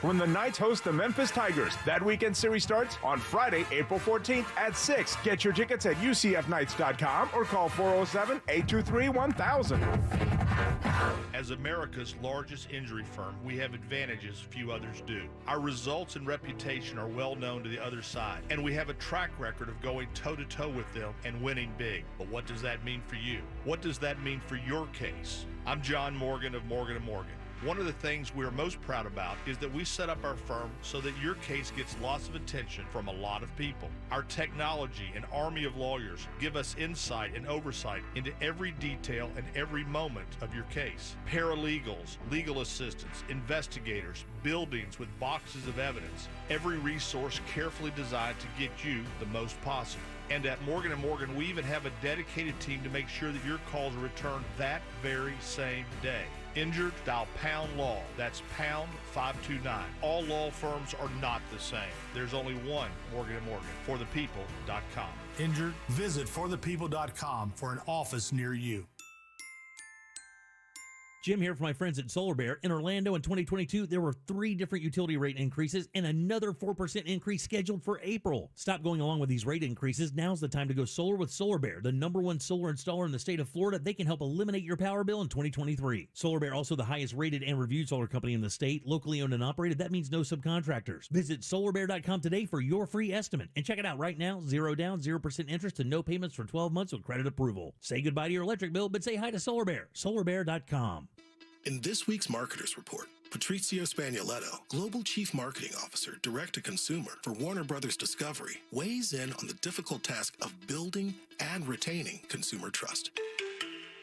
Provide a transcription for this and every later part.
when the Knights host the Memphis Tigers. That weekend series starts on Friday, April 14th at 6. Get your tickets at ucfknights.com or call 407-823-1000. As America's largest injury firm, we have advantages few others do. Our results and reputation are well known to the other side, and we have a track record of going toe-to-toe with them and winning big. But what does that mean for you? What does that mean for your case? I'm John Morgan of Morgan & Morgan. One of the things we're most proud about is that we set up our firm so that your case gets lots of attention from a lot of people. Our technology and army of lawyers give us insight and oversight into every detail and every moment of your case. Paralegals, legal assistants, investigators, buildings with boxes of evidence. Every resource carefully designed to get you the most possible. And at Morgan & Morgan, we even have a dedicated team to make sure that your calls are returned that very same day. Injured, dial pound law. That's pound 529. All law firms are not the same. There's only one Morgan & Morgan. ForThePeople.com. Injured? Visit ForThePeople.com for an office near you. Jim here for my friends at Solar Bear. In Orlando in 2022, there were 3 different utility rate increases and another 4% increase scheduled for April. Stop going along with these rate increases. Now's the time to go solar with Solar Bear, the #1 solar installer in the state of Florida. They can help eliminate your power bill in 2023. Solar Bear, also the highest rated and reviewed solar company in the state, locally owned and operated. That means no subcontractors. Visit solarbear.com today for your free estimate. And check it out right now. 0 down, 0% interest, and no payments for 12 months with credit approval. Say goodbye to your electric bill, but say hi to Solar Bear. Solarbear.com. In this week's Marketers Report, Patrizio Spagnoletto, Global Chief Marketing Officer, Direct-to-Consumer for Warner Brothers Discovery, weighs in on the difficult task of building and retaining consumer trust.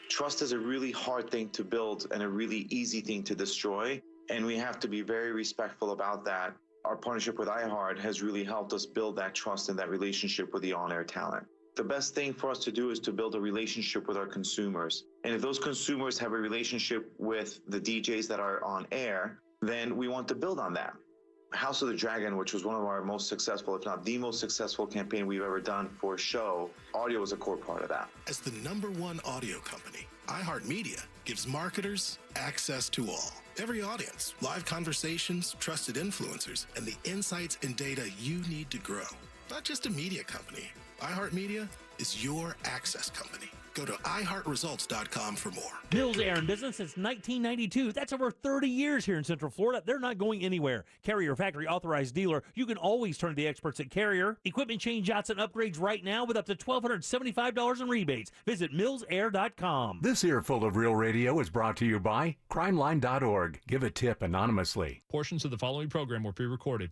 Trust is a really hard thing to build and a really easy thing to destroy, and we have to be very respectful about that. Our partnership with iHeart has really helped us build that trust and that relationship with the on-air talent. The best thing for us to do is to build a relationship with our consumers. And if those consumers have a relationship with the DJs that are on air, then we want to build on that. House of the Dragon, which was one of our most successful, if not the most successful campaign we've ever done for a show, audio was a core part of that. As the #1 audio company, iHeartMedia gives marketers access to all. Every audience, live conversations, trusted influencers, and the insights and data you need to grow. Not just a media company. iHeartMedia is your access company. Go to iHeartResults.com for more. Mills Air in business since 1992. That's over 30 years here in Central Florida. They're not going anywhere. Carrier factory authorized dealer. You can always turn to the experts at Carrier. Equipment change-outs and upgrades right now with up to $1,275 in rebates. Visit millsair.com. This earful of Real Radio is brought to you by crimeline.org. Give a tip anonymously. Portions of the following program were pre-recorded.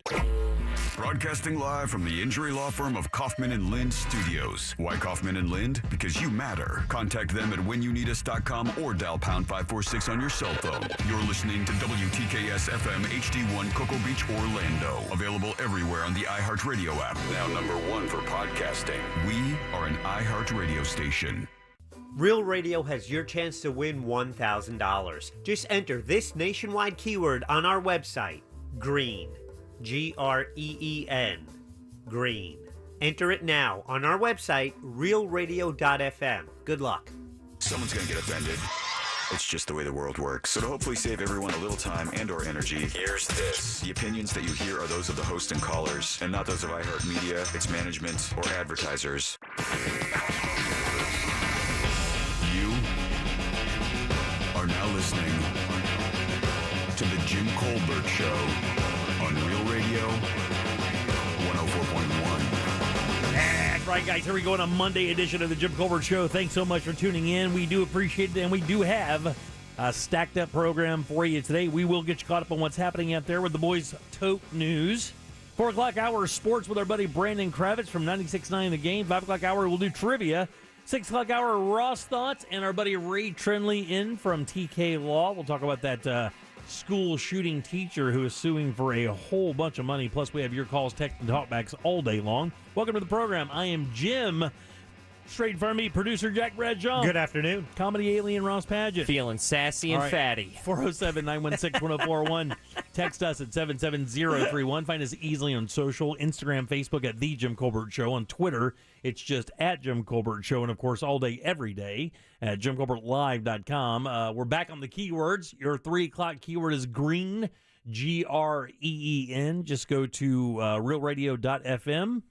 Broadcasting live from the injury law firm of Kaufman and Lind Studios. Why Kaufman and Lind? Because you matter. Contact them at whenyouneedus.com or dial pound 546 on your cell phone. You're listening to WTKS FM HD1 Cocoa Beach, Orlando. Available everywhere on the iHeart Radio app. Now #1 for podcasting. We are an iHeart radio station. Real Radio has your chance to win $1,000. Just enter this nationwide keyword on our website, GREEN. GREEN. Green. Enter it now on our website, realradio.fm. Good luck. Someone's going to get offended. It's just the way the world works. So to hopefully save everyone a little time and or energy, here's this. The opinions that you hear are those of the host and callers, and not those of iHeartMedia, its management, or advertisers. You are now listening to The Jim Colbert Show on Real Radio 104.1. That's right, guys. Here we go on a Monday edition of The Jim Colbert Show. Thanks so much for tuning in. We do appreciate it, and we do have a stacked-up program for you today. We will get you caught up on what's happening out there with the boys' Tote News. 4 o'clock hour sports with our buddy Brandon Kravitz from 96.9 The Game. 5 o'clock hour, we'll do trivia. 6 o'clock hour, Ross Thoughts, and our buddy Ray Trinley in from TK Law. We'll talk about that school shooting teacher who is suing for a whole bunch of money. Plus, we have your calls, text, and talkbacks all day long. Welcome to the program. I am Jim. Straight in front of me, producer Jack Bradshaw. Good afternoon. Comedy alien Ross Paget. Feeling sassy and fatty. 407-916-1041. Text us at 77031. Find us easily on social, Instagram, Facebook at The Jim Colbert Show. On Twitter, it's just at Jim Colbert Show. And, of course, all day, every day at JimColbertLive.com. We're back on the keywords. Your 3 o'clock keyword is green. GREEN. Just go to realradio.fm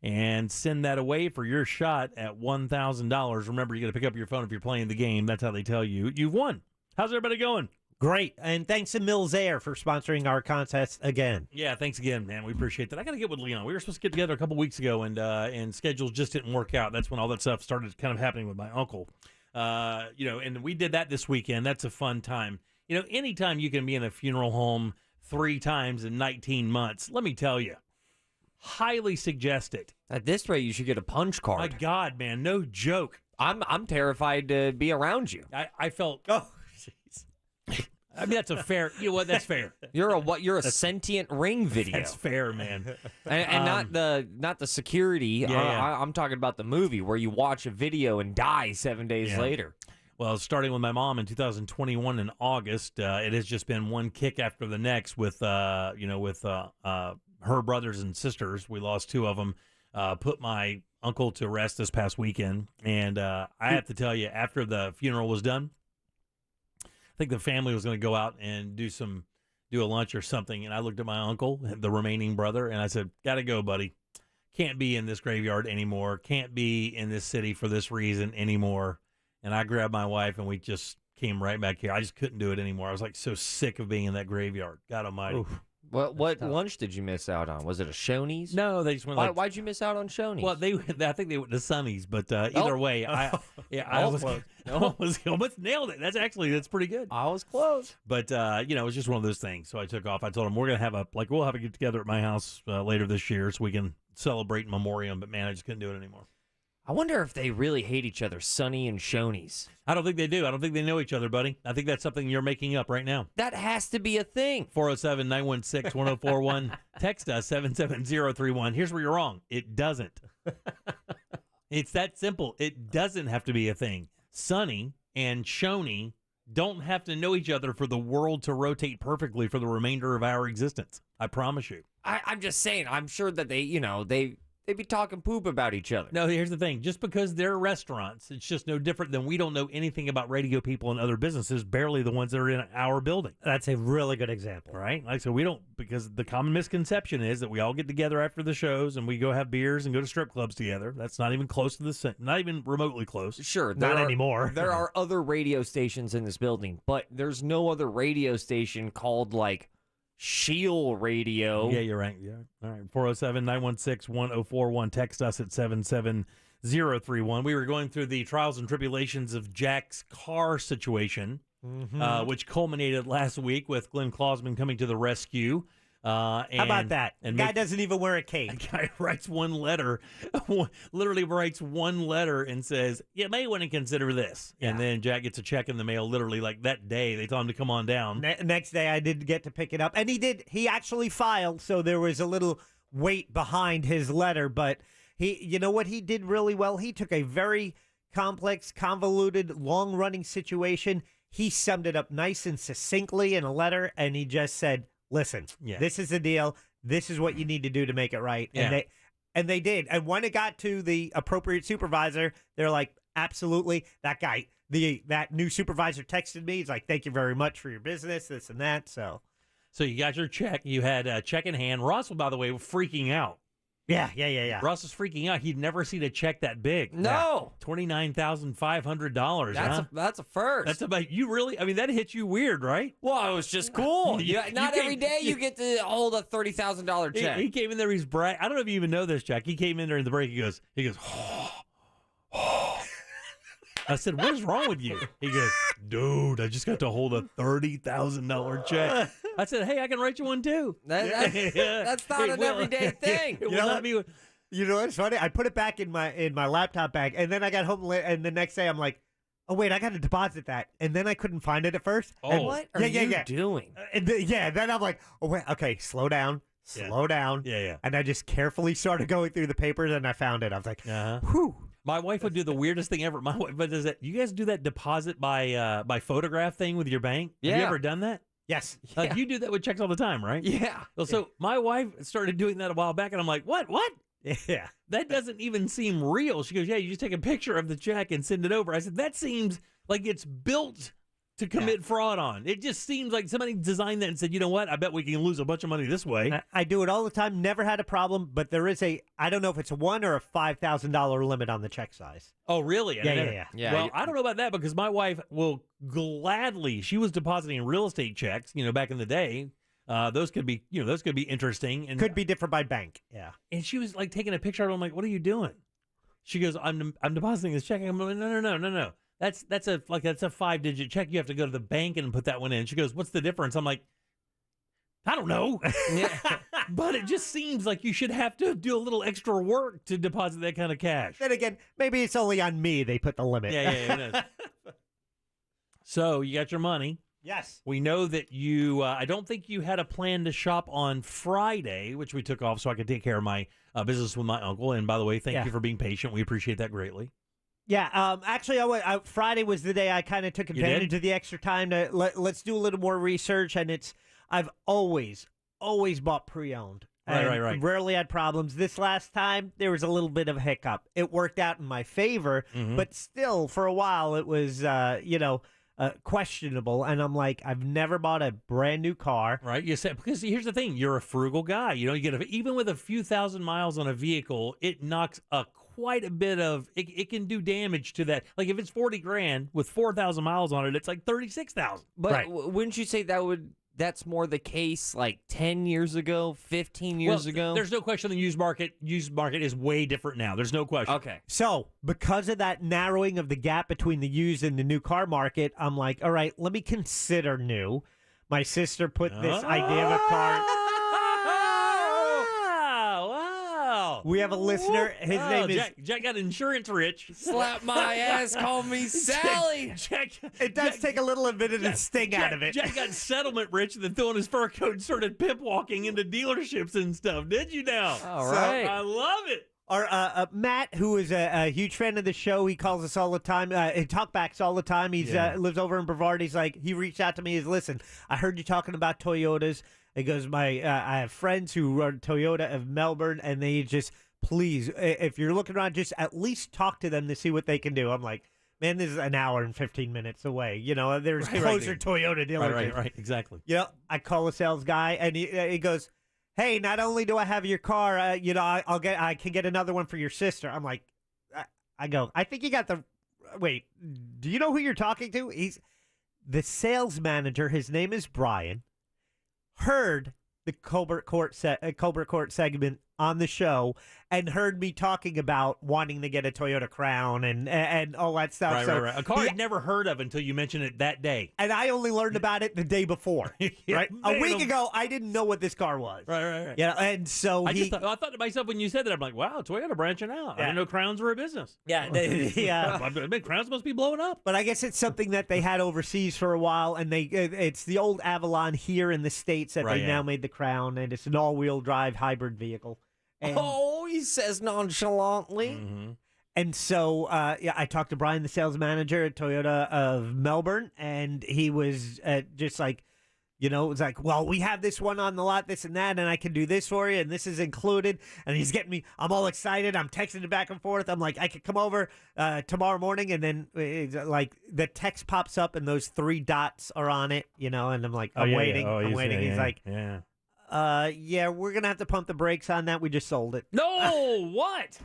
and send that away for your shot at $1,000. Remember, you got to pick up your phone if you're playing the game. That's how they tell you you've won. How's everybody going? Great. And thanks to Mills Air for sponsoring our contest again. Yeah, thanks again, man. We appreciate that. I got to get with Leon. We were supposed to get together a couple weeks ago, and schedules just didn't work out. That's when all that stuff started kind of happening with my uncle. And we did that this weekend. That's a fun time. Anytime you can be in a funeral home 3 times in 19 months, let me tell you, highly suggest it. At this rate, you should get a punch card. My God, man, no joke. I'm terrified to be around you. I felt. Oh, jeez. I mean, that's a fair. You know what? That's fair. You're a sentient ring video. That's fair, man. and not the security. I'm talking about the movie where you watch a video and die 7 days later. Well, starting with my mom in 2021 in August, it has just been one kick after the next with her brothers and sisters. We lost 2 of them. Put my uncle to rest this past weekend, and I have to tell you, after the funeral was done, I think the family was going to go out and do a lunch or something, and I looked at my uncle, the remaining brother, and I said, "Gotta go, buddy. Can't be in this graveyard anymore. Can't be in this city for this reason anymore." And I grabbed my wife, and we just came right back here. I just couldn't do it anymore. I was like so sick of being in that graveyard. God Almighty. Oof. What lunch did you miss out on? Was it a Shoney's? No, they just went Why'd you miss out on Shoney's? Well, I think they went to Sonny's, but either way, I almost nailed it. That's pretty good. I was close. But, it was just one of those things. So I took off. I told him we're going to we'll have a get together at my house later this year so we can celebrate in memoriam. But, man, I just couldn't do it anymore. I wonder if they really hate each other, Sonny and Shoney's. I don't think they do. I don't think they know each other, buddy. I think that's something you're making up right now. That has to be a thing. 407-916-1041. Text us, 77031. Here's where you're wrong. It doesn't. It's that simple. It doesn't have to be a thing. Sonny and Shoney don't have to know each other for the world to rotate perfectly for the remainder of our existence. I promise you. I'm just saying, I'm sure that they'd be talking poop about each other. No, here's the thing. Just because they're restaurants, it's just no different than we don't know anything about radio people and other businesses, barely the ones that are in our building. That's a really good example. Right? So we don't, because the common misconception is that we all get together after the shows and we go have beers and go to strip clubs together. That's not even close to the same, not even remotely close. Sure. Not anymore. There are other radio stations in this building, but there's no other radio station called, Shield Radio. Yeah, you're right. Yeah. All right. 407-916-1041. Text us at 77031. We were going through the trials and tribulations of Jack's car situation, which culminated last week with Glenn Clausman coming to the rescue. How about that? And guy doesn't even wear a cape. The guy writes one letter, literally writes one letter and says, "You may want to consider this." Yeah. And then Jack gets a check in the mail literally like that day. They told him to come on down. Next day I did get to pick it up. And he actually filed, so there was a little weight behind his letter. But you know what he did really well? He took a very complex, convoluted, long-running situation. He summed it up nice and succinctly in a letter, and he just said, "Listen, this is the deal. This is what you need to do to make it right." Yeah. And they did. And when it got to the appropriate supervisor, they're like, "Absolutely." That guy, that new supervisor texted me. He's like, "Thank you very much for your business, this and that." So you got your check. You had a check in hand. Ross, by the way, was freaking out. Yeah. Ross was freaking out. He'd never seen a check that big. No. $29,500. That's a first. That's about, you really, I mean, that hit you weird, right? Well, it was just cool. Not every day you get to hold a $30,000 check. He came in there, he's bright. I don't know if you even know this, Jack. He came in there in the break. He goes, I said, "What is wrong with you?" He goes, "Dude, I just got to hold a $30,000 check." I said, "Hey, I can write you one too." That's not an everyday thing. You know what's funny? I put it back in my laptop bag, and then I got home and the next day I'm like, "Oh wait, I got to deposit that," and then I couldn't find it at first. Oh, what are you doing? Then I'm like, "Oh wait, okay, slow down." Yeah. And I just carefully started going through the papers, and I found it. I was like, "Whew." My wife would do the weirdest thing ever. My wife, but does that? You guys do that deposit by photograph thing with your bank? Yeah. Have you ever done that? Yes. You do that with checks all the time, right? Yeah. Well, so my wife started doing that a while back, and I'm like, "What? Yeah. That doesn't even seem real." She goes, "Yeah, you just take a picture of the check and send it over." I said, "That seems like it's built to commit fraud on. It just seems like somebody designed that and said, you know what, I bet we can lose a bunch of money this way. I do it all the time, never had a problem, but there is I don't know if it's a $1,000 or a $5,000 limit on the check size. Oh, really? Yeah. Well, I don't know about that because my wife will gladly, she was depositing real estate checks, back in the day. Those could be interesting. And could be different by bank. Yeah. And she was like taking a picture of it. I'm like, what are you doing? She goes, I'm depositing this check. I'm like, no. That's a 5-digit check. You have to go to the bank and put that one in. She goes, what's the difference? I'm like, I don't know. But it just seems like you should have to do a little extra work to deposit that kind of cash. Then again, maybe it's only on me they put the limit. Yeah, it is. So you got your money. Yes. We know that you, I don't think you had a plan to shop on Friday, which we took off so I could take care of my business with my uncle. And by the way, thank you for being patient. We appreciate that greatly. Yeah, actually, Friday was the day I kind of took advantage of the extra time to let's do a little more research. And I've always bought pre-owned. Right. Rarely had problems. This last time, there was a little bit of a hiccup. It worked out in my favor, but still, for a while, it was, questionable. And I'm like, I've never bought a brand new car. Right. You said, because here's the thing, you're a frugal guy. You get even with a few thousand miles on a vehicle, it knocks quite a bit of it can do damage to that. Like if it's $40,000 with 4,000 miles on it, it's like 36,000. But wouldn't you say that's more the case like 10 years ago, 15 years ago? There's no question the used market is way different now. There's no question. Okay. So because of that narrowing of the gap between the used and the new car market, I'm like, all right, let me consider new. My sister put this idea of a car. We have a listener. His name is Jack got insurance rich. Slap my ass, call me Sally. It does take a little bit of the sting out of it. Jack got settlement rich and then threw on his fur coat and started pimp walking into dealerships and stuff. Did you now? All right. I love it. Our Matt, who is a huge fan of the show, he calls us all the time. He talkbacks all the time. He's lives over in Brevard. He's like, he reached out to me. He's, listen, I heard you talking about Toyotas. He goes, I have friends who run Toyota of Melbourne, and they just, please, if you're looking around, just at least talk to them to see what they can do. I'm like, man, this is an hour and 15 minutes away. There's closer Toyota dealerships. Right, exactly. I call a sales guy, and he goes, hey, not only do I have your car, I can get another one for your sister. I'm like, I go, I think you got wait, do you know who you're talking to? He's the sales manager. His name is Brian. Heard the Colbert Court segment on the show and heard me talking about wanting to get a Toyota Crown and all that stuff. Right. A car I'd never heard of until you mentioned it that day. And I only learned about it the day before. Right? A week ago, I didn't know what this car was. Right. Yeah, and so I thought to myself when you said that, I'm like, wow, Toyota branching out. I didn't know Crowns were a business. Yeah. Crowns must be blowing up. But I guess it's something that they had overseas for a while, and it's the old Avalon here in the States that they now made the Crown, and it's an all-wheel drive hybrid vehicle. And, he says nonchalantly. Mm-hmm. And so, I talked to Brian, the sales manager at Toyota of Melbourne, and he was just like, it was like, well, we have this one on the lot, this and that, and I can do this for you, and this is included. And he's getting me, I'm all excited. I'm texting it back and forth. I'm like, I could come over tomorrow morning, and then like the text pops up, and those 3 dots are on it, and I'm like, I'm waiting. I'm waiting. He's like, we're going to have to pump the brakes on that. We just sold it. No, what?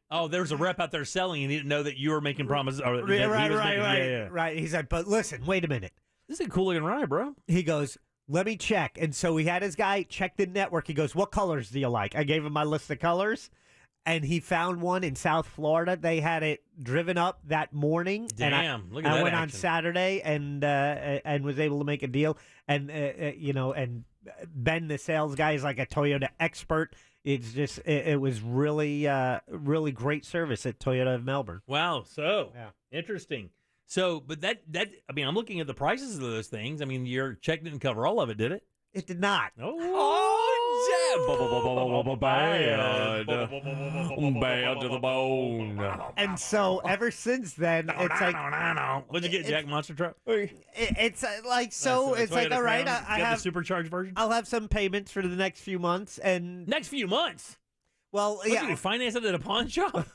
Oh, there's a rep out there selling and he didn't know that you were making promises. Right. He's like, but listen, wait a minute. This is a cool looking ride, bro. He goes, let me check. And so he had his guy check the network. He goes, what colors do you like? I gave him my list of colors. And he found one in South Florida. They had it driven up that morning. Damn, look at that I went action. on Saturday and was able to make a deal. And, and Ben, the sales guy, is like a Toyota expert. It's just, it was really, really great service at Toyota of Melbourne. Wow. So interesting. So, but that, I'm looking at the prices of those things. I mean, your check didn't cover all of it, did it? It did not. Bad to the bone. And so ever since then, it's like, what'd you get, Jack? Monster truck? It's like, so it's like, all right, I have the supercharged version. I'll have some payments for the next few months. And next few months? Well, what, do you finance it at a pawn shop?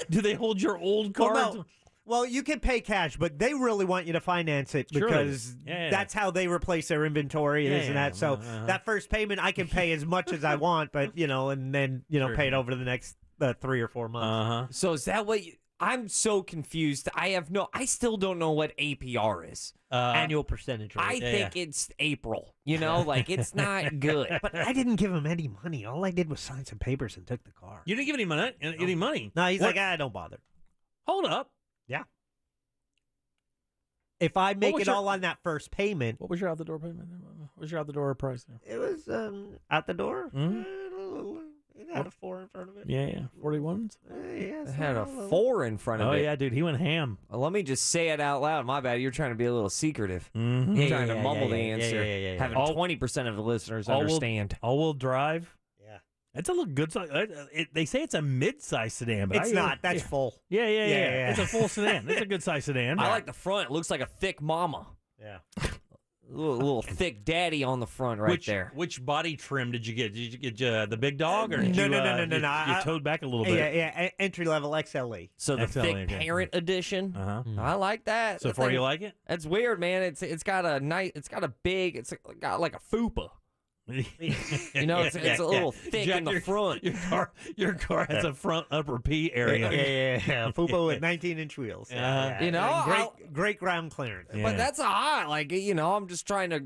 Do they hold your old car? Well, you can pay cash, but they really want you to finance it because that's how they replace their inventory and this and that. So that first payment, I can pay as much as I want, but, and then, pay it over the next 3 or 4 months. So is that what I'm so confused. I still don't know what APR is. Annual percentage rate. I think it's April. It's not good. But I didn't give him any money. All I did was sign some papers and took the car. You didn't give any money? No, he's like, don't bother. Hold up. Yeah. If I make it all on that first payment. What was your out-the-door payment? What was your out-the-door price there? It was out the door. Mm-hmm. It had a 4 in front of it. Yeah. 41s? It had a 4 in front of it. Oh, yeah, dude. He went ham. Well, let me just say it out loud. My bad. You're trying to be a little secretive. Mm-hmm. You're trying to mumble the answer. Having 20% of the listeners understand. All-wheel drive? Yeah. It's a little good size. They say it's a mid-size sedan, but it's not. That's full. Yeah. It's a full sedan. It's a good-size sedan. I like the front. It looks like a thick mama. Yeah. A little thick daddy on the front there. Which body trim did you get? Did you get the big dog? Or did No. You towed back a little bit. Yeah. Entry-level XLE. So the XLE, thick parent edition. I like that. So far, you like it? That's weird, man. It's got a got like a fupa. It's a little thick in the front. Your car has a front upper P area. Yeah. Fupa with 19-inch wheels. Great ground clearance. But that's a hot. I'm just trying to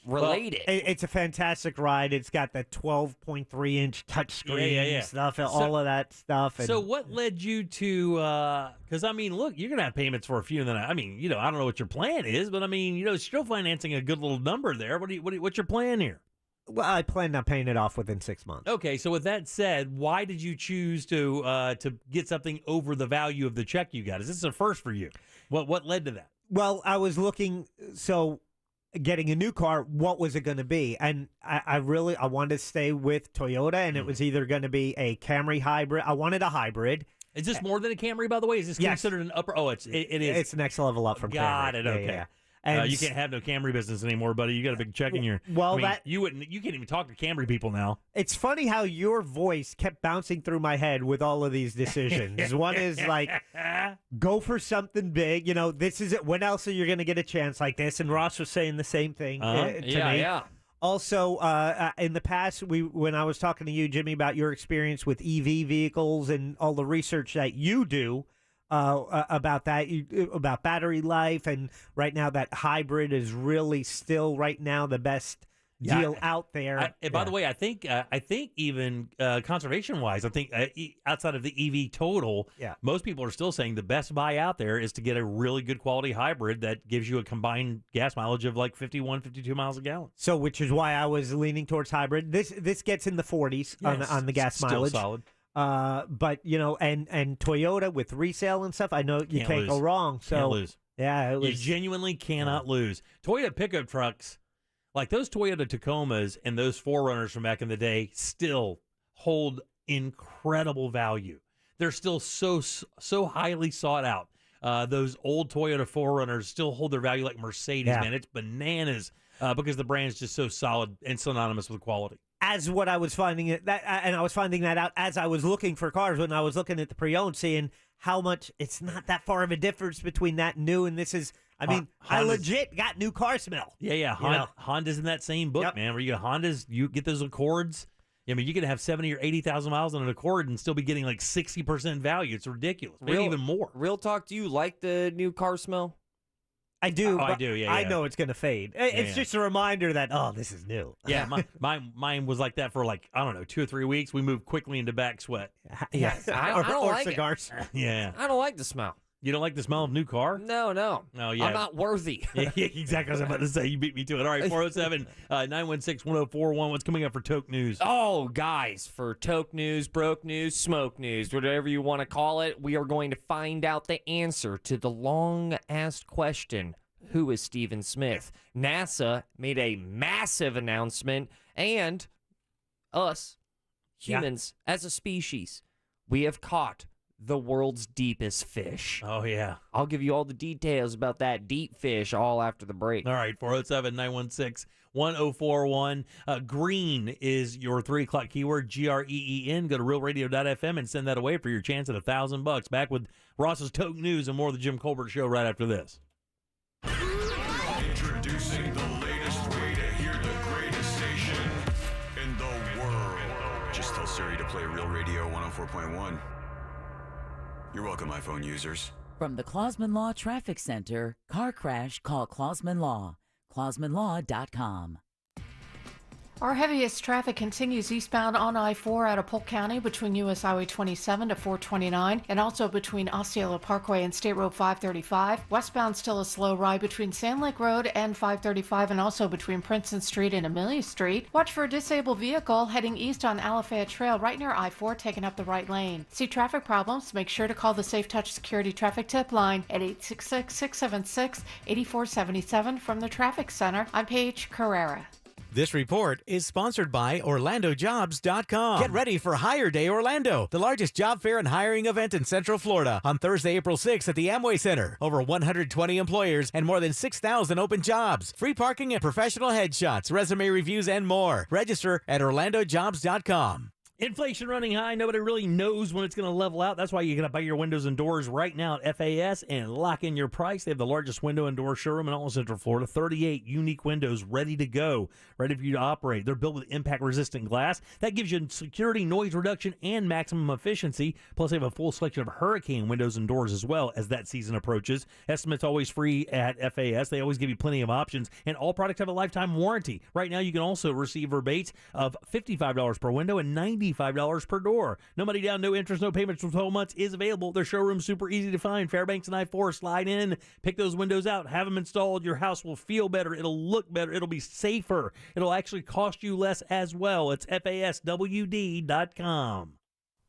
relate it. It's a fantastic ride. It's got the 12.3-inch touchscreen stuff, all of that stuff. So what led you to? Because look, you're gonna have payments for a few, and then I don't know what your plan is, but still financing a good little number there. What's your plan here? Well, I plan on paying it off within 6 months. Okay, so with that said, why did you choose to get something over the value of the check you got? Is this a first for you? What led to that? Well, I was looking, getting a new car, what was it going to be? And I wanted to stay with Toyota, and it was either going to be a Camry hybrid. I wanted a hybrid. Is this more than a Camry, by the way? Is this considered an upper? Oh, it is. It's next level up from Camry. Got it. Okay. Yeah. And you can't have no Camry business anymore, buddy. You got a big check in your. Well, you can't even talk to Camry people now. It's funny how your voice kept bouncing through my head with all of these decisions. One is like, go for something big. This is it. When else are you going to get a chance like this? And Ross was saying the same thing to me. Yeah. Also, in the past, when I was talking to you, Jimmy, about your experience with EV vehicles and all the research that you do. About that, about battery life, and right now that hybrid is really still right now the best deal out there. By the way, I think even conservation-wise, I think outside of the EV total, most people are still saying the best buy out there is to get a really good quality hybrid that gives you a combined gas mileage of like 51, 52 miles a gallon. So, which is why I was leaning towards hybrid. This gets in the 40s on the gas mileage. Still solid. But and Toyota with resale and stuff, I know you can't go wrong. So can't lose. Yeah, you genuinely cannot lose. Toyota pickup trucks, like those Toyota Tacomas and those 4Runners from back in the day, still hold incredible value. They're still so highly sought out. Those old Toyota 4Runners still hold their value like Mercedes, man. It's bananas because the brand's just so solid and synonymous with quality. As what I was finding I was finding that out as I was looking for cars when I was looking at the pre-owned, seeing how much it's not that far of a difference between that and new, and this is. I legit got new car smell. Yeah. Honda's in that same book, man. Where you get Hondas, you get those Accords. You can have 70 or 80,000 miles on an Accord and still be getting like 60% value. It's ridiculous. Maybe even more. Real talk, do you like the new car smell? I do. I do. Yeah. I know it's going to fade. It's just a reminder that this is new. Yeah, mine was like that for 2 or 3 weeks. We moved quickly into back sweat. Yes, I don't like cigars. Yeah, I don't like the smell. You don't like the smell of new car? No. Oh, yeah. I'm not worthy. Yeah, exactly. I was about to say. You beat me to it. All right, 407-916-1041. What's coming up for Toke News? Oh, guys, for Toke News, Broke News, Smoke News, whatever you want to call it, we are going to find out the answer to the long-asked question, who is Stephen Smith? NASA made a massive announcement, and us, humans, as a species, we have caught the world's deepest fish. Oh, yeah. I'll give you all the details about that deep fish all after the break. All right, 407-916-1041. Green is your 3 o'clock keyword, GREEN. Go to realradio.fm and send that away for your chance at $1,000. Back with Ross's Toke News and more of the Jim Colbert Show right after this. Introducing the latest way to hear the greatest station in the world. Just tell Siri to play Real Radio 104.1. You're welcome, iPhone users. From the Clausman Law Traffic Center, car crash, call Clausman Law. ClausmanLaw.com. Our heaviest traffic continues eastbound on I-4 out of Polk County between US Highway 27 to 429 and also between Osceola Parkway and State Road 535. Westbound still a slow ride between Sand Lake Road and 535 and also between Princeton Street and Amelia Street. Watch for a disabled vehicle heading east on Alafaya Trail right near I-4 taking up the right lane. See traffic problems? Make sure to call the Safe Touch Security Traffic Tip line at 866-676-8477 from the Traffic Center. I'm Paige Carrera. This report is sponsored by OrlandoJobs.com. Get ready for Hire Day Orlando, the largest job fair and hiring event in Central Florida on Thursday, April 6th at the Amway Center. Over 120 employers and more than 6,000 open jobs. Free parking and professional headshots, resume reviews, and more. Register at OrlandoJobs.com. Inflation running high. Nobody really knows when it's going to level out. That's why you're going to buy your windows and doors right now at FAS and lock in your price. They have the largest window and door showroom in all of Central Florida. 38 unique windows ready to go, ready for you to operate. They're built with impact-resistant glass. That gives you security, noise reduction, and maximum efficiency. Plus, they have a full selection of hurricane windows and doors as well as that season approaches. Estimates always free at FAS. They always give you plenty of options, and all products have a lifetime warranty. Right now, you can also receive rebates of $55 per window and $95 per door. No money down, no interest, no payments for 12 months is available. Their showroom's super easy to find. Fairbanks and I-4. Slide in, pick those windows out, have them installed. Your house will feel better. It'll look better. It'll be safer. It'll actually cost you less as well. It's FASWD.com.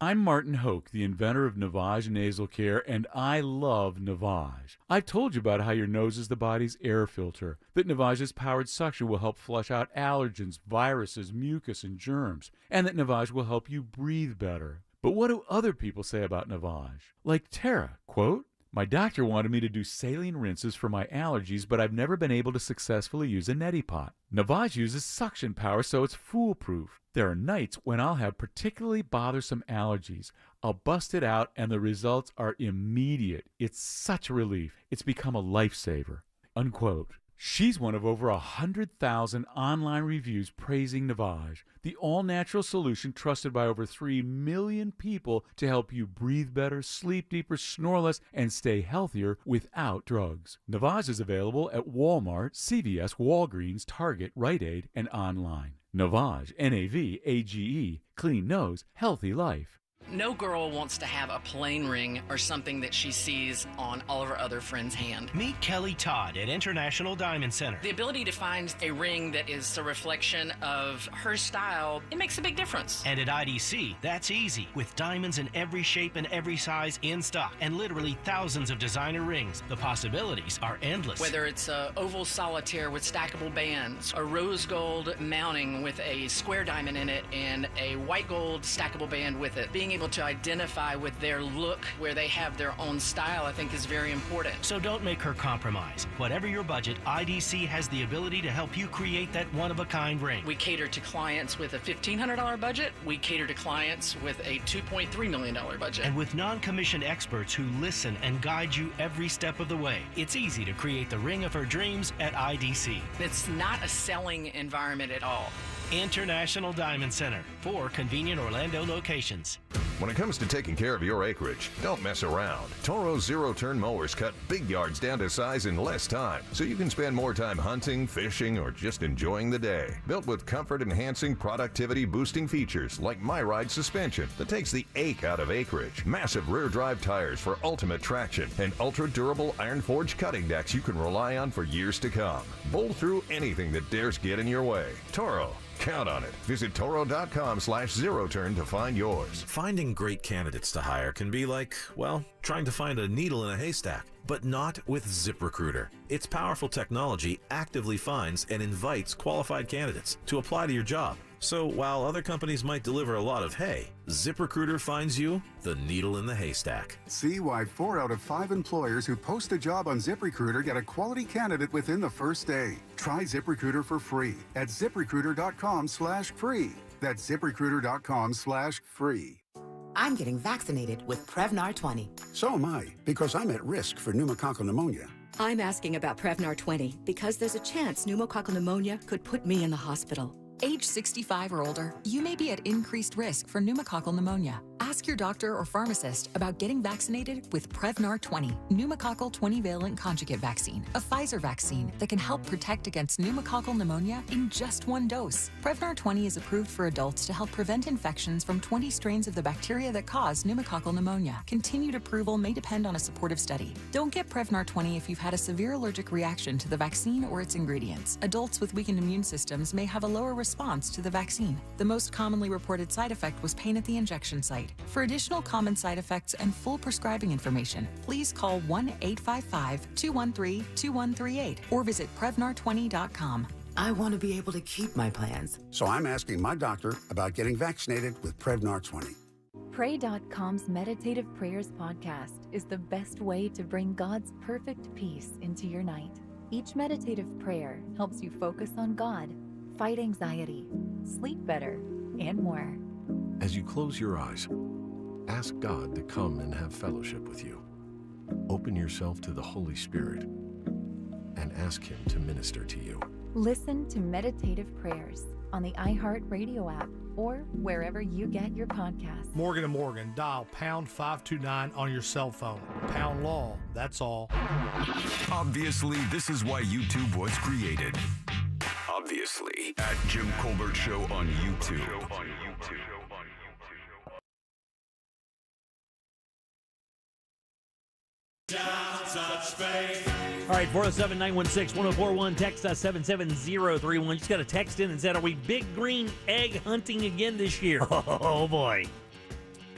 I'm Martin Hoke, the inventor of Navage nasal care, and I love Navage. I've told you about how your nose is the body's air filter, that Navage's powered suction will help flush out allergens, viruses, mucus, and germs, and that Navage will help you breathe better. But what do other people say about Navage? Like Tara, quote, "My doctor wanted me to do saline rinses for my allergies, but I've never been able to successfully use a neti pot. Navage uses suction power, so it's foolproof. There are nights when I'll have particularly bothersome allergies. I'll bust it out, and the results are immediate. It's such a relief. It's become a lifesaver." Unquote. She's one of over 100,000 online reviews praising Navage, the all-natural solution trusted by over 3 million people to help you breathe better, sleep deeper, snore less, and stay healthier without drugs. Navage is available at Walmart, CVS, Walgreens, Target, Rite Aid, and online. Navage, N-A-V-A-G-E, clean nose, healthy life. No girl wants to have a plain ring or something that she sees on all of her other friends' hand. Meet Kelly Todd at International Diamond Center. The ability to find a ring that is a reflection of her style, it makes a big difference. And at IDC, that's easy, with diamonds in every shape and every size in stock, and literally thousands of designer rings. The possibilities are endless. Whether it's a oval solitaire with stackable bands, a rose gold mounting with a square diamond in it, and a white gold stackable band with it, being able to identify with their look where they have their own style, I think is very important. So don't make her compromise. Whatever your budget, IDC has the ability to help you create that one-of-a-kind ring. We cater to clients with a $1,500 budget. We cater to clients with a $2.3 million budget. And with non-commissioned experts who listen and guide you every step of the way, it's easy to create the ring of her dreams at IDC. It's not a selling environment at all. International Diamond Center, 4 convenient Orlando locations. When it comes to taking care of your acreage, don't mess around. Toro zero-turn mowers cut big yards down to size in less time, so you can spend more time hunting, fishing, or just enjoying the day. Built with comfort-enhancing, productivity-boosting features like MyRide suspension that takes the ache out of acreage, massive rear-drive tires for ultimate traction, and ultra-durable iron-forged cutting decks you can rely on for years to come. Bowl through anything that dares get in your way. Toro. Count on it. Visit Toro.com/zero-turn to find yours. Finding great candidates to hire can be like, well, trying to find a needle in a haystack, but not with ZipRecruiter. Its powerful technology actively finds and invites qualified candidates to apply to your job. So while other companies might deliver a lot of hay, ZipRecruiter finds you the needle in the haystack. See why 4 out of 5 employers who post a job on ZipRecruiter get a quality candidate within the first day. Try ZipRecruiter for free at ZipRecruiter.com/free. That's ZipRecruiter.com/free. I'm getting vaccinated with Prevnar 20. So am I, because I'm at risk for pneumococcal pneumonia. I'm asking about Prevnar 20 because there's a chance pneumococcal pneumonia could put me in the hospital. Age 65 or older, you may be at increased risk for pneumococcal pneumonia. Ask your doctor or pharmacist about getting vaccinated with Prevnar 20, pneumococcal 20-valent conjugate vaccine, a Pfizer vaccine that can help protect against pneumococcal pneumonia in just 1 dose. Prevnar 20 is approved for adults to help prevent infections from 20 strains of the bacteria that cause pneumococcal pneumonia. Continued approval may depend on a supportive study. Don't get Prevnar 20 if you've had a severe allergic reaction to the vaccine or its ingredients. Adults with weakened immune systems may have a lower response to the vaccine. The most commonly reported side effect was pain at the injection site. For additional common side effects and full prescribing information, please call 1-855-213-2138 or visit Prevnar20.com. I want to be able to keep my plans. So I'm asking my doctor about getting vaccinated with Prevnar 20. Pray.com's Meditative Prayers podcast is the best way to bring God's perfect peace into your night. Each meditative prayer helps you focus on God, fight anxiety, sleep better, and more. As you close your eyes, ask God to come and have fellowship with you. Open yourself to the Holy Spirit and ask Him to minister to you. Listen to Meditative Prayers on the iHeart Radio app or wherever you get your podcasts. Morgan & Morgan, dial pound 529 on your cell phone. Pound law, that's all. Obviously, this is why YouTube was created. Obviously, at Jim Colbert Show on YouTube. All right, 407-916-1041. Text us 77031. Just got a text in and said, are we big green egg hunting again this year? Oh, boy.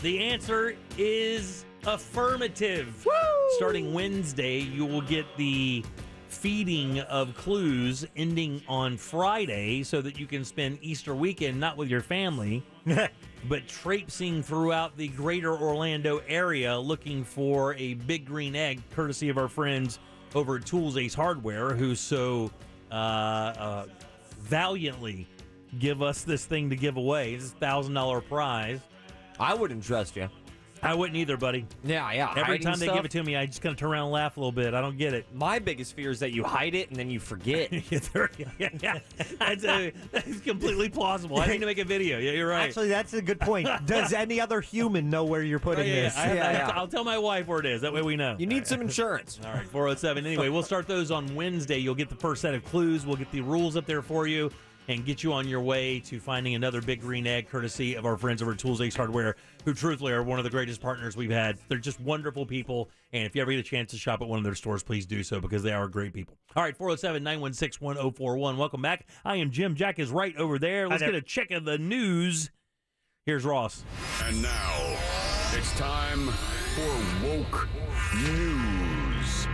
The answer is affirmative. Woo! Starting Wednesday, you will get the feeding of clues ending on Friday so that you can spend Easter weekend not with your family, but traipsing throughout the greater Orlando area looking for a big green egg, courtesy of our friends over at Tools Ace Hardware, who so valiantly give us this thing to give away. It's a $1,000 prize. I wouldn't trust you. I wouldn't either, buddy. Yeah. Every time they give it to me, I just kind of turn around and laugh a little bit. I don't get it. My biggest fear is that you hide it and then you forget. Yeah. That's completely plausible. I need to make a video. Yeah, you're right. Actually, that's a good point. Does any other human know where you're putting this? I'll tell my wife where it is. That way we know. You need some insurance. All right, 407. Anyway, we'll start those on Wednesday. You'll get the first set of clues. We'll get the rules up there for you and get you on your way to finding another big green egg, courtesy of our friends over at Tools Ace Hardware, who truthfully are one of the greatest partners we've had. They're just wonderful people, and if you ever get a chance to shop at one of their stores, please do so, because they are great people. All right, 407-916-1041. Welcome back. I am Jim. Jack is right over there. Let's get a check of the news. Here's Ross. And now, it's time for Woke News.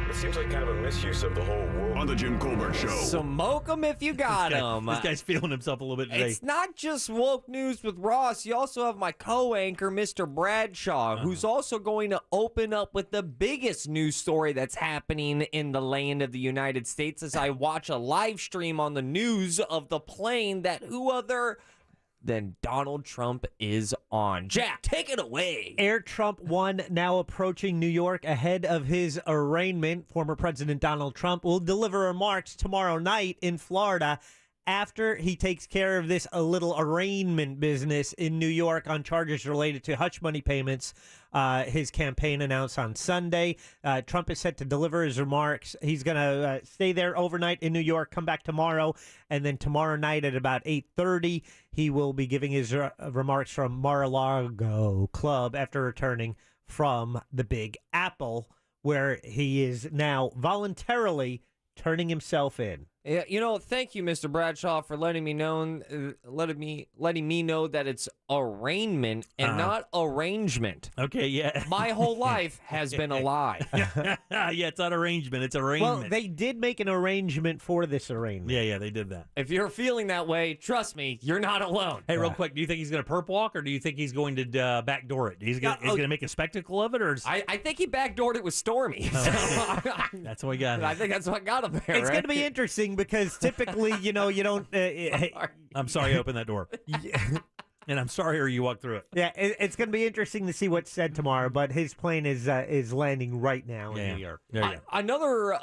It seems like kind of a misuse of the whole woke on the Jim Colbert Show. So moke 'em if you got 'em. This guy's feeling himself a little bit today. It's not just woke news with Ross. You also have my co-anchor, Mr. Bradshaw, who's also going to open up with the biggest news story that's happening in the land of the United States as I watch a live stream on the news of the plane that who other than Donald Trump is on. Jack, take it away. Air Trump 1 now approaching New York ahead of his arraignment. Former President Donald Trump will deliver remarks tomorrow night in Florida after he takes care of this little arraignment business in New York on charges related to hush money payments. His campaign announced on Sunday. Trump is set to deliver his remarks. He's going to stay there overnight in New York, come back tomorrow, and then tomorrow night at about 8:30, he will be giving his remarks from Mar-a-Lago Club after returning from the Big Apple, where he is now voluntarily turning himself in. Yeah, thank you, Mr. Bradshaw, for letting me know that it's arraignment and not arrangement. Okay, yeah. My whole life has been a lie. Yeah, it's not arrangement. It's arraignment. Well, they did make an arrangement for this arraignment. Yeah, they did that. If you're feeling that way, trust me, you're not alone. Hey, real quick, do you think he's going to perp walk, or do you think he's going to backdoor it? He's going to make a spectacle of it, or? I think he backdoored it with Stormy. That's what we got. I think that's what got him there. It's going to be interesting because typically, you don't. I'm sorry I opened that door. And I'm sorry, or you walked through it. Yeah, it's going to be interesting to see what's said tomorrow. But his plane is landing right now in New York. Another,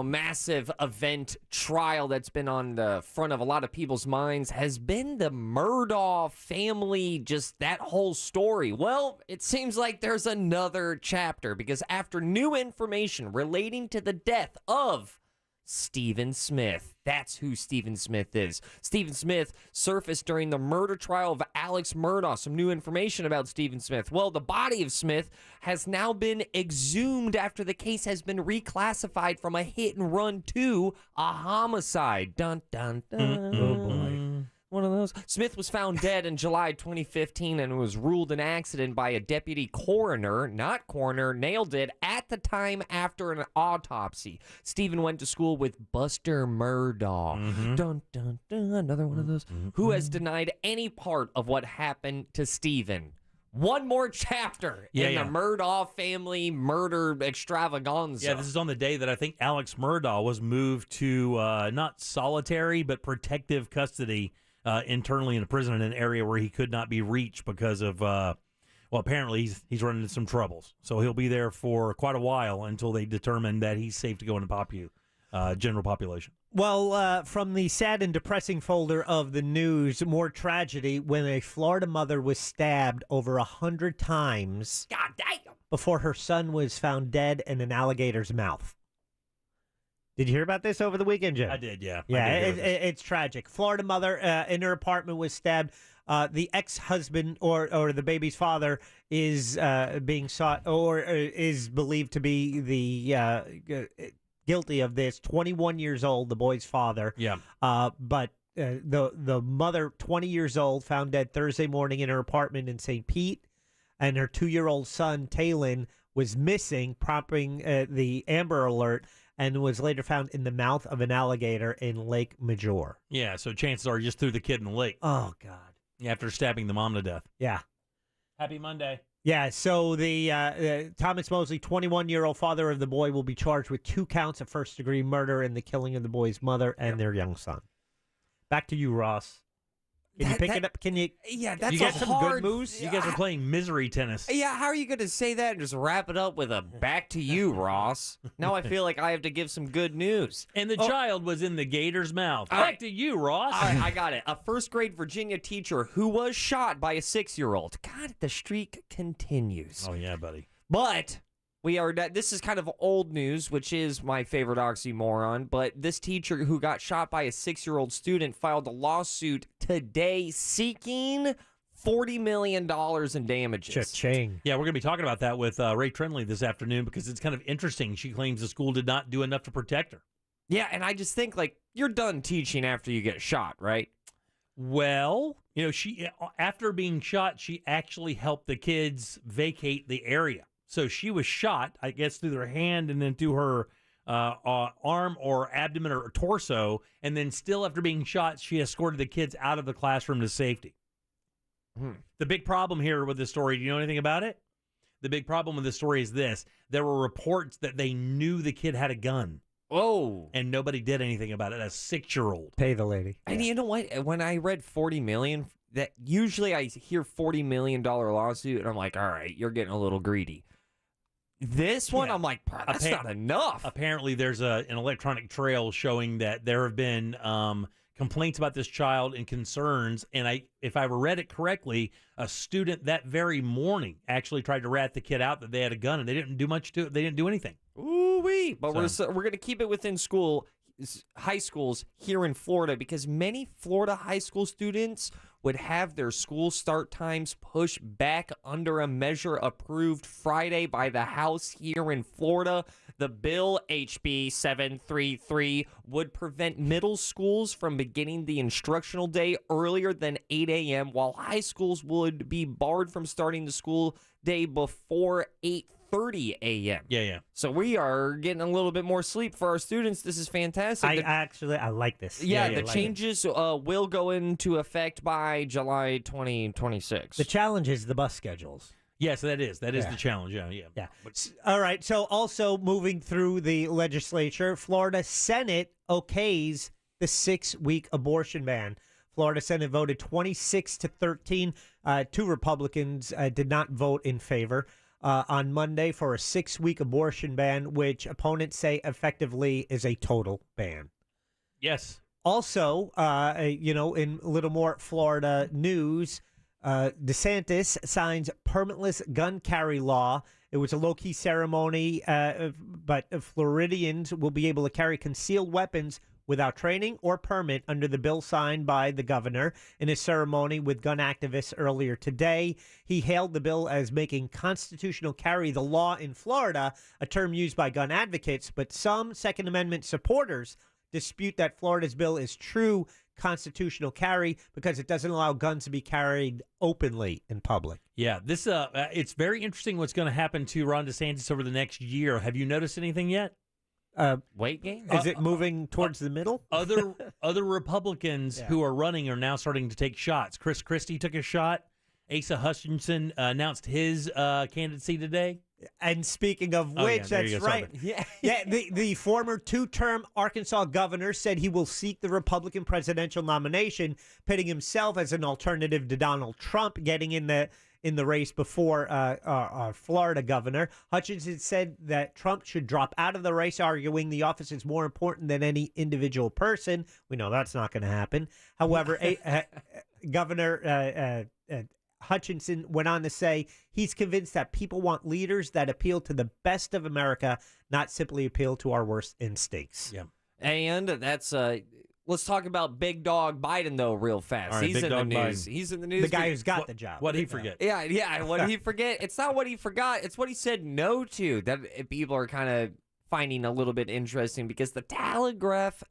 massive event trial that's been on the front of a lot of people's minds has been the Murdoch family. Just that whole story. Well, it seems like there's another chapter because after new information relating to the death of Stephen Smith. That's who Stephen Smith is. Stephen Smith surfaced during the murder trial of Alex Murdoch. Some new information about Stephen Smith. Well, the body of Smith has now been exhumed after the case has been reclassified from a hit and run to a homicide. Dun, dun, dun. Oh, boy. One of those. Smith was found dead in July 2015 and was ruled an accident by a deputy coroner, nailed it at the time after an autopsy. Stephen went to school with Buster Murdoch. Dun, dun, dun, another one of those. Who has denied any part of what happened to Stephen. One more chapter in the Murdoch family murder extravaganza. Yeah, this is on the day that I think Alex Murdoch was moved to not solitary, but protective custody internally in a prison in an area where he could not be reached because of, apparently he's running into some troubles. So he'll be there for quite a while until they determine that he's safe to go into general population. Well, from the sad and depressing folder of the news, more tragedy when a Florida mother was stabbed over 100 times before her son was found dead in an alligator's mouth. Did you hear about this over the weekend, Jim? I did, yeah. Yeah, it's tragic. Florida mother in her apartment was stabbed. The ex-husband or the baby's father is being sought or is believed to be the guilty of this. 21 years old, the boy's father. Yeah. But the mother, 20 years old, found dead Thursday morning in her apartment in St. Pete, and her 2-year-old son, Talon, was missing, prompting the Amber Alert, and was later found in the mouth of an alligator in Lake Major. Yeah, so chances are he just threw the kid in the lake. Oh, God. After stabbing the mom to death. Yeah. Happy Monday. Yeah, so the Thomas Mosley, 21-year-old father of the boy, will be charged with 2 counts of first-degree murder in the killing of the boy's mother and their young son. Back to you, Ross. Can you pick it up? Can you? Yeah, that's you got some good moves. You guys are playing misery tennis. Yeah, how are you going to say that and just wrap it up with a back to you, Ross? Now I feel like I have to give some good news. And the child was in the gator's mouth. Back to you, Ross. All right, I got it. A first-grade Virginia teacher who was shot by a 6-year-old. God, the streak continues. Oh, yeah, buddy. But this is kind of old news, which is my favorite oxymoron, but this teacher who got shot by a 6-year-old student filed a lawsuit today seeking $40 million in damages. Cha-ching. Yeah, we're going to be talking about that with Ray Trindley this afternoon because it's kind of interesting. She claims the school did not do enough to protect her. Yeah, and I just think, you're done teaching after you get shot, right? Well, she after being shot, she actually helped the kids vacate the area. So she was shot, I guess, through her hand and then through her arm or abdomen or torso. And then still after being shot, she escorted the kids out of the classroom to safety. The big problem here with this story, do you know anything about it? The big problem with this story is this. There were reports that they knew the kid had a gun. Oh. And nobody did anything about it. A 6-year-old. Pay the lady. And you know what? When I read $40 million, that usually I hear $40 million lawsuit, and I'm like, all right, you're getting a little greedy. This one, I'm like, that's not enough. Apparently, there's an electronic trail showing that there have been complaints about this child and concerns. And if I read it correctly, a student that very morning actually tried to rat the kid out that they had a gun, and they didn't do much to it. They didn't do anything. Ooh-wee. But we're going to keep it within high schools here in Florida because many Florida high school students would have their school start times pushed back under a measure approved Friday by the House here in Florida. The bill, HB 733, would prevent middle schools from beginning the instructional day earlier than 8 a.m., while high schools would be barred from starting the school day before 8:30 a.m. Yeah. So we are getting a little bit more sleep for our students. This is fantastic. I like this. Yeah, the changes will go into effect by July 2026. The challenge is the bus schedules. Yes, that is the challenge. Yeah. All right. So also moving through the legislature, Florida Senate okays the 6-week abortion ban. Florida Senate voted 26-13. 2 Republicans did not vote in favor on Monday for a 6-week abortion ban, which opponents say effectively is a total ban. Yes. Also, in a little more Florida news, DeSantis signs permitless gun carry law. It was a low-key ceremony, but Floridians will be able to carry concealed weapons without training or permit under the bill signed by the governor in a ceremony with gun activists earlier today. He hailed the bill as making constitutional carry the law in Florida, a term used by gun advocates, but some Second Amendment supporters dispute that Florida's bill is true constitutional carry because it doesn't allow guns to be carried openly in public. Yeah, this it's very interesting what's going to happen to Ron DeSantis over the next year. Have you noticed anything yet? Weight gain? Is it moving towards the middle? Other Republicans who are running are now starting to take shots. Chris Christie took a shot. Asa Hutchinson announced his candidacy today. And speaking of which, that's right. Yeah, the former 2-term Arkansas governor said he will seek the Republican presidential nomination, pitting himself as an alternative to Donald Trump getting in the race before our Florida governor. Hutchinson said that Trump should drop out of the race, arguing the office is more important than any individual person. We know that's not going to happen. However, Governor Hutchinson went on to say he's convinced that people want leaders that appeal to the best of America, not simply appeal to our worst instincts. Yeah. And that's let's talk about Big Dog Biden, though, real fast. Right, He's in the news. Biden. He's in the news. The guy who's got the job. What'd he forget? Yeah. What did he forget? It's not what he forgot. It's what he said no to. That people are kind of finding a little bit interesting because the Telegraph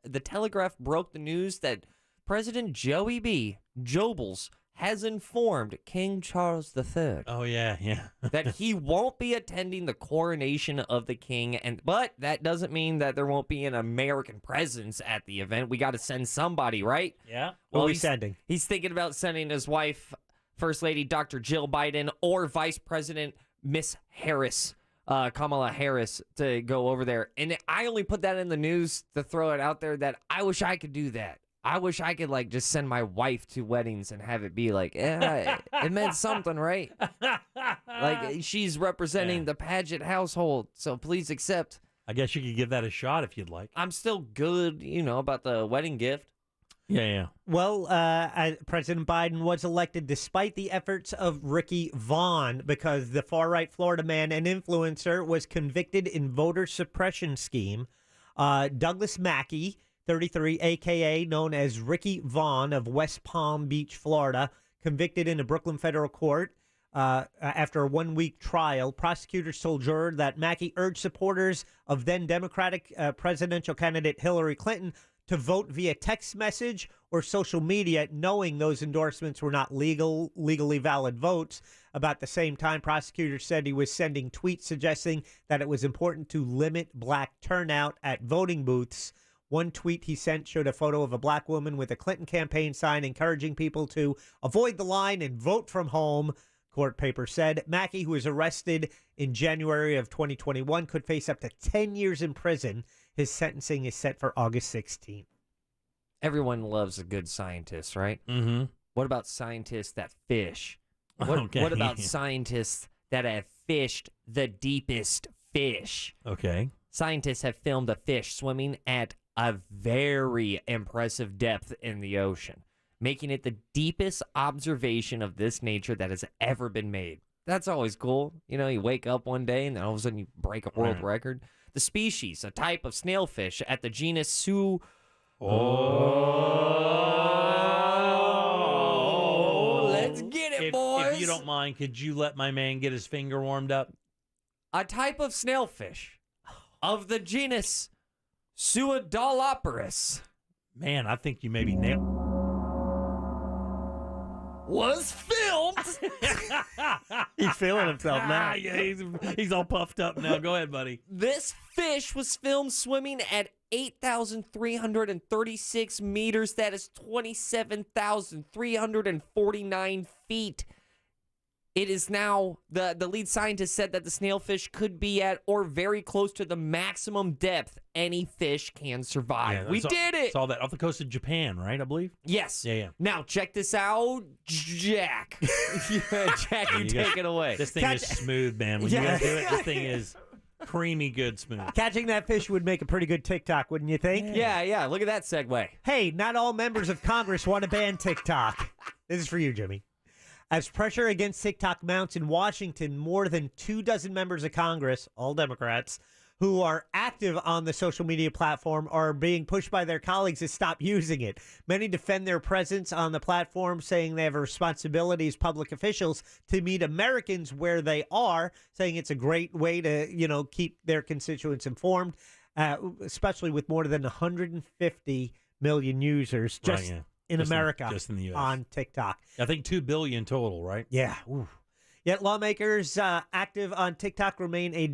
broke the news that President Joey B. Jobles has informed King Charles III. Oh, yeah. that he won't be attending the coronation of the king, but that doesn't mean that there won't be an American presence at the event. We got to send somebody, right? Yeah. Well, he's sending. He's thinking about sending his wife, First Lady Dr. Jill Biden, or Vice President Miss Harris, Kamala Harris, to go over there. And I only put that in the news to throw it out there that I wish I could do that. I wish I could, just send my wife to weddings and have it be like, it meant something, right? She's representing the Paget household, so please accept. I guess you could give that a shot if you'd like. I'm still good, about the wedding gift. Yeah. Well, President Biden was elected despite the efforts of Ricky Vaughn because the far-right Florida man and influencer was convicted in voter suppression scheme. Douglas Mackey, 33, a.k.a. known as Ricky Vaughn of West Palm Beach, Florida, convicted in a Brooklyn federal court after a 1-week trial. Prosecutors told jurors that Mackey urged supporters of then Democratic presidential candidate Hillary Clinton to vote via text message or social media, knowing those endorsements were not legally valid votes. About the same time, prosecutors said he was sending tweets suggesting that it was important to limit black turnout at voting booths. One tweet he sent showed a photo of a black woman with a Clinton campaign sign encouraging people to avoid the line and vote from home, court paper said. Mackey, who was arrested in January of 2021, could face up to 10 years in prison. His sentencing is set for August 16th. Everyone loves a good scientist, right? Mm-hmm. What about scientists that fish? What about scientists that have fished the deepest fish? Okay. Scientists have filmed a fish swimming at a very impressive depth in the ocean, making it the deepest observation of this nature that has ever been made. That's always cool. You wake up one day and then all of a sudden you break a world record. The species, a type of snailfish at the genus let's get it, boys. If you don't mind, could you let my man get his finger warmed up? A type of snailfish of the genus Suidoloporus. Man, I think you maybe nailed. Was filmed. He's feeling himself now. Yeah, he's all puffed up now. Go ahead, buddy. This fish was filmed swimming at 8,336 meters. That is 27,349 feet. It is now, the lead scientist said that the snailfish could be at or very close to the maximum depth any fish can survive. We did it! It's all that off the coast of Japan, right, I believe? Yes. Yeah. Now, check this out, Jack. Jack, you take it away. This thing is smooth, man. When you guys do it, this thing is creamy good smooth. Catching that fish would make a pretty good TikTok, wouldn't you think? Yeah. Look at that segue. Hey, not all members of Congress want to ban TikTok. This is for you, Jimmy. As pressure against TikTok mounts in Washington, more than 24 members of Congress, all Democrats, who are active on the social media platform are being pushed by their colleagues to stop using it. Many defend their presence on the platform, saying they have a responsibility as public officials to meet Americans where they are, saying it's a great way to, keep their constituents informed, especially with more than 150 million users in America, just in the US. On TikTok. I think 2 billion total, right? Yeah. Ooh. Yet lawmakers active on TikTok remain a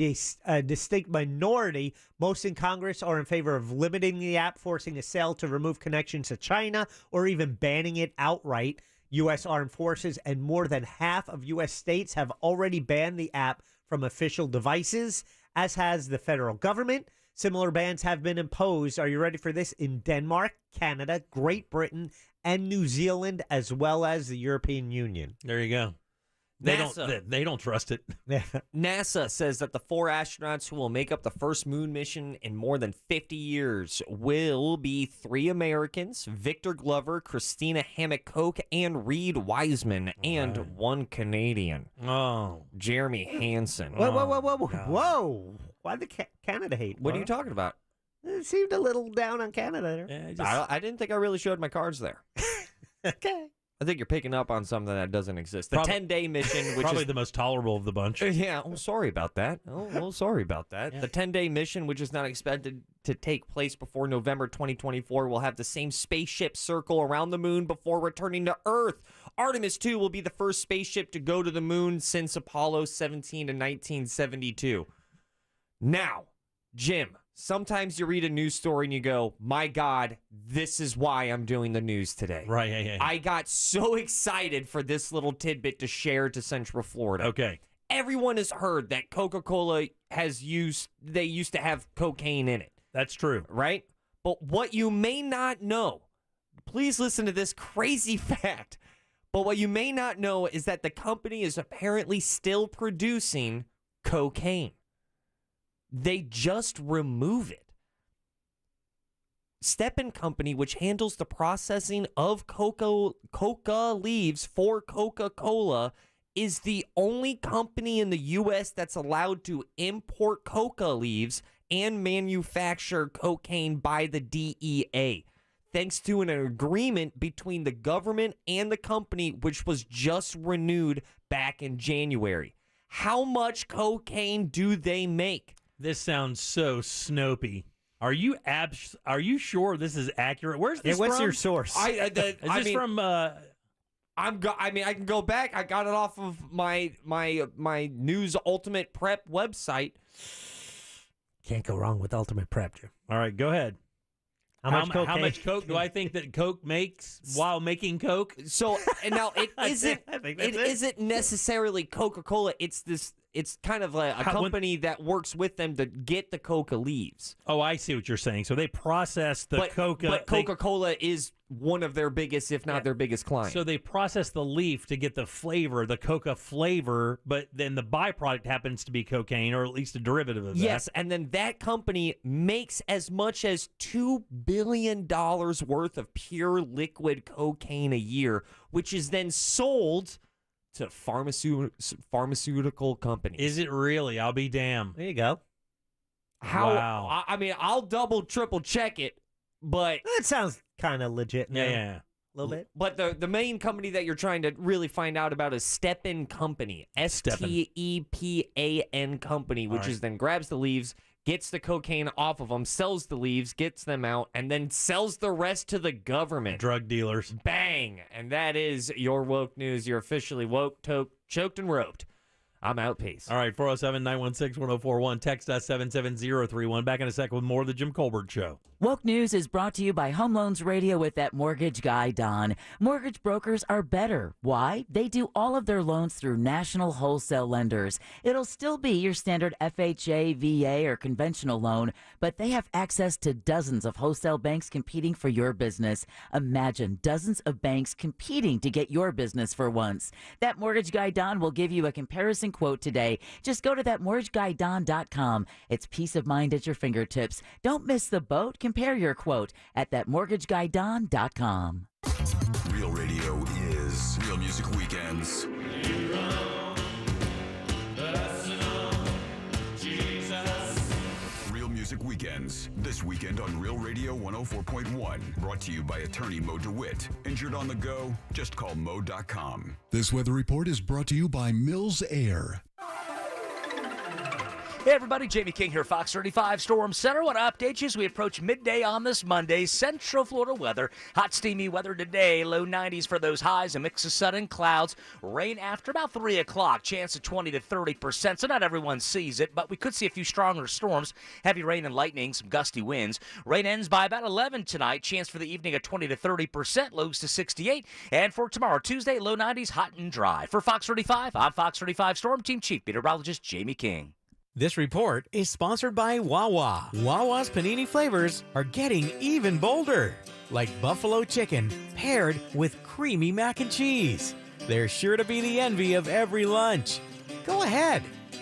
distinct minority. Most in Congress are in favor of limiting the app, forcing a sale to remove connections to China, or even banning it outright. U.S. Armed Forces and more than half of U.S. states have already banned the app from official devices, as has the federal government. Similar bans have been imposed, are you ready for this, in Denmark, Canada, Great Britain, and New Zealand, as well as the European Union. There you go. They don't trust it. NASA says that the 4 astronauts who will make up the first moon mission in more than 50 years will be 3 Americans, Victor Glover, Christina Hammock-Koch, and Reed Wiseman, and 1 Canadian. Oh. Jeremy Hansen. Whoa. Why the Canada hate? What are you talking about? It seemed a little down on Canada there. I didn't think I really showed my cards there. Okay. I think you're picking up on something that doesn't exist. The 10-day mission, which probably is the most tolerable of the bunch. Yeah, sorry about that. Sorry about that. Yeah. The 10-day mission, which is not expected to take place before November 2024, will have the same spaceship circle around the moon before returning to Earth. Artemis 2 will be the first spaceship to go to the moon since Apollo 17 in 1972. Now, Jim, sometimes you read a news story and you go, my God, this is why I'm doing the news today. Right, yeah. I got so excited for this little tidbit to share to Central Florida. Okay. Everyone has heard that Coca-Cola used to have cocaine in it. That's true. Right? But what you may not know, please listen to this crazy fact, but what you may not know is that the company is apparently still producing cocaine. They just remove it. Stepan Company, which handles the processing of coca leaves for Coca-Cola, is the only company in the U.S. that's allowed to import coca leaves and manufacture cocaine by the DEA, thanks to an agreement between the government and the company, which was just renewed back in January. How much cocaine do they make? This sounds so Snopey. Are you sure this is accurate? Where's this what's from? your source? Is this from? I can go back. I got it off of my News Ultimate Prep website. Can't go wrong with Ultimate Prep, Jim. All right, go ahead. How much coke do I think that Coke makes while making Coke? So, and now it isn't. I think that's it isn't necessarily Coca-Cola. It's kind of a company that works with them to get the coca leaves. Oh, I see what you're saying. So they process the coca. But Coca-Cola is one of their biggest, if not their biggest client. So they process the leaf to get the flavor, the coca flavor, but then the byproduct happens to be cocaine, or at least a derivative of that. Yes, and then that company makes as much as $2 billion worth of pure liquid cocaine a year, which is then sold to pharmaceutical companies. Is it really? I'll be damned. There you go. Wow. I mean, I'll double, triple check it, but That sounds kind of legit. Yeah. A little bit. But the main company that you're trying to really find out about is Stepan Company. STEPAN Company, which is then grabs the leaves, gets the cocaine off of them, sells the leaves, gets them out, and then sells the rest to the government. Drug dealers. Bang! And that is your woke news. You're officially woke, choked, and roped. I'm out. Peace. All right, 407-916-1041. Text us 77031. Back in a sec with more of the Jim Colbert Show. Woke News is brought to you by Home Loans Radio with that mortgage guy, Don. Mortgage brokers are better. Why? They do all of their loans through national wholesale lenders. It'll still be your standard FHA, VA, or conventional loan, but they have access to dozens of wholesale banks competing for your business. Imagine dozens of banks competing to get your business for once. That mortgage guy, Don, will give you a comparison quote today. Just go to thatmortgageguydon.com. It's peace of mind at your fingertips. Don't miss the boat. Compare your quote at thatmortgageguydon.com. Real radio is Real Music Weekends. Real Music Weekends. This weekend on Real Radio 104.1. Brought to you by attorney Mo DeWitt. Injured on the go? Just call Mo.com. This weather report is brought to you by Mills Air. Hey everybody, Jamie King here, Fox 35 Storm Center. Want to update you as we approach midday on this Monday. Central Florida weather. Hot, steamy weather today. Low 90s for those highs. A mix of sun and clouds. Rain after about 3 o'clock. Chance of 20 to 30%. So not everyone sees it, but we could see a few stronger storms. Heavy rain and lightning. Some gusty winds. Rain ends by about 11 tonight. Chance for the evening of 20 to 30%. Lows to 68. And for tomorrow, Tuesday, low 90s, hot and dry. For Fox 35, I'm Fox 35 Storm Team Chief Meteorologist Jamie King. This report is sponsored by Wawa. Wawa's panini flavors are getting even bolder, like buffalo chicken paired with creamy mac and cheese. They're sure to be the envy of every lunch. Go ahead,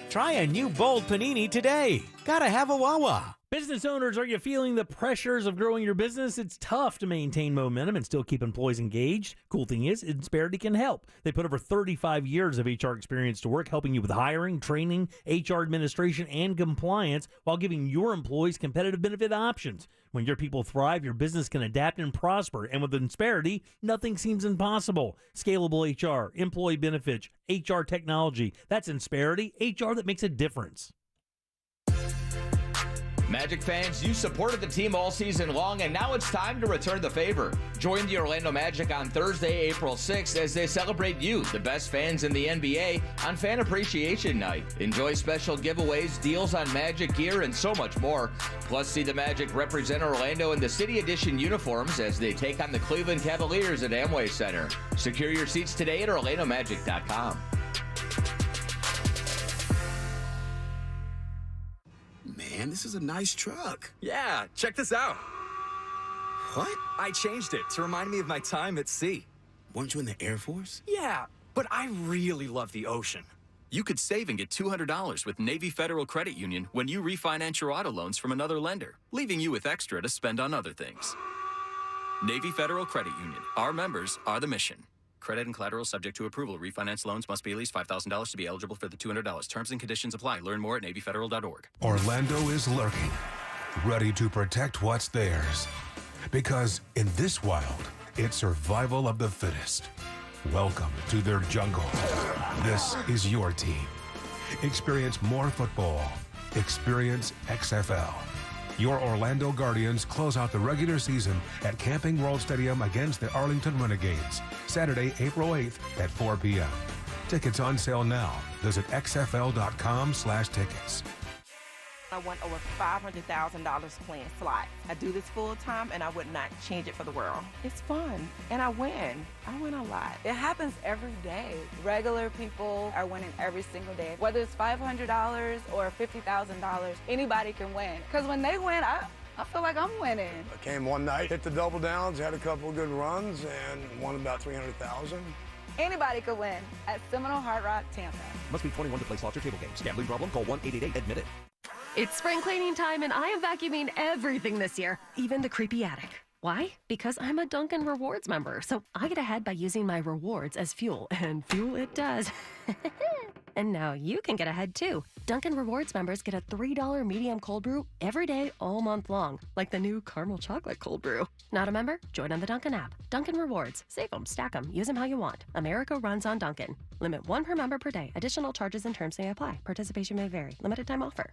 try a new bold panini today. Gotta have a Wawa. Business owners, are you feeling the pressures of growing your business? It's tough to maintain momentum and still keep employees engaged. Cool thing is, Insperity can help. They put over 35 years of HR experience to work, helping you with hiring, training, HR administration, and compliance while giving your employees competitive benefit options. When your people thrive, your business can adapt and prosper. And with Insperity, nothing seems impossible. Scalable HR, employee benefits, HR technology. That's Insperity, HR that makes a difference. Magic fans, you supported the team all season long, and now it's time to return the favor. Join the Orlando Magic on Thursday, April 6th, as they celebrate you, the best fans in the NBA, on Fan Appreciation Night. Enjoy special giveaways, deals on Magic gear, and so much more. Plus, see the Magic represent Orlando in the City Edition uniforms as they take on the Cleveland Cavaliers at Amway Center. Secure your seats today at OrlandoMagic.com. Man, this is a nice truck. Yeah, check this out. What? I changed it to remind me of my time at sea. Weren't you in the Air Force? Yeah, but I really love the ocean. You could save and get $200 with Navy Federal Credit Union when you refinance your auto loans from another lender, leaving you with extra to spend on other things. Navy Federal Credit Union. Our members are the mission. Credit and collateral subject to approval. Refinance loans must be at least $5,000 to be eligible for the $200. Terms and conditions apply. Learn more at NavyFederal.org. Orlando is lurking, ready to protect what's theirs. Because in this wild, it's survival of the fittest. Welcome to their jungle. This is your team. Experience more football. Experience XFL. Your Orlando Guardians close out the regular season at Camping World Stadium against the Arlington Renegades, Saturday, April 8th at 4 p.m. Tickets on sale now. Visit xfl.com/tickets. I won over $500,000 playing slots. I do this full time and I would not change it for the world. It's fun and I win. I win a lot. It happens every day. Regular people are winning every single day. Whether it's $500 or $50,000, anybody can win. Because when they win, I feel like I'm winning. I came one night, hit the double downs, had a couple of good runs, and won about $300,000. Anybody could win at Seminole Hard Rock, Tampa. Must be 21 to play slots or table games. Gambling problem? Call 1-888-ADMIT-IT. It's spring cleaning time, and I am vacuuming everything this year, even the creepy attic. Why? Because I'm a Dunkin Rewards member, so I get ahead by using my rewards as fuel, and fuel it does. And now you can get ahead too. Dunkin Rewards members get a $3 medium cold brew every day all month long, like the new caramel chocolate cold brew. Not a member? Join on the Dunkin app. Dunkin Rewards. Save them, stack them, use them how you want. America runs on Dunkin. Limit 1 per member per day. Additional charges and terms may apply. Participation may vary. Limited time offer.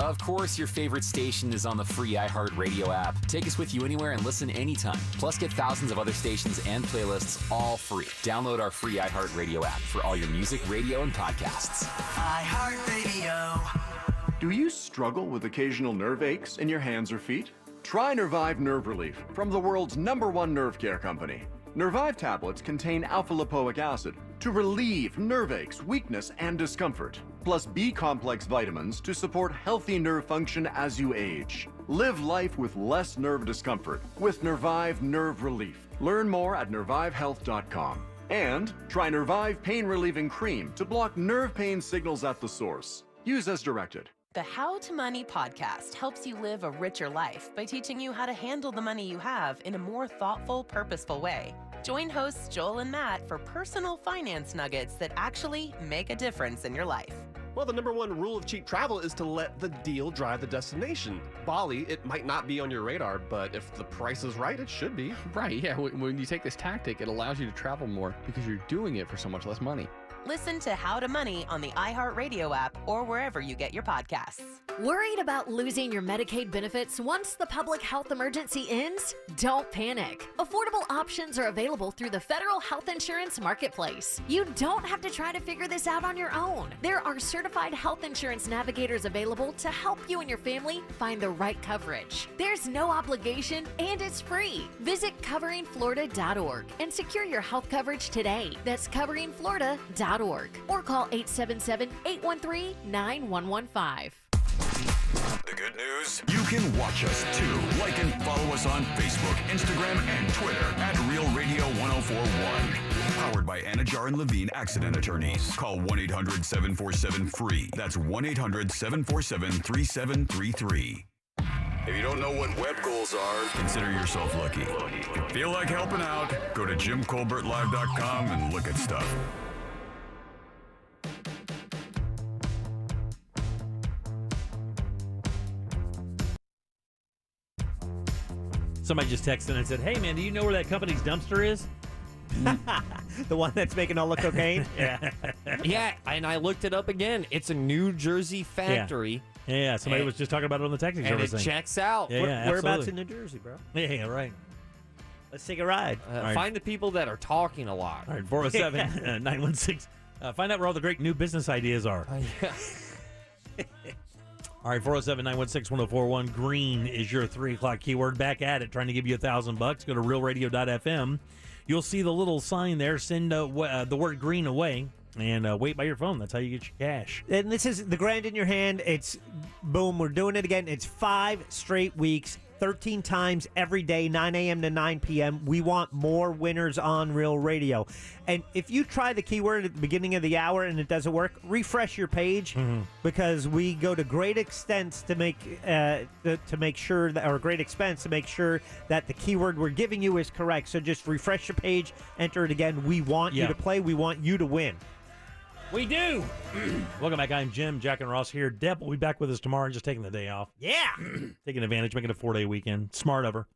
Of course, your favorite station is on the free iHeart Radio app. Take us with you anywhere and listen anytime. Plus, get thousands of other stations and playlists all free. Download our free iHeart Radio app for all your music, radio, and podcasts. iHeartRadio. Do you struggle with occasional nerve aches in your hands or feet? Try Nervive Nerve Relief from the world's #1 nerve care company. Nervive tablets contain alpha-lipoic acid to relieve nerve aches, weakness, and discomfort, plus B-complex vitamins to support healthy nerve function as you age. Live life with less nerve discomfort with Nervive Nerve Relief. Learn more at nervivehealth.com. And try Nervive Pain Relieving Cream to block nerve pain signals at the source. Use as directed. The How to Money podcast helps you live a richer life by teaching you how to handle the money you have in a more thoughtful, purposeful way. Join hosts Joel and Matt for personal finance nuggets that actually make a difference in your life. Well, the #1 rule of cheap travel is to let the deal drive the destination. Bali, it might not be on your radar, but if the price is right, it should be. Right, yeah. When you take this tactic, it allows you to travel more because you're doing it for so much less money. Listen to How to Money on the iHeartRadio app or wherever you get your podcasts. Worried about losing your Medicaid benefits once the public health emergency ends? Don't panic. Affordable options are available through the Federal Health Insurance Marketplace. You don't have to try to figure this out on your own. There are certified health insurance navigators available to help you and your family find the right coverage. There's no obligation and it's free. Visit coveringflorida.org and secure your health coverage today. That's coveringflorida.org or call 877-813-9115. The good news? You can watch us too. Like and follow us on Facebook, Instagram, and Twitter at Real Radio 1041. Powered by Anajar and Levine Accident Attorneys. Call 1-800-747-FREE. That's 1-800-747-3733. If you don't know what web goals are, consider yourself lucky. If you feel like helping out, go to JimColbertLive.com and look at stuff. Somebody just texted and said, "Hey, man, do you know where that company's dumpster is?" The one that's making all the cocaine? Yeah. Yeah, and I looked it up again. It's a New Jersey factory. Yeah, somebody was just talking about it on the texting and service. it checks out. Yeah, Whereabouts in New Jersey, bro? Yeah, right. Let's take a ride. Right. Find the people that are talking a lot. All right, 407-916. Find out where all the great new business ideas are. All right, 407-916-1041. Green is your 3 o'clock keyword. Back at it, trying to give you $1,000. Go to realradio.fm. You'll see the little sign there. Send the word green away and wait by your phone. That's how you get your cash. And this is the grand in your hand. It's boom. We're doing it again. It's 5 straight weeks, 13 times every day, 9 a.m. to 9 p.m. We want more winners on Real Radio. And if you try the keyword at the beginning of the hour and it doesn't work, refresh your page because we go to great extents to make sure that, or great expense to make sure that the keyword we're giving you is correct. So just refresh your page, enter it again. We want you to play. We want you to win. We do. Welcome back. I'm Jim. Jack and Ross here. Deb will be back with us tomorrow and just taking the day off. Yeah. Taking advantage, making it a 4-day weekend. Smart of her.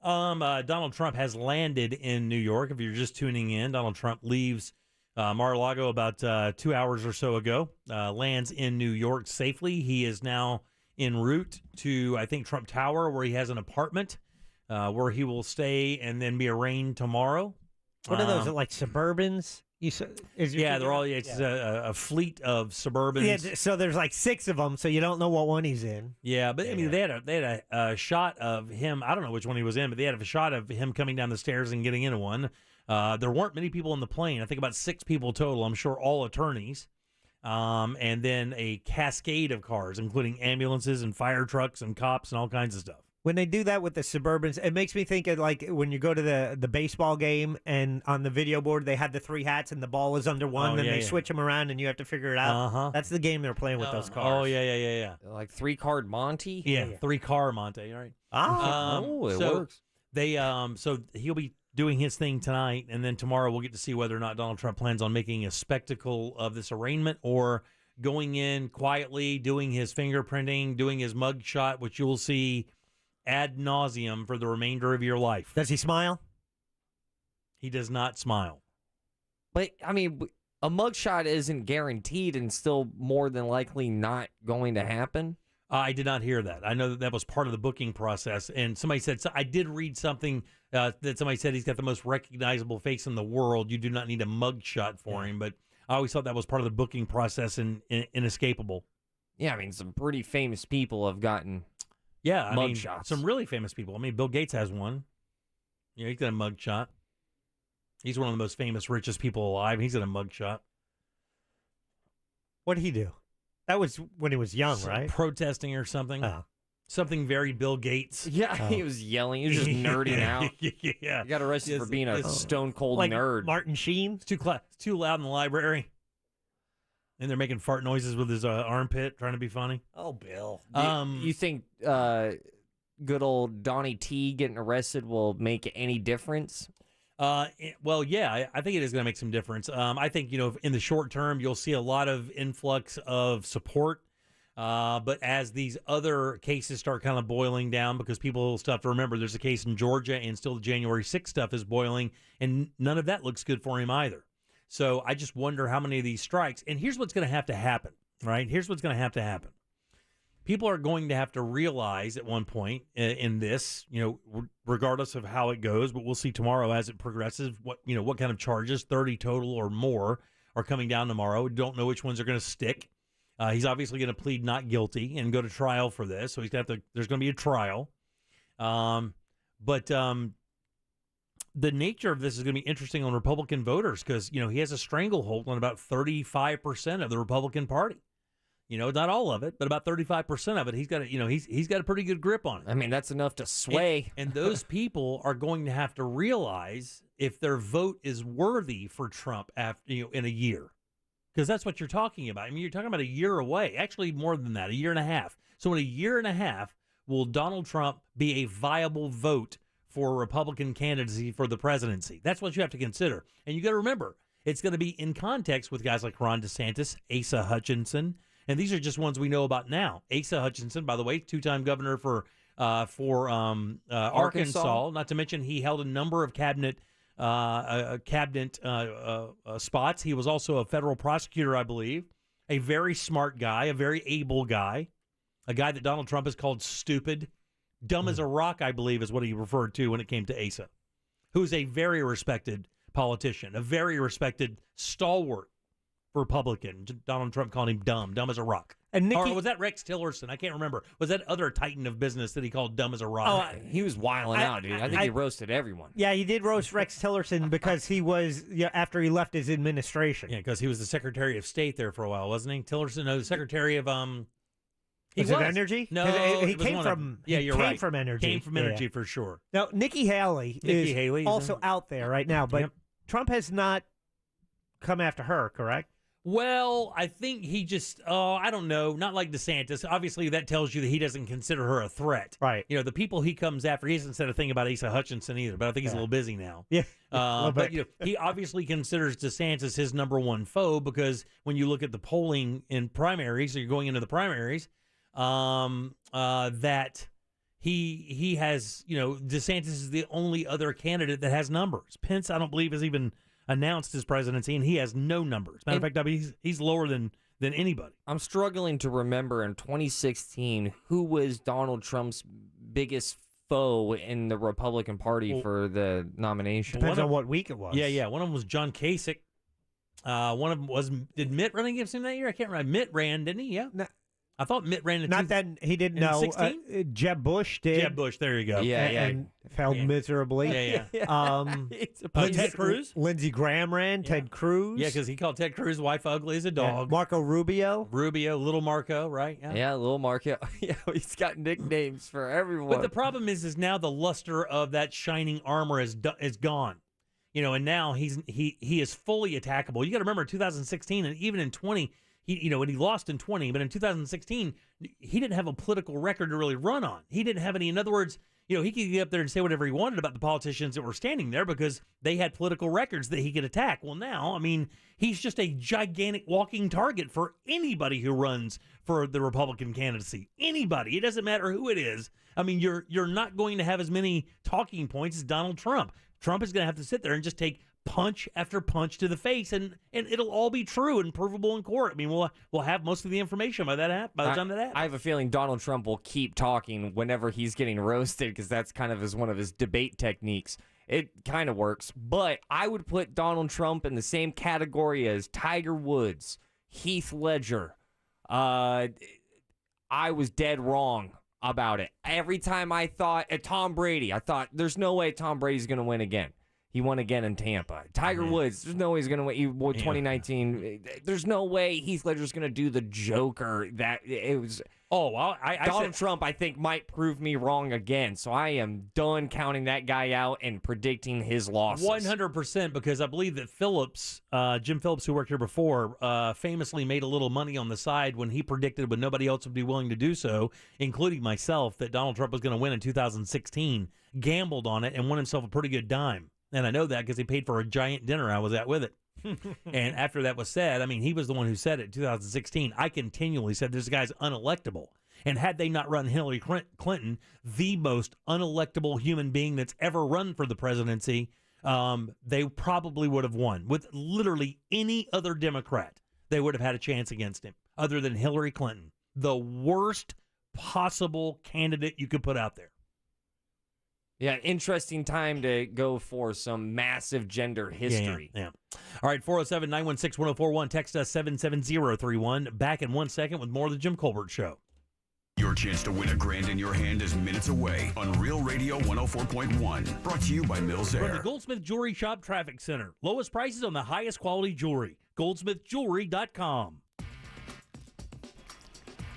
Donald Trump has landed in New York. If you're just tuning in, Donald Trump leaves Mar-a-Lago about 2 hours or so ago, lands in New York safely. He is now en route to, I think, Trump Tower, where he has an apartment where he will stay and then be arraigned tomorrow. What are those, like Suburbans? They're all. It's a fleet of Suburbans. Yeah, so there's like 6 of them, so you don't know what one he's in. Yeah, but I mean, they had a shot of him. I don't know which one he was in, but they had a shot of him coming down the stairs and getting into one. There weren't many people in the plane. I think about 6 people total. I'm sure all attorneys, and then a cascade of cars, including ambulances and fire trucks and cops and all kinds of stuff. When they do that with the Suburbans, it makes me think of like when you go to the baseball game and on the video board they have the 3 hats and the ball is under one, and they switch them around and you have to figure it out. That's the game they're playing with those cars. Oh, yeah. Like 3-card Monty? Yeah, 3-car Monte, right? It works. So he'll be doing his thing tonight, and then tomorrow we'll get to see whether or not Donald Trump plans on making a spectacle of this arraignment or going in quietly, doing his fingerprinting, doing his mug shot, which you'll see ad nauseum for the remainder of your life. Does he smile? He does not smile. But, I mean, a mugshot isn't guaranteed and still more than likely not going to happen. I did not hear that. I know that was part of the booking process. And somebody said, I did read something that somebody said he's got the most recognizable face in the world. You do not need a mugshot for him. But I always thought that was part of the booking process and inescapable. Yeah, I mean, some pretty famous people have gotten mugshots. Some really famous people. I mean, Bill Gates has one. Yeah, he's got a mugshot. He's one of the most famous, richest people alive. He's got a mugshot. What did he do? That was when he was young, right? Protesting or something. Something very Bill Gates. Yeah, he was yelling. He was just nerding out. Yeah. He got arrested for being a stone-cold like nerd. Martin Sheen? It's too loud in the library. And they're making fart noises with his armpit, trying to be funny. Oh, Bill. You think good old Donnie T getting arrested will make any difference? Well, yeah, I think it is going to make some difference. I think, in the short term, you'll see a lot of influx of support. But as these other cases start kind of boiling down, because people still have to remember there's a case in Georgia and still the January 6th stuff is boiling, and none of that looks good for him either. So I just wonder how many of these strikes, and here's what's going to have to happen, right? Here's what's going to happen. People are going to have to realize at one point in this, regardless of how it goes, but we'll see tomorrow as it progresses, what kind of charges, 30 total or more, are coming down tomorrow. We don't know which ones are going to stick. He's obviously going to plead not guilty and go to trial for this. So there's going to be a trial. But the nature of this is going to be interesting on Republican voters because, he has a stranglehold on about 35% of the Republican Party. Not all of it, but about 35% of it. He's got he's got a pretty good grip on it. I mean, that's enough to sway. And those people are going to have to realize if their vote is worthy for Trump after in a year. Because that's what you're talking about. I mean, you're talking about a year away. Actually, more than that, a year and a half. So in a year and a half, will Donald Trump be a viable vote for a Republican candidacy for the presidency? That's what you have to consider. And you got to remember, it's going to be in context with guys like Ron DeSantis, Asa Hutchinson, and these are just ones we know about now. Asa Hutchinson, by the way, two-time governor for Arkansas. Not to mention he held a number of cabinet spots. He was also a federal prosecutor, I believe. A very smart guy, a very able guy, a guy that Donald Trump has called stupid. Dumb as a rock, I believe, is what he referred to when it came to Asa, who's a very respected politician, a very respected stalwart Republican. Donald Trump called him dumb as a rock. And or was that Rex Tillerson? I can't remember. Was that other titan of business that he called dumb as a rock? Oh, he was wilding out, dude. I think he roasted everyone. Yeah, he did roast Rex Tillerson because he was after he left his administration. Yeah, because he was the Secretary of State there for a while, wasn't he? Tillerson, no, the Secretary of Was it Energy? No, he came from. Yeah, you're right. Came from Energy. Came from Energy for sure. Now, Nikki Haley is also out there right now, but Trump has not come after her, correct? Well, I think he just, I don't know, not like DeSantis. Obviously, that tells you that he doesn't consider her a threat. Right. The people he comes after, he hasn't said a thing about Asa Hutchinson either, but I think he's a little busy now. Yeah. But he obviously considers DeSantis his number one foe because when you look at the polling in primaries, so you're going into the primaries, that he has, DeSantis is the only other candidate that has numbers. Pence, I don't believe, has even announced his presidency, and he has no numbers. Matter of fact, I mean, he's lower than anybody. I'm struggling to remember in 2016 who was Donald Trump's biggest foe in the Republican Party for the nomination. Depends on what week it was. Yeah. One of them was John Kasich. One of them did Mitt run against him that year? I can't remember. Mitt ran, didn't he? Yeah. No. I thought Mitt ran Not that he didn't know. 16? Jeb Bush did. Jeb Bush, there you go. And failed miserably. Ted Cruz? Lindsey Graham ran. Ted Cruz. Yeah, because he called Ted Cruz's wife ugly as a dog. Marco Rubio. Little Marco, right? Yeah, little Marco. Yeah, he's got nicknames for everyone. But the problem is now the luster of that shining armor is gone. And now he is fully attackable. You got to remember 2016 and even in 20. When he lost in 20, but in 2016, he didn't have a political record to really run on. He didn't have any. In other words, he could get up there and say whatever he wanted about the politicians that were standing there because they had political records that he could attack. Well, now, I mean, he's just a gigantic walking target for anybody who runs for the Republican candidacy. Anybody. It doesn't matter who it is. I mean, you're not going to have as many talking points as Donald Trump. Trump is going to have to sit there and just take punch after punch to the face, and it'll all be true and provable in court. I mean, we'll have most of the information by the time that happens. I have a feeling Donald Trump will keep talking whenever he's getting roasted, because that's kind of one of his debate techniques. It kind of works, but I would put Donald Trump in the same category as Tiger Woods, Heath Ledger. I was dead wrong about it. Every time I thought Tom Brady, I thought there's no way Tom Brady's going to win again. He won again in Tampa. Tiger Woods, there's no way he's going to win. He won 2019. There's no way Heath Ledger's going to do the Joker. It was. Oh, well, Donald Trump, I think, might prove me wrong again. So I am done counting that guy out and predicting his losses. 100%, because I believe that Jim Phillips, who worked here before, famously made a little money on the side when he predicted, when nobody else would be willing to do so, including myself, that Donald Trump was going to win in 2016. Gambled on it and won himself a pretty good dime. And I know that because he paid for a giant dinner I was at with it. And after that was said, I mean, he was the one who said it in 2016. I continually said this guy's unelectable. And had they not run Hillary Clinton, the most unelectable human being that's ever run for the presidency, they probably would have won. With literally any other Democrat, they would have had a chance against him, other than Hillary Clinton. The worst possible candidate you could put out there. Yeah, interesting time to go for some massive gender history. Yeah. All right, 407-916-1041. Text us 77031. Back in 1 second with more of the Jim Colbert Show. Your chance to win $1,000 in your hand is minutes away on Real Radio 104.1. Brought to you by Mills From the Air. Goldsmith Jewelry Shop Traffic Center. Lowest prices on the highest quality jewelry. GoldsmithJewelry.com.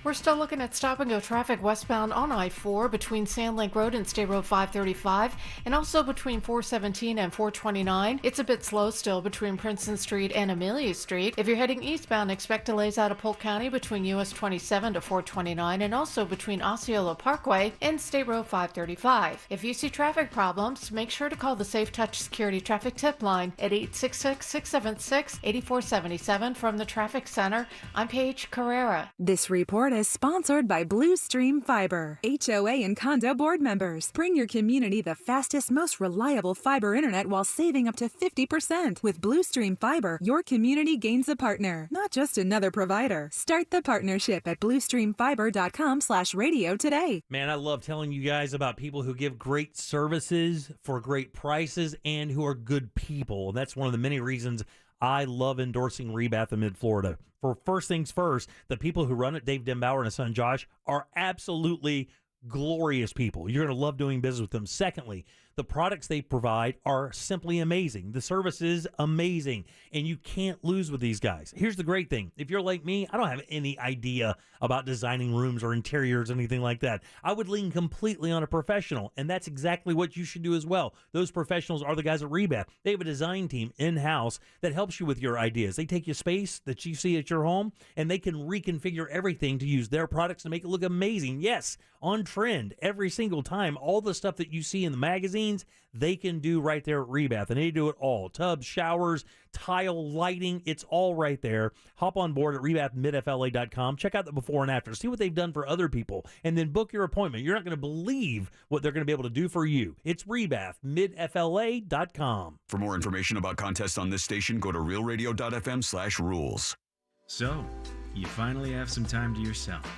We're still looking at stop-and-go traffic westbound on I-4 between Sandlake Road and State Road 535, and also between 417 and 429. It's a bit slow still between Princeton Street and Amelia Street. If you're heading eastbound, expect delays out of Polk County between US 27 to 429, and also between Osceola Parkway and State Road 535. If you see traffic problems, make sure to call the Safe Touch Security Traffic Tip Line at 866-676-8477 from the Traffic Center. I'm Paige Carrera. This report is sponsored by Blue Stream Fiber, HOA and condo board members. Bring your community the fastest, most reliable fiber internet while saving up to 50%. With Blue Stream Fiber, your community gains a partner, not just another provider. Start the partnership at bluestreamfiber.com/radio today. Man, I love telling you guys about people who give great services for great prices and who are good people. And that's one of the many reasons I love endorsing Rebath in Mid-Florida. For first things first, the people who run it, Dave Denbauer and his son Josh, are absolutely glorious people. You're going to love doing business with them. Secondly, the products they provide are simply amazing. The service is amazing, and you can't lose with these guys. Here's the great thing. If you're like me, I don't have any idea about designing rooms or interiors, anything like that. I would lean completely on a professional, and that's exactly what you should do as well. Those professionals are the guys at Rebath. They have a design team in-house that helps you with your ideas. They take your space that you see at your home, and they can reconfigure everything to use their products to make it look amazing. Yes, on trend every single time. All the stuff that you see in the magazines, they can do right there at Rebath, and they do it all. Tubs, showers, tile, lighting, it's all right there. Hop on board at rebathmidfla.com. Check out the before and after. See what they've done for other people, and then book your appointment. You're not going to believe what they're going to be able to do for you. It's rebathmidfla.com. For more information about contests on this station, go to realradio.fm/rules. So, you finally have some time to yourself.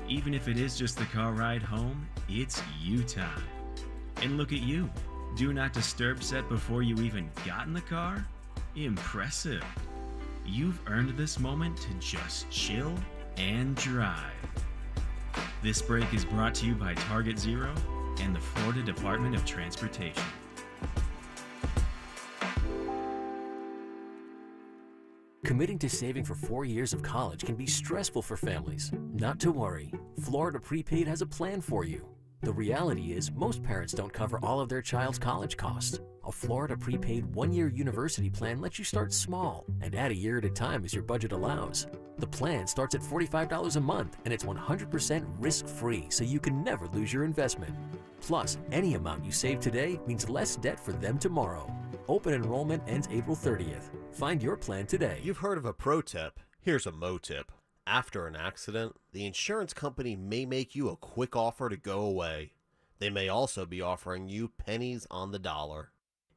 Even if it is just the car ride home, it's you time. And look at you. Do not disturb set before you even got in the car? Impressive. You've earned this moment to just chill and drive. This break is brought to you by Target Zero and the Florida Department of Transportation. Committing to saving for 4 years of college can be stressful for families. Not to worry. Florida Prepaid has a plan for you. The reality is, most parents don't cover all of their child's college costs. A Florida Prepaid 1-year university plan lets you start small and add a year at a time as your budget allows. The plan starts at $45 a month, and it's 100% risk-free, so you can never lose your investment. Plus, any amount you save today means less debt for them tomorrow. Open enrollment ends April 30th. Find your plan today. You've heard of a pro tip. Here's a mo tip. After an accident, the insurance company may make you a quick offer to go away. They may also be offering you pennies on the dollar.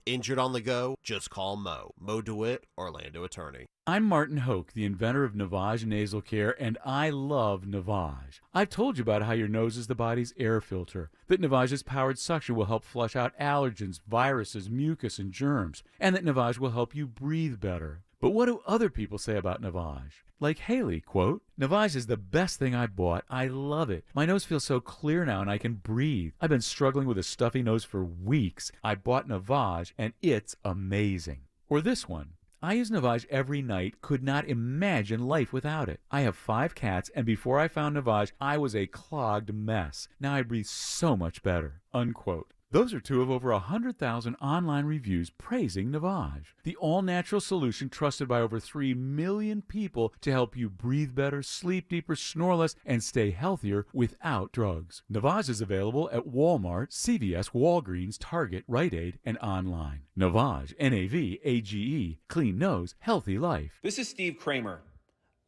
Injured on the go? Just call Mo. Mo DeWitt, Orlando attorney. I'm Martin Hoke, the inventor of Navage Nasal Care, and I love Navage. I've told you about how your nose is the body's air filter, that Navage's powered suction will help flush out allergens, viruses, mucus, and germs, and that Navage will help you breathe better. But what do other people say about Navage? Like Haley, quote, Navage is the best thing I bought. I love it. My nose feels so clear now and I can breathe. I've been struggling with a stuffy nose for weeks. I bought Navage and it's amazing. Or this one. I use Navage every night, could not imagine life without it. I have 5 cats, and before I found Navage, I was a clogged mess. Now I breathe so much better, unquote. Those are 2 of over 100,000 online reviews praising Navage, the all-natural solution trusted by over 3 million people to help you breathe better, sleep deeper, snore less, and stay healthier without drugs. Navage is available at Walmart, CVS, Walgreens, Target, Rite Aid, and online. Navage, N-A-V-A-G-E, clean nose, healthy life. This is Steve Kramer.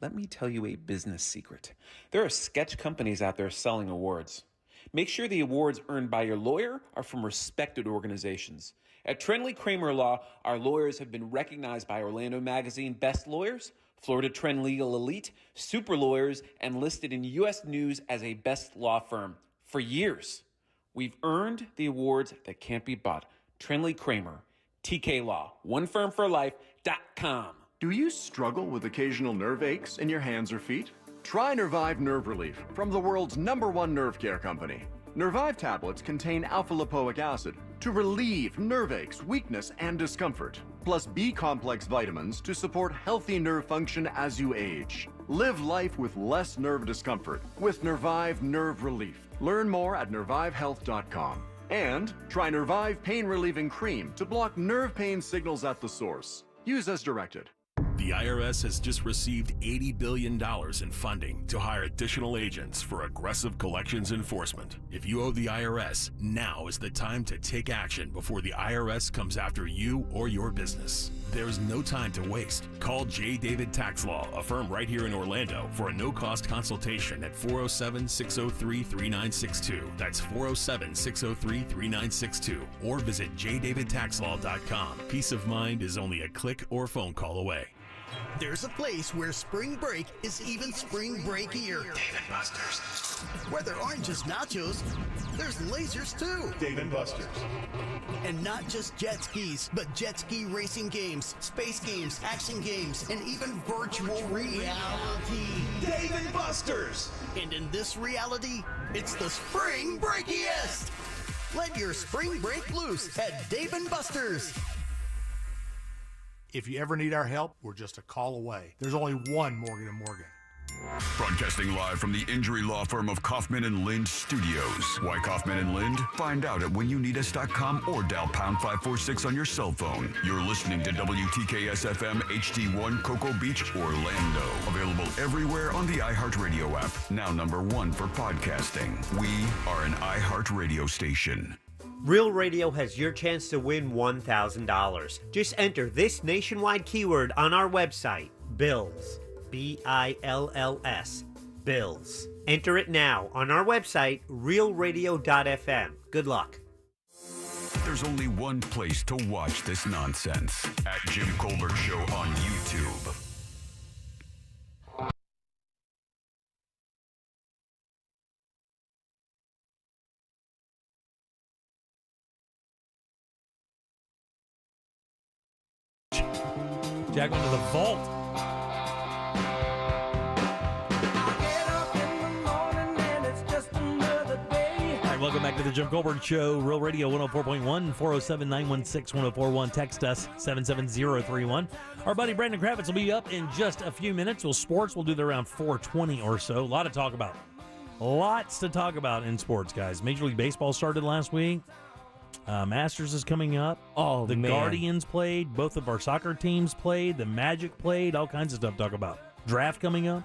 Let me tell you a business secret. There are sketch companies out there selling awards. Make sure the awards earned by your lawyer are from respected organizations. At Trenley Kramer Law, our lawyers have been recognized by Orlando Magazine Best Lawyers, Florida Trend Legal Elite, Super Lawyers, and listed in U.S. News as a best law firm for years. We've earned the awards that can't be bought. Trenley Kramer, TK Law, onefirmforlife.com. Do you struggle with occasional nerve aches in your hands or feet? Try Nervive Nerve Relief from the world's #1 nerve care company. Nervive tablets contain alpha-lipoic acid to relieve nerve aches, weakness, and discomfort, plus B-complex vitamins to support healthy nerve function as you age. Live life with less nerve discomfort with Nervive Nerve Relief. Learn more at nervivehealth.com. And try Nervive Pain Relieving Cream to block nerve pain signals at the source. Use as directed. The IRS has just received $80 billion in funding to hire additional agents for aggressive collections enforcement. If you owe the IRS, now is the time to take action before the IRS comes after you or your business. There's no time to waste. Call J. David Tax Law, a firm right here in Orlando, for a no-cost consultation at 407-603-3962. That's 407-603-3962. Or visit jdavidtaxlaw.com. Peace of mind is only a click or phone call away. There's a place where spring break is even spring breakier. Dave & Buster's. Where there aren't just nachos, there's lasers too. Dave & Buster's. And not just jet skis, but jet ski racing games, space games, action games, and even virtual reality. Dave & Buster's. And in this reality, it's the spring breakiest. Let your spring break loose at Dave & Buster's. If you ever need our help, we're just a call away. There's only one Morgan & Morgan. Broadcasting live from the injury law firm of Kaufman and Lind Studios. Why Kaufman and Lind? Find out at whenyouneedus.com or dial pound 546 on your cell phone. You're listening to WTKS FM HD1 Cocoa Beach, Orlando. Available everywhere on the iHeart Radio app. Now #1 for podcasting. We are an iHeart radio station. Real Radio has your chance to win $1,000. Just enter this nationwide keyword on our website, BILLS. B-I-L-L-S. BILLS. Enter it now on our website, realradio.fm. Good luck. There's only one place to watch this nonsense. At Jim Colbert Show on YouTube. Jack went to the vault. All right, welcome back to the Jim Colbert Show. Real Radio 104.1, 407-916-1041. Text us, 77031. Our buddy Brandon Kravitz will be up in just a few minutes. Well, sports will do that around 4:20 or so. A lot to talk about. Lots to talk about in sports, guys. Major League Baseball started last week. Masters is coming up. Oh, the man. Guardians played. Both of our soccer teams played. The Magic played. All kinds of stuff to talk about. Draft coming up.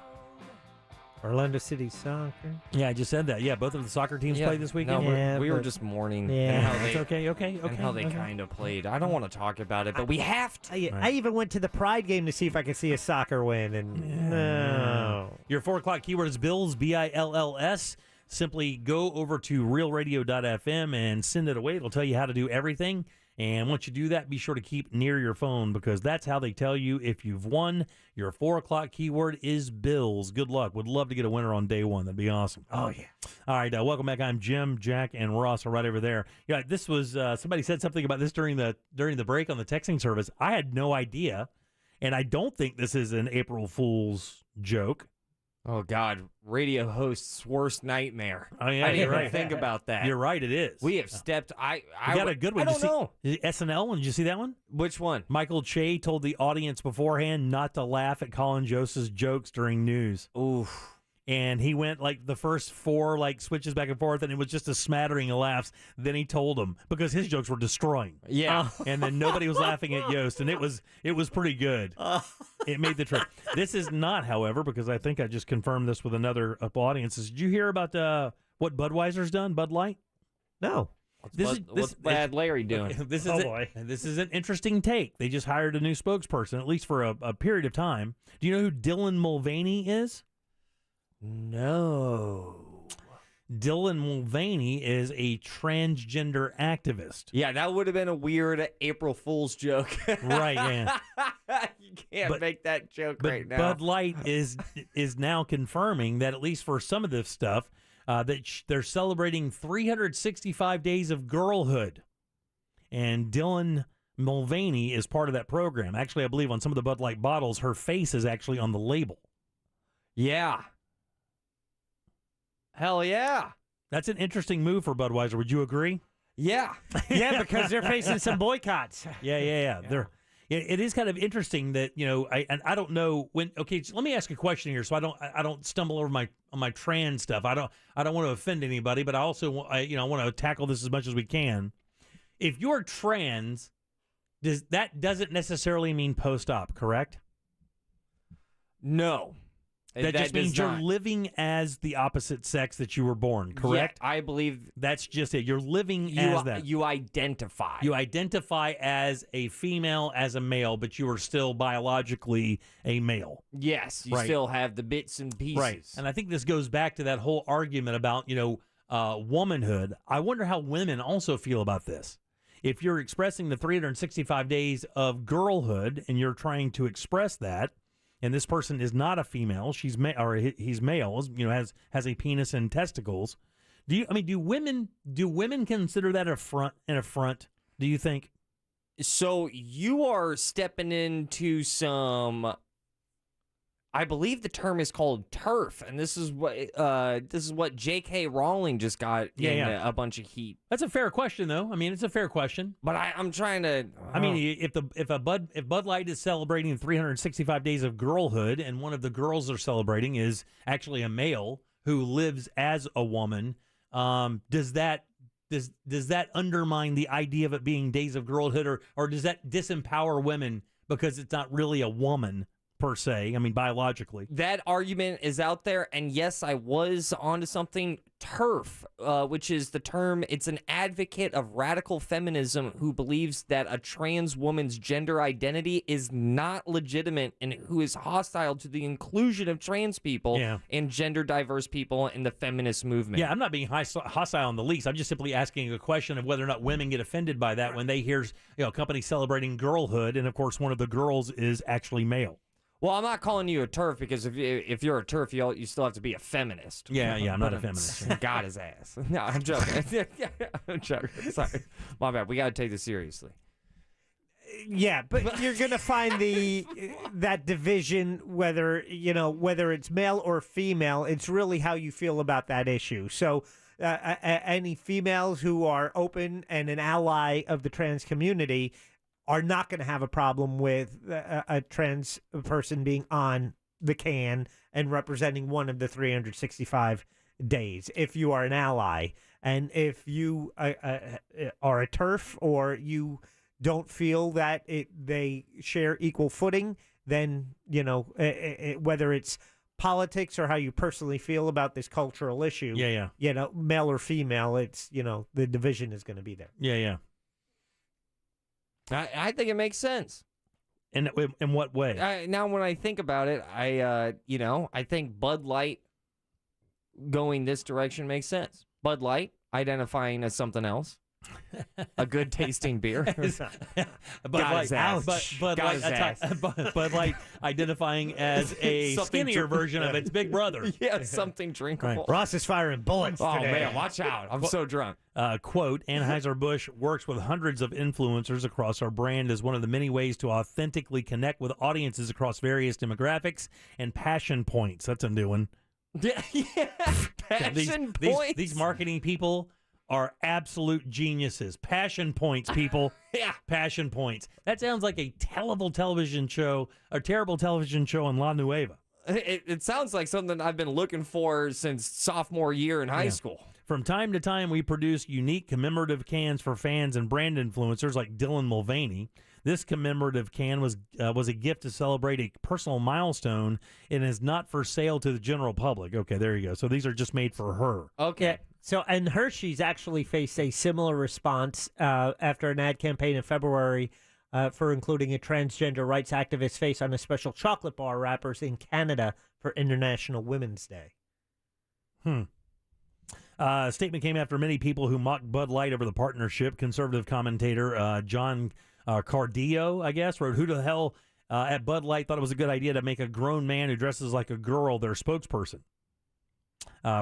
Orlando City Soccer. Yeah, I just said that. Yeah, both of the soccer teams played this weekend. No, we were just mourning. Yeah. how It's okay. And how they kind of played. I don't want to talk about it, but we have to. I even went to the Pride game to see if I could see a soccer win, and no. Your 4 o'clock keyword is Bills, B-I-L-L-S. Simply go over to realradio.fm and send it away. It'll tell you how to do everything, And once you do that, be sure to keep near your phone because that's how they tell you if you've won. Your 4 o'clock keyword is bills. Good luck. Would love to get a winner on day one. That'd be awesome. Oh, yeah. All right. Welcome back. I'm Jim, Jack, and Ross are right over there. Yeah, this was somebody said something about this during the break on the texting service. I had no idea, and I don't think this is an April Fool's joke. Oh, God. Radio host's worst nightmare. Oh, yeah, I didn't you're even right. think about that. You're right, it is. We have stepped. You got a good one. I don't know. SNL one? Did you see that one? Which one? Michael Che told the audience beforehand not to laugh at Colin Jost's jokes during news. Oof. And he went like the first 4 switches back and forth, and it was just a smattering of laughs. Then he told them because his jokes were destroying. Yeah. And then nobody was laughing at Yost, and it was pretty good. It made the trip. This is not, however, because I think I just confirmed this with another audience. Did you hear about what Budweiser's done? Bud Light? No. What's Bad Larry doing? This is an interesting take. They just hired a new spokesperson, at least for a period of time. Do you know who Dylan Mulvaney is? No. Dylan Mulvaney is a transgender activist. Yeah, that would have been a weird April Fool's joke. Right, yeah. You can't make that joke right now. Bud Light is now confirming that at least for some of this stuff, that they're celebrating 365 days of girlhood. And Dylan Mulvaney is part of that program. Actually, I believe on some of the Bud Light bottles, her face is actually on the label. Yeah. Hell yeah. That's an interesting move for Budweiser. Would you agree? Yeah. Yeah, because they're facing some boycotts. Yeah. It is kind of interesting that, I don't know when. Okay, so let me ask a question here, so I don't stumble over my trans stuff. I don't want to offend anybody, but I also want to tackle this as much as we can. If you're trans, doesn't necessarily mean post-op, correct? No. That just means you're living as the opposite sex that you were born, correct? Yeah, I believe that's just it. You're living as that. You identify. You identify as a female, as a male, but you are still biologically a male. Yes, you still have the bits and pieces. Right. And I think this goes back to that whole argument about, womanhood. I wonder how women also feel about this. If you're expressing the 365 days of girlhood and you're trying to express that, and this person is not a female, he's male, has a penis and testicles. Do women consider that an affront? Do you think? So you are stepping into some. I believe the term is called turf, and this is what J.K. Rowling just got in a bunch of heat. That's a fair question, though. I mean, it's a fair question. But I'm trying to. I mean, if Bud Light is celebrating 365 days of girlhood, and one of the girls they're celebrating is actually a male who lives as a woman, does that undermine the idea of it being days of girlhood, or does that disempower women because it's not really a woman? Per se, I mean, biologically. That argument is out there, and yes, I was onto something. TERF, which is the term, it's an advocate of radical feminism who believes that a trans woman's gender identity is not legitimate and who is hostile to the inclusion of trans people and gender diverse people in the feminist movement. Yeah, I'm not being hostile in the least. I'm just simply asking a question of whether or not women get offended by that when they hear a company celebrating girlhood, and of course one of the girls is actually male. Well, I'm not calling you a TERF because if you're a TERF, you still have to be a feminist. Yeah, I'm not a feminist. Got his ass. No, I'm joking. I'm joking. Sorry. My bad. We got to take this seriously. Yeah, but you're going to find that division, whether it's male or female, it's really how you feel about that issue. So any females who are open and an ally of the trans community are not going to have a problem with a trans person being on the can and representing one of the 365 days if you are an ally. And if you are a TERF or you don't feel that they share equal footing, then, whether it's politics or how you personally feel about this cultural issue, male or female, it's, the division is going to be there. Yeah. I think it makes sense. In what way? Now, when I think about it, I think Bud Light going this direction makes sense. Bud Light identifying as something else. A good tasting beer. Bud Light identifying as a skinnier version of its big brother. Yeah, something drinkable. Right. Ross is firing bullets today. Man, watch out. I'm so drunk. Quote, Anheuser-Busch works with hundreds of influencers across our brand as one of the many ways to authentically connect with audiences across various demographics and passion points. That's a new one. Yeah. Passion points. These marketing people are absolute geniuses. Passion points, people. Yeah. Passion points. That sounds like a terrible television show on La Nueva. It sounds like something I've been looking for since sophomore year in high school. From time to time, we produce unique commemorative cans for fans and brand influencers like Dylan Mulvaney. This commemorative can was a gift to celebrate a personal milestone and is not for sale to the general public. Okay, there you go. So these are just made for her. Okay. So, and Hershey's actually faced a similar response after an ad campaign in February for including a transgender rights activist face on a special chocolate bar wrappers in Canada for International Women's Day. A statement came after many people who mocked Bud Light over the partnership. Conservative commentator John Cardillo, I guess, wrote, "Who the hell at Bud Light thought it was a good idea to make a grown man who dresses like a girl their spokesperson?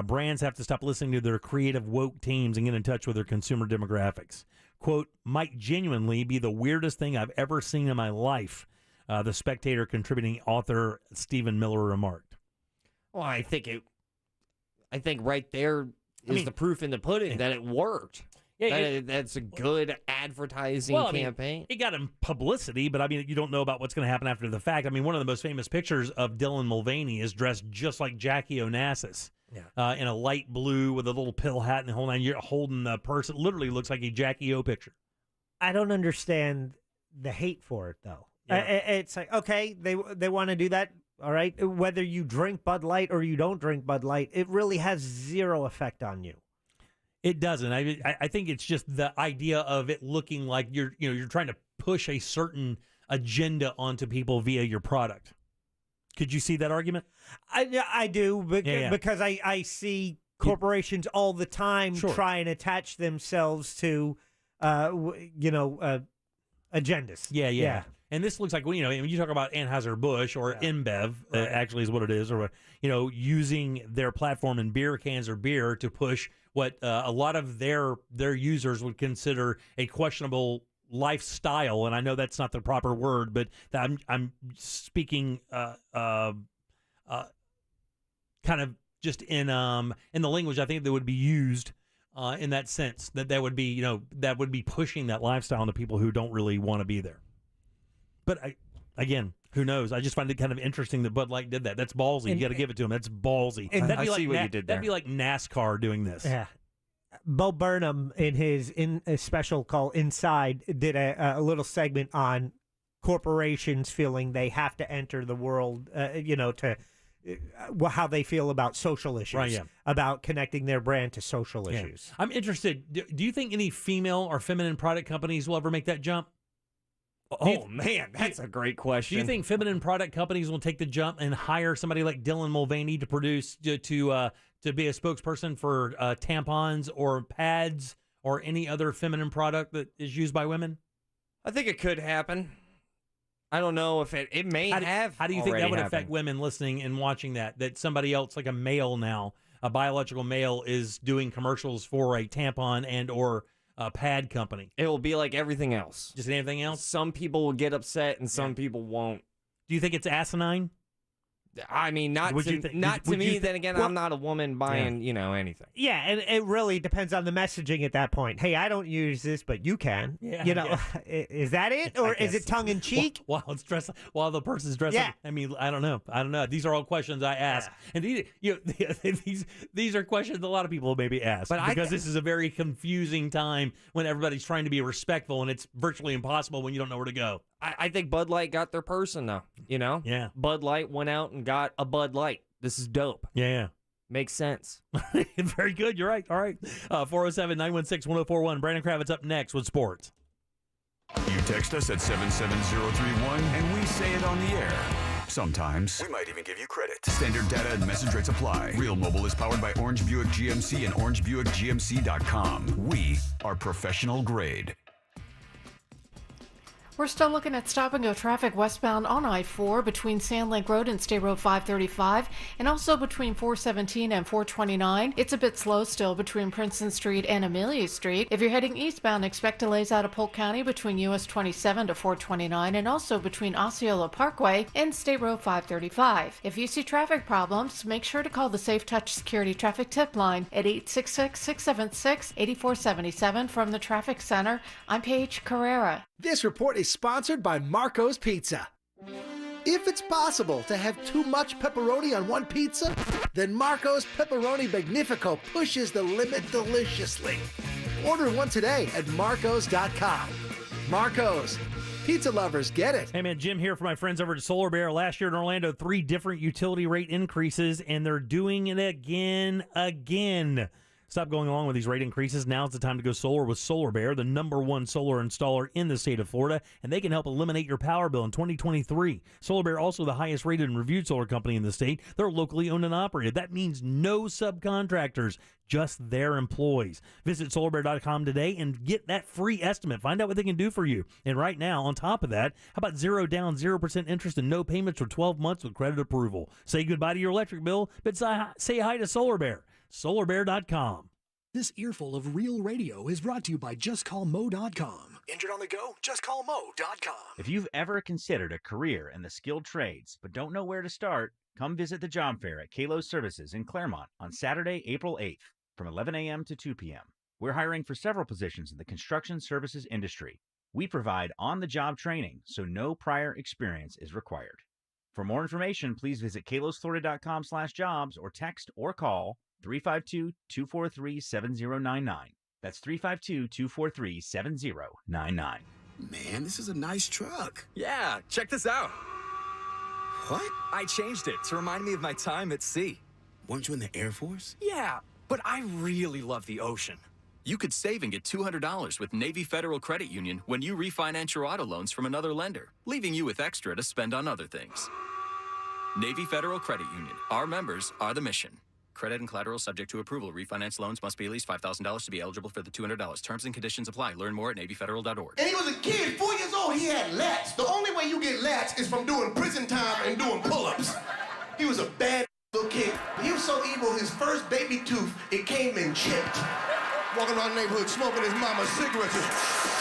Brands have to stop listening to their creative woke teams and get in touch with their consumer demographics. Quote, might genuinely be the weirdest thing I've ever seen in my life," the Spectator contributing author Stephen Miller remarked. Well, I think right there is the proof in the pudding that it worked. Yeah, that's a good advertising campaign. It got him publicity, but you don't know about what's going to happen after the fact. One of the most famous pictures of Dylan Mulvaney is dressed just like Jackie Onassis. Yeah. In a light blue with a little pill hat and the whole nine. You're holding the purse. It literally looks like a Jackie O picture. I don't understand the hate for it, though. Yeah. It's like, okay, they want to do that. All right. Whether you drink Bud Light or you don't drink Bud Light, it really has zero effect on you. It doesn't. I think it's just the idea of it looking like you're trying to push a certain agenda onto people via your product. Could you see that argument? I do, because I see corporations all the time try and attach themselves to, agendas. Yeah. And this looks like, when you talk about Anheuser-Busch or InBev, actually is what it is, or, using their platform in beer cans or beer to push what a lot of their users would consider a questionable lifestyle. And I know that's not the proper word, but I'm speaking kind of just in the language I think that would be used in that sense, that would be, that would be pushing that lifestyle into people who don't really want to be there. But again, who knows? I just find it kind of interesting that Bud Light did that. That's ballsy. You got to give it to him. That's ballsy. And I see what you did there. That'd be like NASCAR doing this. Yeah. Bo Burnham, in a special called Inside, did a little segment on corporations feeling they have to enter the world, to how they feel about social issues, about connecting their brand to social issues. I'm interested. Do you think any female or feminine product companies will ever make that jump? Man, that's a great question. Do you think feminine product companies will take the jump and hire somebody like Dylan Mulvaney to produce to be a spokesperson for tampons or pads or any other feminine product that is used by women? I think it could happen. I don't know if it may have. How do you think that would affect women listening and watching that somebody else, like a male now, a biological male, is doing commercials for a tampon and or pad company? It will be like everything else. Just anything else? Some people will get upset and some people won't. Do you think it's asinine? Not to me. Then again, I'm not a woman buying, anything. Yeah, and it really depends on the messaging at that point. Hey, I don't use this, but you can. Yeah, is that it, or is it tongue in cheek? While it's dressed, while the person's dressed. Yeah. I don't know. These are all questions I ask, and these are questions a lot of people maybe ask. But because this is a very confusing time when everybody's trying to be respectful, and it's virtually impossible when you don't know where to go. I think Bud Light got their person, though. Yeah. Bud Light went out and got a Bud Light. This is dope. Yeah. Makes sense. Very good. You're right. All right. 407-916-1041. Brandon Kravitz up next with sports. You text us at 77031 and we say it on the air. Sometimes we might even give you credit. Standard data and message rates apply. Real Mobile is powered by Orange Buick GMC and OrangeBuickGMC.com. We are professional grade. We're still looking at stop-and-go traffic westbound on I-4 between Sand Lake Road and State Road 535, and also between 417 and 429. It's a bit slow still between Princeton Street and Amelia Street. If you're heading eastbound, expect delays out of Polk County between US 27 to 429, and also between Osceola Parkway and State Road 535. If you see traffic problems, make sure to call the Safe Touch Security Traffic Tip Line at 866-676-8477. From the Traffic Center, I'm Paige Carrera. This report is sponsored by Marco's Pizza. If it's possible to have too much pepperoni on one pizza, then Marco's Pepperoni Magnifico pushes the limit deliciously. Order one today at marcos.com. Marco's. Pizza lovers get it. Hey man, Jim here for my friends over at Solar Bear. Last year in Orlando, 3 different utility rate increases, and they're doing it again. Stop going along with these rate increases. Now's the time to go solar with Solar Bear, the #1 solar installer in the state of Florida, and they can help eliminate your power bill in 2023. Solar Bear, also the highest rated and reviewed solar company in the state. They're locally owned and operated. That means no subcontractors, just their employees. Visit solarbear.com today and get that free estimate. Find out what they can do for you. And right now, on top of that, how about 0 down, 0% interest and no payments for 12 months with credit approval? Say goodbye to your electric bill, but say hi to Solar Bear. SolarBear.com. This earful of real radio is brought to you by JustCallMo.com. Injured on the go? JustCallMo.com. If you've ever considered a career in the skilled trades but don't know where to start, come visit the job fair at Kalos Services in Claremont on Saturday, April 8th from 11 a.m. to 2 p.m. We're hiring for several positions in the construction services industry. We provide on-the-job training, so no prior experience is required. For more information, please visit kalosflorida.com/jobs or text or call 352-243-7099. That's 352-243-7099. Man, this is a nice truck. Yeah, check this out. What? I changed it to remind me of my time at sea. Weren't you in the Air Force? Yeah, but I really love the ocean. You could save and get $200 with Navy Federal Credit Union when you refinance your auto loans from another lender, leaving you with extra to spend on other things. Navy Federal Credit Union. Our members are the mission. Credit and collateral subject to approval. Refinance loans must be at least $5,000 to be eligible for the $200. Terms and conditions apply. Learn more at NavyFederal.org. And he was a kid, 4 years old. He had lats. The only way you get lats is from doing prison time and doing pull-ups. He was a bad little kid. He was so evil, his first baby tooth, it came in chipped. Walking around the neighborhood smoking his mama's cigarettes.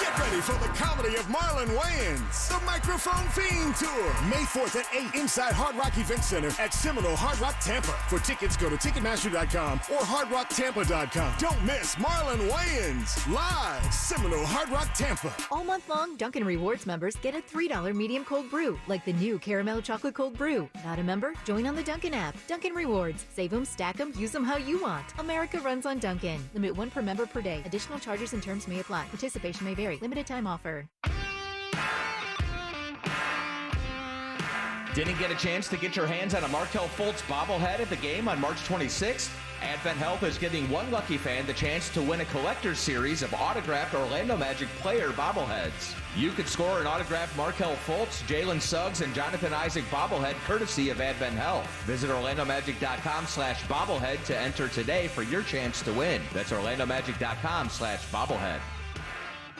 Get ready for the comedy of Marlon Wayans, the Microphone Fiend Tour, May 4th at 8 inside Hard Rock Event Center at Seminole Hard Rock Tampa. For tickets, go to Ticketmaster.com or HardRockTampa.com. Don't miss Marlon Wayans, live, Seminole Hard Rock Tampa. All month long, Dunkin' Rewards members get a $3 medium cold brew, like the new Caramel Chocolate Cold Brew. Not a member? Join on the Dunkin' app. Dunkin' Rewards. Save them, stack them, use them how you want. America runs on Dunkin'. Limit 1 per member per day. Additional charges and terms may apply. Participation may vary. Limited time offer. Didn't get a chance to get your hands on a Markelle Fultz bobblehead at the game on March 26th? Advent Health is giving one lucky fan the chance to win a collector's series of autographed Orlando Magic player bobbleheads. You could score an autographed Markelle Fultz, Jalen Suggs, and Jonathan Isaac bobblehead courtesy of Advent Health. Visit OrlandoMagic.com/bobblehead to enter today for your chance to win. That's OrlandoMagic.com/bobblehead.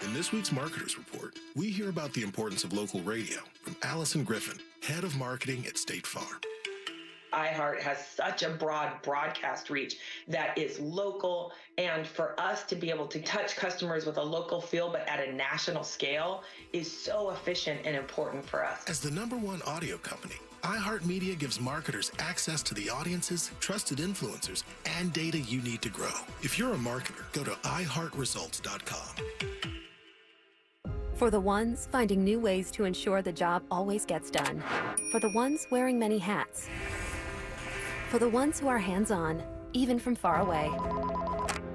In this week's Marketers Report, we hear about the importance of local radio from Allison Griffin, head of marketing at State Farm. iHeart has such a broad broadcast reach that is local, and for us to be able to touch customers with a local feel but at a national scale is so efficient and important for us. As the #1 audio company, iHeartMedia gives marketers access to the audiences, trusted influencers, and data you need to grow. If you're a marketer, go to iHeartResults.com. For the ones finding new ways to ensure the job always gets done. For the ones wearing many hats. For the ones who are hands-on, even from far away.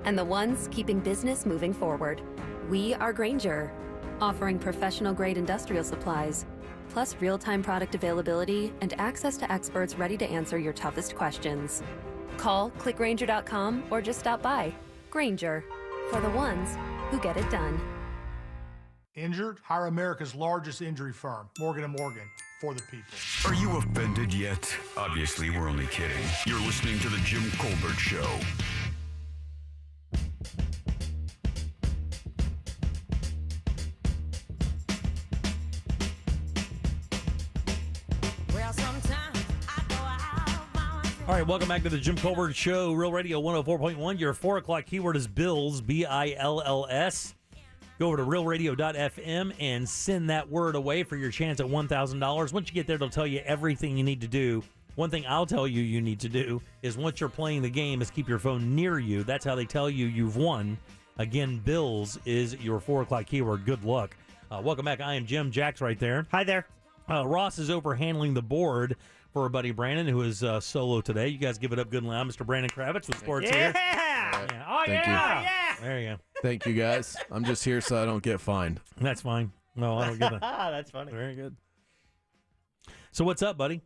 And the ones keeping business moving forward. We are Granger, offering professional-grade industrial supplies, plus real-time product availability and access to experts ready to answer your toughest questions. Call, click Granger.com, or just stop by. Granger, for the ones who get it done. Injured? Hire America's largest injury firm, Morgan & Morgan. for the people. Are you offended yet? Obviously, we're only kidding. You're listening to The Jim Colbert Show. All right, welcome back to the Jim Colbert Show, Real Radio 104.1. Your 4 o'clock keyword is bills, B-I-L-L-S. Go over to realradio.fm and send that word away for your chance at $1,000. Once you get there, it'll tell you everything you need to do. One thing I'll tell you you need to do is once you're playing the game is keep your phone near you. That's how they tell you you've won. Again, bills is your 4 o'clock keyword. Good luck. Welcome back. I am Jim. Jack's right there. Hi there. Ross is over handling the board for our buddy Brandon, who is solo today. You guys give it up good and loud. Mr. Brandon Kravitz with sports here. Yeah! Oh, Thank yeah! you. Yeah! There you go. Thank you, guys. I'm just here so I don't get fined. That's fine. No, I don't get that. That's funny. Very good. So what's up, buddy?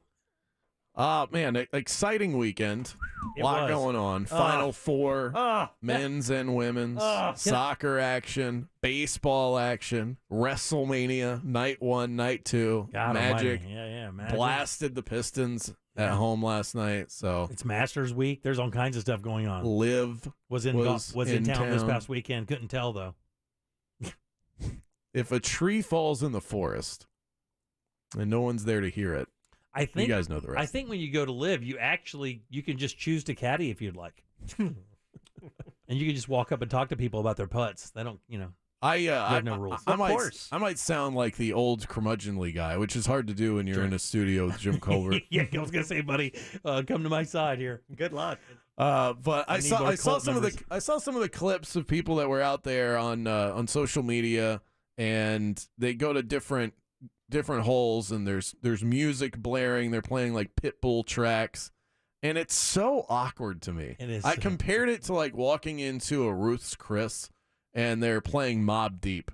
Man, exciting weekend. It A lot was. going on. Final Four, men's and women's, soccer action, baseball action, WrestleMania, night 1, night 2, God Magic. almighty. Yeah, Magic. Blasted the Pistons at home last night. So It's Masters week. There's all kinds of stuff going on. Liv Was in town this past weekend. Couldn't tell though. If a tree falls in the forest and no one's there to hear it, I think you guys know the rest. I think when you go to Live, you can just choose to caddy if you'd like, and you can just walk up and talk to people about their putts. They don't, I have no rules. I might sound like the old curmudgeonly guy, which is hard to do when you're in a studio with Jim Colbert. Yeah, I was gonna say, buddy, come to my side here. Good luck. But I saw some members. of the clips of people that were out there on social media, and they go to different holes, and there's music blaring. They're playing like Pitbull tracks, and it's so awkward to me. It is. I compared it to like walking into a Ruth's Chris, and they're playing Mobb Deep,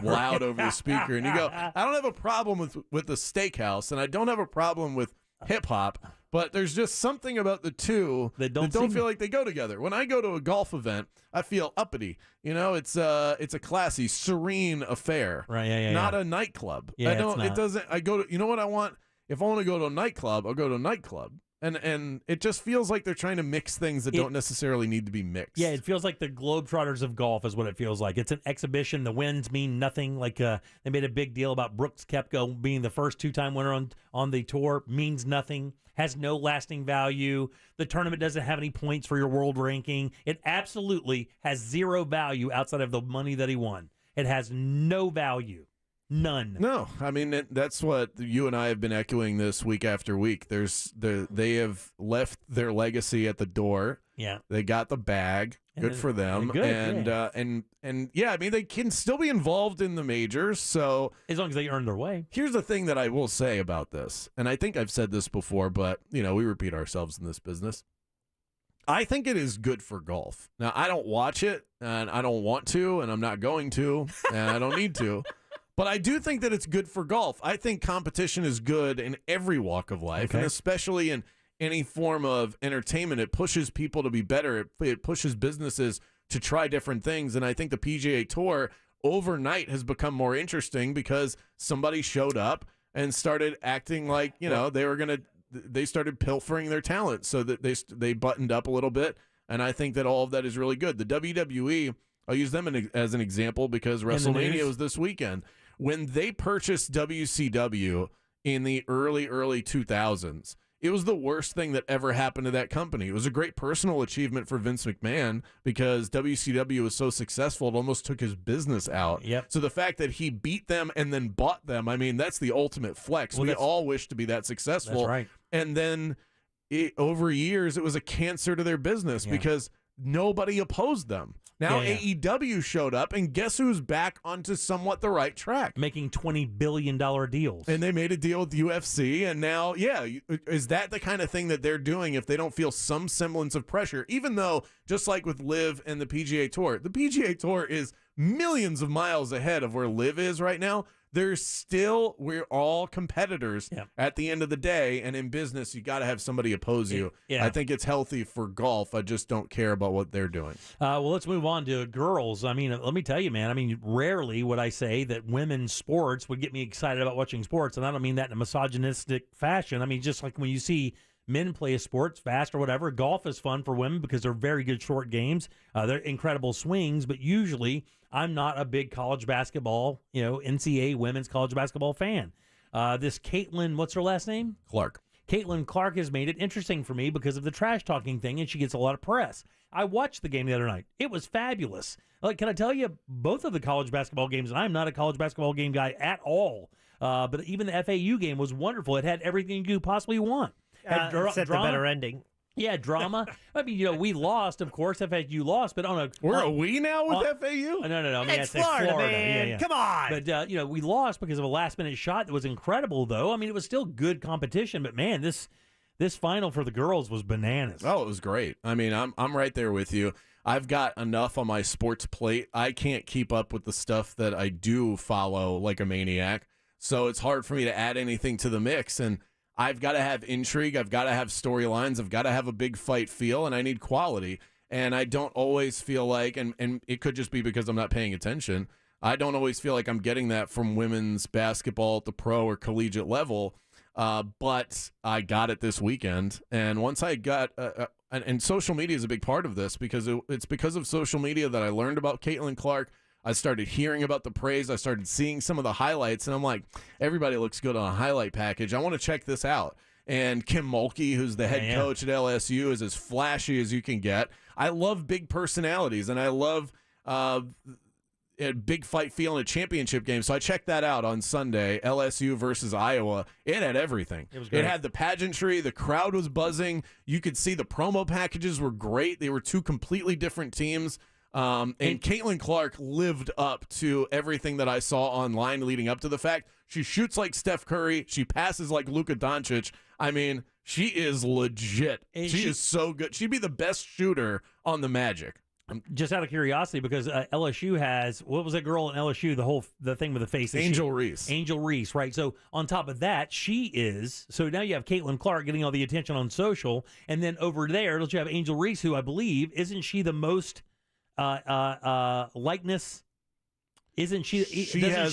loud over the speaker, and you go, I don't have a problem with the steakhouse, and I don't have a problem with hip hop, but there's just something about the two that don't feel like they go together. When I go to a golf event, I feel uppity. It's a classy, serene affair, Right? Yeah. not a nightclub. Yeah, I don't. it's not. It doesn't. I go to. You know what I want? If I want to go to a nightclub, I'll go to a nightclub. And it just feels like they're trying to mix things that don't necessarily need to be mixed. Yeah, it feels like the Globetrotters of golf is what it feels like. It's an exhibition. The wins mean nothing. Like they made a big deal about Brooks Koepka being the first 2-time winner on the tour. Means nothing. Has no lasting value. The tournament doesn't have any points for your world ranking. It absolutely has zero value outside of the money that he won. It has no value. None. No, I mean that's what you and I have been echoing this week after week. They have left their legacy at the door. Yeah, they got the bag. Good for them. Good, and I mean they can still be involved in the majors. So as long as they earn their way. Here's the thing that I will say about this, and I think I've said this before, but we repeat ourselves in this business. I think it is good for golf. Now I don't watch it, and I don't want to, and I'm not going to, and I don't need to. But I do think that it's good for golf. I think competition is good in every walk of life, and especially in any form of entertainment. It pushes people to be better. It pushes businesses to try different things. And I think the PGA Tour overnight has become more interesting because somebody showed up and started acting like, they started pilfering their talent so that they buttoned up a little bit. And I think that all of that is really good. The WWE, I'll use them as an example because WrestleMania was this weekend. When they purchased WCW in the early 2000s, it was the worst thing that ever happened to that company. It was a great personal achievement for Vince McMahon because WCW was so successful, it almost took his business out. Yep. So the fact that he beat them and then bought them, I mean, that's the ultimate flex. We all wish to be that successful. That's right. And then over years, it was a cancer to their business because nobody opposed them. Now AEW showed up, and guess who's back onto somewhat the right track? Making $20 billion deals. And they made a deal with UFC, and now, is that the kind of thing that they're doing if they don't feel some semblance of pressure? Even though, just like with Liv and the PGA Tour is millions of miles ahead of where Liv is right now. we're all competitors at the end of the day, and in business, you got to have somebody oppose you. Yeah. I think it's healthy for golf. I just don't care about what they're doing. Well, let's move on to girls. I mean, let me tell you, man. I mean, rarely would I say that women's sports would get me excited about watching sports, and I don't mean that in a misogynistic fashion. I mean, just like when you see men play a sport fast or whatever, golf is fun for women because they're very good short games. They're incredible swings, but usually I'm not a big college basketball, NCAA women's college basketball fan. This Caitlin, what's her last name? Clark. Caitlin Clark has made it interesting for me because of the trash talking thing, and she gets a lot of press. I watched the game the other night. It was fabulous. Like, can I tell you, both of the college basketball games, and I'm not a college basketball game guy at all, but even the FAU game was wonderful. It had everything you could possibly want. Except the better ending. Yeah, drama. I mean, we lost, of course. FAU lost, but Are we now with FAU? No. I mean, It's Florida, man. Yeah. Come on. But, we lost because of a last-minute shot that was incredible, though. I mean, it was still good competition, but, man, this final for the girls was bananas. Oh, it was great. I mean, I'm right there with you. I've got enough on my sports plate. I can't keep up with the stuff that I do follow like a maniac, so it's hard for me to add anything to the mix, and I've got to have intrigue. I've got to have storylines. I've got to have a big fight feel, and I need quality. And I don't always feel like, and it could just be because I'm not paying attention, I don't always feel like I'm getting that from women's basketball at the pro or collegiate level. But I got it this weekend. And once I got, and social media is a big part of this because it's because of social media that I learned about Caitlin Clark. I started hearing about the praise. I started seeing some of the highlights, and I'm like, everybody looks good on a highlight package. I want to check this out. And Kim Mulkey, who's the head coach at LSU, is as flashy as you can get. I love big personalities, and I love a big fight feel in a championship game. So I checked that out on Sunday, LSU versus Iowa. It had everything. It was great. It had the pageantry. The crowd was buzzing. You could see the promo packages were great. They were two completely different teams. And Caitlin Clark lived up to everything that I saw online leading up to the fact. She shoots like Steph Curry. She passes like Luka Doncic. I mean, she is legit. She is so good. She'd be the best shooter on the Magic. Just out of curiosity, because LSU has, what was that girl in LSU, the thing with the face? Angel Reese. Angel Reese, right. So on top of that, so now you have Caitlin Clark getting all the attention on social, and then over there, don't you have Angel Reese, who I believe, isn't she the most likeness? Doesn't she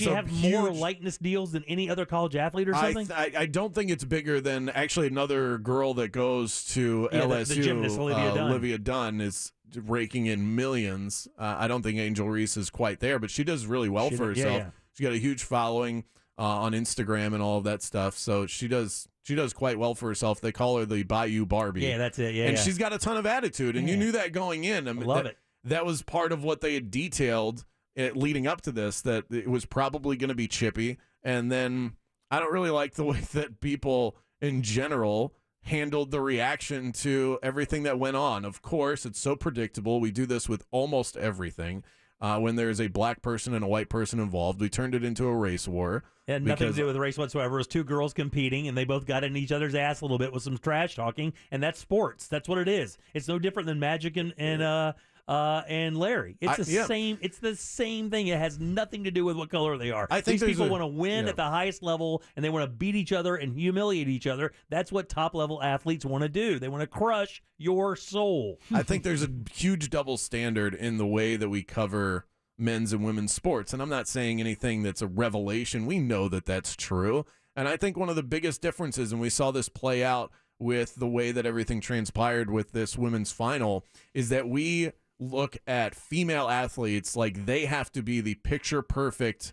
have more likeness deals than any other college athlete or something? I don't think it's bigger than actually another girl that goes to LSU. The gymnast, Olivia Dunn is raking in millions. I don't think Angel Reese is quite there, but she does really well for herself. Yeah. She's got a huge following on Instagram and all of that stuff. So she does quite well for herself. They call her the Bayou Barbie. Yeah, that's it. Yeah, and she's got a ton of attitude, and you knew that going in. I mean, love it. That was part of what they had detailed leading up to this, that it was probably going to be chippy. And then I don't really like the way that people in general handled the reaction to everything that went on. Of course, it's so predictable. We do this with almost everything. When there's a black person and a white person involved, we turned it into a race war. It had nothing to do with race whatsoever. It was two girls competing, and they both got in each other's ass a little bit with some trash talking, and that's sports. That's what it is. It's no different than Magic and Larry. It's same. It's the same thing. It has nothing to do with what color they are. I think these people want to win at the highest level, and they want to beat each other and humiliate each other. That's what top level athletes want to do. They want to crush your soul. I think there's a huge double standard in the way that we cover men's and women's sports, and I'm not saying anything that's a revelation. We know that that's true, and I think one of the biggest differences, and we saw this play out with the way that everything transpired with this women's final, is that we look at female athletes like they have to be the picture perfect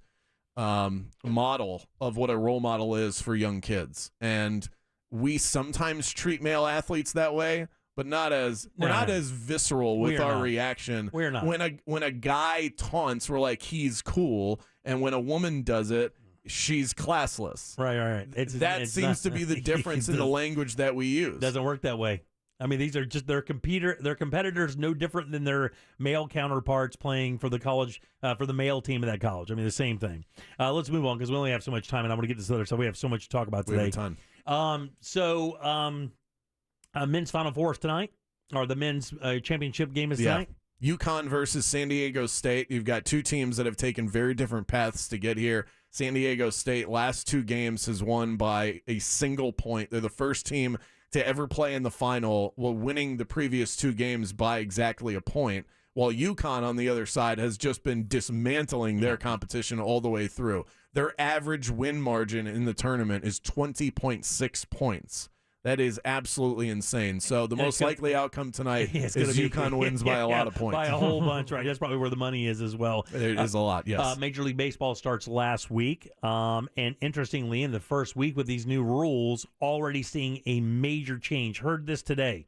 model of what a role model is for young kids. And we sometimes treat male athletes that way, but not as visceral with our reaction. We're not. When a guy taunts, we're like, he's cool. And when a woman does it, she's classless. Right. That seems to be the difference in the language that we use. Doesn't work that way. I mean, these are just their competitors, no different than their male counterparts playing for the college, for the male team of that college. I mean, the same thing. Let's move on because we only have so much time, and I want to get to this other stuff. We have so much to talk about today. We have a ton. Men's Final Four is tonight, or the men's championship game is tonight. UConn versus San Diego State. You've got two teams that have taken very different paths to get here. San Diego State, last 2 games, has won by a single point. They're the first team to ever play in the final while winning the previous 2 games by exactly a point, while UConn on the other side has just been dismantling their competition all the way through. Their average win margin in the tournament is 20.6 points. That is absolutely insane. So the most likely outcome tonight is UConn wins by a lot of points. By a whole bunch, right? That's probably where the money is as well. It is a lot, yes. Major League Baseball starts last week. And interestingly, in the first week with these new rules, already seeing a major change. Heard this today.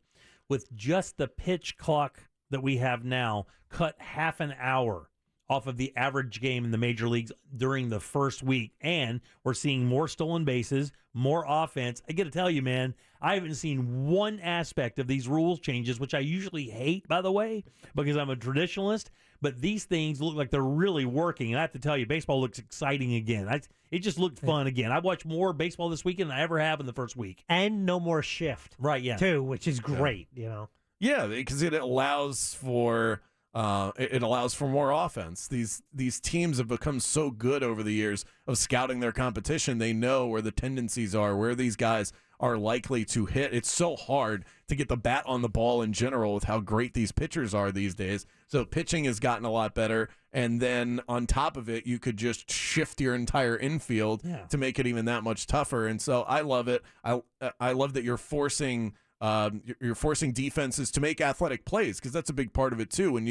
With just the pitch clock that we have now, cut half an hour off of the average game in the major leagues during the first week. And we're seeing more stolen bases, more offense. I got to tell you, man, I haven't seen one aspect of these rules changes, which I usually hate, by the way, because I'm a traditionalist. But these things look like they're really working. And I have to tell you, baseball looks exciting again. It just looked fun again. I watched more baseball this weekend than I ever have in the first week. And no more shift. Right, yeah. Too, which is great, you know. Yeah, because it allows for more offense. These teams have become so good over the years of scouting their competition. They know where the tendencies are, where these guys are likely to hit. It's so hard to get the bat on the ball in general with how great these pitchers are these days. So pitching has gotten a lot better. And then on top of it, you could just shift your entire infield to make it even that much tougher. And so I love it. I love that you're forcing defenses to make athletic plays, because that's a big part of it too. When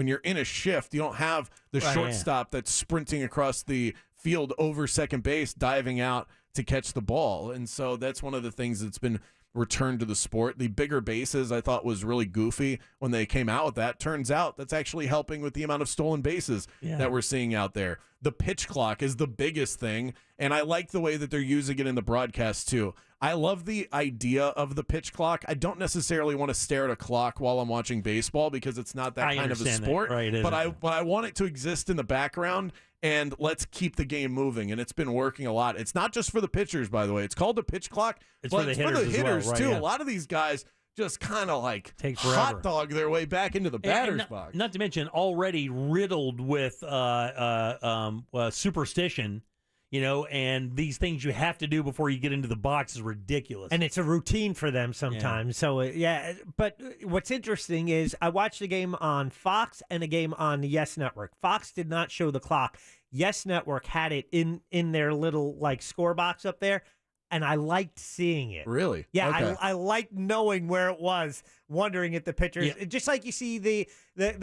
you're in a shift, you don't have the shortstop that's sprinting across the field over second base, diving out to catch the ball. And so that's one of the things that's been returned to the sport. The bigger bases I thought was really goofy when they came out with that. Turns out that's actually helping with the amount of stolen bases that we're seeing out there. The pitch clock is the biggest thing, and I like the way that they're using it in the broadcast too. I love the idea of the pitch clock. I don't necessarily want to stare at a clock while I'm watching baseball, because it's not that kind of a sport. But I want it to exist in the background, and let's keep the game moving. And it's been working a lot. It's not just for the pitchers, by the way. It's called the pitch clock. It's for the hitters, too. Yeah. A lot of these guys just kind of like Take hot dog their way back into the batter's box. Not to mention already riddled with superstition. And these things you have to do before you get into the box is ridiculous. And it's a routine for them sometimes. So, but what's interesting is I watched a game on Fox and a game on the Yes Network. Fox did not show the clock. Yes Network had it in their little, score box up there, and I liked seeing it. Really? Yeah, okay. I liked knowing where it was, wondering if the pitchers, just like you see the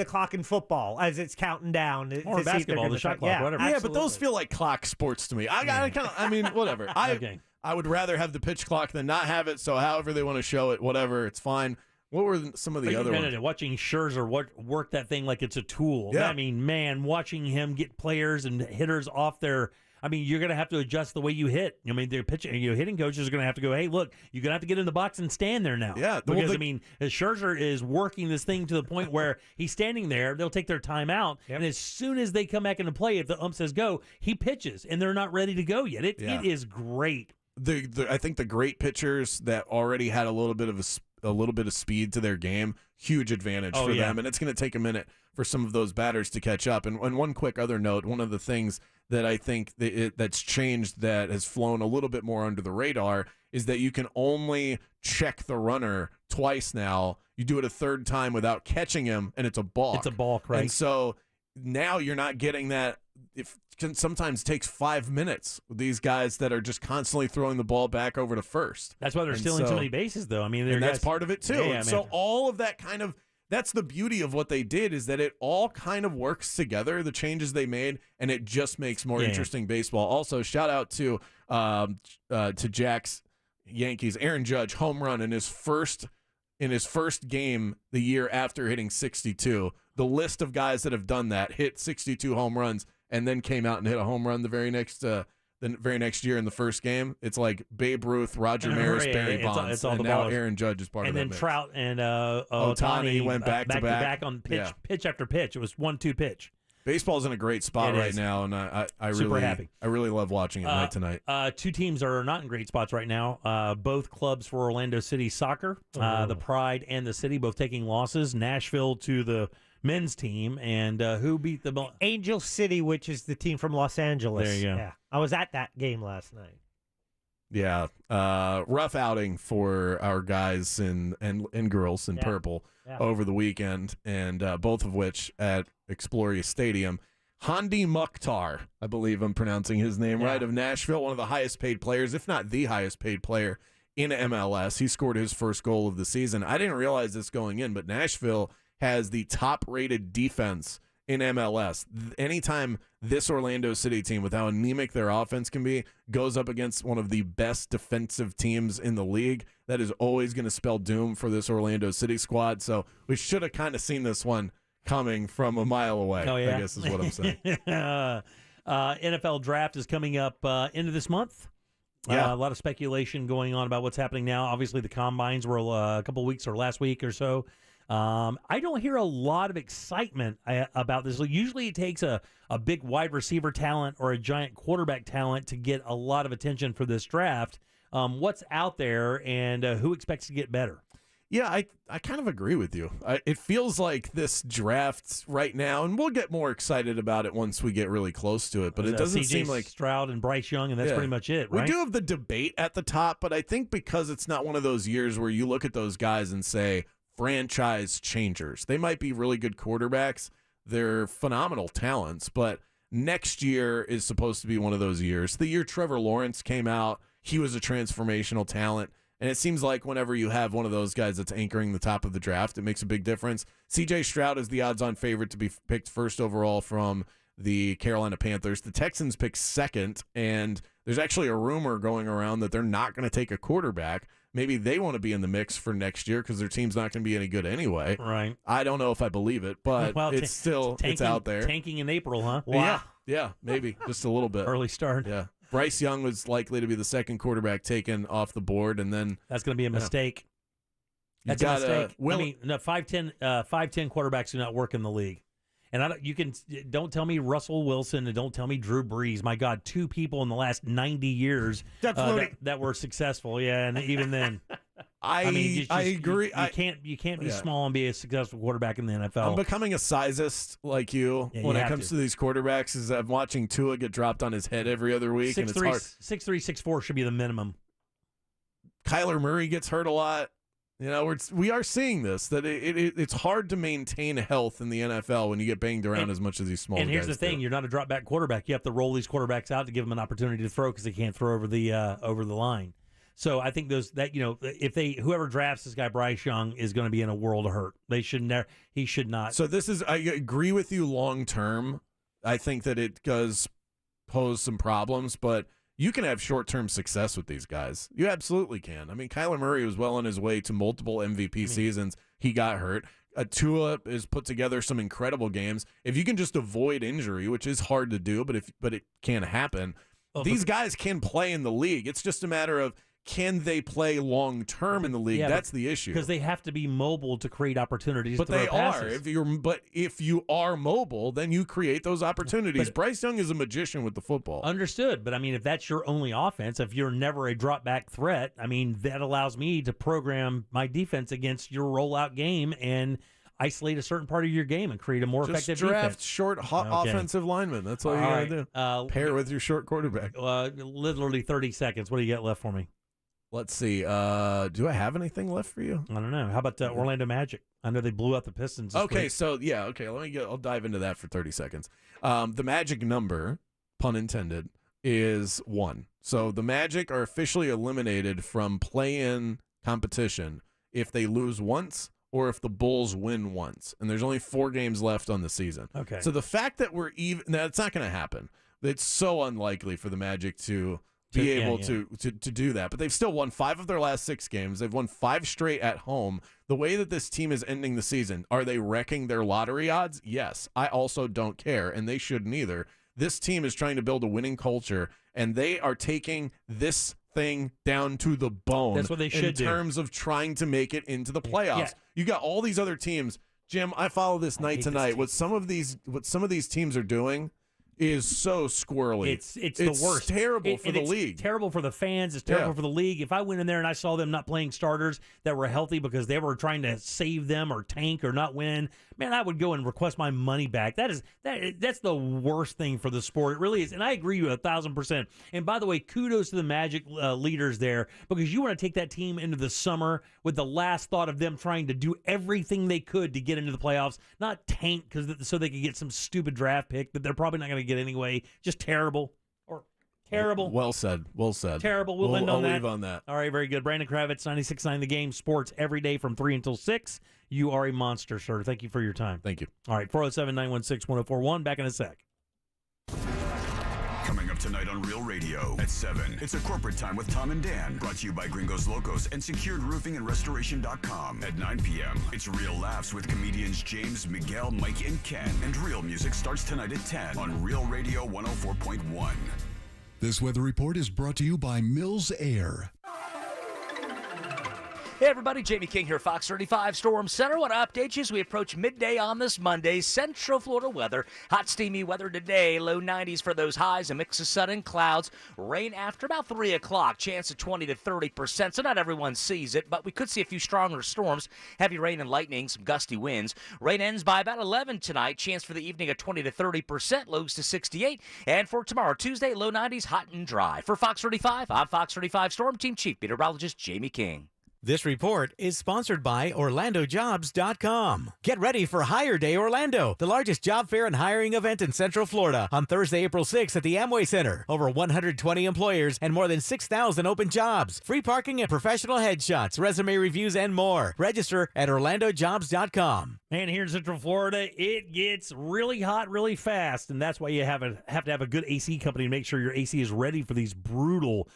clock in football as it's counting down. Or basketball, the shot clock, whatever. Yeah, but those feel like clock sports to me. Whatever. I would rather have the pitch clock than not have it, so however they want to show it, whatever, it's fine. What were some of the other ones? Watching Scherzer work that thing like it's a tool. Yeah. I mean, man, watching him get players and hitters off their... you're going to have to adjust the way you hit. The hitting coaches are going to have to go, hey, look, you're going to have to get in the box and stand there now. Yeah. Because, Scherzer is working this thing to the point where he's standing there. They'll take their time out. Yep. And as soon as they come back into play, if the ump says go, he pitches, and they're not ready to go yet. It is great. I think the great pitchers that already had a little bit of speed to their game, huge advantage for them. And it's going to take a minute for some of those batters to catch up. And one quick other note, one of the things that I think that's changed, that has flown a little bit more under the radar, is that you can only check the runner twice now. You do it a third time without catching him, and it's a balk. It's a balk, right? And so now you're not getting that. Sometimes takes 5 minutes with these guys that are just constantly throwing the ball back over to first. That's why they're stealing so many bases, though. That's part of it too. So all of that that's the beauty of what they did, is that it all kind of works together, the changes they made, and it just makes more interesting baseball. Also, shout out to Jack's Yankees, Aaron Judge, home run in his first game the year after hitting 62. The list of guys that have done that, hit 62 home runs, and then came out and hit a home run the very next year in the first game. It's like Babe Ruth, Roger Maris, Barry Bonds, it's all and the now balls. Aaron Judge is part of that. And then mix. Trout and Ohtani went back to back on pitch after pitch. It was 1-2 pitch. Baseball's in a great spot right now, and I Super happy. I really love watching it night to night. Two teams are not in great spots right now. Both clubs for Orlando City Soccer, the Pride and the City, both taking losses. Nashville to the men's team, and who beat the Angel City, which is the team from Los Angeles. There you go. Yeah, I was at that game last night. Yeah, rough outing for our guys and girls in purple over the weekend, and both of which at Exploria Stadium. Handi Mukhtar, I believe I'm pronouncing his name right, of Nashville, one of the highest paid players, if not the highest paid player in MLS. He scored his first goal of the season. I didn't realize this going in, but Nashville has the top-rated defense in MLS. Anytime this Orlando City team, with how anemic their offense can be, goes up against one of the best defensive teams in the league, that is always going to spell doom for this Orlando City squad. So we should have kind of seen this one coming from a mile away, Oh, yeah. I guess is what I'm saying. NFL draft is coming up end of this month. Yeah. A lot of speculation going on about what's happening now. Obviously, the combines were a couple weeks or last week or so. I don't hear a lot of excitement about this. Usually it takes a big wide receiver talent or a giant quarterback talent to get a lot of attention for this draft. What's out there, and who expects to get better? Yeah, I kind of agree with you. It feels like this draft right now, and we'll get more excited about it once we get really close to it, but it doesn't seem like Stroud and Bryce Young, and that's pretty much it, right? We do have the debate at the top, but I think because it's not one of those years where you look at those guys and say, franchise changers. They might be really good quarterbacks. They're phenomenal talents, but next year is supposed to be one of those years. The year Trevor Lawrence came out, he was a transformational talent. And it seems like whenever you have one of those guys that's anchoring the top of the draft, it makes a big difference. C.J. Stroud is the odds-on favorite to be picked first overall from the Carolina Panthers. The Texans pick second, and there's actually a rumor going around that they're not going to take a quarterback. Maybe they want to be in the mix for next year because their team's not going to be any good anyway. Right. I don't know if I believe it, but it's still it's out there. Tanking in April, huh? Wow. Yeah, maybe. Just a little bit. Early start. Yeah. Bryce Young was likely to be the second quarterback taken off the board, and then that's going to be a mistake. That's a mistake. I mean, no, 5'10" quarterbacks do not work in the league. And don't tell me Russell Wilson and don't tell me Drew Brees. My God, two people in the last 90 years that were successful. Yeah, and even then, I agree. You can't be small and be a successful quarterback in the NFL. I'm becoming a sizist like you when it comes to these quarterbacks. Is I'm watching Tua get dropped on his head every other week, and it's hard. 6'3", 6'4" should be the minimum. Kyler Murray gets hurt a lot. You know, we are seeing this, that it's hard to maintain health in the NFL when you get banged around as much as these small guys. And here's the thing: you're not a drop back quarterback. You have to roll these quarterbacks out to give them an opportunity to throw because they can't throw over the line. So I think whoever drafts this guy Bryce Young is going to be in a world of hurt. He should not. So I agree with you long term. I think that it does pose some problems, but you can have short-term success with these guys. You absolutely can. I mean, Kyler Murray was well on his way to multiple MVP seasons. He got hurt. Tua has put together some incredible games. If you can just avoid injury, which is hard to do, but it can happen, these guys can play in the league. It's just a matter of, can they play long-term in the league? That's the issue. Because they have to be mobile to create opportunities. But to throw they passes. are. If you are mobile, then you create those opportunities. Bryce Young is a magician with the football. Understood. But, I mean, if that's your only offense, if you're never a drop-back threat, I mean, that allows me to program my defense against your rollout game and isolate a certain part of your game and create a more effective defense. Just draft short offensive linemen. That's all you got to do. Pair with your short quarterback. Literally 30 seconds. What do you got left for me? Let's see. Do I have anything left for you? I don't know. How about Orlando Magic? I know they blew out the Pistons this week. I'll dive into that for 30 seconds. The Magic number, pun intended, is 1. So the Magic are officially eliminated from play-in competition if they lose once or if the Bulls win once. And there's only 4 games left on the season. Okay. So the fact that we're even... Now, it's not going to happen. It's so unlikely for the Magic to be able to do that. But they've still won 5 of their last 6 games. They've won 5 straight at home. The way that this team is ending the season, are they wrecking their lottery odds? Yes. I also don't care, and they shouldn't either. This team is trying to build a winning culture, and they are taking this thing down to the bone. That's what they should do. In terms of trying to make it into the playoffs. Yeah. You got all these other teams. Jim, I follow this night to night. What some of these teams are doing is so squirrely. It's the worst. Terrible for the it's league. Terrible for the fans. It's terrible for the league. If I went in there and I saw them not playing starters that were healthy because they were trying to save them or tank or not win, man, I would go and request my money back. That's the worst thing for the sport. It really is. And I agree with you 1,000%. And by the way, kudos to the Magic leaders there, because you want to take that team into the summer with the last thought of them trying to do everything they could to get into the playoffs, not tank so they could get some stupid draft pick that they're probably not going to get anyway. Just terrible. Terrible. Well said. Well said. Terrible. We'll end on that. I'll leave on that. All right, very good. Brandon Kravitz, 96.9 The Game, sports every day from 3 until 6. You are a monster, sir. Thank you for your time. Thank you. All right, 407-916-1041. Back in a sec. Coming up tonight on Real Radio at 7, it's a corporate time with Tom and Dan, brought to you by Gringos Locos and SecuredRoofingAndRestoration.com. At 9 p.m., it's Real Laughs with comedians James, Miguel, Mike, and Ken. And Real Music starts tonight at 10 on Real Radio 104.1. This weather report is brought to you by Mills Air. Hey everybody, Jamie King here, Fox 35 Storm Center. Want to update you as we approach midday on this Monday. Central Florida weather, hot steamy weather today, low 90s for those highs, a mix of sun and clouds. Rain after about 3 o'clock, chance of 20 to 30%, so not everyone sees it, but we could see a few stronger storms, heavy rain and lightning, some gusty winds. Rain ends by about 11 tonight, chance for the evening of 20 to 30%, lows to 68. And for tomorrow, Tuesday, low 90s, hot and dry. For Fox 35, I'm Fox 35 Storm Team Chief Meteorologist Jamie King. This report is sponsored by OrlandoJobs.com. Get ready for Hire Day Orlando, the largest job fair and hiring event in Central Florida, on Thursday, April 6th at the Amway Center. Over 120 employers and more than 6,000 open jobs. Free parking and professional headshots, resume reviews, and more. Register at OrlandoJobs.com. And here in Central Florida, it gets really hot really fast, and that's why you have to have a good AC company to make sure your AC is ready for these brutal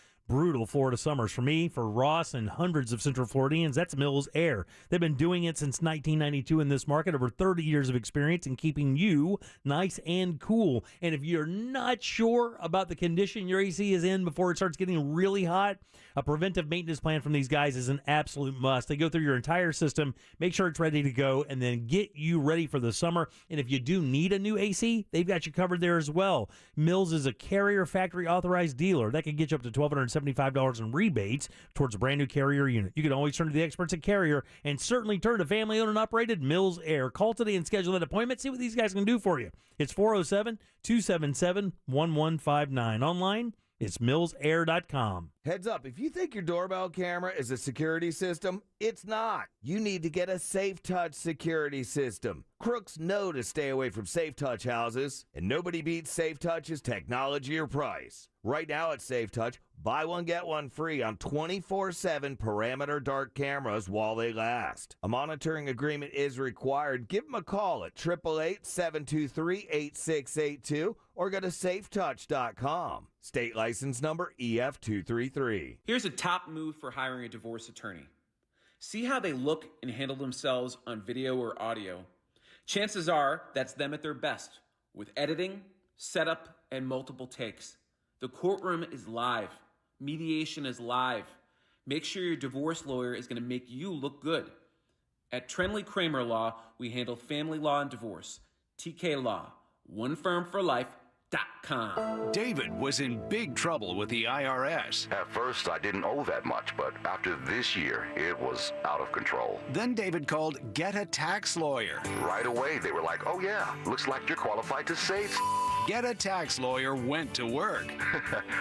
Florida summers. For me, for Ross, and hundreds of Central Floridians, that's Mills Air. They've been doing it since 1992 in this market, over 30 years of experience in keeping you nice and cool. And if you're not sure about the condition your AC is in before it starts getting really hot, a preventive maintenance plan from these guys is an absolute must. They go through your entire system, make sure it's ready to go, and then get you ready for the summer. And if you do need a new AC, they've got you covered there as well. Mills is a Carrier factory authorized dealer. That can get you up to $1,275 in rebates towards a brand new Carrier unit. You can always turn to the experts at Carrier, and certainly turn to family owned and operated Mills Air. Call today and schedule an appointment. See what these guys can do for you. It's 407-277-1159. Online, it's millsair.com. Heads up, if you think your doorbell camera is a security system, it's not. You need to get a Safe Touch security system. Crooks know to stay away from Safe Touch houses, and nobody beats Safe Touch's technology or price. Right now at Safe Touch, buy one, get one free on 24/7 parameter dark cameras while they last. A monitoring agreement is required. Give them a call at 888-723-8682 or go to safetouch.com. State license number EF233. Here's a top move for hiring a divorce attorney. See how they look and handle themselves on video or audio. Chances are that's them at their best, with editing, setup, and multiple takes. The courtroom is live. Mediation is live. Make sure your divorce lawyer is going to make you look good. At Trenley Kramer Law, we handle family law and divorce. TK Law, one firm for life. David was in big trouble with the IRS. At first, I didn't owe that much, but after this year, it was out of control. Then David called Get a Tax Lawyer. Right away, they were like, oh yeah, looks like you're qualified to save. Get a Tax Lawyer went to work.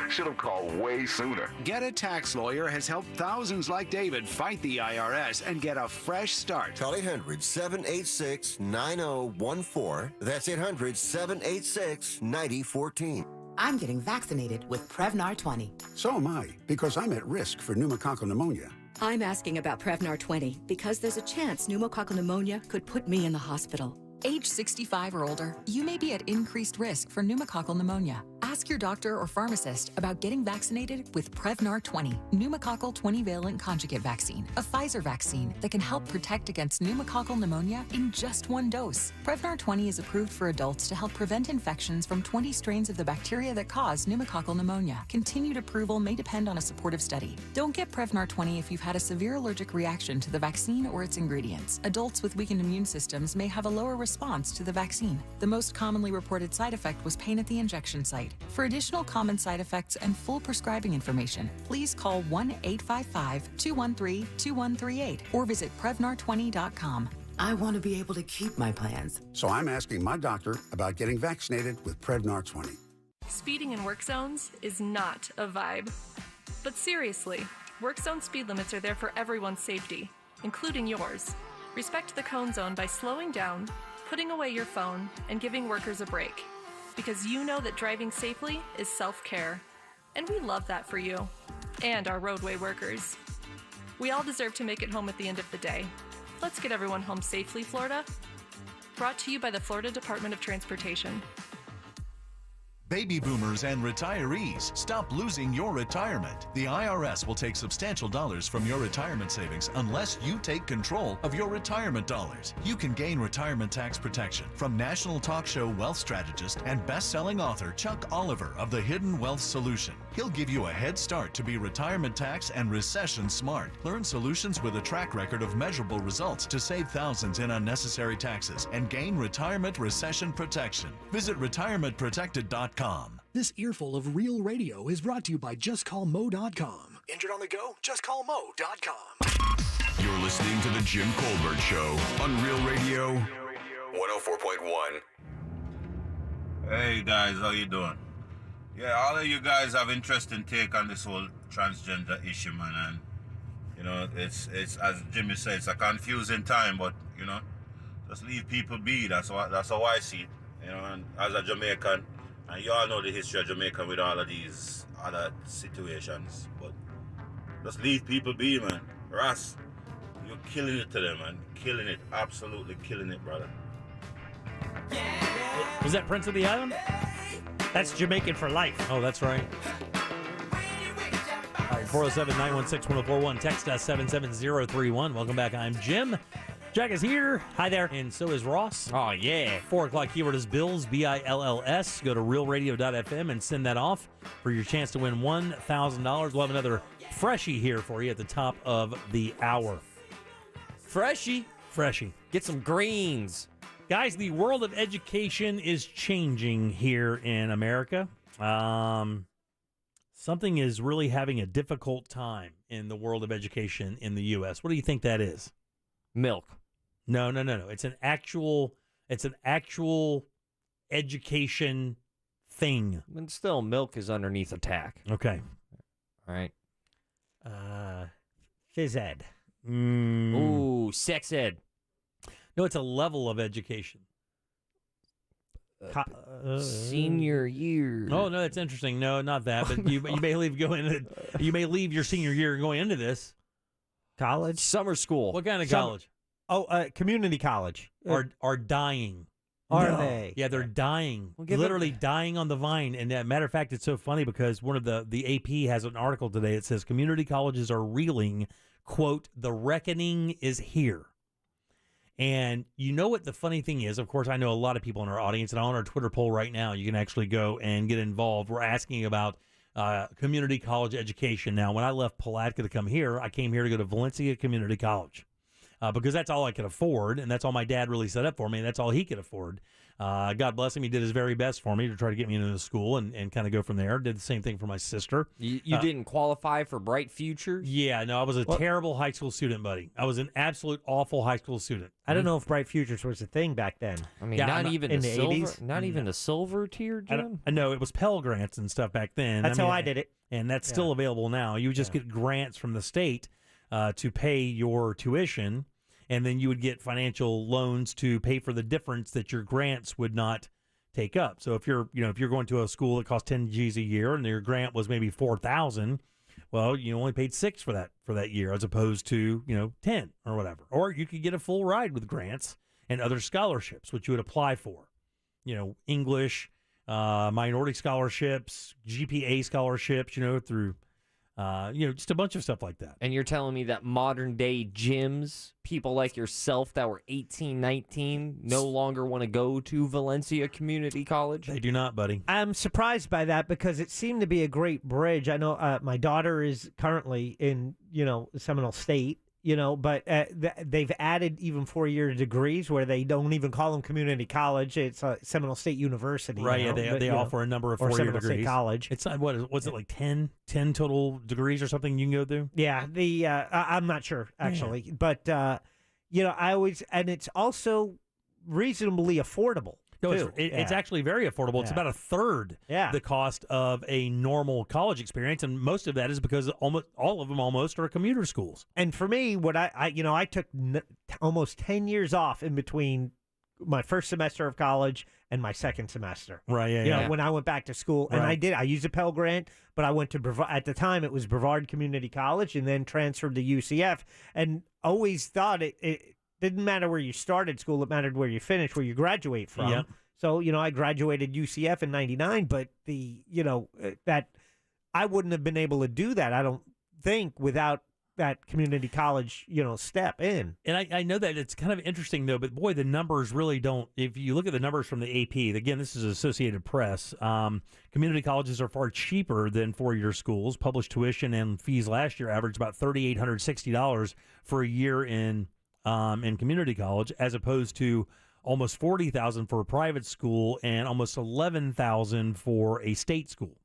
Should have called way sooner. Get a Tax Lawyer has helped thousands like David fight the IRS and get a fresh start. Call 800-786-9014. That's 800-786-9014. I'm getting vaccinated with Prevnar 20. So am I, because I'm at risk for pneumococcal pneumonia. I'm asking about Prevnar 20 because there's a chance pneumococcal pneumonia could put me in the hospital. Age 65 or older, you may be at increased risk for pneumococcal pneumonia. Ask your doctor or pharmacist about getting vaccinated with Prevnar 20, pneumococcal 20-valent conjugate vaccine, a Pfizer vaccine that can help protect against pneumococcal pneumonia in just one dose. Prevnar 20 is approved for adults to help prevent infections from 20 strains of the bacteria that cause pneumococcal pneumonia. Continued approval may depend on a supportive study. Don't get Prevnar 20 if you've had a severe allergic reaction to the vaccine or its ingredients. Adults with weakened immune systems may have a lower response to the vaccine. The most commonly reported side effect was pain at the injection site. For additional common side effects and full prescribing information, please call 1-855-213-2138 or visit Prevnar20.com. I want to be able to keep my plans. So I'm asking my doctor about getting vaccinated with Prevnar 20. Speeding in work zones is not a vibe. But seriously, work zone speed limits are there for everyone's safety, including yours. Respect the cone zone by slowing down, putting away your phone, and giving workers a break. Because you know that driving safely is self-care. And we love that for you and our roadway workers. We all deserve to make it home at the end of the day. Let's get everyone home safely, Florida. Brought to you by the Florida Department of Transportation. Baby boomers and retirees, stop losing your retirement. The IRS will take substantial dollars from your retirement savings unless you take control of your retirement dollars. You can gain retirement tax protection from national talk show wealth strategist and best-selling author Chuck Oliver of The Hidden Wealth Solution. He'll give you a head start to be retirement tax and recession smart. Learn solutions with a track record of measurable results to save thousands in unnecessary taxes and gain retirement recession protection. Visit retirementprotected.com. This earful of real radio is brought to you by JustCallMo.com. Injured on the go? JustCallMo.com. You're listening to The Jim Colbert Show on Real Radio 104.1. Hey guys, how you doing? Yeah, all of you guys have interesting take on this whole transgender issue, man. And you know, it's as Jimmy said, it's a confusing time, but you know, just leave people be. That's how I see it. You know, and as a Jamaican, and you all know the history of Jamaica with all of these other situations, but just leave people be, man. Ross, you're killing it to them, man. Killing it, absolutely killing it, brother. Was that Prince of the Island? That's Jamaican for life. Oh, that's right. All right, 407-916-1041. Text us 77031. Welcome back. I'm Jim. Jack is here. Hi there. And so is Ross. Oh, yeah. 4 o'clock keyword is Bills, BILLS. Go to realradio.fm and send that off for your chance to win $1,000. We'll have another freshie here for you at the top of the hour. Freshie. Get some greens. Guys, the world of education is changing here in America. Something is really having a difficult time in the world of education in the U.S. What do you think that is? Milk. No. It's an actual education thing. And still, milk is underneath attack. Okay. All right. Phys ed. Ooh, sex ed. No, it's a level of education. Senior year. Oh no, that's interesting. No, not that. But you may leave your senior year going into this. College, summer school. What kind of college? Community college. Are dying. Are they? Yeah, they're dying. Literally dying on the vine. And matter of fact, it's so funny because one of the AP has an article today. It says community colleges are reeling. Quote, the reckoning is here. And you know what the funny thing is? Of course, I know a lot of people in our audience, and on our Twitter poll right now, you can actually go and get involved. We're asking about community college education. Now, when I left Palatka to come here, I came here to go to Valencia Community College because that's all I could afford, and that's all my dad really set up for me, and that's all he could afford. God bless him. He did his very best for me to try to get me into the school and kind of go from there. Did the same thing for my sister. You didn't qualify for Bright Futures? Yeah, no, I was a terrible high school student, buddy. I was an absolute awful high school student. I don't know if Bright Futures was a thing back then. I mean, not even the silver, 80s? Not even the silver tier, Jim? I know, it was Pell Grants and stuff back then. That's how I did it. And that's still available now. You would just get grants from the state to pay your tuition, and then you would get financial loans to pay for the difference that your grants would not take up. So if you're going to a school that costs 10 G's a year and your grant was maybe $4,000, well, you only paid $6 for that year as opposed to, 10 or whatever. Or you could get a full ride with grants and other scholarships, which you would apply for. English, minority scholarships, GPA scholarships, through, just a bunch of stuff like that. And you're telling me that modern day gyms, people like yourself that were 18, 19, no longer want to go to Valencia Community College? They do not, buddy. I'm surprised by that because it seemed to be a great bridge. I know my daughter is currently in, Seminole State, but they've added even 4-year degrees where they don't even call them community college. It's Seminole State University. Right, they offer a number of 4-year degrees. State College. It's was it like 10 total degrees or something you can go through? Yeah, I'm not sure actually, but I always, and it's also reasonably affordable. No, it's actually very affordable. Yeah. It's about a third the cost of a normal college experience, and most of that is because almost all of them are commuter schools. And for me, what I took almost 10 years off in between my first semester of college and my second semester. Right, yeah. When I went back to school, and I used a Pell Grant, but I went to at the time it was Brevard Community College, and then transferred to UCF, and always thought it didn't matter where you started school; it mattered where you finished, where you graduate from. Yep. So I graduated UCF in '99, but that I wouldn't have been able to do that. I don't think without that community college step in. And I know that it's kind of interesting though, but boy, the numbers really don't. If you look at the numbers from the AP, again, this is Associated Press. Community colleges are far cheaper than 4-year schools. Published tuition and fees last year averaged about $3,860 for a year in community college, as opposed to almost $40,000 for a private school and almost $11,000 for a state school,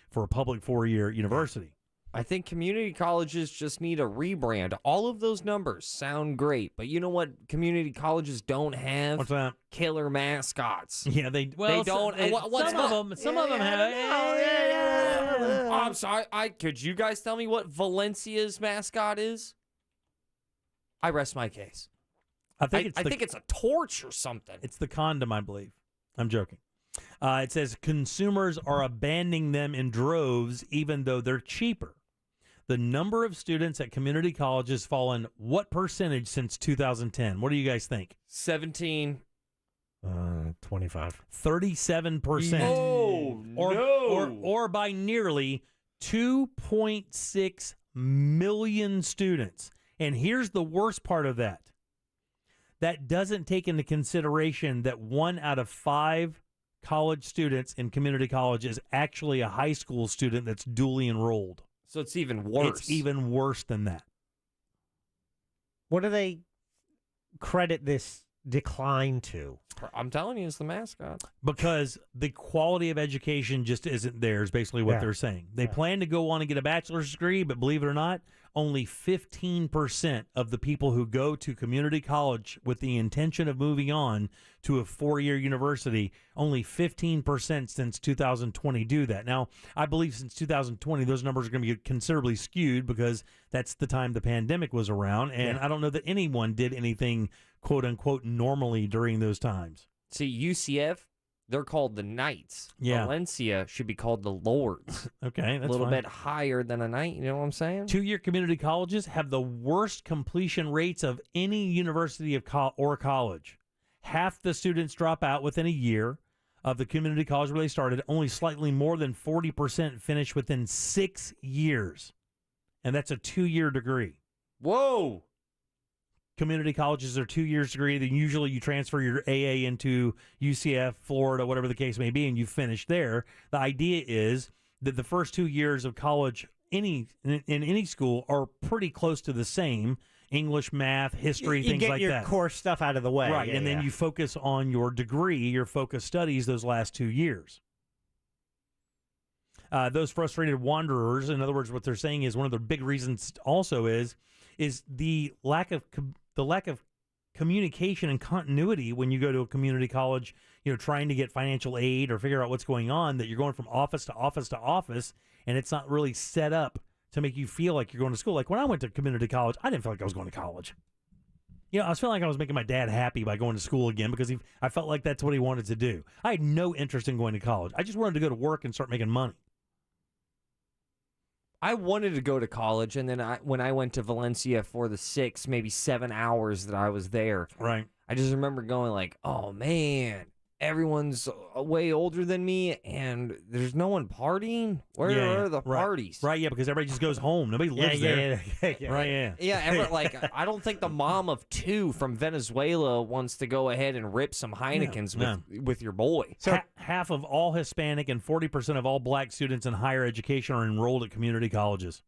for a public 4-year university. I think community colleges just need a rebrand. All of those numbers sound great, but you know what community colleges don't have? What's that? Killer mascots. Yeah, they don't. Some of them have. Oh, I'm sorry. Could you guys tell me what Valencia's mascot is? I rest my case. I think it's a torch or something. It's the condom, I believe. I'm joking. It says consumers are abandoning them in droves, even though they're cheaper. The number of students at community colleges fallen what percentage since 2010? What do you guys think? 17. 25. 37%. Oh, no. Or by nearly 2.6 million students. And here's the worst part of that. That doesn't take into consideration that 1 out of 5 college students in community college is actually a high school student that's duly enrolled. So it's even worse. It's even worse than that. What do they credit this decline to? I'm telling you, it's the mascot. Because the quality of education just isn't there, is basically what they're saying. They plan to go on and get a bachelor's degree, but believe it or not, only 15% of the people who go to community college with the intention of moving on to a 4-year university, only 15% since 2020 do that. Now, I believe since 2020, those numbers are going to be considerably skewed because that's the time the pandemic was around, and I don't know that anyone did anything quote-unquote normally during those times. See, UCF, they're called the Knights. Yeah. Valencia should be called the Lords. Okay, that's a little fine. bit higher than a Knight, you know what I'm saying? 2-year community colleges have the worst completion rates of any university or college. Half the students drop out within a year of the community college where they started. Only slightly more than 40% finish within 6 years. And that's a 2-year degree. Whoa! Community colleges are 2 years degree. Then usually you transfer your AA into UCF, Florida, whatever the case may be, and you finish there. The idea is that the first 2 years of college in any school are pretty close to the same. English, math, history, things like that. You get your core stuff out of the way. Right, and then you focus on your degree, your focus studies those last 2 years. Those frustrated wanderers, in other words, what they're saying is one of the big reasons also is the lack of communication and continuity when you go to a community college, trying to get financial aid or figure out what's going on, that you're going from office to office to office, and it's not really set up to make you feel like you're going to school. Like when I went to community college, I didn't feel like I was going to college. I was feeling like I was making my dad happy by going to school again because I felt like that's what he wanted to do. I had no interest in going to college. I just wanted to go to work and start making money. I wanted to go to college, and then when I went to Valencia for the 6, maybe 7 hours that I was there, right? I just remember going like, oh, man, everyone's way older than me, and there's no one partying. Where are the parties? Right, yeah, because everybody just goes home. Nobody lives there. Right, yeah. I don't think the mom of 2 from Venezuela wants to go ahead and rip some Heinekens with your boy. So half of all Hispanic and 40% of all black students in higher education are enrolled at community colleges.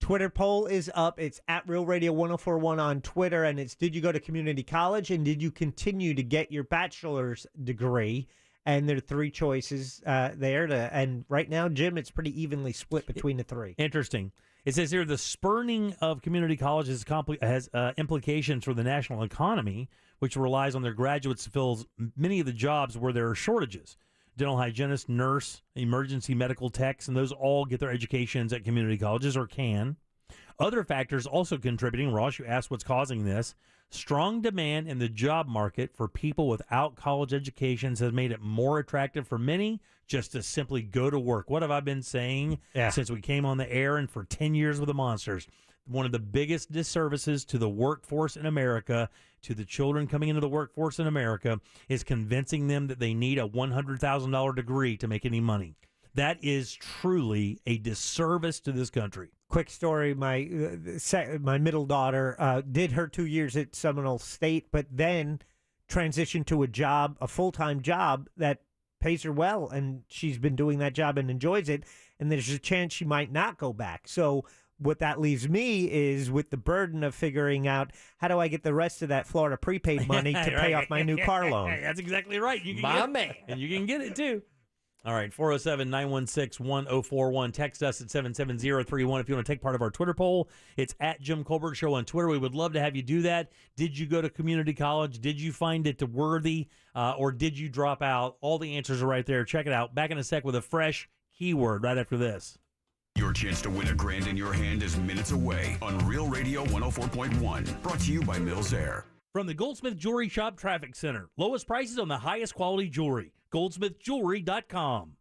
Twitter poll is up. It's at Real Radio 1041 on Twitter, and it's did you go to community college and did you continue to get your bachelor's degree? And there are 3 choices there. And right now, Jim, it's pretty evenly split between the 3. Interesting. It says here the spurning of community colleges has implications for the national economy, which relies on their graduates to fill many of the jobs where there are shortages. Dental hygienist, nurse, emergency medical techs, and those all get their educations at community colleges or can. Other factors also contributing. Ross, you asked what's causing this. Strong demand in the job market for people without college educations has made it more attractive for many just to simply go to work. What have I been saying since we came on the air and for 10 years with the Monsters? One of the biggest disservices to the workforce in America, to the children coming into the workforce in America, is convincing them that they need a $100,000 degree to make any money. That is truly a disservice to this country. Quick story, my middle daughter did her 2 years at Seminole State, but then transitioned to a full-time job that pays her well, and she's been doing that job and enjoys it, and there's a chance she might not go back. So what that leaves me is with the burden of figuring out how do I get the rest of that Florida prepaid money to pay off my new car loan. That's exactly right. You can and you can get it too. All right, 407-916-1041. Text us at 77031 if you want to take part of our Twitter poll. It's at Jim Colbert Show on Twitter. We would love to have you do that. Did you go to community college? Did you find it worthy, or did you drop out? All the answers are right there. Check it out. Back in a sec with a fresh keyword right after this. Your chance to win $1,000 in your hand is minutes away on Real Radio 104.1. Brought to you by Mills Air. From the Goldsmith Jewelry Shop Traffic Center. Lowest prices on the highest quality jewelry. GoldsmithJewelry.com.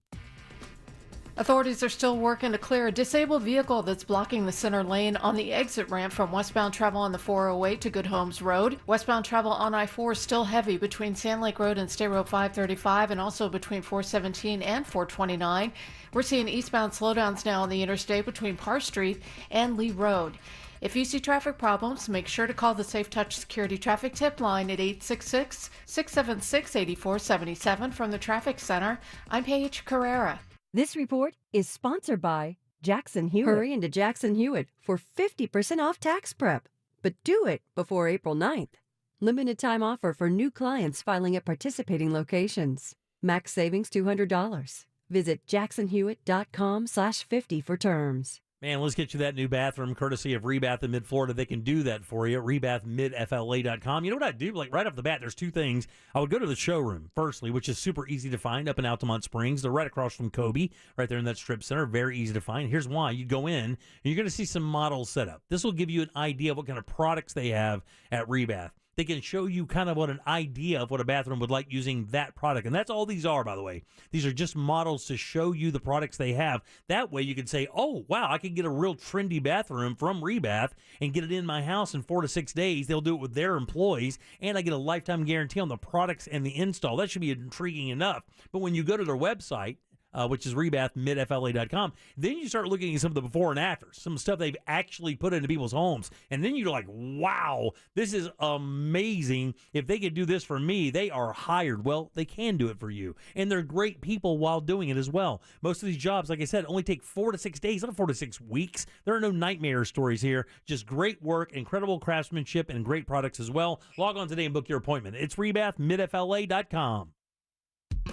Authorities are still working to clear a disabled vehicle that's blocking the center lane on the exit ramp from westbound travel on the 408 to Good Homes Road. Westbound travel on I-4 is still heavy between Sand Lake Road and State Road 535 and also between 417 and 429. We're seeing eastbound slowdowns now on the interstate between Parr Street and Lee Road. If you see traffic problems, make sure to call the Safe Touch Security Traffic Tip line at 866-676-8477 from the Traffic Center. I'm Paige Carrera. This report is sponsored by Jackson Hewitt. Hurry into Jackson Hewitt for 50% off tax prep, but do it before April 9th. Limited time offer for new clients filing at participating locations. Max savings $200. Visit jacksonhewitt.com/50 for terms. Man, let's get you that new bathroom courtesy of Rebath in Mid-Florida. They can do that for you at rebathmidfla.com. You know what I do? Like right off the bat, there's 2 things. I would go to the showroom, firstly, which is super easy to find up in Altamont Springs. They're right across from Kobe, right there in that strip center. Very easy to find. Here's why. You go in, and you're going to see some models set up. This will give you an idea of what kind of products they have at Rebath. They can show you kind of what an idea of what a bathroom would like using that product. And that's all these are, by the way. These are just models to show you the products they have. That way you can say, oh, wow, I can get a real trendy bathroom from Rebath and get it in my house in 4 to 6 days. They'll do it with their employees, and I get a lifetime guarantee on the products and the install. That should be intriguing enough. But when you go to their website, which is rebathmidfla.com, then you start looking at some of the before and afters, some stuff they've actually put into people's homes. And then you're like, wow, this is amazing. If they could do this for me, they are hired. Well, they can do it for you. And they're great people while doing it as well. Most of these jobs, like I said, only take 4 to 6 days, not 4 to 6 weeks. There are no nightmare stories here. Just great work, incredible craftsmanship, and great products as well. Log on today and book your appointment. It's rebathmidfla.com.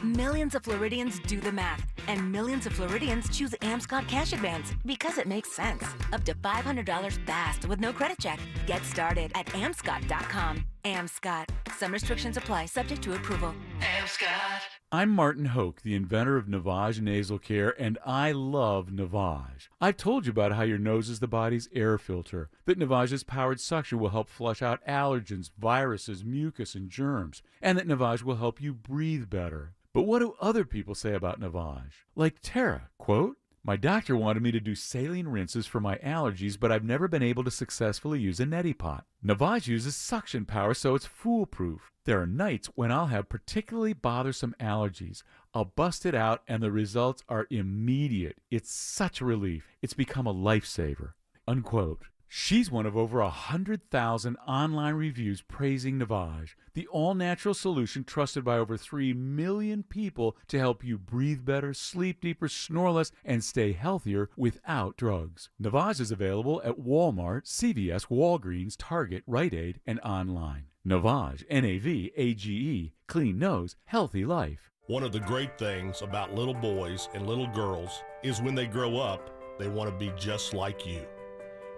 Millions of Floridians do the math, and millions of Floridians choose Amscot Cash Advance because it makes sense. Up to $500 fast with no credit check. Get started at amscot.com. Amscot. Some restrictions apply, subject to approval. Amscot. I'm Martin Hoke, the inventor of Navage Nasal Care, and I love Navage. I've told you about how your nose is the body's air filter, that Navage's powered suction will help flush out allergens, viruses, mucus, and germs, and that Navage will help you breathe better. But what do other people say about Navage? Like Tara, quote, My doctor wanted me to do saline rinses for my allergies, but I've never been able to successfully use a neti pot. Navage uses suction power, so it's foolproof. There are nights when I'll have particularly bothersome allergies. I'll bust it out, and the results are immediate. It's such a relief. It's become a lifesaver." Unquote. She's one of over 100,000 online reviews praising Navage, the all-natural solution trusted by over 3 million people to help you breathe better, sleep deeper, snore less, and stay healthier without drugs. Navage is available at Walmart, CVS, Walgreens, Target, Rite Aid, and online. Navage, N-A-V-A-G-E, clean nose, healthy life. One of the great things about little boys and little girls is when they grow up, they want to be just like you.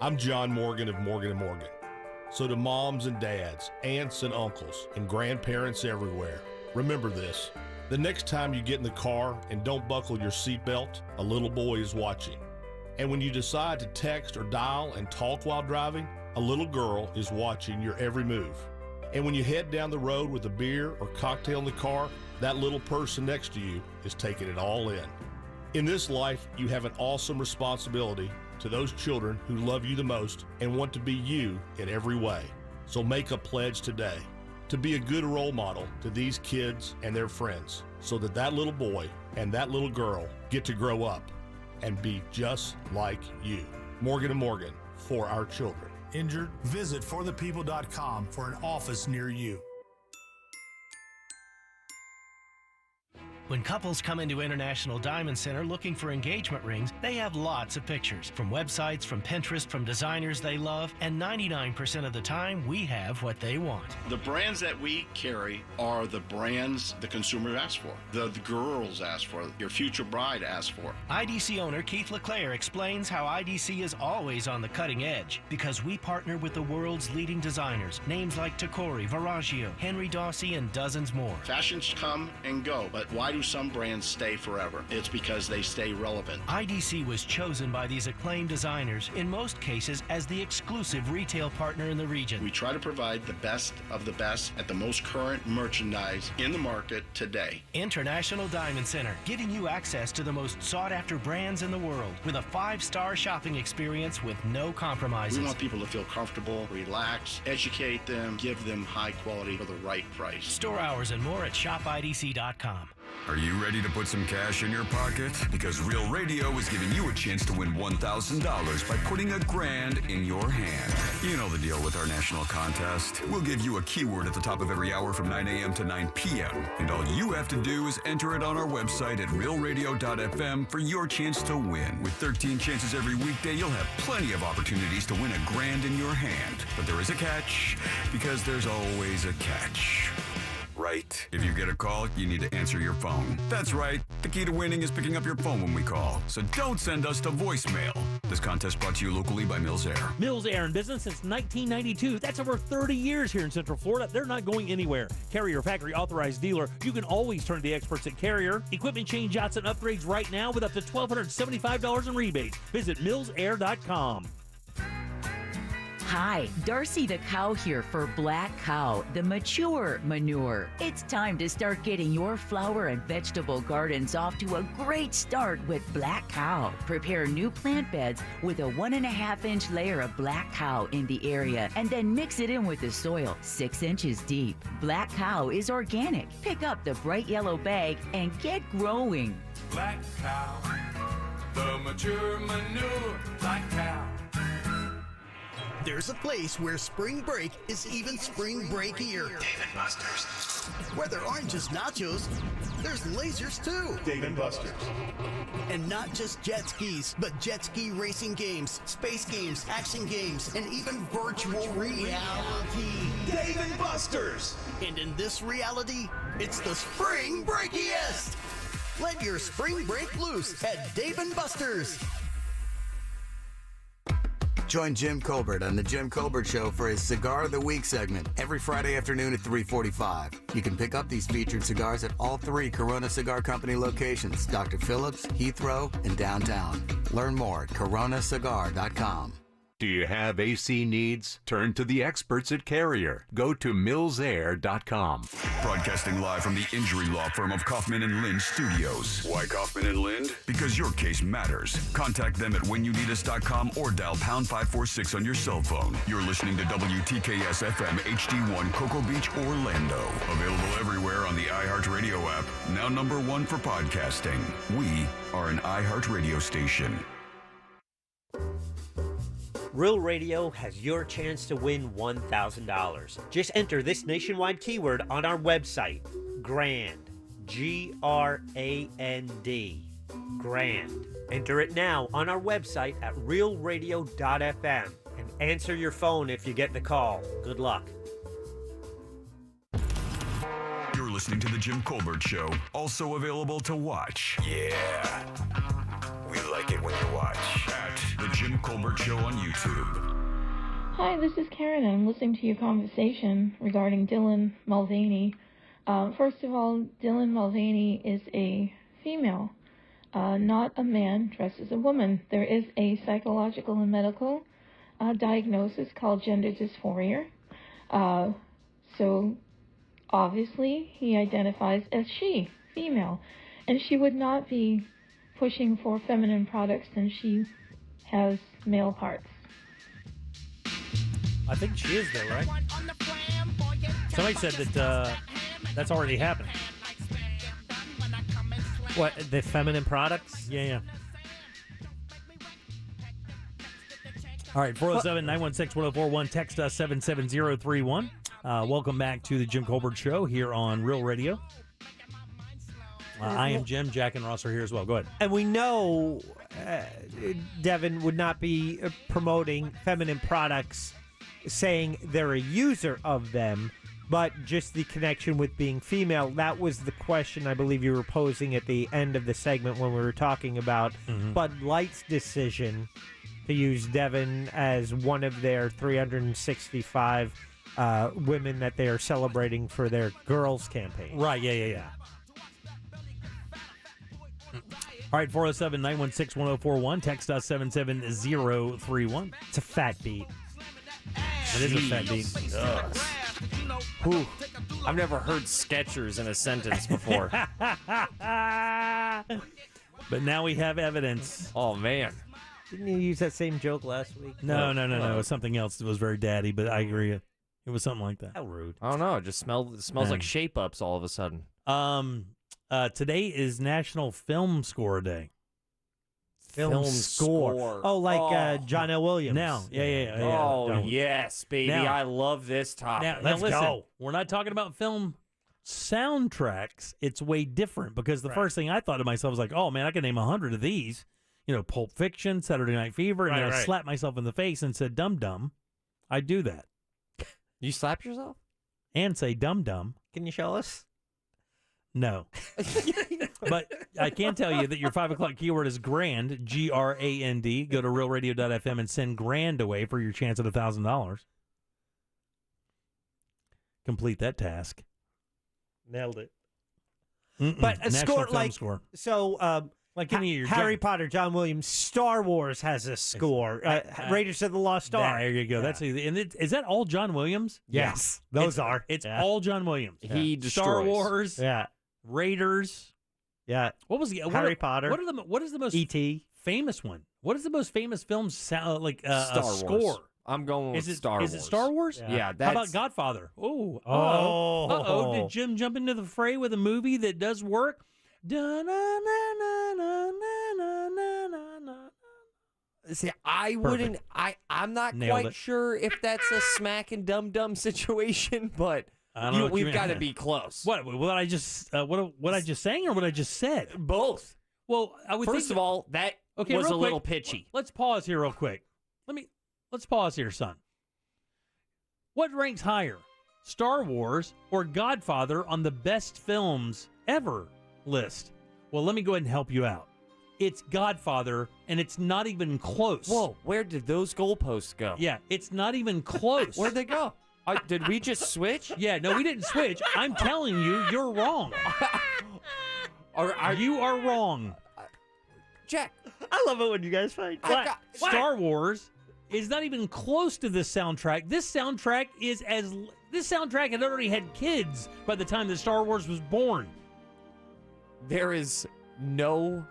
I'm John Morgan of Morgan & Morgan. So to moms and dads, aunts and uncles, and grandparents everywhere, remember this. The next time you get in the car and don't buckle your seatbelt, a little boy is watching. And when you decide to text or dial and talk while driving, a little girl is watching your every move. And when you head down the road with a beer or cocktail in the car, that little person next to you is taking it all in. In this life, you have an awesome responsibility to those children who love you the most and want to be you in every way. So make a pledge today to be a good role model to these kids and their friends so that that little boy and that little girl get to grow up and be just like you. Morgan & Morgan, for our children. Injured? Visit forthepeople.com for an office near you. When couples come into International Diamond Center looking for engagement rings, they have lots of pictures from websites, from Pinterest, from designers they love, and 99% of the time, we have what they want. The brands that we carry are the brands the consumer asks for, the girls ask for, your future bride asks for. IDC owner Keith LeClaire explains how IDC is always on the cutting edge because we partner with the world's leading designers, names like Tacori, Verragio, Henry Dawsey, and dozens more. Fashions come and go, but why do some brands stay forever? It's because they stay relevant. IDC was chosen by these acclaimed designers, in most cases, as the exclusive retail partner in the region. We try to provide the best of the best at the most current merchandise in the market today. International Diamond Center, giving you access to the most sought-after brands in the world with a 5-star shopping experience with no compromises. We want people to feel comfortable, relax, educate them, give them high quality for the right price. Store hours and more at shopidc.com. Are you ready to put some cash in your pocket? Because Real Radio is giving you a chance to win $1,000 by putting $1,000 in your hand. You know the deal with our national contest. We'll give you a keyword at the top of every hour from 9 a.m. to 9 p.m. And all you have to do is enter it on our website at realradio.fm for your chance to win. With 13 chances every weekday, you'll have plenty of opportunities to win $1,000 in your hand. But there is a catch, because there's always a catch. Right. If you get a call, you need to answer your phone. That's right. The key to winning is picking up your phone when we call. So don't send us to voicemail. This contest brought to you locally by Mills Air. Mills Air in business since 1992. That's over 30 years here in Central Florida. They're not going anywhere. Carrier factory authorized dealer. You can always turn to the experts at Carrier. Equipment change-outs and upgrades right now with up to $1,275 in rebates. Visit millsair.com. Hi, Darcy the Cow here for Black Cow, the mature manure. It's time to start getting your flower and vegetable gardens off to a great start with Black Cow. Prepare new plant beds with a 1.5-inch layer of Black Cow in the area and then mix it in with the soil 6 inches deep. Black Cow is organic. Pick up the bright yellow bag and get growing. Black Cow, the mature manure, Black Cow. There's a place where spring break is even spring breakier. Dave & Buster's. Where there aren't just nachos, there's lasers too. Dave & Buster's. And not just jet skis, but jet ski racing games, space games, action games, and even virtual reality. Dave & Buster's. And in this reality, it's the spring breakiest. Let your spring break loose at Dave & Buster's. Join Jim Colbert on The Jim Colbert Show for his Cigar of the Week segment every Friday afternoon at 3:45. You can pick up these featured cigars at all 3 Corona Cigar Company locations, Dr. Phillips, Heathrow, and downtown. Learn more at coronacigar.com. Do you have AC needs? Turn to the experts at Carrier. Go to millsair.com. Broadcasting live from the injury law firm of Kaufman and Lind Studios. Why Kaufman and Lind? Because your case matters. Contact them at whenyouneedus.com or dial pound 546 on your cell phone. You're listening to WTKS FM HD1 Cocoa Beach, Orlando. Available everywhere on the iHeart Radio app. Now #1 for podcasting. We are an iHeart radio station. Real Radio has your chance to win $1,000. Just enter this nationwide keyword on our website, GRAND, G-R-A-N-D, GRAND. Enter it now on our website at realradio.fm and answer your phone if you get the call. Good luck. You're listening to The Jim Colbert Show, also available to watch. Yeah. We like it when you watch at The Jim Colbert Show on YouTube. Hi, this is Karen, and I'm listening to your conversation regarding Dylan Mulvaney. First of all, Dylan Mulvaney is a female, not a man dressed as a woman. There is a psychological and medical diagnosis called gender dysphoria. So obviously he identifies as she, female, and she would not be pushing for feminine products than she has male parts. I think she is, though, right? Somebody said that that's already happening. What, the feminine products? Yeah. All right, 407-916-1041. Text us 77031. Welcome back to the Jim Colbert Show here on Real Radio. I am Jim. Jack and Ross are here as well. Go ahead. And we know Devin would not be promoting feminine products, saying they're a user of them, but just the connection with being female. That was the question I believe you were posing at the end of the segment when we were talking about Bud Light's decision to use Devin as one of their 365 women that they are celebrating for their girls campaign. Right, yeah. All right, 407-916-1041. Text us 77031. It's a fat beat. It is a fat beat. Whew. I've never heard Skechers in a sentence before. But now we have evidence. Oh, man. Didn't you use that same joke last week? No. It was something else that was very daddy, but I agree. It was something like that. How rude. I don't know. It just smells like shape-ups all of a sudden. Today is National Film Score Day. Film score. Oh, like John L. Williams. Now, yeah. Oh, yes, baby. Now, I love this topic. Now listen, go. We're not talking about film soundtracks. It's way different because the first thing I thought to myself was like, oh, man, I can name 100 of these. Pulp Fiction, Saturday Night Fever, and then I slapped myself in the face and said, dum-dum. I do that. You slap yourself? And say dum-dum. Can you show us? No. But I can tell you that your 5 o'clock keyword is GRAND, G-R-A-N-D. Go to realradio.fm and send GRAND away for your chance at $1,000. Complete that task. Nailed it. But a score like score. So like any of your Harry Potter, John Williams, Star Wars has a score. Raiders of the Lost Ark. There you go. Yeah. Is that all John Williams? Yes, those are. It's all John Williams. He destroys. Star Wars. Yeah. Raiders. Yeah. What was the Harry Potter? What is the most E.T. famous one? What is the most famous film Star score? Wars. I'm going with Star Wars. Is it Star Wars? Yeah. How about Godfather? Uh-oh. Did Jim jump into the fray with a movie that does work? See, I wouldn't. I'm not quite sure if that's a smack and dum dum situation, but we've got to be close. What I just what I just sang or what I just said? Both. Well, I would First of all, that was a little pitchy. Let's pause here real quick. Let's pause here, son. What ranks higher, Star Wars or Godfather on the best films ever list? Well, let me go ahead and help you out. It's Godfather, and it's not even close. Whoa, where did those goalposts go? Yeah, it's not even close. Where'd they go? Did we just switch? Yeah, no, we didn't switch. I'm telling you, you're wrong. You are wrong. Jack. I love it when you guys fight. Star Wars is not even close to this soundtrack. This soundtrack had already had kids by the time that Star Wars was born. There is no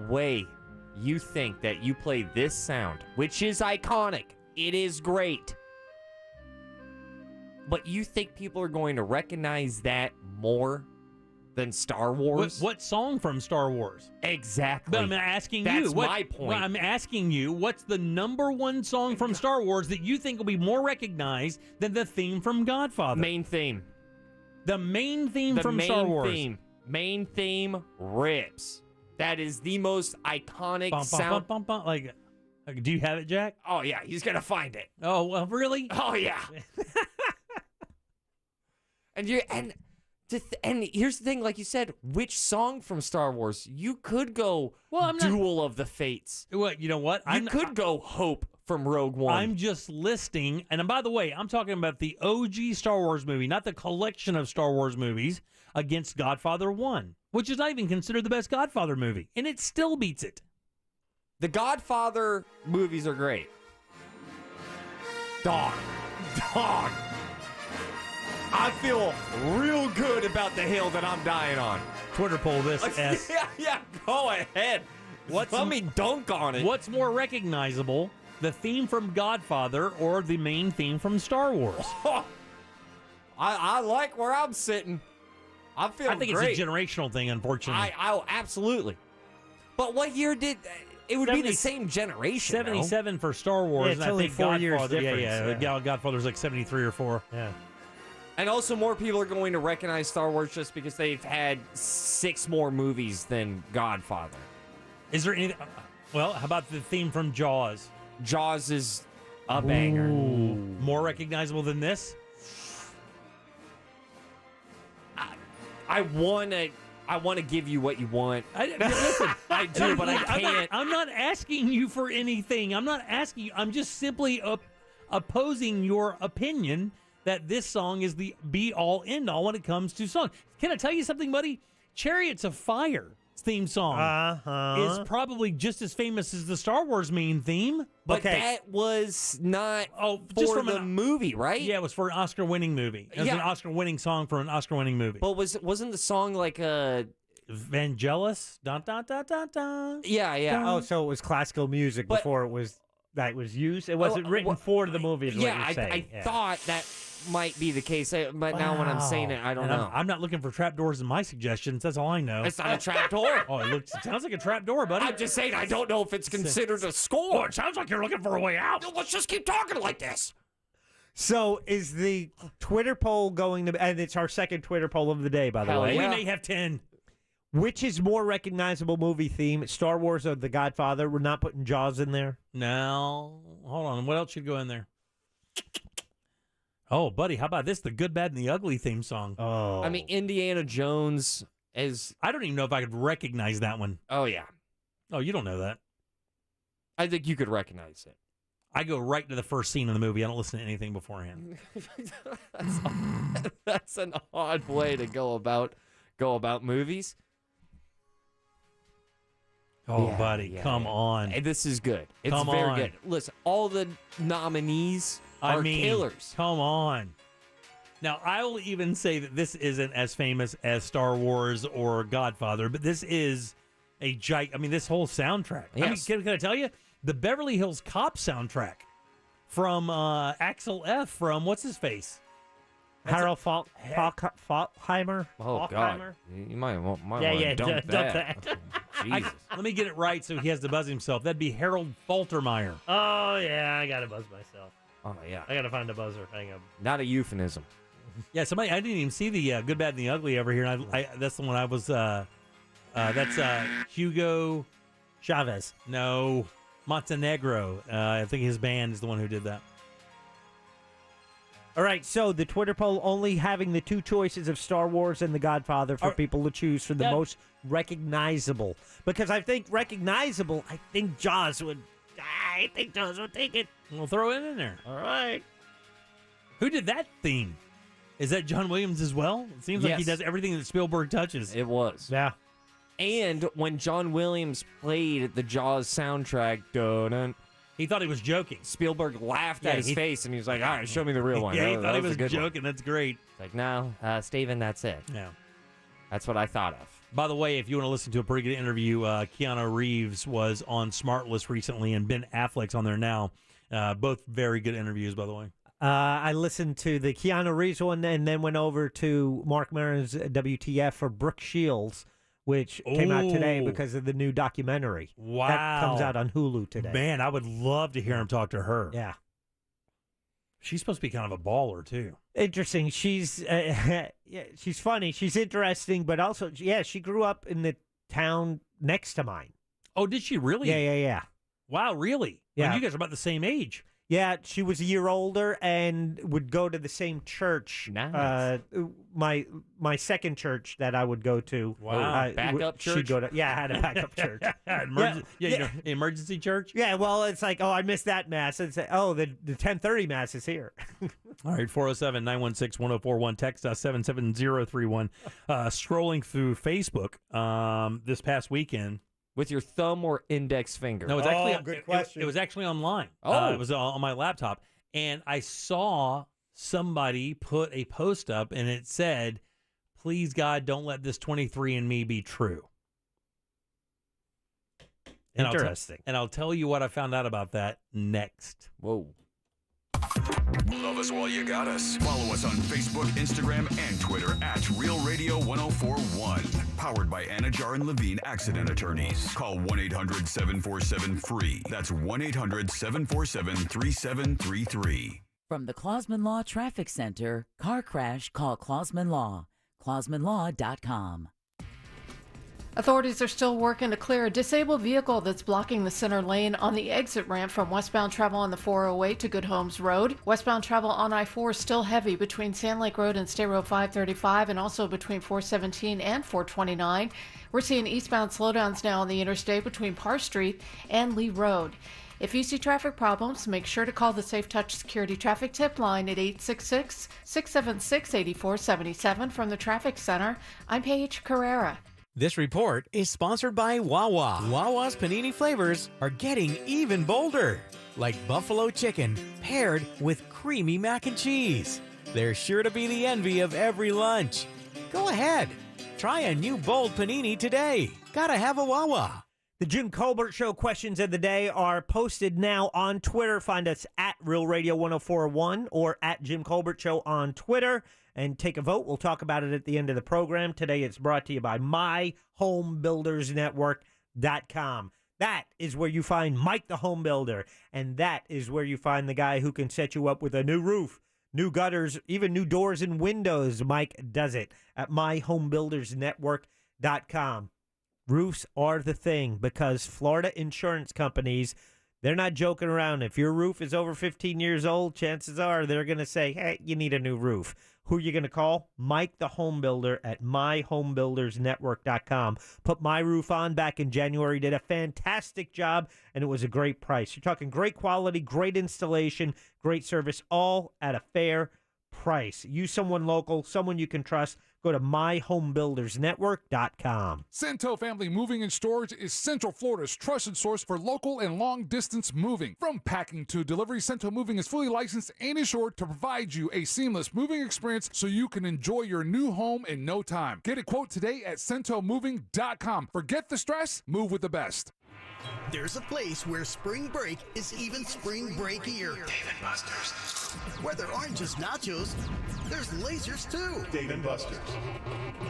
way you think that you play this sound, which is iconic. It is great. But you think people are going to recognize that more than Star Wars? What song from Star Wars? Exactly. But I'm asking you. That's my point. Well, I'm asking you, what's the number one song from Star Wars that you think will be more recognized than the theme from Godfather? Main theme. The main theme from Star Wars. Main theme rips. That is the most iconic sound. Like, do you have it, Jack? Oh, yeah. He's going to find it. Oh, well, really? Oh, yeah. And here's the thing, like you said, which song from Star Wars? You could go Duel of the Fates. Well, you know what? You could go Hope from Rogue One. I'm just listing, and by the way, I'm talking about the OG Star Wars movie, not the collection of Star Wars movies, against Godfather 1, which is not even considered the best Godfather movie, and it still beats it. The Godfather movies are great. Dog. I feel real good about the hill that I'm dying on. Twitter poll this. Yeah, go ahead. Let me dunk on it. What's more recognizable, the theme from Godfather or the main theme from Star Wars? I like where I'm sitting. I think it's a generational thing, unfortunately. Absolutely. But what year did... It would be the same generation. 77 for Star Wars. Yeah, it's only 4 years difference. Yeah, Godfather's like 73 or 4. Yeah. And also more people are going to recognize Star Wars just because they've had 6 more movies than Godfather. Is there any... Well, how about the theme from Jaws? Jaws is a banger. Ooh. More recognizable than this? I want to give you what you want. Listen, I do, but I can't. I'm not asking you for anything. I'm not asking you. I'm just simply opposing your opinion that this song is the be-all, end-all when it comes to songs. Can I tell you something, buddy? Chariots of Fire theme song is probably just as famous as the Star Wars main theme. But that was not for the movie, right? Yeah, it was for an Oscar-winning movie. It was an Oscar-winning song for an Oscar-winning movie. But wasn't the song like a... Vangelis? Dun, dun, dun, dun, dun. Yeah. Oh, so it was classical music before it was used? It wasn't written for the movie, is what you're saying. I thought that might be the case, but now when I'm saying it, I don't know. I'm not looking for trapdoors in my suggestions. That's all I know. It's not a trapdoor. It sounds like a trapdoor, buddy. I'm just saying I don't know if it's considered a score. Oh, it sounds like you're looking for a way out. Let's just keep talking like this. So is the Twitter poll going to... And it's our second Twitter poll of the day, by the way. We may have 10. Which is more recognizable movie theme, Star Wars or The Godfather? We're not putting Jaws in there? No. Hold on. What else should go in there? Oh, buddy, how about this? The Good, Bad, and the Ugly theme song. Oh. I mean, Indiana Jones is... I don't even know if I could recognize that one. Oh, yeah. Oh, you don't know that. I think you could recognize it. I go right to the first scene of the movie. I don't listen to anything beforehand. That's an odd way to go about movies. Oh, buddy, come on. This is good. It's very good. Listen, all the nominees are killers. Come on. Now, I will even say that this isn't as famous as Star Wars or Godfather, but this is this whole soundtrack. Yes. I mean, can I tell you? The Beverly Hills Cop soundtrack from Axel F. from what's-his-face? Harold Falkheimer. Oh, God. You might want to dump that. Jesus. Let me get it right so he has to buzz himself. That'd be Harold Faltermeyer. Oh, yeah, I got to buzz myself. Oh, yeah. I got to find a buzzer. Hang on. Not a euphemism. Yeah, I didn't even see the Good, Bad, and the Ugly over here. And that's the one I was, that's Hugo Chavez. No, Montenegro. I think his band is the one who did that. All right, so the Twitter poll only having the 2 choices of Star Wars and The Godfather for people to choose for the most recognizable. Because I think recognizable, I think Jaws would take it. We'll throw it in there. All right. Who did that theme? Is that John Williams as well? It seems like he does everything that Spielberg touches. It was. Yeah. And when John Williams played the Jaws soundtrack, He thought he was joking. Spielberg laughed at his face, and he was like, all right, show me the real one. Yeah, he That thought he a was good one. joking. That's great. Like, no, Steven, that's it. Yeah. That's what I thought of. By the way, if you want to listen to a pretty good interview, Keanu Reeves was on SmartList recently, and Ben Affleck's on there now. Both very good interviews, by the way. I listened to the Keanu Reeves one and then went over to Mark Maron's WTF for Brooke Shields, which came out today because of the new documentary. Wow. That comes out on Hulu today. Man, I would love to hear him talk to her. Yeah. She's supposed to be kind of a baller, too. Interesting. She's she's funny. She's interesting, but also, she grew up in the town next to mine. Oh, did she really? Yeah. Wow, really? Yeah. Well, you guys are about the same age. Yeah, she was a year older and would go to the same church. Nice. My second church that I would go to. Wow. Backup church? She'd go to, I had a backup church. Emergency church? Yeah, well, it's like, I missed that mass. It's the 10:30 mass is here. All right, 407-916-1041. Text us 77031. Scrolling through Facebook this past weekend. With your thumb or index finger? No, it's actually good question. It was actually online. Oh. It was on my laptop, and I saw somebody put a post up, and it said, "Please God, don't let this 23andMe be true." And Interesting. I'll tell you what I found out about that next. Whoa. Love us while you got us. Follow us on Facebook, Instagram, and Twitter at Real Radio 1041. Powered by Anajar and Levine Accident Attorneys. Call 1-800-747-FREE. That's 1-800-747-3733. From the Clausman Law Traffic Center, car crash, call Clausman Law. ClausmanLaw.com. Authorities are still working to clear a disabled vehicle that's blocking the center lane on the exit ramp from westbound travel on the 408 to Good Homes Road. Westbound travel on I-4 is still heavy between Sand Lake Road and State Road 535 and also between 417 and 429. We're seeing eastbound slowdowns now on the interstate between Parr Street and Lee Road. If you see traffic problems, make sure to call the Safe Touch Security Traffic Tip line at 866-676-8477 from the Traffic Center. I'm Paige Carrera. This report is sponsored by Wawa. Wawa's panini flavors are getting even bolder, like buffalo chicken paired with creamy mac and cheese. They're sure to be the envy of every lunch. Go ahead, try a new bold panini today. Gotta have a Wawa. The Jim Colbert Show questions of the day are posted now on Twitter. Find us at Real Radio 1041 or at Jim Colbert Show on Twitter. And take a vote. We'll talk about it at the end of the program. Today it's brought to you by MyHomeBuildersNetwork.com. That is where you find Mike the Home Builder. And that is where you find the guy who can set you up with a new roof, new gutters, even new doors and windows. Mike does it at MyHomeBuildersNetwork.com. Roofs are the thing because Florida insurance companies, they're not joking around. If your roof is over 15 years old, chances are they're going to say, hey, you need a new roof. Who are you going to call? Mike the Home Builder at MyHomeBuildersNetwork.com. Put my roof on back in January, did a fantastic job, and it was a great price. You're talking great quality, great installation, great service, all at a fair price. Use someone local, someone you can trust. Go to MyHomeBuildersNetwork.com. Cento Family Moving and Storage is Central Florida's trusted source for local and long-distance moving. From packing to delivery, Cento Moving is fully licensed and insured to provide you a seamless moving experience so you can enjoy your new home in no time. Get a quote today at CentoMoving.com. Forget the stress, move with the best. There's a place where spring break is even spring breakier. Dave & Buster's. Where there aren't just nachos, there's lasers too. Dave & Buster's.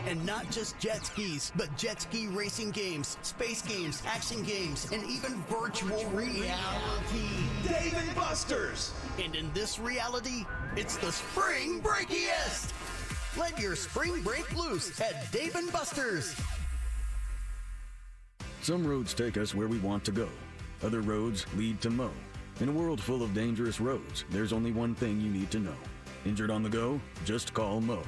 And not just jet skis, but jet ski racing games, space games, action games, and even virtual reality. Dave & Buster's. And in this reality, it's the spring breakiest. Let your spring break loose at Dave & Buster's. Some roads take us where we want to go. Other roads lead to Mo. In a world full of dangerous roads, there's only one thing you need to know. Injured on the go? Just call Mo.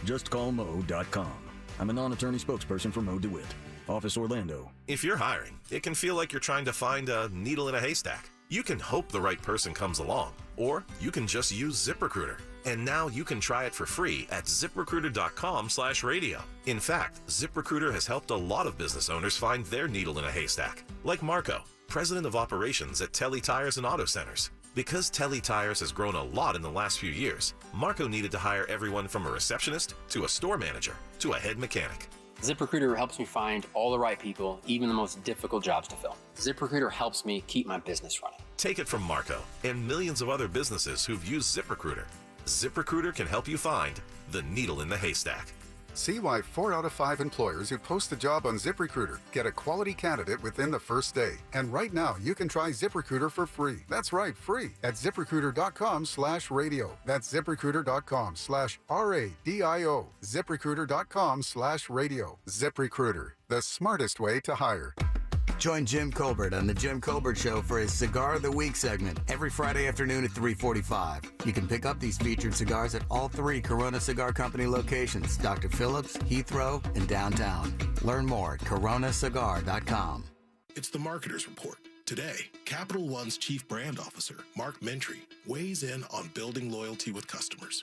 JustCallMo.com. I'm a non-attorney spokesperson for Mo DeWitt. Office Orlando. If you're hiring, it can feel like you're trying to find a needle in a haystack. You can hope the right person comes along, or you can just use ZipRecruiter. And now you can try it for free at ZipRecruiter.com/radio. In fact, ZipRecruiter has helped a lot of business owners find their needle in a haystack, like Marco. president of operations at Telly Tires and Auto Centers. Because Telly Tires has grown a lot in the last few years, Marco needed to hire everyone from a receptionist to a store manager to a head mechanic. ZipRecruiter helps me find all the right people, even the most difficult jobs to fill. ZipRecruiter helps me keep my business running. Take it from Marco and millions of other businesses who've used ZipRecruiter. ZipRecruiter can help you find the needle in the haystack. See why 4 out of 5 employers who post a job on ZipRecruiter get a quality candidate within the first day. And right now, you can try ZipRecruiter for free. That's right, free at ZipRecruiter.com/radio. That's ZipRecruiter.com/RADIO. ZipRecruiter.com/radio. ZipRecruiter, the smartest way to hire. Join Jim Colbert on The Jim Colbert Show for his Cigar of the Week segment every Friday afternoon at 3:45. You can pick up these featured cigars at all 3 Corona Cigar Company locations, Dr. Phillips, Heathrow, and downtown. Learn more at coronacigar.com. It's the Marketer's Report. Today, Capital One's Chief Brand Officer, Mark Mentry, weighs in on building loyalty with customers.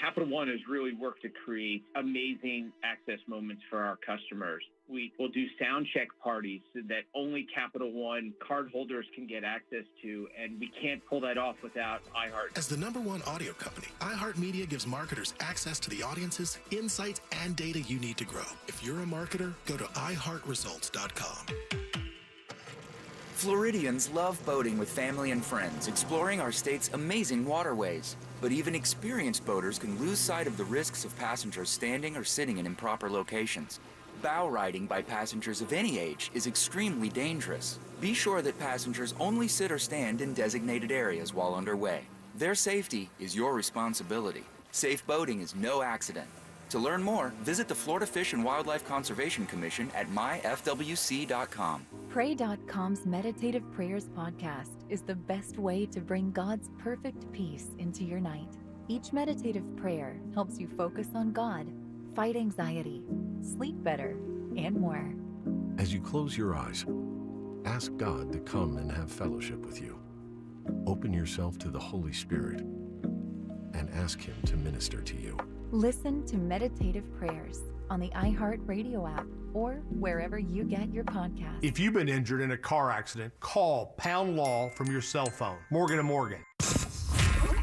Capital One has really worked to create amazing access moments for our customers. We will do sound check parties that only Capital One cardholders can get access to, and we can't pull that off without iHeart. As the #1 audio company, iHeart Media gives marketers access to the audiences, insights, and data you need to grow. If you're a marketer, go to iHeartResults.com. Floridians love boating with family and friends, exploring our state's amazing waterways. But even experienced boaters can lose sight of the risks of passengers standing or sitting in improper locations. Bow riding by passengers of any age is extremely dangerous. Be sure that passengers only sit or stand in designated areas while underway. Their safety is your responsibility. Safe boating is no accident. To learn more, visit the Florida Fish and Wildlife Conservation Commission at myfwc.com. Pray.com's Meditative Prayers podcast is the best way to bring God's perfect peace into your night. Each meditative prayer helps you focus on God, fight anxiety, sleep better, and more. As you close your eyes, ask God to come and have fellowship with you. Open yourself to the Holy Spirit and ask Him to minister to you. Listen to Meditative Prayers on the iHeart Radio app or wherever you get your podcasts. If you've been injured in a car accident, call Pound Law from your cell phone. Morgan & Morgan.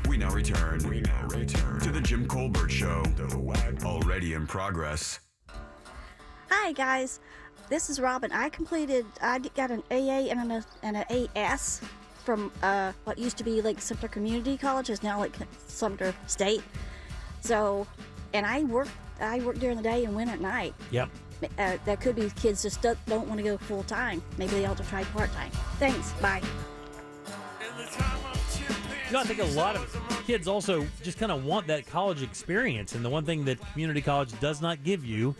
We now return to the Jim Colbert Show. Already in progress. Hi guys, this is Robin. I got an AA and an AS from what used to be like Sumter Community College, is now like Sumter State. So, and I work during the day and win at night. Yep. That could be kids just don't want to go full time. Maybe they ought to try part time. Thanks. Bye. You know, I think a lot of kids also just kind of want that college experience. And the one thing that community college does not give you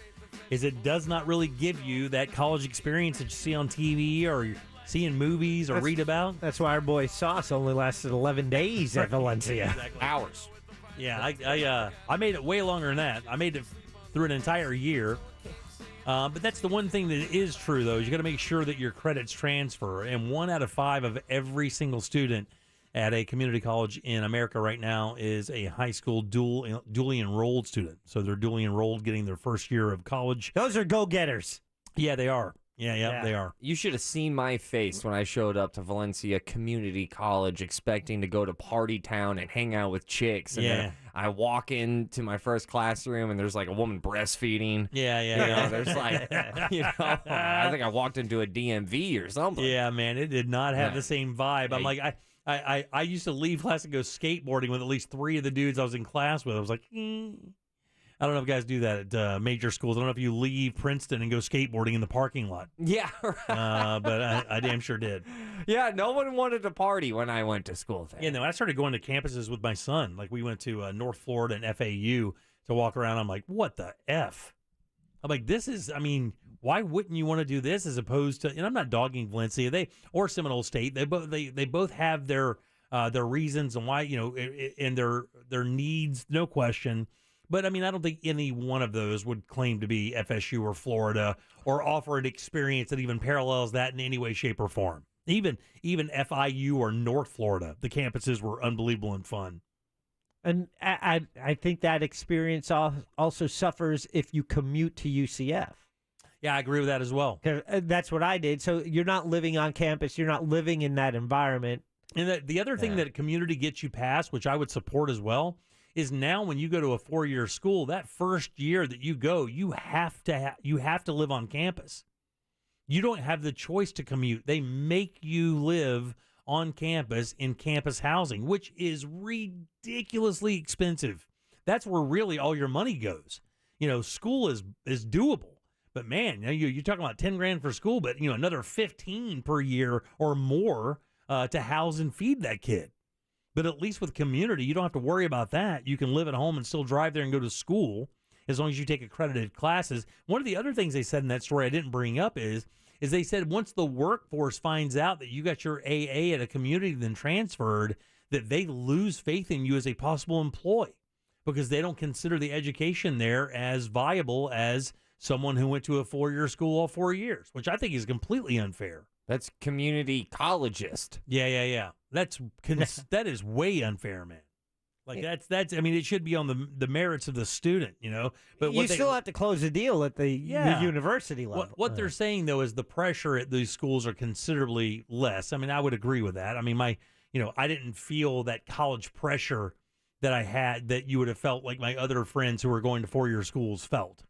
is it does not really give you that college experience that you see on TV or you see in movies or read about. That's why our boy Sauce only lasted 11 days at Valencia. Exactly. Hours. Yeah, I made it way longer than that. I made it through an entire year. But that's the one thing that is true, though, is you got to make sure that your credits transfer. And 1 out of 5 of every single student at a community college in America right now is a high school dually enrolled student. So they're dually enrolled, getting their first year of college. Those are go-getters. Yeah, they are. Yeah, they are. You should have seen my face when I showed up to Valencia Community College expecting to go to Party Town and hang out with chicks. And then I walk into my first classroom and there's like a woman breastfeeding. Yeah. There's like, I think I walked into a DMV or something. Yeah, man, it did not have the same vibe. I'm like, I used to leave class and go skateboarding with at least 3 of the dudes I was in class with. I was like, I don't know if guys do that at major schools. I don't know if you leave Princeton and go skateboarding in the parking lot. Yeah, right. But I damn sure did. Yeah, no one wanted to party when I went to school there. Yeah, no, I started going to campuses with my son. Like, we went to North Florida and FAU to walk around. I'm like, what the F? I'm like, why wouldn't you want to do this as opposed to, and I'm not dogging Valencia, or Seminole State. They both have their reasons and why, and their needs, no question. But, I don't think any one of those would claim to be FSU or Florida or offer an experience that even parallels that in any way, shape, or form. Even FIU or North Florida, the campuses were unbelievable and fun. And I think that experience also suffers if you commute to UCF. Yeah, I agree with that as well. That's what I did. So you're not living on campus. You're not living in that environment. And the other thing that community gets you past, which I would support as well, is now when you go to a 4-year school, that first year that you go, you have to live on campus. You don't have the choice to commute. They make you live on campus in campus housing, which is ridiculously expensive. That's where really all your money goes. School is doable. But man, you're talking about $10,000 for school, but another 15 per year or more to house and feed that kid. But at least with community, you don't have to worry about that. You can live at home and still drive there and go to school as long as you take accredited classes. One of the other things they said in that story I didn't bring up is they said once the workforce finds out that you got your AA at a community then transferred, that they lose faith in you as a possible employee because they don't consider the education there as viable as someone who went to a 4-year school all 4 years, which I think is completely unfair. That's community collegeist. Yeah. That is way unfair, man. Like that's. I mean, it should be on the merits of the student, But you still have to close the deal at the university level. What they're saying though is the pressure at these schools are considerably less. I mean, I would agree with that. I mean, I didn't feel that college pressure that I had that you would have felt like my other friends who were going to 4-year schools felt.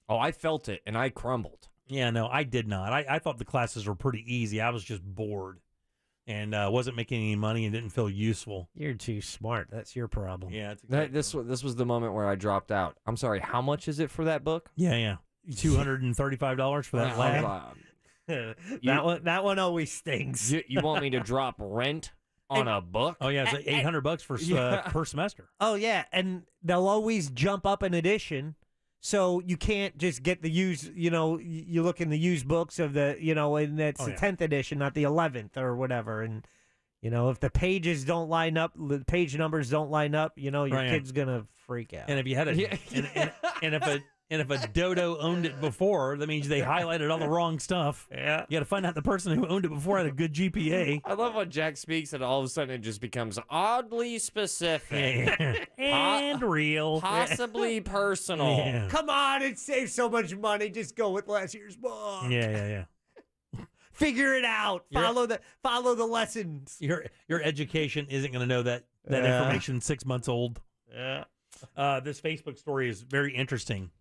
Oh, I felt it, and I crumbled. Yeah, no, I did not. I thought the classes were pretty easy. I was just bored and wasn't making any money and didn't feel useful. You're too smart. That's your problem. Yeah, that's exactly this was the moment where I dropped out. I'm sorry, how much is it for that book? Yeah. $235 for that lab. That one always stings. You want me to drop rent on a book? Oh, yeah, it's like $800 for per semester. Oh, yeah, and they'll always jump up an edition. So you can't just get the used, you look in the used books of the, and that's the 10th edition, not the 11th or whatever. And, if the pages don't line up, the page numbers don't line up, your kid's going to freak out. And if you had and if a dodo owned it before, that means they highlighted all the wrong stuff. Yeah. You got to find out the person who owned it before had a good GPA. I love when Jack speaks and all of a sudden it just becomes oddly specific. And real. Possibly personal. Yeah. Come on, it saves so much money. Just go with last year's book. Yeah. Figure it out. Follow the lessons. Your education isn't going to know that information 6 months old. Yeah. This Facebook story is very interesting.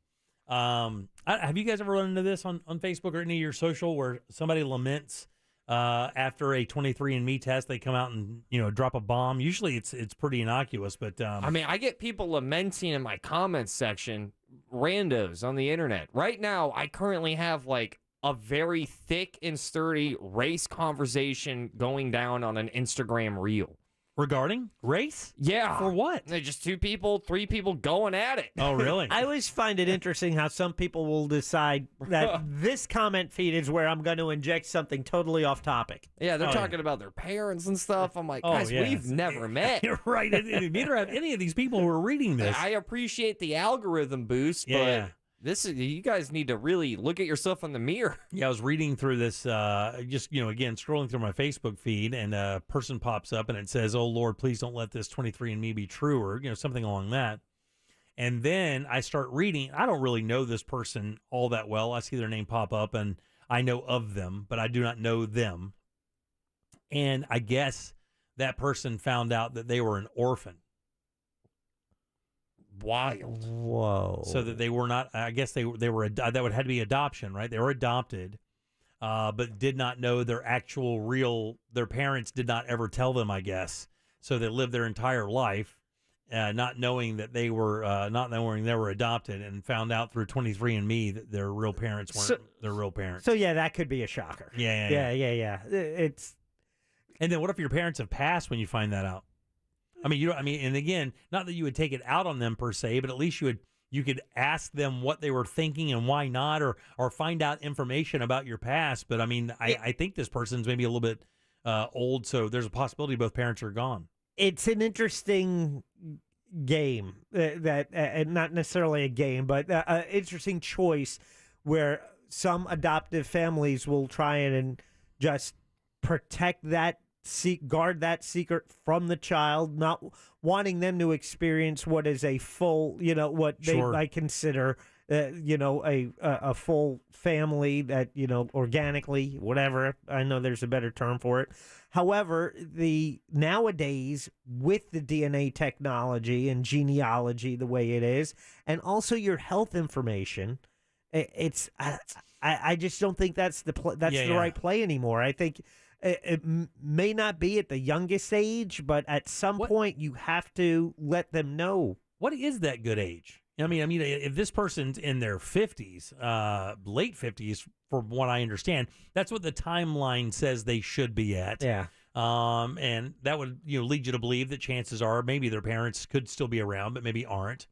Have you guys ever run into this on Facebook or any of your social where somebody laments after a 23andMe test, they come out and drop a bomb? Usually it's pretty innocuous, but I mean, I get people lamenting in my comments section, randos on the internet. Right now, I currently have like a very thick and sturdy race conversation going down on an Instagram reel. Regarding race? Yeah. For what? They're just 2 people, 3 people going at it. Oh, really? I always find it interesting how some people will decide that this comment feed is where I'm going to inject something totally off topic. Yeah, they're talking about their parents and stuff. I'm like, guys, we've never met. You're right. Neither have any of these people who are reading this. I appreciate the algorithm boost, but you guys need to really look at yourself in the mirror. Yeah, I was reading through this, again, scrolling through my Facebook feed, and a person pops up and it says, "Oh, Lord, please don't let this 23andMe be true," or, something along that. And then I start reading. I don't really know this person all that well. I see their name pop up, and I know of them, but I do not know them. And I guess that person found out that they were an orphan. Wild. Whoa. So that they were not, I guess they were, that would have to be adoption, right? They were adopted, but did not know their their parents did not ever tell them, I guess. So they lived their entire life not knowing that they were, not knowing they were adopted, and found out through 23andMe that their real parents weren't their real parents. So yeah, that could be a shocker. Yeah. It's. And then what if your parents have passed when you find that out? I mean, and again, not that you would take it out on them per se, but at least you could ask them what they were thinking and why not, or find out information about your past. But I mean, I think this person's maybe a little bit old, so there's a possibility both parents are gone. It's an interesting game that not necessarily a game, but an interesting choice where some adoptive families will try and just protect that. Guard that secret from the child, not wanting them to experience what is a full, what they might consider a full family that, organically, whatever. I know there's a better term for it. However, nowadays with the DNA technology and genealogy the way it is, and also your health information, I just don't think that's the right play anymore. I think it may not be at the youngest age, but at some point you have to let them know. What is that good age? I mean, if this person's in their 50s, late 50s, from what I understand, that's what the timeline says they should be at. Yeah. And that would lead you to believe that chances are maybe their parents could still be around, but maybe aren't.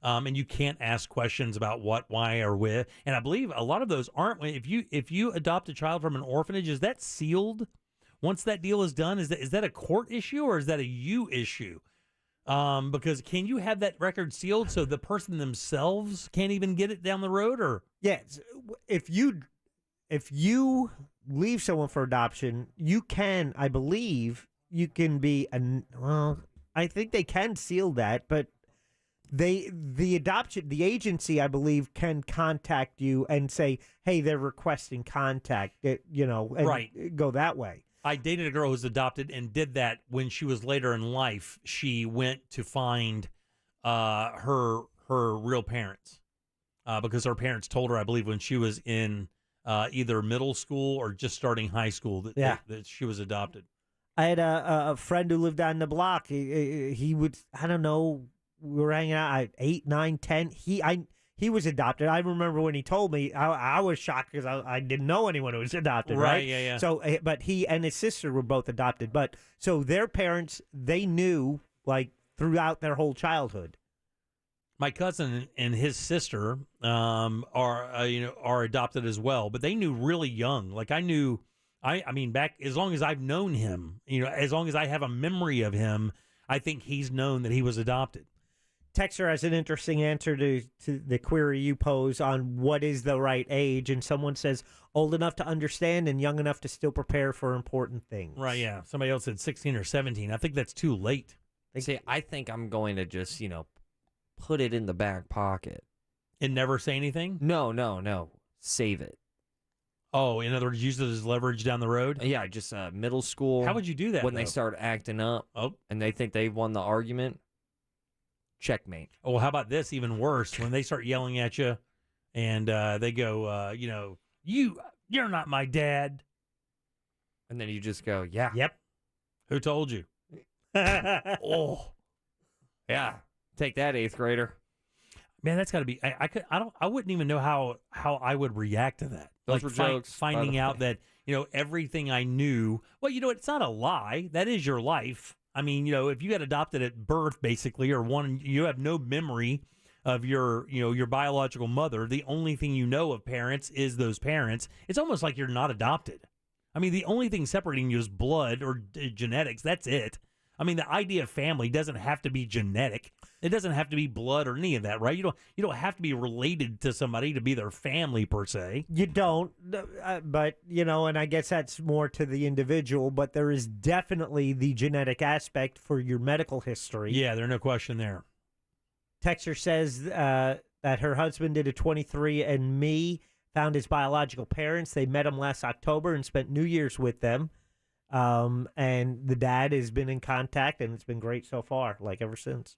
And you can't ask questions about what, why, or with. And I believe a lot of those aren't. If you adopt a child from an orphanage, is that sealed? Once that deal is done, is that a court issue or is that a you issue? Because can you have that record sealed so the person themselves can't even get it down the road? Or if you leave someone for adoption, you can, I believe, you can be I think they can seal that, but the agency, I believe, can contact you and say, hey, they're requesting contact, and go that way. I dated a girl who was adopted and did that when she was later in life. She went to find her real parents because her parents told her, I believe, when she was in either middle school or just starting high school that she was adopted. I had a friend who lived on the block. He would, I don't know, we were hanging out at 8, 9, 10. He was adopted. I remember when he told me, I was shocked because I didn't know anyone who was adopted, right? Yeah. So, but he and his sister were both adopted. But so their parents, they knew like throughout their whole childhood. My cousin and his sister are adopted as well, but they knew really young. Like I mean, back as long as I've known him, as long as I have a memory of him, I think he's known that he was adopted. Texter has an interesting answer to the query you pose on what is the right age, and someone says old enough to understand and young enough to still prepare for important things. Right, yeah. Somebody else said 16 or 17. I think that's too late. See, I think I'm going to just, put it in the back pocket. And never say anything? No. Save it. Oh, in other words, use it as leverage down the road? Yeah, just middle school. How would you do that, when they start acting up and they think they've won the argument? Checkmate. Oh, how about this? Even worse, when they start yelling at you, and they go, you're not my dad, and then you just go, yeah, yep. Who told you? Oh, yeah. Take that, 8th grader. Man, that's got to be. I wouldn't even know how I would react to that. Those were jokes. Finding out that everything I knew. Well, it's not a lie. That is your life. I mean, if you got adopted at birth, basically, or you have no memory of your biological mother. The only thing you know of parents is those parents. It's almost like you're not adopted. I mean, the only thing separating you is blood or genetics. That's it. I mean, the idea of family doesn't have to be genetic. It doesn't have to be blood or any of that, right? You don't have to be related to somebody to be their family per se. You don't, but and I guess that's more to the individual. But there is definitely the genetic aspect for your medical history. Yeah, there's no question there. Texter says that her husband did a 23andMe, found his biological parents. They met him last October and spent New Year's with them. And the dad has been in contact, and it's been great so far, like ever since.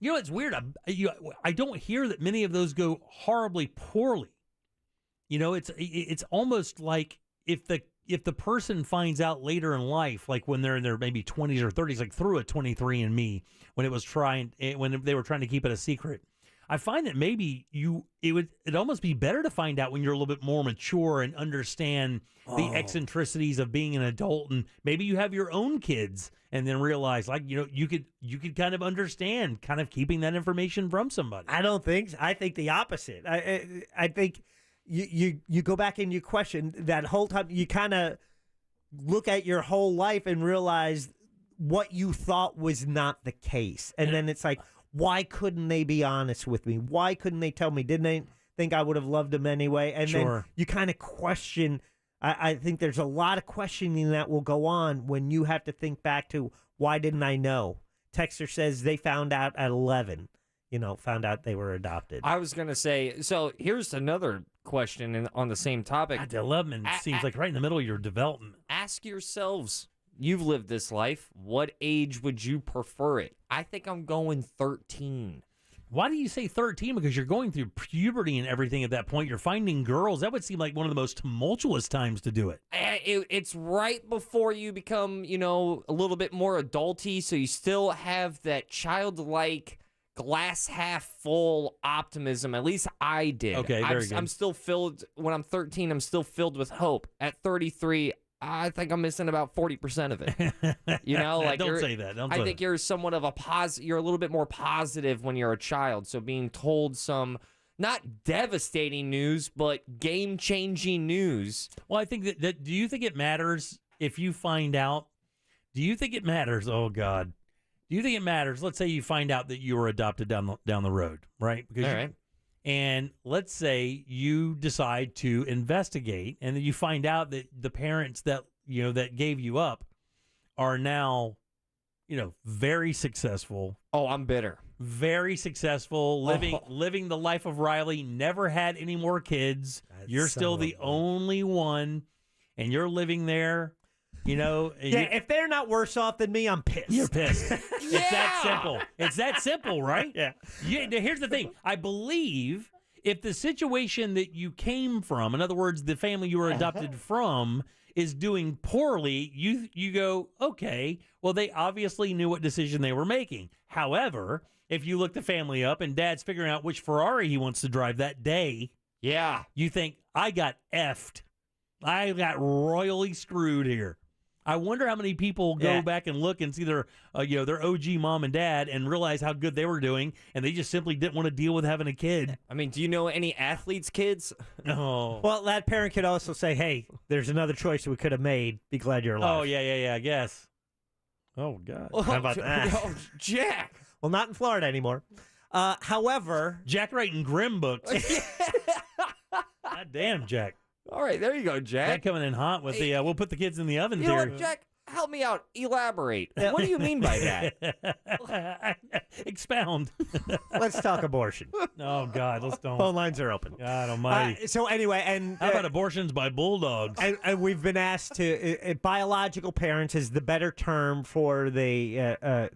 It's weird. I don't hear that many of those go horribly poorly. It's almost like if the person finds out later in life, like when they're in their maybe 20s or 30s, like through a 23andMe, when they were trying to keep it a secret. I find that maybe it'd almost be better to find out when you're a little bit more mature and understand the eccentricities of being an adult, and maybe you have your own kids, and then realize you could kind of understand kind of keeping that information from somebody. I don't think so. I think the opposite. I think you go back and you question that whole time. You kind of look at your whole life and realize what you thought was not the case, and then it's like, why couldn't they be honest with me? Why couldn't they tell me? Didn't they think I would have loved them anyway? And then you kind of question. I think there's a lot of questioning that will go on when you have to think back to, why didn't I know? Texter says they found out at 11. found out they were adopted. I was going to say, so here's another question on the same topic. Development seems like right in the middle of your development. Ask yourselves, you've lived this life. What age would you prefer it? I think I'm going 13. Why do you say 13? Because you're going through puberty and everything at that point. You're finding girls. That would seem like one of the most tumultuous times to do it. It's right before you become, a little bit more adulty, so you still have that childlike glass half full optimism. At least I did. Okay, very good. I'm still filled, when I'm 13, I'm still filled with hope. At 33, I think I'm missing about 40% of it. Don't say that. I think you're somewhat of you're a little bit more positive when you're a child. So being told some not devastating news, but game-changing news. Well, I think that do you think it matters if you find out? Do you think it matters? Oh God. Do you think it matters? Let's say you find out that you were adopted down the road, right? Because all right. And let's say you decide to investigate, and then you find out that the parents that that gave you up are now, very successful. Oh, I'm bitter. Very successful, living the life of Riley. Never had any more kids. You're still the only one, and you're living there. If they're not worse off than me, I'm pissed. You're pissed. It's that simple. It's that simple, right? Yeah. Here's the thing. I believe if the situation that you came from, in other words, the family you were adopted from, is doing poorly, you go, okay, well, they obviously knew what decision they were making. However, if you look the family up and dad's figuring out which Ferrari he wants to drive that day, yeah, you think, I got effed. I got royally screwed here. I wonder how many people go back and look and see their OG mom and dad and realize how good they were doing, and they just simply didn't want to deal with having a kid. I mean, do you know any athletes' kids? No. Well, that parent could also say, hey, there's another choice we could have made. Be glad you're alive. Oh, yeah, I guess. Oh, God. How about that? Oh, Jack. Well, not in Florida anymore. However. Jack writing grim books. God damn, Jack. All right, there you go, Jack. Jack coming in hot with the, we'll put the kids in the oven You know theory. what, Jack? Help me out. Elaborate. What do you mean by that? Expound. Let's talk abortion. Oh, God, let's don't. Phone lines are open. God almighty. So anyway, and how about abortions by bulldogs? And we've been asked to, biological parents is the better term for the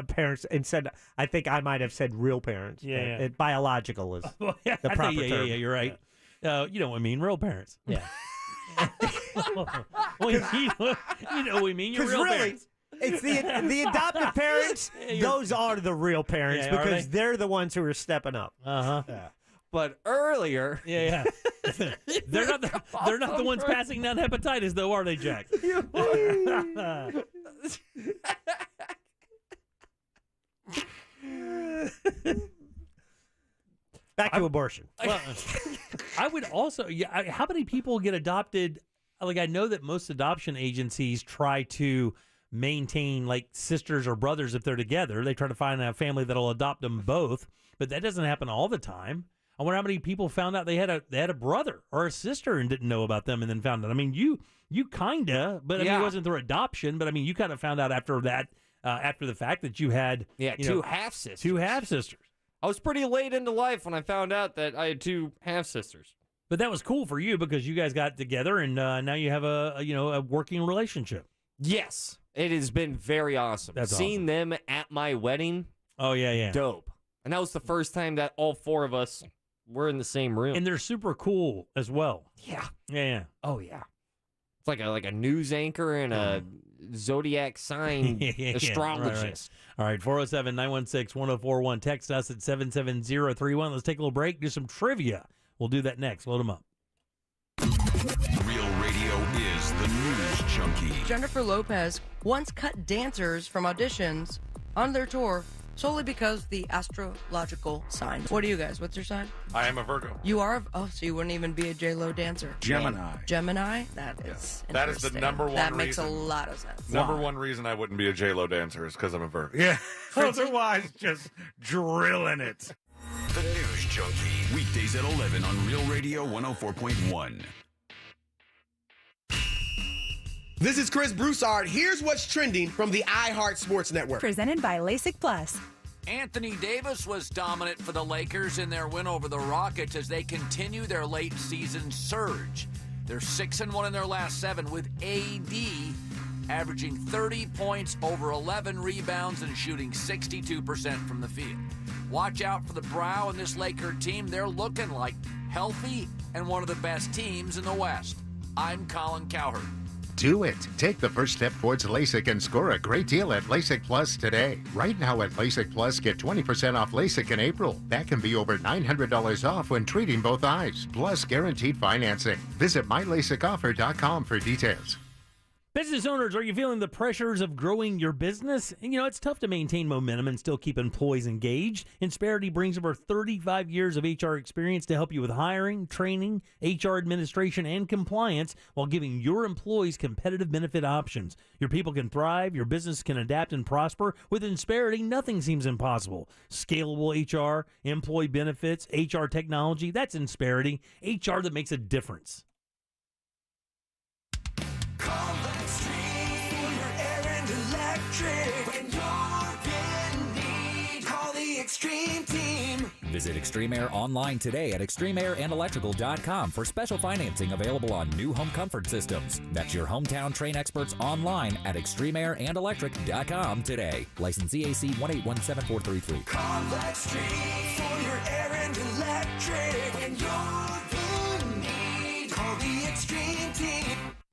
parents. Instead, I think I might have said real parents. Yeah. Biological is the proper term. Yeah, you're right. You know what I mean, real parents. Yeah. Well, you know what I mean. You're real really, parents. It's the adoptive parents. Those are the real parents because they're the ones who are stepping up. Uh-huh. Yeah. But earlier, they're not the ones passing down hepatitis, though, are they, Jack? Back to abortion. Well, I would also, how many people get adopted? Like, I know that most adoption agencies try to maintain, like, sisters or brothers if they're together. They try to find a family that'll adopt them both, but that doesn't happen all the time. I wonder how many people found out they had a brother or a sister and didn't know about them and then found out. I mean, you kinda, but I mean, it wasn't through adoption, but I mean, you kind of found out after that, after the fact that you had two half-sisters. Two half-sisters. I was pretty late into life when I found out that I had two half-sisters. But that was cool for you because you guys got together and now you have a working relationship. Yes, it has been very awesome. Seeing them at my wedding. Oh, yeah. Dope. And that was the first time that all four of us were in the same room. And they're super cool as well. Yeah. Oh, yeah. It's like a news anchor and a zodiac sign astrologist. Right. All right, 407-916-1041. Text us at 77031. Let's take a little break, do some trivia. We'll do that next. Load them up. Real Radio is the news junkie. Jennifer Lopez once cut dancers from auditions on their tour solely because the astrological sign. What are you guys? What's your sign? I am a Virgo. You are? So you wouldn't even be a J-Lo dancer. Gemini. Gemini? That is That is the number one That reason. makes a lot of sense. Number one reason I wouldn't be a J-Lo dancer is because I'm a Virgo. Yeah. Otherwise, just drilling it. The News Junkie. Weekdays at 11 on Real Radio 104.1. This is Chris Broussard. Here's what's trending from the iHeart Sports Network. Presented by LASIK Plus. Anthony Davis was dominant for the Lakers in their win over the Rockets as they continue their late season surge. They're 6-1 in their last 7 with AD averaging 30 points, over 11 rebounds, and shooting 62% from the field. Watch out for the brow in this Laker team. They're looking like healthy and one of the best teams in the West. I'm Colin Cowherd. Do it. Take the first step towards LASIK and score a great deal at LASIK Plus today. Right now at LASIK Plus, get 20% off LASIK in April. That can be over $900 off when treating both eyes, plus guaranteed financing. Visit mylasicoffer.com for details. Business owners, are you feeling the pressures of growing your business? And it's tough to maintain momentum and still keep employees engaged. Insperity brings over 35 years of HR experience to help you with hiring, training, HR administration, and compliance while giving your employees competitive benefit options. Your people can thrive, your business can adapt and prosper. With Insperity, nothing seems impossible. Scalable HR, employee benefits, HR technology, that's Insperity. HR that makes a difference. Extreme Team. Visit Extreme Air online today at extremeairandelectrical.com for special financing available on new home comfort systems. That's your hometown Train experts online at extremeairandelectric.com today. License CAC 1817433. Call Extreme for your air and electric. When you're in need, call the Extreme Team.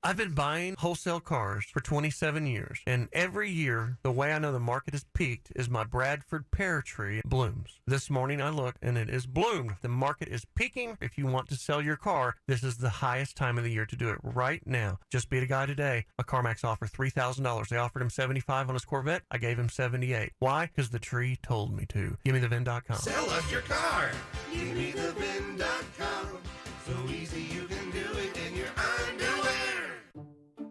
I've been buying wholesale cars for 27 years, and every year, the way I know the market has peaked is my Bradford pear tree blooms. This morning I looked, and it is bloomed. The market is peaking. If you want to sell your car, this is the highest time of the year to do it right now. Just beat a guy today. A CarMax offer $3,000. They offered him $75 on his Corvette. I gave him $78. Why? Because the tree told me to. GiveMeTheVin.com. Sell us your car. GiveMeTheVin.com. So easy you can do it in your underwear.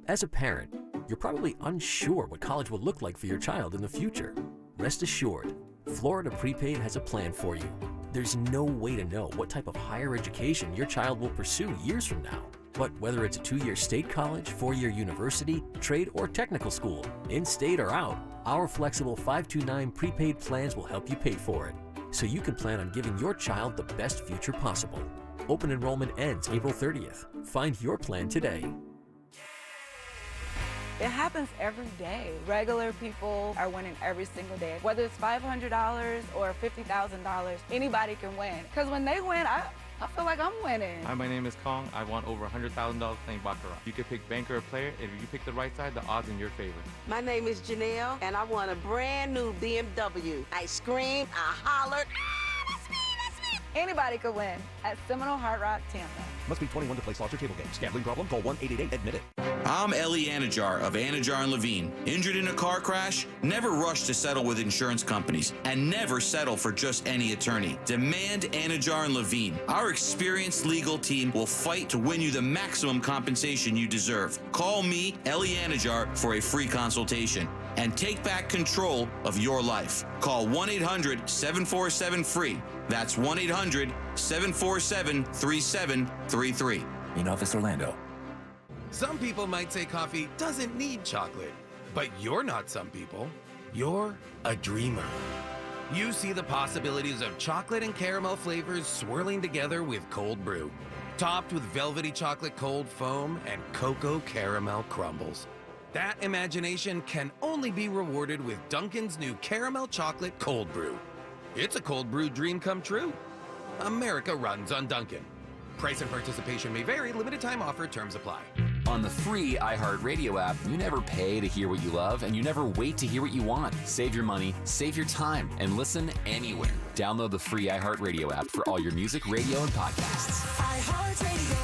As a parent, you're probably unsure what college will look like for your child in the future. Rest assured, Florida Prepaid has a plan for you. There's no way to know what type of higher education your child will pursue years from now. But whether it's a 2-year state college, 4-year university, trade, or technical school, in-state or out, our flexible 529 prepaid plans will help you pay for it, so you can plan on giving your child the best future possible. Open enrollment ends April 30th. Find your plan today. It happens every day. Regular people are winning every single day. Whether it's $500 or $50,000, anybody can win. Because when they win, I feel like I'm winning. Hi, my name is Kong. I won over $100,000 playing Baccarat. You can pick banker or player, and if you pick the right side, the odds in your favor. My name is Janelle, and I won a brand new BMW. I screamed, I hollered, that's me, that's me. Anybody could win at Seminole Hard Rock, Tampa. Must be 21 to play slots or table games. Gambling problem? Call 1-888-ADMIT-IT. I'm Ellie Anajar of Anajar and Levine. Injured in a car crash? Never rush to settle with insurance companies, and never settle for just any attorney. Demand Anajar and Levine. Our experienced legal team will fight to win you the maximum compensation you deserve. Call me, Ellie Anajar, for a free consultation and take back control of your life. Call 1-800-747-FREE. That's 1-800-747-3733. In office, Orlando. Some people might say coffee doesn't need chocolate, but you're not some people. You're a dreamer. You see the possibilities of chocolate and caramel flavors swirling together with cold brew, topped with velvety chocolate cold foam and cocoa caramel crumbles. That imagination can only be rewarded with Dunkin's new caramel chocolate cold brew. It's a cold brew dream come true. America runs on Dunkin'. Price and participation may vary. Limited time offer. Terms apply. On the free iHeart Radio app, you never pay to hear what you love, and you never wait to hear what you want. Save your money, save your time, and listen anywhere. Download the free iHeart Radio app for all your music, radio, and podcasts. iHeart Radio.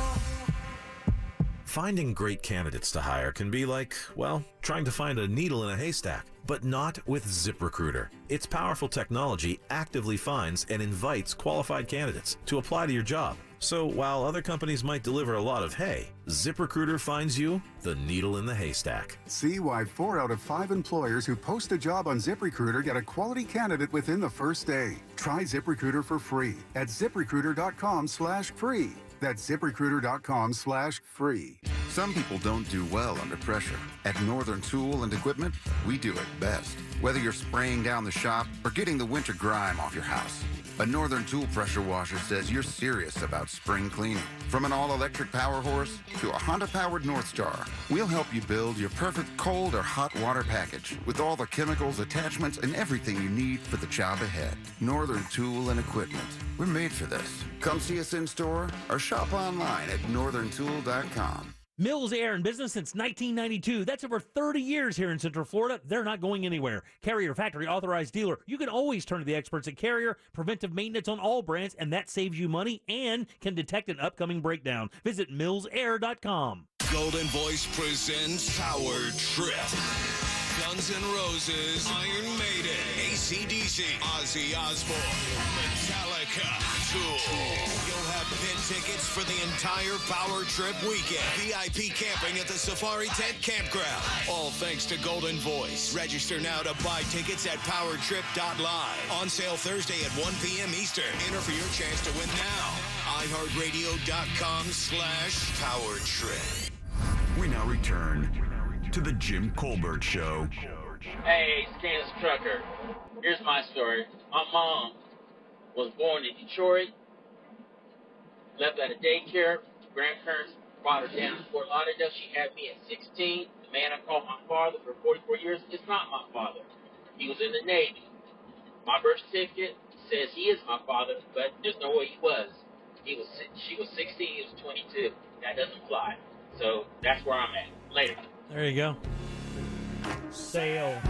Finding great candidates to hire can be like, well, trying to find a needle in a haystack. But not with ZipRecruiter. Its powerful technology actively finds and invites qualified candidates to apply to your job. So while other companies might deliver a lot of hay, ZipRecruiter finds you the needle in the haystack. See why 4 out of 5 employers who post a job on ZipRecruiter get a quality candidate within the first day. Try ZipRecruiter for free at ZipRecruiter.com/free. That's ZipRecruiter.com/free. Some people don't do well under pressure. At Northern Tool and Equipment, we do it best. Whether you're spraying down the shop or getting the winter grime off your house, a Northern Tool pressure washer says you're serious about spring cleaning. From an all-electric power horse to a Honda-powered North Star, we'll help you build your perfect cold or hot water package with all the chemicals, attachments, and everything you need for the job ahead. Northern Tool and Equipment. We're made for this. Come see us in store or shop online at northerntool.com. Mills Air in business since 1992. That's over 30 years here in Central Florida. They're not going anywhere. Carrier factory authorized dealer. You can always turn to the experts at Carrier. Preventive maintenance on all brands, and that saves you money and can detect an upcoming breakdown. Visit millsair.com. Golden Voice presents Power Trip. Guns N' Roses, Iron Maiden, AC/DC, Ozzy Osbourne, Metallica, Tool. You'll have pit tickets for the entire Power Trip weekend. VIP camping at the Safari Tent Campground. All thanks to Golden Voice. Register now to buy tickets at powertrip.live. On sale Thursday at 1 p.m. Eastern. Enter for your chance to win now. iHeartRadio.com/PowerTrip. We now return to the Jim Colbert Show. Hey, Stan's Trucker. Here's my story. My mom was born in Detroit, left at a daycare. Grandparents brought her down to Fort Lauderdale. She had me at 16. The man I called my father for 44 years is not my father. He was in the Navy. My birth certificate says he is my father, but there's no way he was. She was 16, he was 22. That doesn't fly. So that's where I'm at. Later. There you go. Sale.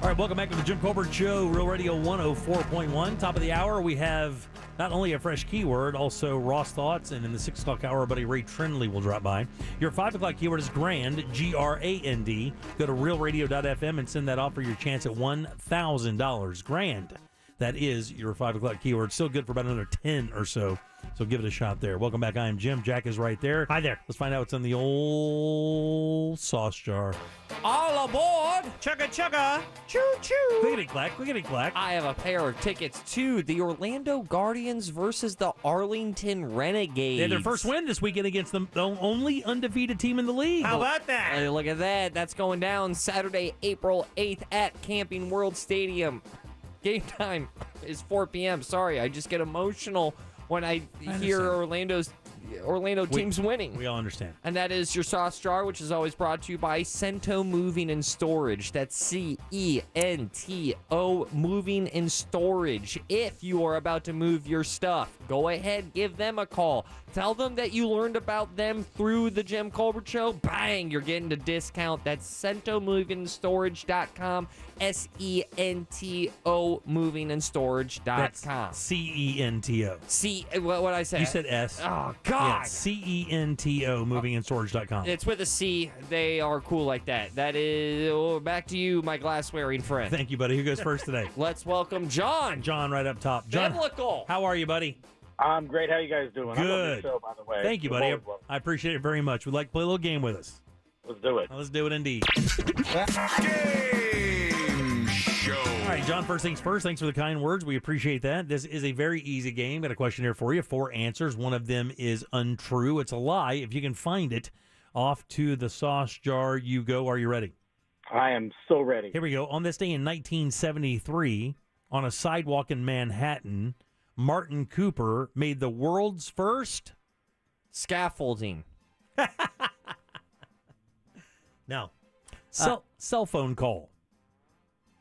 All right, welcome back to the Jim Colbert Show, Real Radio 104.1. Top of the hour, we have not only a fresh keyword, also Ross Thoughts, and in the 6 o'clock hour, our buddy Ray Trindley will drop by. Your 5 o'clock keyword is GRAND, G-R-A-N-D. Go to realradio.fm and send that off for your chance at $1,000. GRAND. That is your 5 o'clock keyword. Still good for about another 10 or so. So give it a shot there. Welcome back. I am Jim. Jack is right there. Hi there. Let's find out what's in the old sauce jar. All aboard! Chugga chugga! Choo choo! Clickety clack, clickety clack. I have a pair of tickets to the Orlando Guardians versus the Arlington Renegades. They had their first win this weekend against the only undefeated team in the league. How about that? Hey, look at that. That's going down Saturday, April 8th at Camping World Stadium. Game time is 4 p.m. Sorry, I just get emotional when I hear Orlando teams winning. We all understand. And that is your sauce jar, which is always brought to you by Cento Moving and Storage. That's C-E-N-T-O Moving and Storage. If you are about to move your stuff, go ahead, give them a call. Tell them that you learned about them through the Jim Colbert Show. Bang, you're getting a discount. That's CentoMovingandStorage.com. S-E-N-T-O movingandStorage.com. That's C-E-N-T-O. What I say? You said S. Oh, God. Yeah, C-E-N-T-O movingandStorage.com. It's with a C. They are cool like that. That is, back to you, my glass-wearing friend. Thank you, buddy. Who goes first today? Let's welcome John. John right up top. John, Biblical. how are you, buddy? I'm great. How you guys doing? Good. I love your show, by the way. Thank you, buddy. I appreciate it very much. We'd like to play a little game with us. Let's do it. Let's do it indeed. Game show. All right, John, first things first. Thanks for the kind words. We appreciate that. This is a very easy game. Got a question here for you. 4 answers. One of them is untrue. It's a lie. If you can find it, off to the sauce jar you go. Are you ready? I am so ready. Here we go. On this day in 1973, on a sidewalk in Manhattan, Martin Cooper made the world's first scaffolding. No. Cell phone call.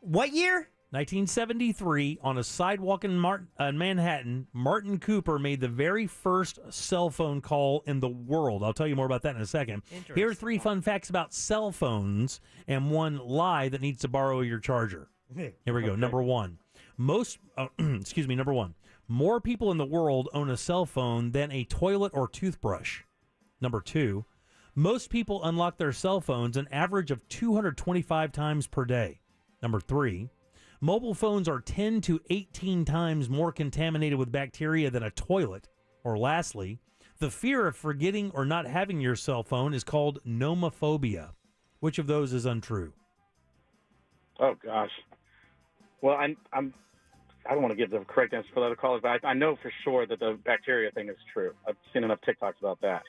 What year? 1973, on a sidewalk in Manhattan, Martin Cooper made the very first cell phone call in the world. I'll tell you more about that in a second. Here are 3 fun facts about cell phones and 1 lie that needs to borrow your charger. Here we go. Okay. Number 1. Number 1. More people in the world own a cell phone than a toilet or toothbrush. Number 2. Most people unlock their cell phones an average of 225 times per day. Number 3. Mobile phones are 10 to 18 times more contaminated with bacteria than a toilet. Or lastly, the fear of forgetting or not having your cell phone is called nomophobia. Which of those is untrue? Oh, gosh. Well, I don't want to give the correct answer for the other callers, but I know for sure that the bacteria thing is true. I've seen enough TikToks about that.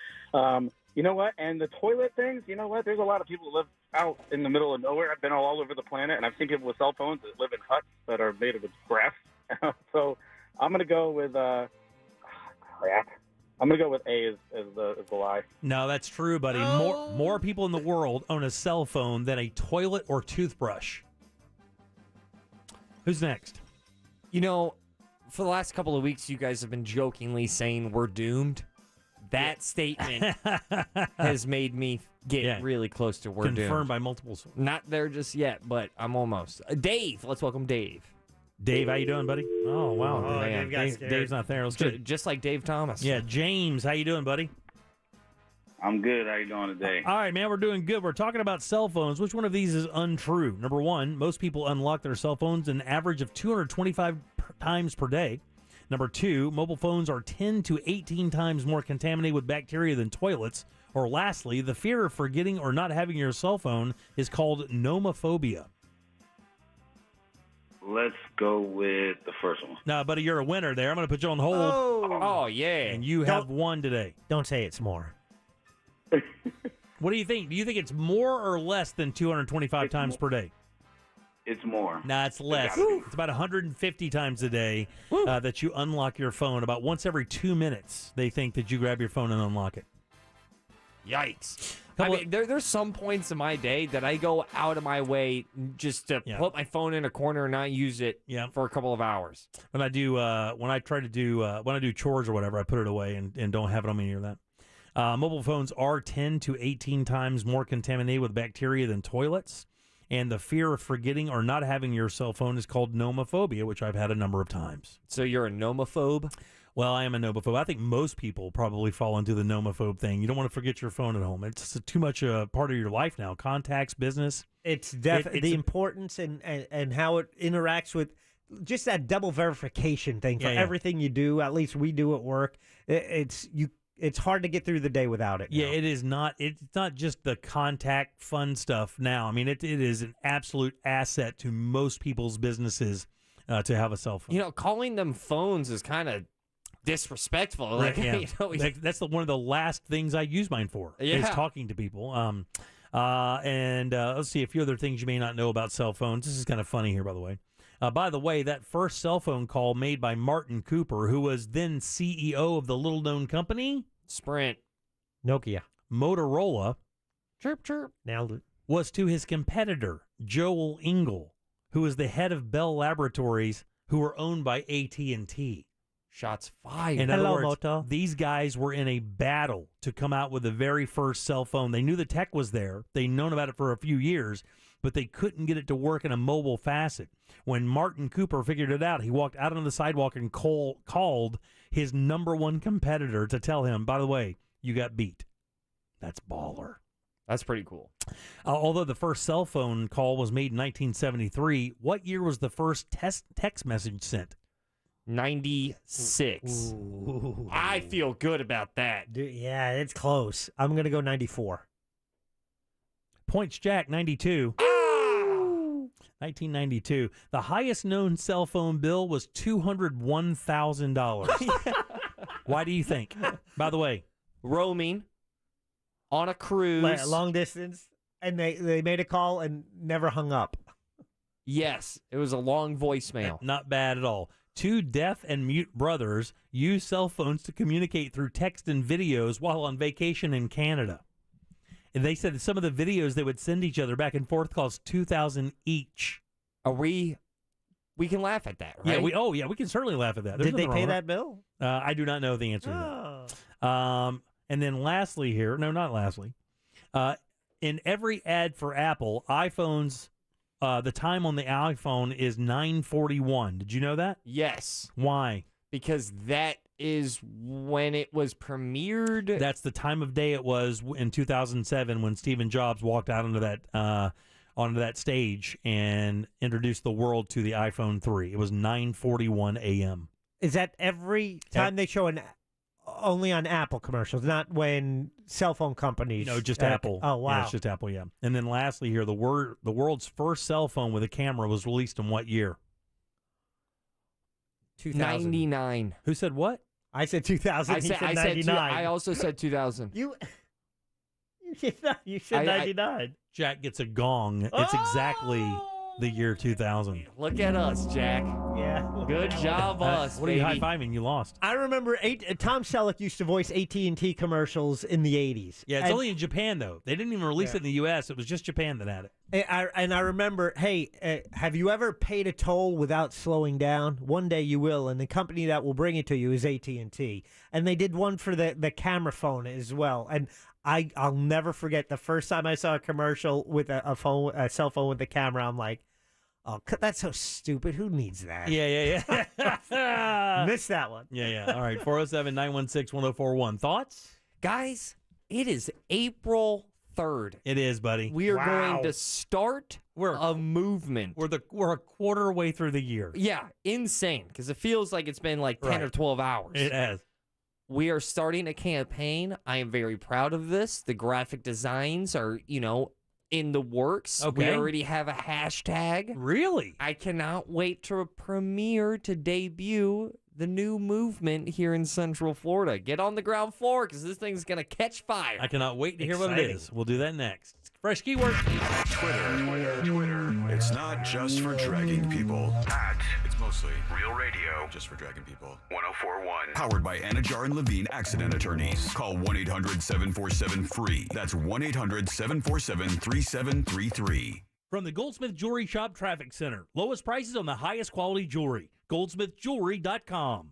You know what? And the toilet things, you know what? There's a lot of people who live out in the middle of nowhere. I've been all over the planet, and I've seen people with cell phones that live in huts that are made of grass. So I'm going to go with crap. I'm going to go with A as the lie. No, that's true, buddy. More people in the world own a cell phone than a toilet or toothbrush. Who's next? You know, for the last couple of weeks, you guys have been jokingly saying we're doomed. That statement has made me get really close to we're doomed. Confirmed by multiple sources. Not there just yet, but I'm almost. Dave, let's welcome Dave. Dave, how you doing, buddy? Oh, wow. Oh, man. Dave's not there. Let's get just like Dave Thomas. Yeah, James, how you doing, buddy? I'm good. How you doing today? All right, man, we're doing good. We're talking about cell phones. Which one of these is untrue? Number one, most people unlock their cell phones an average of 225 times per day. Number two, mobile phones are 10 to 18 times more contaminated with bacteria than toilets. Or lastly, the fear of forgetting or not having your cell phone is called nomophobia. Let's go with the first one. Now, buddy, you're a winner there. I'm going to put you on hold. Oh yeah. And you have won today. Don't say it's more. What do you think? Do you think it's more or less than 225 times per day? It's more. Nah, it's less. It's about 150 times a day that you unlock your phone. About once every 2 minutes, they think that you grab your phone and unlock it. Yikes. I mean, there's some points in my day that I go out of my way just to put my phone in a corner and not use it for a couple of hours. When I do, when I do chores or whatever, I put it away and don't have it on me near that. Mobile phones are 10 to 18 times more contaminated with bacteria than toilets. And the fear of forgetting or not having your cell phone is called nomophobia, which I've had a number of times. So you're a nomophobe? Well, I am a nomophobe. I think most people probably fall into the nomophobe thing. You don't want to forget your phone at home. It's too much a part of your life now. Contacts, business. It's definitely the importance and how it interacts with just that double verification thing for everything you do. At least we do at work. It's hard to get through the day without it. Yeah, it is not. It's not just the contact fun stuff now. I mean, it is an absolute asset to most people's businesses to have a cell phone. You know, calling them phones is kind of disrespectful. Like, you know, that's one of the last things I use mine for. Is talking to people. And let's see a few other things you may not know about cell phones. This is kind of funny here, by the way. By the way, that first cell phone call made by Martin Cooper, who was then CEO of the little-known company, Sprint, Nokia, Motorola, chirp chirp, nailed it, was to his competitor Joel Engel, who was the head of Bell Laboratories, who were owned by AT&T. Shots fired. In other words, these guys were in a battle to come out with the very first cell phone. They knew the tech was there. They'd known about it for a few years, but they couldn't get it to work in a mobile facet. When Martin Cooper figured it out, he walked out on the sidewalk and called his number one competitor to tell him, by the way, you got beat. That's baller. That's pretty cool. Although the first cell phone call was made in 1973, what year was the first text message sent? 96. Ooh. I feel good about that. Dude, yeah, it's close. I'm going to go 94. Points, Jack, 92. 1992. The highest known cell phone bill was $201,000. Why do you think? By the way, roaming on a cruise, long distance, and they made a call and never hung up. Yes, it was a long voicemail. Not bad at all. Two deaf and mute brothers use cell phones to communicate through text and videos while on vacation in Canada. And they said that some of the videos they would send each other back and forth cost $2,000 each. We can laugh at that, right? Yeah, we can certainly laugh at that. Did they pay that bill? I do not know the answer to that. And then lastly here, no, not lastly, in every ad for Apple, iPhones, the time on the iPhone is 9:41. Did you know that? Yes. Why? Because that is when it was premiered. That's the time of day it was in 2007 when Stephen Jobs walked out onto that stage and introduced the world to the iPhone 3. It was 9:41 a.m. Is that every time they show only on Apple commercials, not when cell phone companies? No, just Apple. Oh, wow. Yeah, it's just Apple, yeah. And then lastly here, the world's first cell phone with a camera was released in what year? 2000. 99. Who said what? I said 2000. He said 99. I also said 2000. You said 99. Jack gets a gong. It's exactly the year 2000. Look at us, Jack. Yeah. Good job, us. What are you high-fiving? You lost. I remember Tom Selleck used to voice AT&T commercials in the 80s. Yeah, it's only in Japan, though. They didn't even release it in the U.S. It was just Japan that had it. And I remember, hey, have you ever paid a toll without slowing down? One day you will, and the company that will bring it to you is AT&T. And they did one for the camera phone as well. And I'll never forget the first time I saw a commercial with a cell phone with the camera. I'm like, oh, that's so stupid. Who needs that? Yeah. Missed that one. Yeah. All right, 407-916-1041. Thoughts? Guys, it is April 3rd. It is, buddy. We are going to start a movement. We're a quarter way through the year. Yeah, insane, because it feels like it's been like 10 or 12 hours. It has. We are starting a campaign. I am very proud of this. The graphic designs are, in the works. Okay. We already have a hashtag. Really? I cannot wait to premiere, to debut the new movement here in Central Florida. Get on the ground floor, because this thing's going to catch fire. I cannot wait to hear what it is. We'll do that next. Fresh keyword. Twitter. It's not just for dragging people. It's mostly real radio. Just for dragging people. 1041. Powered by Anajar and Levine Accident Attorneys. Call 1-800-747-FREE. That's 1-800-747-3733. From the Goldsmith Jewelry Shop Traffic Center. Lowest prices on the highest quality jewelry. GoldsmithJewelry.com.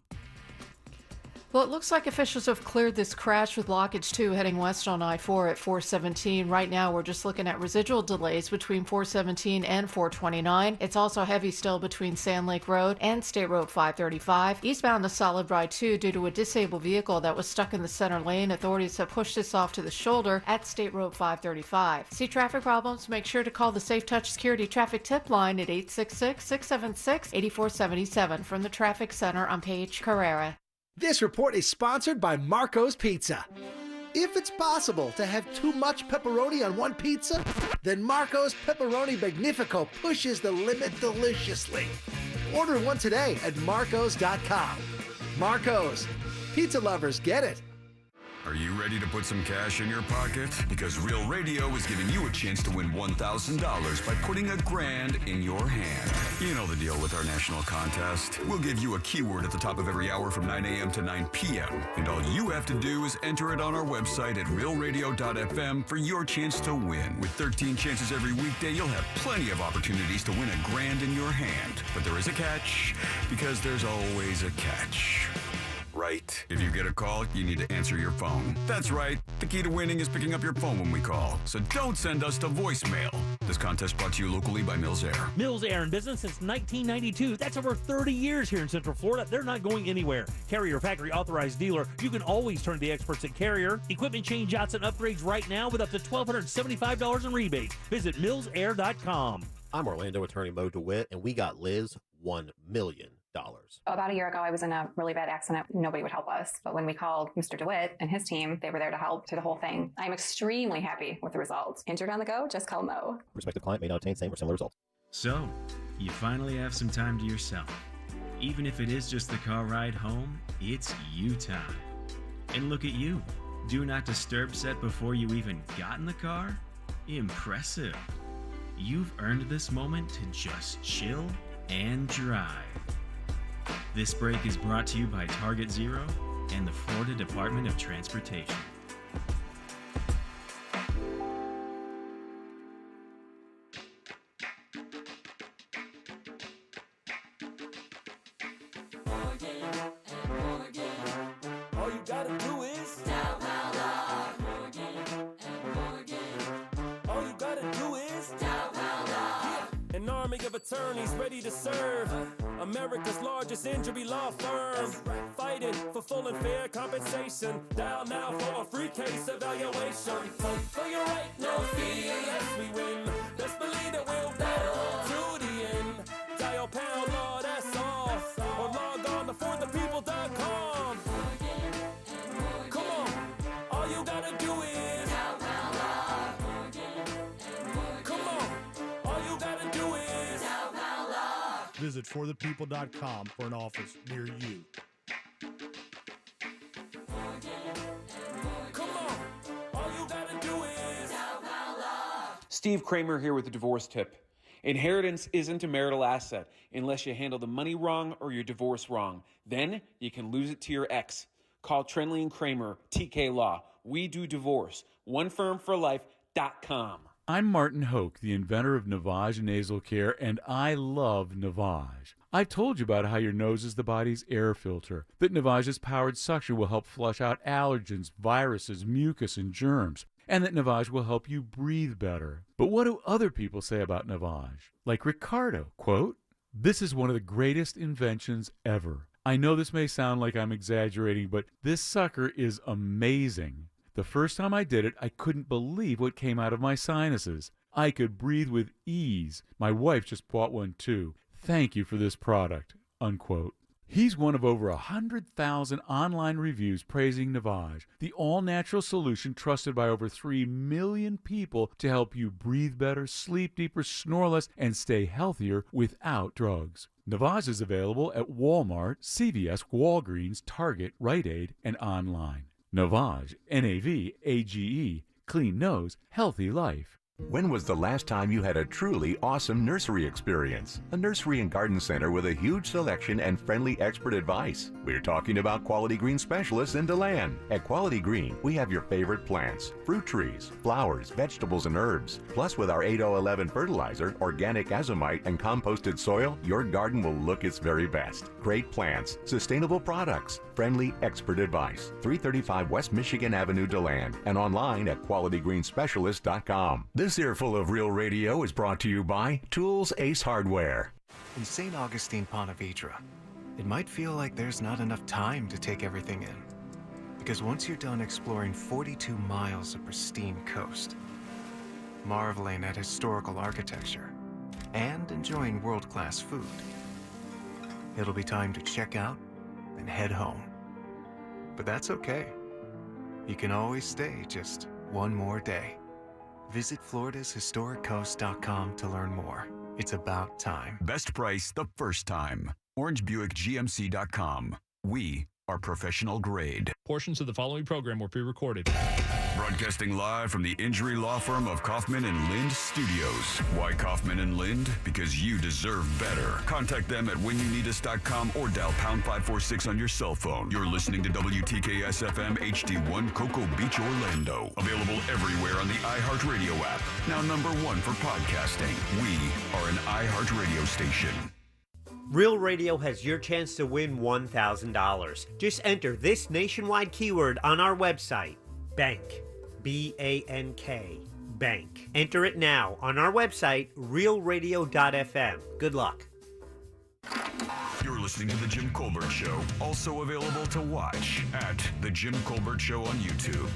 Well, it looks like officials have cleared this crash with blockage 2 heading west on I-4 at 417. Right now, we're just looking at residual delays between 417 and 429. It's also heavy still between Sand Lake Road and State Road 535. Eastbound to Solid Ride 2 due to a disabled vehicle that was stuck in the center lane. Authorities have pushed this off to the shoulder at State Road 535. See traffic problems? Make sure to call the Safe Touch Security Traffic Tip Line at 866-676-8477. From the Traffic Center, I'm Paige Carrera. This report is sponsored by Marco's Pizza. If it's possible to have too much pepperoni on one pizza, then Marco's Pepperoni Magnifico pushes the limit deliciously. Order one today at marcos.com. Marco's. Pizza lovers get it. Are you ready to put some cash in your pocket? Because Real Radio is giving you a chance to win $1,000 by putting $1,000 in your hand. You know the deal with our national contest. We'll give you a keyword at the top of every hour from 9 a.m. to 9 p.m. And all you have to do is enter it on our website at realradio.fm for your chance to win. With 13 chances every weekday, you'll have plenty of opportunities to win $1,000 in your hand. But there is a catch, because there's always a catch. Right. If you get a call, you need to answer your phone. That's right. The key to winning is picking up your phone when we call. So don't send us to voicemail. This contest brought to you locally by Mills Air. Mills Air in business since 1992. That's over 30 years here in Central Florida. They're not going anywhere. Carrier factory authorized dealer. You can always turn to the experts at Carrier. Equipment change-outs and upgrades right now with up to $1,275 in rebates. Visit millsair.com. I'm Orlando attorney Mo DeWitt, and we got Liz $1 million. About a year ago, I was in a really bad accident. Nobody would help us. But when we called Mr. DeWitt and his team, they were there to help through the whole thing. I'm extremely happy with the results. Injured on the go? Just call Mo. Prospective client may not obtain same or similar results. So, you finally have some time to yourself. Even if it is just the car ride home, it's you time. And look at you. Do not disturb set before you even got in the car? Impressive. You've earned this moment to just chill and drive. This break is brought to you by Target Zero and the Florida Department of Transportation. All you gotta do is dial Paola. All you gotta do is dial Paola. An army of attorneys ready to serve. America's largest injury law firm. Fighting for full and fair compensation. Dial now for a free case evaluation. Vote for your right, no fee unless we win. Best believe that we'll battle to the end. Dial pound law, that's all. Or log on to forthepeople.com. Come on, all you gotta do is dial pound law. Come on, all you gotta do is dial pound law. Visit forthepeople.com for an office near you. Come on, all you gotta do is dial pound law. Steve Kramer here with a divorce tip. Inheritance isn't a marital asset unless you handle the money wrong or your divorce wrong. Then you can lose it to your ex. Call Trenley and Kramer, TK Law. We do divorce. OneFirmForLife.com. I'm Martin Hoke, the inventor of Navage Nasal Care, and I love Navage. I've told you about how your nose is the body's air filter, that Navage's powered suction will help flush out allergens, viruses, mucus, and germs, and that Navage will help you breathe better. But what do other people say about Navage? Like Ricardo, quote, "This is one of the greatest inventions ever. I know this may sound like I'm exaggerating, but this sucker is amazing. The first time I did it, I couldn't believe what came out of my sinuses. I could breathe with ease. My wife just bought one too. Thank you for this product," unquote. He's one of over 100,000 online reviews praising Navage, the all-natural solution trusted by over 3 million people to help you breathe better, sleep deeper, snore less, and stay healthier without drugs. Navage is available at Walmart, CVS, Walgreens, Target, Rite Aid, and online. Navage, N-A-V-A-G-E, clean nose, healthy life. When was the last time you had a truly awesome nursery experience? A nursery and garden center with a huge selection and friendly expert advice. We're talking about Quality Green specialists in DeLand. At Quality Green, we have your favorite plants, fruit trees, flowers, vegetables, and herbs. Plus, with our 8-0-11 fertilizer, organic azomite, and composted soil, your garden will look its very best. Great plants, sustainable products, friendly expert advice. 335 West Michigan Avenue, DeLand, and online at qualityggreenspecialist.com. This earful of Real Radio is brought to you by Tools Ace Hardware. In St. Augustine, Ponte Vedra, it might feel like there's not enough time to take everything in. Because once you're done exploring 42 miles of pristine coast, marveling at historical architecture, and enjoying world-class food, it'll be time to check out and head home. But that's okay. You can always stay just one more day. Visit FloridasHistoricCoast.com to learn more. It's about time. Best price the first time. OrangeBuickGMC.com. We are professional grade. Portions of the following program were pre-recorded. Broadcasting live from the injury law firm of Kaufman and Lind Studios. Why Kaufman and Lind? Because you deserve better. Contact them at whenyouneedus.com or dial pound 546 on your cell phone. You're listening to WTKS FM HD1 Cocoa Beach, Orlando. Available everywhere on the iHeart Radio app. Now #1 for podcasting. We are an iHeart radio station. Real Radio has your chance to win $1,000. Just enter this nationwide keyword on our website, bank, B-A-N-K, bank. Enter it now on our website, realradio.fm. Good luck. You're listening to The Jim Colbert Show, also available to watch at The Jim Colbert Show on YouTube.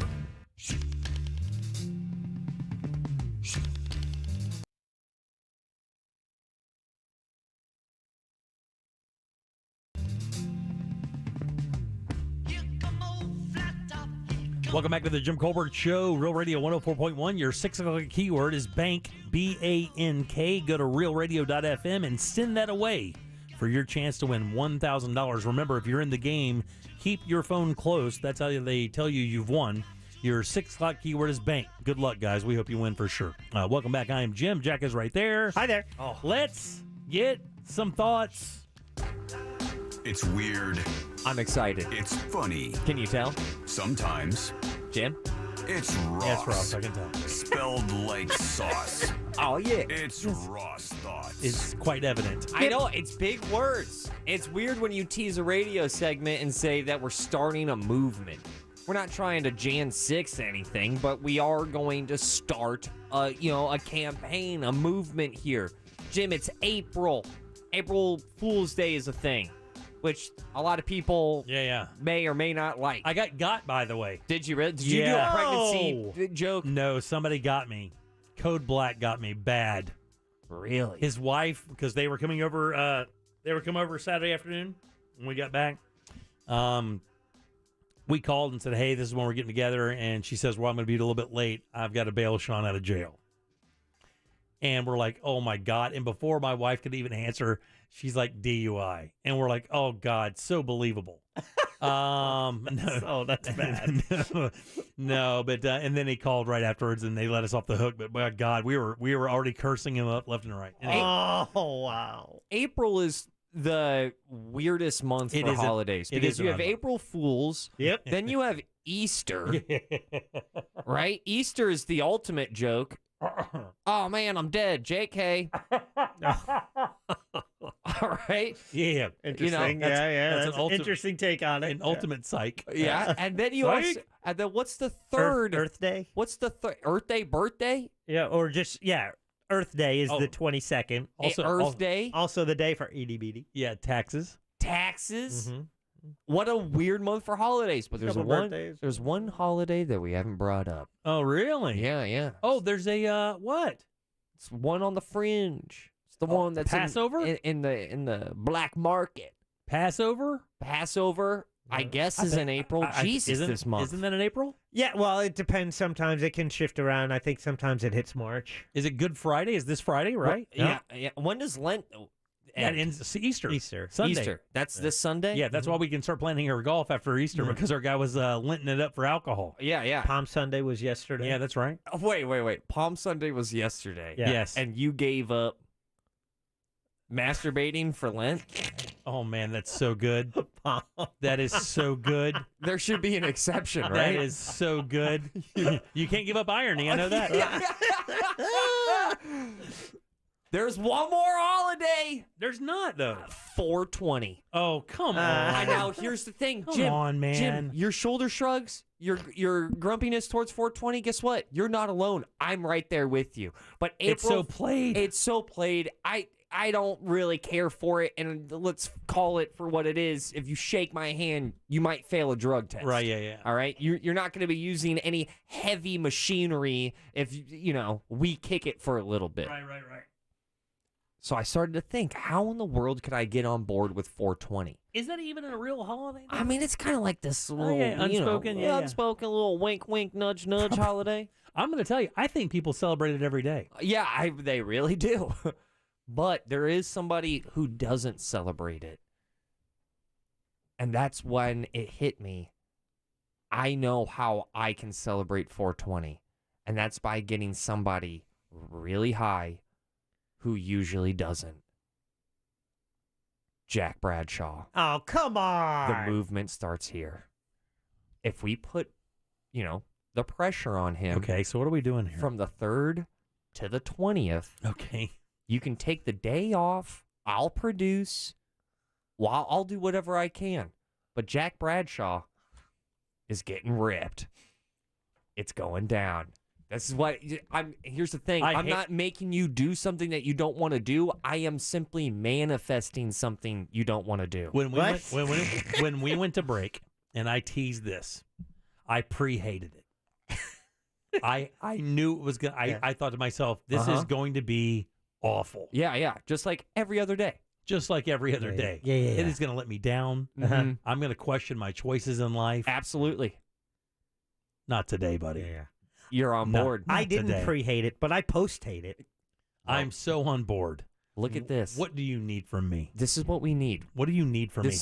Welcome back to the Jim Colbert Show, Real Radio 104.1. Your 6 o'clock keyword is bank, B-A-N-K. Go to realradio.fm and send that away for your chance to win $1,000. Remember, if you're in the game, keep your phone close. That's how they tell you you've won. Your 6 o'clock keyword is bank. Good luck, guys. We hope you win for sure. Welcome back. I am Jim. Jack is right there. Hi there. Oh. Let's get some thoughts. It's weird. I'm excited. It's funny. Can you tell? Sometimes. Jim? It's Ross. Yes, Ross, I can tell. Spelled like sauce. Oh, yeah. It's Ross Thoughts. It's quite evident. I know, it's big words. It's weird when you tease a radio segment and say that we're starting a movement. We're not trying to Jan 6 anything, but we are going to start a campaign, a movement here. Jim, it's April. April Fool's Day is a thing, which a lot of people may or may not like. I got, by the way. Did you really? Did you do a pregnancy joke? No, somebody got me. Code Black got me bad. Really? His wife, because they were coming over. They were coming over Saturday afternoon when we got back. We called and said, "Hey, this is when we're getting together." And she says, "Well, I'm going to be a little bit late. I've got to bail Sean out of jail." And we're like, "Oh my God!" And before my wife could even answer, she's like, "DUI," and we're like, "Oh God, so believable." No. Oh, that's bad. no, but and then he called right afterwards, and they let us off the hook. But my God, we were already cursing him up left and right. Anyway. Oh wow! April is the weirdest month It for is a- holidays it because is you an have odd month. April Fools. Yep. Then you have Easter. Right? Easter is the ultimate joke. Oh man, I'm dead. JK. All right. Yeah. Interesting. That's That's an an ultimate- interesting take on it. An ultimate psych. Yeah. And then you Psych. also, and then what's the third? Earth Day. What's the third? Earth Day, birthday? Yeah, or just Earth Day is Oh. the 22nd. Also, Earth Day? Also the day for itty bitty. Yeah, taxes. Taxes? Mhm. What a weird month for holidays. But there's Couple one. birthdays. There's one holiday that we haven't brought up. Oh, really? Yeah, yeah. Oh, there's a what? It's one on the fringe. It's the one that's Passover? in the black market. Passover? Passover, I guess, is in April. Jesus, this month. Isn't that in April? Yeah, well, it depends. Sometimes it can shift around. I think sometimes it hits March. Is it Good Friday? Is this Friday, right? Yeah, yeah. When does Lent That end? ends Easter. Easter. Sunday. Easter. That's this Sunday? Yeah, that's why we can start planning our golf after Easter because our guy was linting it up for alcohol. Yeah, yeah. Palm Sunday was yesterday. Yeah, that's right. Oh, wait. Palm Sunday was yesterday. Yeah. Yes. And you gave up masturbating for Lent? Oh man, that's so good. That is so good. There should be an exception, right? That is so good. You can't give up irony. I know that. There's one more holiday. There's not though. 420. Oh come on. I know. Here's the thing, Come Jim. on, man. Jim, your shoulder shrugs, your grumpiness towards 420. Guess what? You're not alone. I'm right there with you. But April, It's so played. It's so played. I don't really care for it, and let's call it for what it is. If you shake my hand, you might fail a drug test. Right, yeah. All right? You're not going to be using any heavy machinery if, we kick it for a little bit. Right. So I started to think, how in the world could I get on board with 420? Is that even a real holiday? I mean, it's kind of like this little, unspoken, yeah. unspoken little wink, wink, nudge, nudge holiday. I'm going to tell you, I think people celebrate it every day. Yeah, they really do. But there is somebody who doesn't celebrate it. And that's when it hit me. I know how I can celebrate 420. And that's by getting somebody really high who usually doesn't. Jack Bradshaw. Oh, come on. The movement starts here. If we put, the pressure on him. Okay, so what are we doing here? From the 3rd to the 20th. Okay. You can take the day off. I'll produce. Well, I'll do whatever I can. But Jack Bradshaw is getting ripped. It's going down. This is what here's the thing. I'm not making you do something that you don't want to do. I am simply manifesting something you don't want to do. When we went to break and I teased this, I pre-hated it. I knew it was going to, I thought to myself, this is going to be awful. Yeah. Just like every other day. Just like every other day. Yeah. It is going to let me down. Mhm. I'm going to question my choices in life. Absolutely. Not today, buddy. Yeah. You're on board. I didn't today. pre-hate it, but I post-hate it. I'm so on board. Look at this. What do you need from me? This is what we need. What do you need from me? This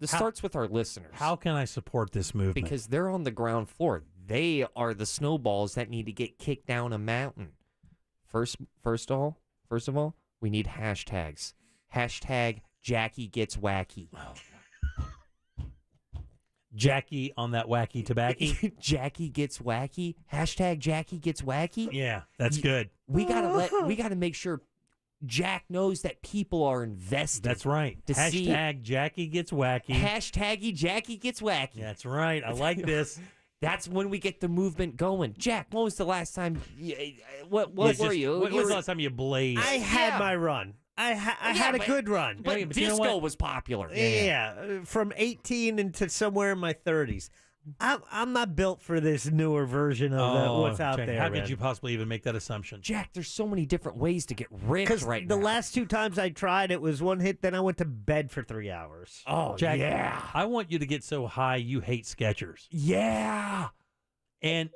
starts with our listeners. How can I support this movement? Because they're on the ground floor. They are the snowballs that need to get kicked down a mountain. First of all, we need hashtags. Hashtag Jackie gets wacky. Jackie on that wacky tobacco. Jackie gets wacky. Hashtag Jackie gets wacky. Yeah, that's good. We gotta make sure Jack knows that people are invested. That's right. To see Hashtag Jackie gets wacky. Hashtaggy Jackie gets wacky. That's right. I like this. That's when we get the movement going. Jack, when was the last time? What were you? When was the last time you blazed? I had my run. I had a good run. But Yeah, but you know disco what? was popular. Yeah, from 18 into somewhere in my 30s. I'm not built for this newer version of what's out Jack, there. How could you possibly even make that assumption? Jack, there's so many different ways to get ripped Because right the now. last 2 times I tried, it was one hit, then I went to bed for 3 hours. Oh, Jack, yeah. I want you to get so high you hate Skechers. Yeah. And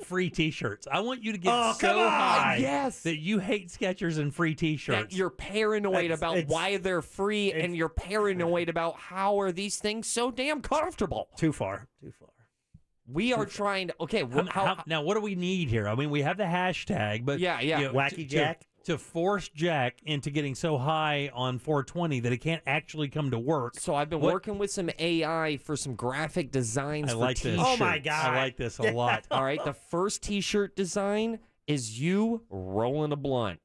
free T-shirts. I want you to get so come on! high Yes. that you hate Skechers and free T-shirts. That you're paranoid about why they're free, and you're paranoid about how are these things so damn comfortable. Too far. We are trying to. Okay, now what do we need here? I mean, we have the hashtag, but Wacky Jack. To force Jack into getting so high on 420 that he can't actually come to work. So I've been working with some AI for some graphic designs. I like this. Oh my God. I like this a lot. All right, the first T-shirt design is you rolling a blunt.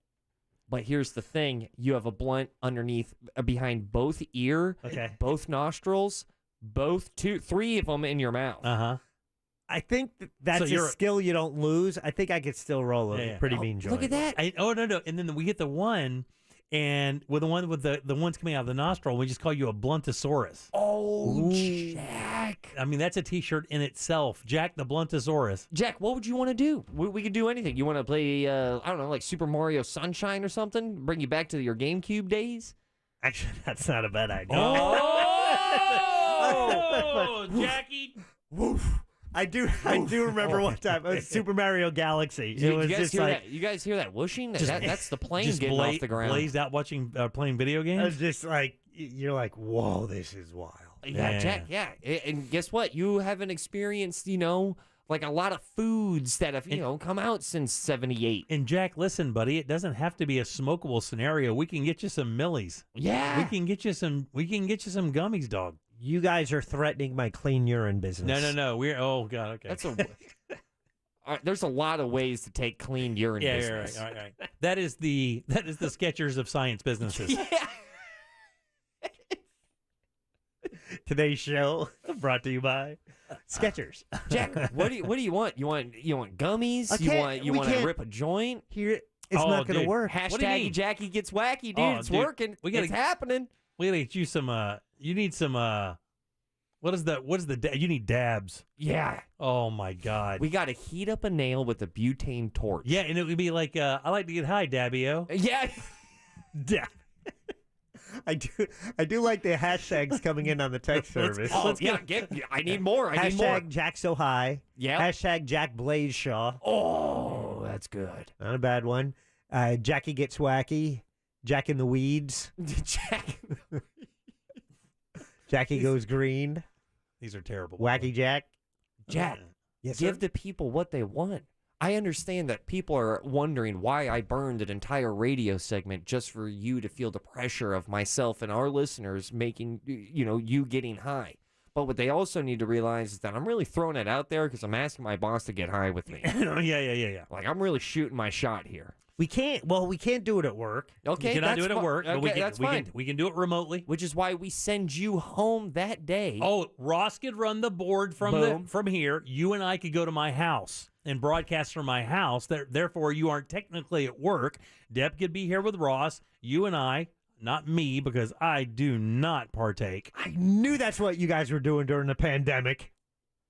But here's the thing: you have a blunt underneath, behind both both nostrils, three of them in your mouth. I think that's a skill you don't lose. I think I could still roll a pretty mean joint. Look at that. No. And then we get the one, and with the one with the ones coming out of the nostril, we just call you a bluntosaurus. Oh, Jack. I mean, that's a T-shirt in itself. Jack the Bluntosaurus. Jack, what would you want to do? We could do anything. You want to play, I don't know, like Super Mario Sunshine or something? Bring you back to your GameCube days? Actually, that's not a bad idea. Oh, Jackie. Woof. I do remember one time it was Super Mario Galaxy. It was just like you guys hear that whooshing? That's the plane getting off the ground. Blazed out playing video games. It was just like you're like, whoa, this is wild. Yeah, Jack. Yeah, and guess what? You haven't experienced, like a lot of foods that have come out since '78. And Jack, listen, buddy, it doesn't have to be a smokable scenario. We can get you some Millies. Yeah, we can get you some gummies, dog. You guys are threatening my clean urine business. No. Oh God, okay. That's there's a lot of ways to take clean urine business. Yeah, right. That is the Skechers of science businesses. Yeah. Today's show brought to you by Skechers. Jack, what do you want? You want gummies? You want to rip a joint? Here, it's not going to work. Hashtag Jackie gets wacky, dude. It's working. It's happening. We gotta get you some. You need some. You need dabs. Yeah. Oh my God. We gotta heat up a nail with a butane torch. Yeah, and it would be like, I like to get high, Dabbio. Yeah. Dab. I do like the hashtags coming in on the text service. I need more. I need more. Hashtag Jack so high. Yeah. Hashtag Jack Blaze Shaw. Oh, that's good. Not a bad one. Jackie gets wacky. Jack in the weeds. Jackie goes green. These are terrible. Wacky Jack. Jack, give the people what they want. I understand that people are wondering why I burned an entire radio segment just for you to feel the pressure of myself and our listeners making, you getting high. But what they also need to realize is that I'm really throwing it out there because I'm asking my boss to get high with me. Yeah. Like, I'm really shooting my shot here. We can't do it at work. Okay, you cannot do it at work. Okay, but we can do it remotely. Which is why we send you home that day. Oh, Ross could run the board from here. You and I could go to my house and broadcast from my house. Therefore, you aren't technically at work. Deb could be here with Ross. You and I, not me, because I do not partake. I knew that's what you guys were doing during the pandemic.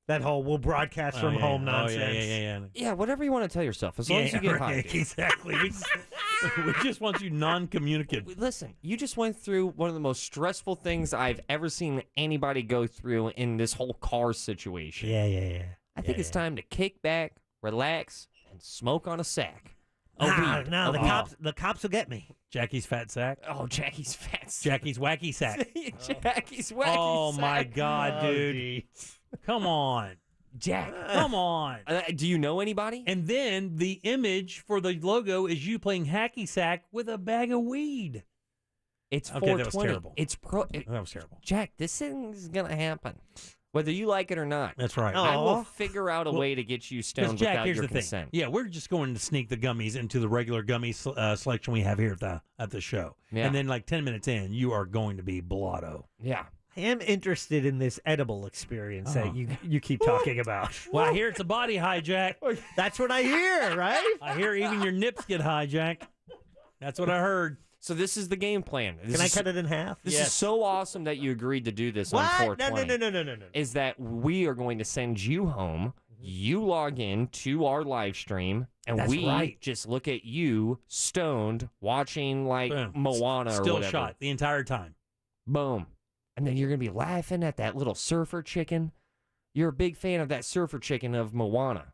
That whole we'll broadcast from home nonsense. Yeah, whatever you want to tell yourself, as long as you get high. Exactly. We just want you non-communicative. Listen, you just went through one of the most stressful things I've ever seen anybody go through in this whole car situation. Yeah. I think it's time to kick back, relax, and smoke on a sack. The cops will get me. Jackie's fat sack. Oh, Jackie's fat sack. Jackie's wacky sack. Jackie's wacky sack. Oh, my God, dude. Come on. Jack. Come on. Do you know anybody? And then the image for the logo is you playing hacky sack with a bag of weed. It's okay, 420. That was terrible. That was terrible. Jack, this thing's going to happen. Whether you like it or not. That's right. I will figure out a way to get you stoned Jack, without here's your the consent. Thing. Yeah, we're just going to sneak the gummies into the regular gummy selection we have here at the show. Yeah. And then like 10 minutes in, you are going to be blotto. Yeah. I am interested in this edible experience that you keep talking about. Well, I hear it's a body high, Jack. That's what I hear, right? I hear even your nips get high, Jack. That's what I heard. So this is the game plan. Can I cut it in half? This is so awesome that you agreed to do this on 420. No. Is that we are going to send you home. You log in to our live stream, and we just look at you stoned watching like Moana or whatever. Still shot the entire time. Boom. And then you're going to be laughing at that little surfer chicken. you're a big fan of that surfer chicken of Moana.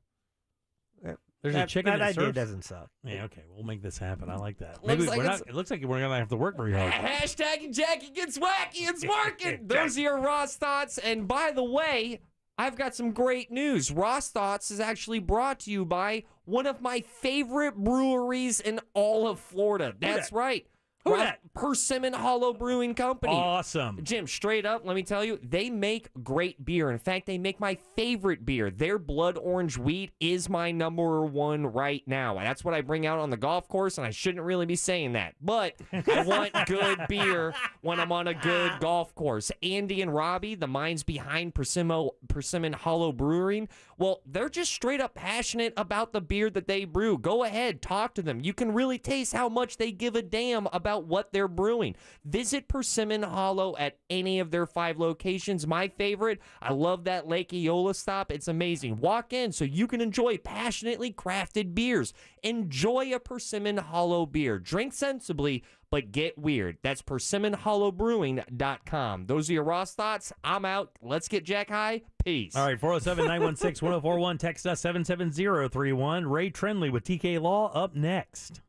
There's a chicken that that idea surfs? doesn't suck. Yeah, okay, we'll make this happen. I like that. Looks Maybe like we're it's- not. It looks like we're gonna have to work very hard. Hashtag Jackie gets wacky. It's working. Those are your Ross Thoughts. And by the way, I've got some great news. Ross Thoughts is actually brought to you by one of my favorite breweries in all of Florida. That's right. Who that? Persimmon Hollow Brewing Company. Awesome. Jim, straight up, let me tell you, they make great beer. In fact, they make my favorite beer. Their Blood Orange Wheat is my number one right now. And that's what I bring out on the golf course, and I shouldn't really be saying that. But I want good beer when I'm on a good golf course. Andy and Robbie, the minds behind Persimmon Hollow Brewing, well, they're just straight up passionate about the beer that they brew. Go ahead, talk to them. You can really taste how much they give a damn about what they're brewing. Visit Persimmon Hollow at any of their 5 locations. My favorite, I love that Lake Eola stop. It's amazing. Walk in so you can enjoy passionately crafted beers. Enjoy a Persimmon Hollow beer. Drink sensibly, but get weird. That's PersimmonHollowBrewing.com. Those are your Ross Thoughts. I'm out. Let's get Jack high. Peace. All right, 407-916-1041. Text us 77031. Ray Trenley with TK Law up next.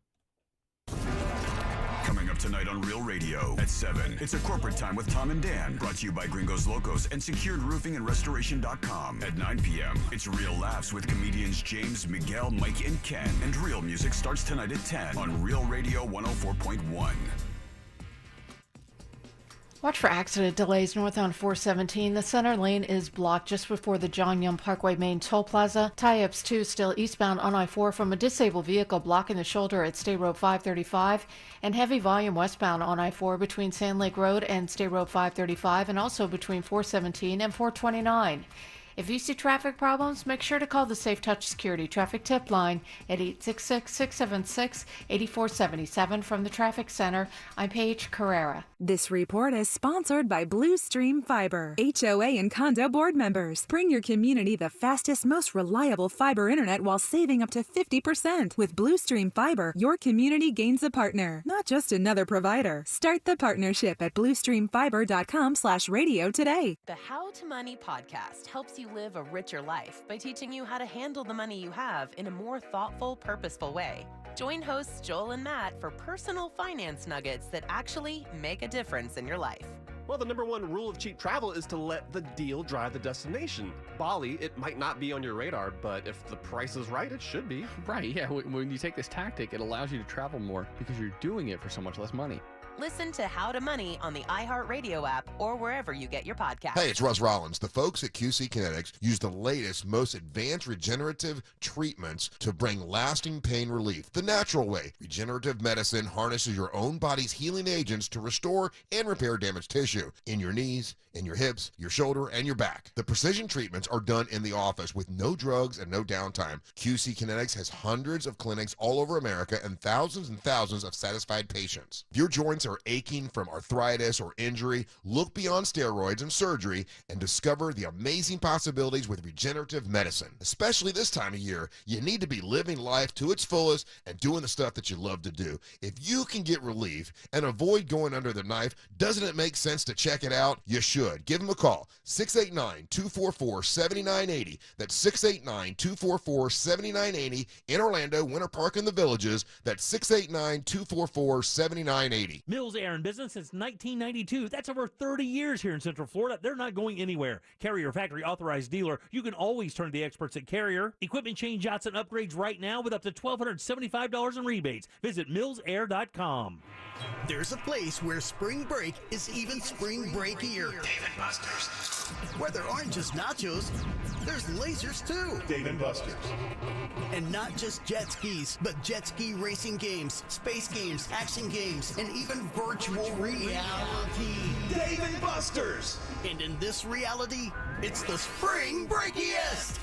Coming up tonight on Real Radio at 7. It's a corporate time with Tom and Dan. Brought to you by Gringos Locos and SecuredRoofingAndRestoration.com. At 9 p.m., it's Real Laughs with comedians James, Miguel, Mike, and Ken. And Real Music starts tonight at 10 on Real Radio 104.1. Watch for accident delays northbound 417. The center lane is blocked just before the John Young Parkway main toll plaza. Tie-ups too still eastbound on I-4 from a disabled vehicle blocking the shoulder at State Road 535, and heavy volume westbound on I-4 between Sand Lake Road and State Road 535, and also between 417 and 429. If you see traffic problems, make sure to call the Safe Touch Security Traffic Tip Line at 866-676-8477 from the Traffic Center. I'm Paige Carrera. This report is sponsored by Blue Stream Fiber, HOA and condo board members. Bring your community the fastest, most reliable fiber internet while saving up to 50%. With Blue Stream Fiber, your community gains a partner, not just another provider. Start the partnership at bluestreamfiber.com/radio today. The How to Money podcast helps you live a richer life by teaching you how to handle the money you have in a more thoughtful, purposeful way. Join hosts Joel and Matt for personal finance nuggets that actually make a difference in your life. Well, the number one rule of cheap travel is to let the deal drive the destination. Bali, it might not be on your radar, but if the price is right, it should be. Right, yeah. When you take this tactic, it allows you to travel more because you're doing it for so much less money. Listen to How to Money on the iHeart Radio app or wherever you get your podcasts. Hey, it's Russ Rollins. The folks at QC Kinetics use the latest, most advanced regenerative treatments to bring lasting pain relief the natural way. Regenerative medicine harnesses your own body's healing agents to restore and repair damaged tissue in your knees, in your hips, your shoulder, and your back. The precision treatments are done in the office with no drugs and no downtime. QC Kinetics has hundreds of clinics all over America and thousands of satisfied patients. If your joints are aching from arthritis or injury, look beyond steroids and surgery and discover the amazing possibilities with regenerative medicine. Especially this time of year, you need to be living life to its fullest and doing the stuff that you love to do. If you can get relief and avoid going under the knife, doesn't it make sense to check it out? You should. Give them a call. 689-244-7980. That's 689-244-7980 in Orlando, Winter Park, and the Villages. That's 689-244-7980. Mills Air in business since 1992. That's over 30 years here in Central Florida. They're not going anywhere. Carrier factory authorized dealer. You can always turn to the experts at Carrier. Equipment changeouts and upgrades right now with up to $1,275 in rebates. Visit millsair.com. There's a place where spring break is even spring breakier. Dave & Buster's. Where there aren't just nachos, there's lasers too. Dave & Buster's. And not just jet skis, but jet ski racing games, space games, action games, and even virtual reality. Dave & Buster's. And in this reality, it's the spring breakiest.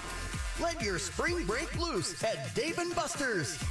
Let your spring break loose at Dave & Buster's.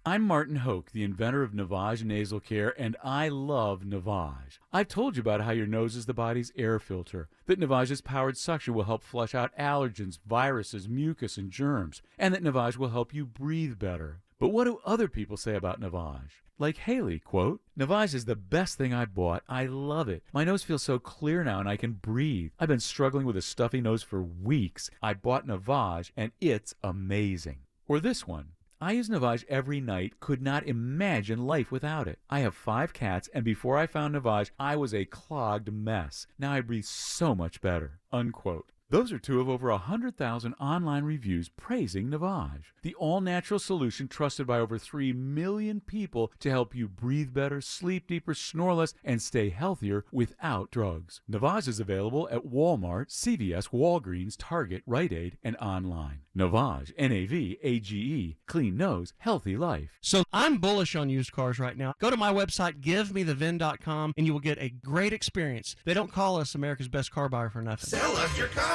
I'm Martin Hoke, the inventor of Navage nasal care, and I love Navage. I've told you about how your nose is the body's air filter, that Navage's powered suction will help flush out allergens, viruses, mucus, and germs, and that Navage will help you breathe better. But what do other people say about Navage? Like Haley, quote, Navage is the best thing I bought. I love it. My nose feels so clear now and I can breathe. I've been struggling with a stuffy nose for weeks. I bought Navage and it's amazing. Or this one. I use Navage every night, could not imagine life without it. I have 5 cats, and before I found Navage, I was a clogged mess. Now I breathe so much better, unquote. Those are 2 of over 100,000 online reviews praising Navage, the all-natural solution trusted by over 3 million people to help you breathe better, sleep deeper, snore less, and stay healthier without drugs. Navage is available at Walmart, CVS, Walgreens, Target, Rite Aid, and online. Navage, N-A-V-A-G-E, clean nose, healthy life. So I'm bullish on used cars right now. Go to my website, givemethevin.com, and you will get a great experience. They don't call us America's best car buyer for nothing. Sell us your car.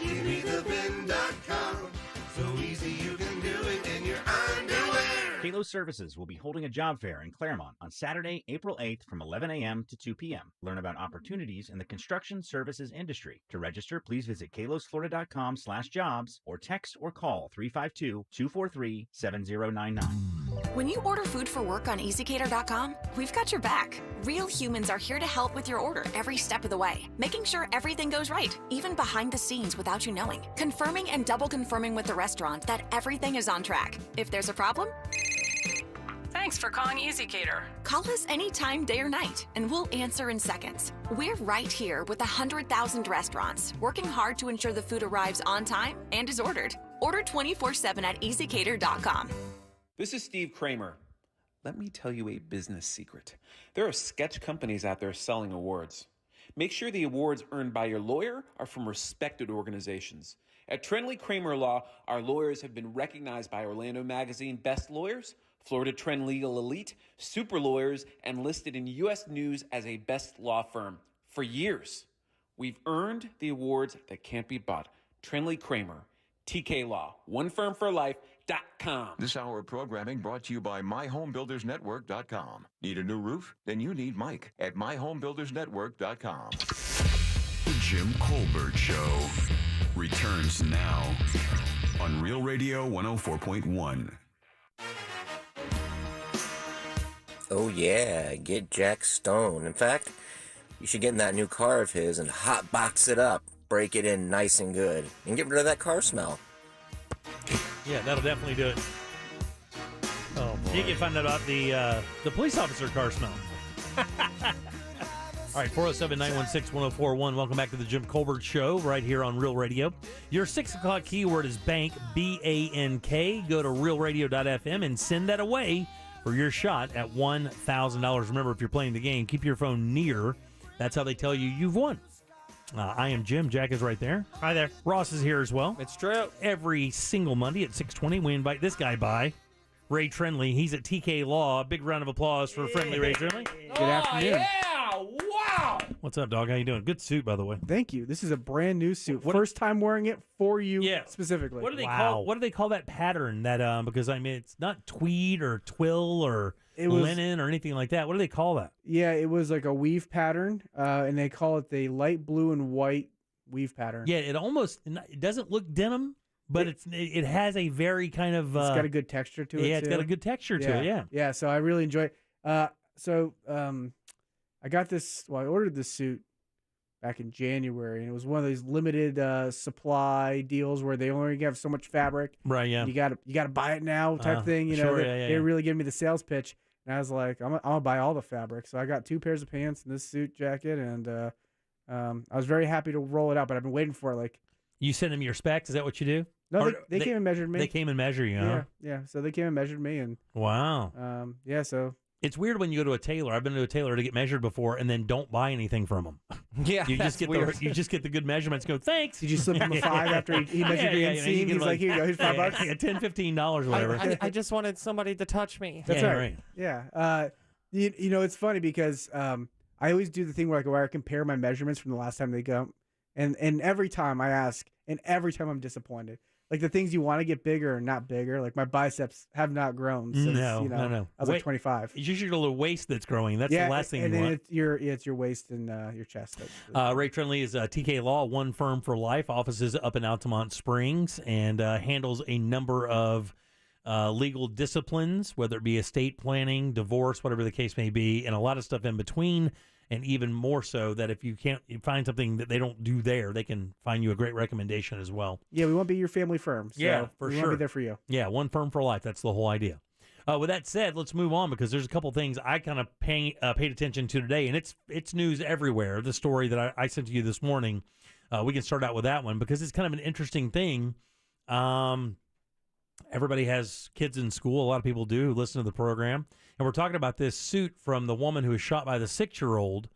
GiveMeTheVin.com. So easy you can do it in your underwear. Kalo Services will be holding a job fair in Claremont on Saturday, April 8th from 11 a.m. to 2 p.m. Learn about opportunities in the construction services industry. To register, please visit kalosflorida.com/jobs or text or call 352-243-7099. When you order food for work on EasyCater.com, we've got your back. Real humans are here to help with your order every step of the way, making sure everything goes right, even behind the scenes without you knowing, confirming and double confirming with the restaurant that everything is on track. If there's a problem, thanks for calling EasyCater. call us anytime, day or night, and we'll answer in seconds. We're right here with 100,000 restaurants, working hard to ensure the food arrives on time and is ordered. Order 24/7 at EasyCater.com. This is Steve Kramer. Let me tell you a business secret. There are sketch companies out there selling awards. Make sure the awards earned by your lawyer are from respected organizations. At Trendley Kramer Law, our lawyers have been recognized by Orlando Magazine Best Lawyers, Florida Trend Legal Elite, Super Lawyers, and listed in U.S. News as a best law firm for years. We've earned the awards that can't be bought. Trendley Kramer, TK Law, one firm for life.com. This hour of programming brought to you by MyHomeBuildersNetwork.com. Need a new roof? Then you need Mike at MyHomeBuildersNetwork.com. The Jim Colbert Show returns now on Real Radio 104.1. Oh yeah, get Jack Stone. In fact, you should get in that new car of his and hot box it up, break it in nice and good, and get rid of that car smell. Yeah, that'll definitely do it. Oh boy. You can find out about the police officer car smell. All right, 407-916-1041. Welcome back to the Jim Colbert Show right here on Real Radio. Your 6 o'clock keyword is bank, B-A-N-K. Go to realradio.fm and send that away for your shot at $1,000. Remember, if you're playing the game, keep your phone near. That's how they tell you you've won. I am Jim. Jack is right there. Hi there. Ross is here as well. It's true. Every single Monday at 6:20, we invite this guy by, Ray Trendley. He's at TK Law. A big round of applause for friendly Ray Trendley. Good afternoon. Yeah! Wow! What's up, dog? How you doing? Good suit, by the way. Thank you. This is a brand new suit. First time wearing it for you specifically. What do they call? What do they call that pattern? That because I mean it's not tweed or twill or linen or anything like that. What do they call that? Yeah, it was like a weave pattern, and they call it the light blue and white weave pattern. Yeah, it doesn't look denim, but it has a very kind of. It's got a good texture to it. Yeah, it's got a good texture to it. Yeah. Yeah. So I really enjoy it. I got this. Well, I ordered this suit back in January, and it was one of these limited supply deals where they only have so much fabric. Right. Yeah. You got to buy it now type thing. You know, they really gave me the sales pitch, and I was like, I'm gonna buy all the fabric. So I got 2 pairs of pants and this suit jacket, and I was very happy to roll it out. But I've been waiting for it. Like, you send them your specs. Is that what you do? No, they came and measured me. They came and measured you. Huh? Yeah. So they came and measured me, and wow. So. It's weird when you go to a tailor. I've been to a tailor to get measured before, and then don't buy anything from them. Yeah, you just get weird. You just get the good measurements. Go, thanks. Did you slip him a $5 after he measured the inseam? He's like, here you go, here's $5. Yeah, $10, $15, whatever. I just wanted somebody to touch me. That's right. Yeah. You know, it's funny because I always do the thing where I compare my measurements from the last time they go, and every time I ask, and every time I'm disappointed. Like the things you want to get bigger are not bigger. Like my biceps have not grown since no. I was like 25. It's usually the waist that's growing. That's the last thing you want. It's your waist and your chest. Ray Trendley is TK Law, one firm for life. Offices up in Altamont Springs, and handles a number of legal disciplines, whether it be estate planning, divorce, whatever the case may be, and a lot of stuff in between. And even more so that if you find something that they don't do there, they can find you a great recommendation as well. Yeah, we want to be your family firm. So yeah, for we sure. want to be there for you. Yeah, one firm for life. That's the whole idea. With that said, let's move on because there's a couple things I kind of paid attention to today, and it's news everywhere. The story that I sent to you this morning, we can start out with that one because it's kind of an interesting thing. Everybody has kids in school. A lot of people do who listen to the program. And we're talking about this suit from the woman who was shot by the 6-year-old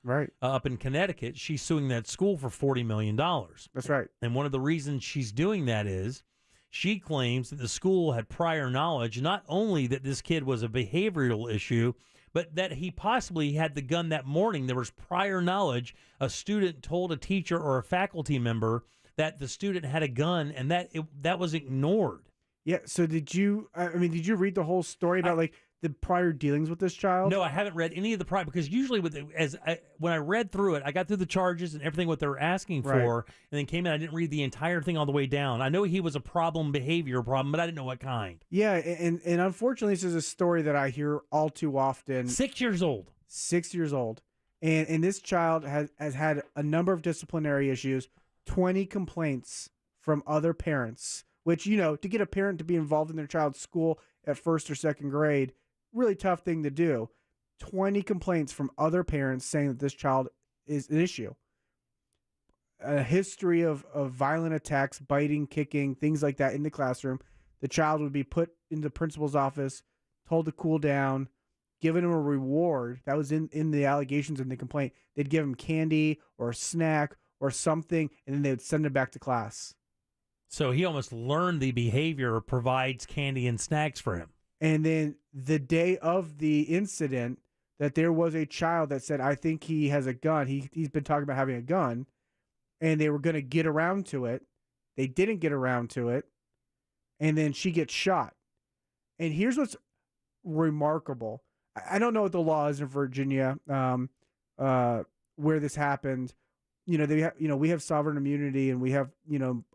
up in Connecticut. She's suing that school for $40 million. That's right. And one of the reasons she's doing that is she claims that the school had prior knowledge, not only that this kid was a behavioral issue, but that he possibly had the gun that morning. There was prior knowledge. A student told a teacher or a faculty member that the student had a gun, and that was ignored. Yeah. So did you read the whole story about the prior dealings with this child? No, I haven't read any of the prior because usually when I read through it, I got through the charges and everything what they were asking for, and then came in. I didn't read the entire thing all the way down. I know he was a behavior problem, but I didn't know what kind. Yeah, and unfortunately, this is a story that I hear all too often. 6 years old. 6 years old, and this child has had a number of disciplinary issues, 20 complaints from other parents. Which, to get a parent to be involved in their child's school at first or second grade, really tough thing to do. 20 complaints from other parents saying that this child is an issue. A history of violent attacks, biting, kicking, things like that in the classroom. The child would be put in the principal's office, told to cool down, given him a reward. That was in the allegations in the complaint. They'd give him candy or a snack or something, and then they would send him back to class. So he almost learned the behavior provides candy and snacks for him. And then the day of the incident, that there was a child that said, I think he has a gun. He's been talking about having a gun. And they were going to get around to it. They didn't get around to it. And then she gets shot. And here's what's remarkable. I don't know what the law is in Virginia where this happened. We have sovereign immunity, and we have,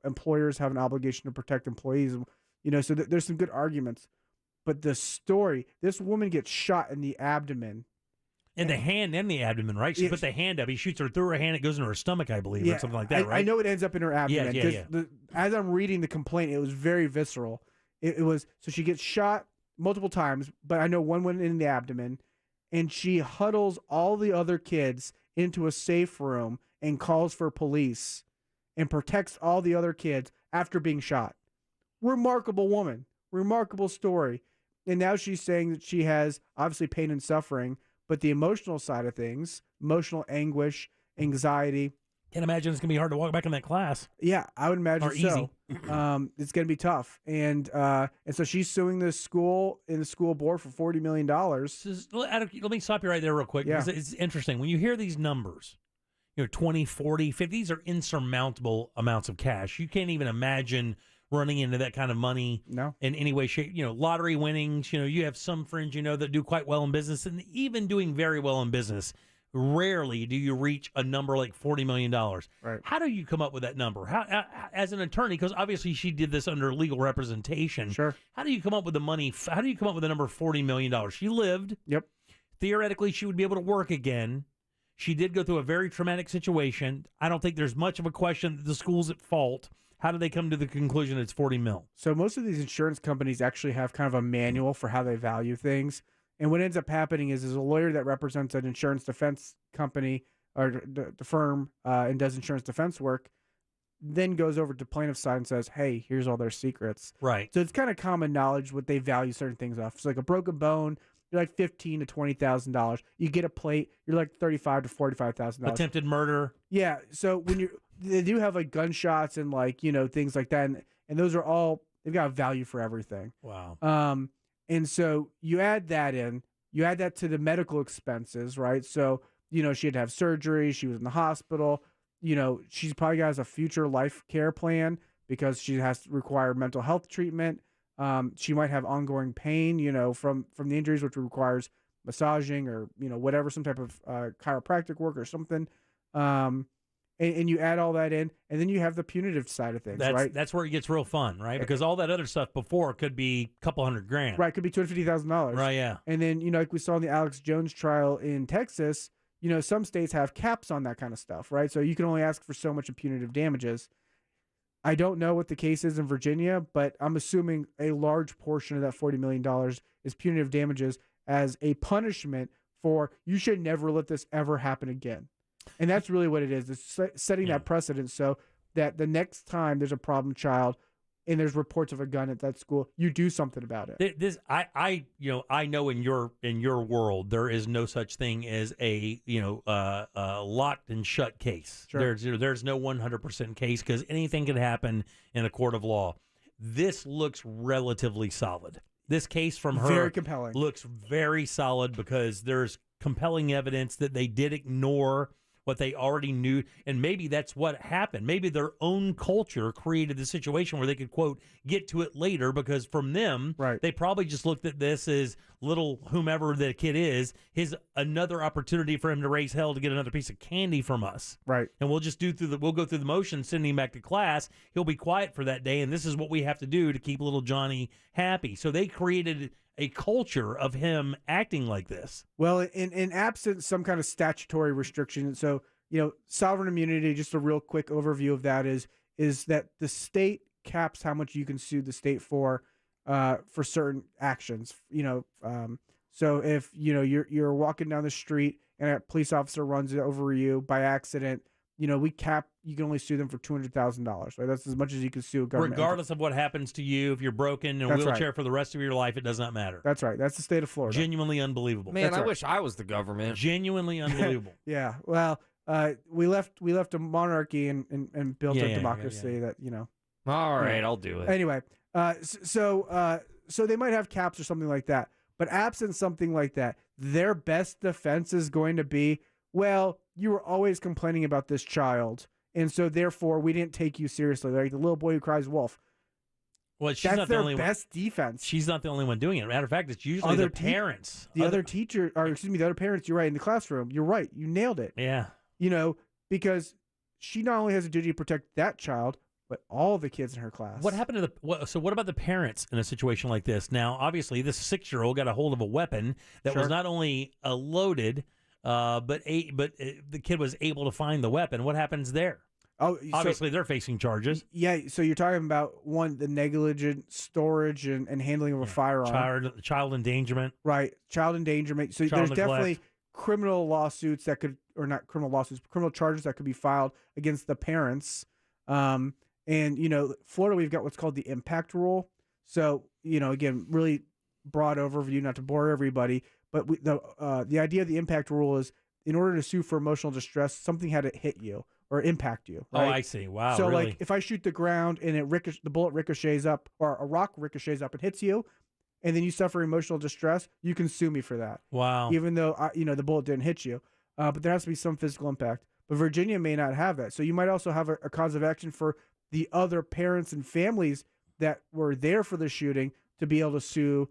employers have an obligation to protect employees. So there's some good arguments. But the story, this woman gets shot in the abdomen. In the hand and the abdomen, right? She put the hand up. He shoots her through her hand. It goes into her stomach, I believe, or something like that, right? I know it ends up in her abdomen. Yeah. As I'm reading the complaint, it was very visceral. It was, so she gets shot multiple times, but I know one went in the abdomen, and she huddles all the other kids into a safe room and calls for police and protects all the other kids after being shot. Remarkable woman. Remarkable story. And now she's saying that she has obviously pain and suffering, but the emotional side of things, emotional anguish, anxiety. Can't imagine it's going to be hard to walk back in that class. Yeah, I would imagine or easy. so. It's going to be tough. And so she's suing the school and the school board for $40 million. Let me stop you right there real quick. Yeah. Because it's interesting. When you hear these numbers, 20, 40, 50, these are insurmountable amounts of cash. You can't even imagine running into that kind of money in any way, shape. Lottery winnings, you have some friends that do quite well in business, and even doing very well in business, rarely do you reach a number like $40 million. Right. How do you come up with that number? How, as an attorney, because obviously she did this under legal representation. Sure. How do you come up with the money? How do you come up with the number $40 million? She lived. Yep. Theoretically, she would be able to work again. She did go through a very traumatic situation. I don't think there's much of a question that the school's at fault. How do they come to the conclusion it's $40 million? So most of these insurance companies actually have kind of a manual for how they value things. And what ends up happening is a lawyer that represents an insurance defense company or the firm and does insurance defense work, then goes over to plaintiff's side and says, hey, here's all their secrets. Right. So it's kind of common knowledge what they value certain things off. So like a broken bone, you're like $15,000 to $20,000. You get a plate, you're like $35,000 to $45,000. Attempted murder. Yeah. So when they do have like gunshots and like, things like that. And those are all, they've got a value for everything. Wow. And so you add that in, you add that to the medical expenses, right? So, she had to have surgery. She was in the hospital. She's probably has a future life care plan because she has to require mental health treatment. She might have ongoing pain, from the injuries, which requires massaging or, whatever, some type of chiropractic work or something. and you add all that in, and then you have the punitive side of things, right? That's where it gets real fun, right? Because all that other stuff before could be a couple $100,000. Right, could be $250,000. Right, yeah. And then, like we saw in the Alex Jones trial in Texas, some states have caps on that kind of stuff, right? So you can only ask for so much of punitive damages. I don't know what the case is in Virginia, but I'm assuming a large portion of that $40 million is punitive damages as a punishment for you should never let this ever happen again. And that's really what it is. It's setting that precedent so that the next time there's a problem child and there's reports of a gun at that school, you do something about it. I know in your world there is no such thing as a locked and shut case. Sure. There's no 100% case because anything can happen in a court of law. This looks relatively solid. This case from her very compelling. Looks very solid because there's compelling evidence that they did ignore what they already knew, and maybe that's what happened. Maybe their own culture created the situation where they could, quote, get to it later because from them, they probably just looked at this as little whomever the kid is, another opportunity for him to raise hell to get another piece of candy from us. Right. And we'll just we'll go through the motion, send him back to class. He'll be quiet for that day, and this is what we have to do to keep little Johnny happy. So they created a culture of him acting like this. Well, in absence some kind of statutory restriction, so sovereign immunity. Just a real quick overview of that is that the state caps how much you can sue the state for certain actions. So if you're walking down the street and a police officer runs over you by accident, we cap. You can only sue them for $200,000. Right, that's as much as you can sue a government. Regardless of what happens to you, if you're broken in a wheelchair for the rest of your life, it does not matter. That's right. That's the state of Florida. Genuinely unbelievable. Man, I wish I was the government. Genuinely unbelievable. Yeah. Well, we left a monarchy and built a democracy that All right, I'll do it. Anyway, so they might have caps or something like that. But absent something like that, their best defense is going to be, well, you were always complaining about this child, and so therefore we didn't take you seriously. Like the little boy who cries wolf. Well, she's That's not the their only best defense. She's not the only one doing it. Matter of fact, it's usually the parents. The other parents. You're right in the classroom. You're right. You nailed it. Yeah. Because she not only has a duty to protect that child, but all the kids in her class. What happened to what about the parents in a situation like this? Now, obviously, this 6-year-old got a hold of a weapon that was not only loaded, but the kid was able to find the weapon. What happens there? Oh, obviously, they're facing charges. Yeah, so you're talking about the negligent storage and handling of a firearm. Child endangerment. Right, child endangerment. So there's definitely criminal lawsuits that could, or not criminal lawsuits, but criminal charges that could be filed against the parents. And, Florida, we've got what's called the impact rule. So, again, really broad overview, not to bore everybody, but the idea of the impact rule is in order to sue for emotional distress, something had to hit you or impact you. Right? Oh, I see. Wow. So, really? like, if I shoot the ground and the bullet ricochets up, or a rock ricochets up and hits you, and then you suffer emotional distress, you can sue me for that. Wow. Even though, the bullet didn't hit you. But there has to be some physical impact. But Virginia may not have that. So you might also have a cause of action for the other parents and families that were there for the shooting to be able to sue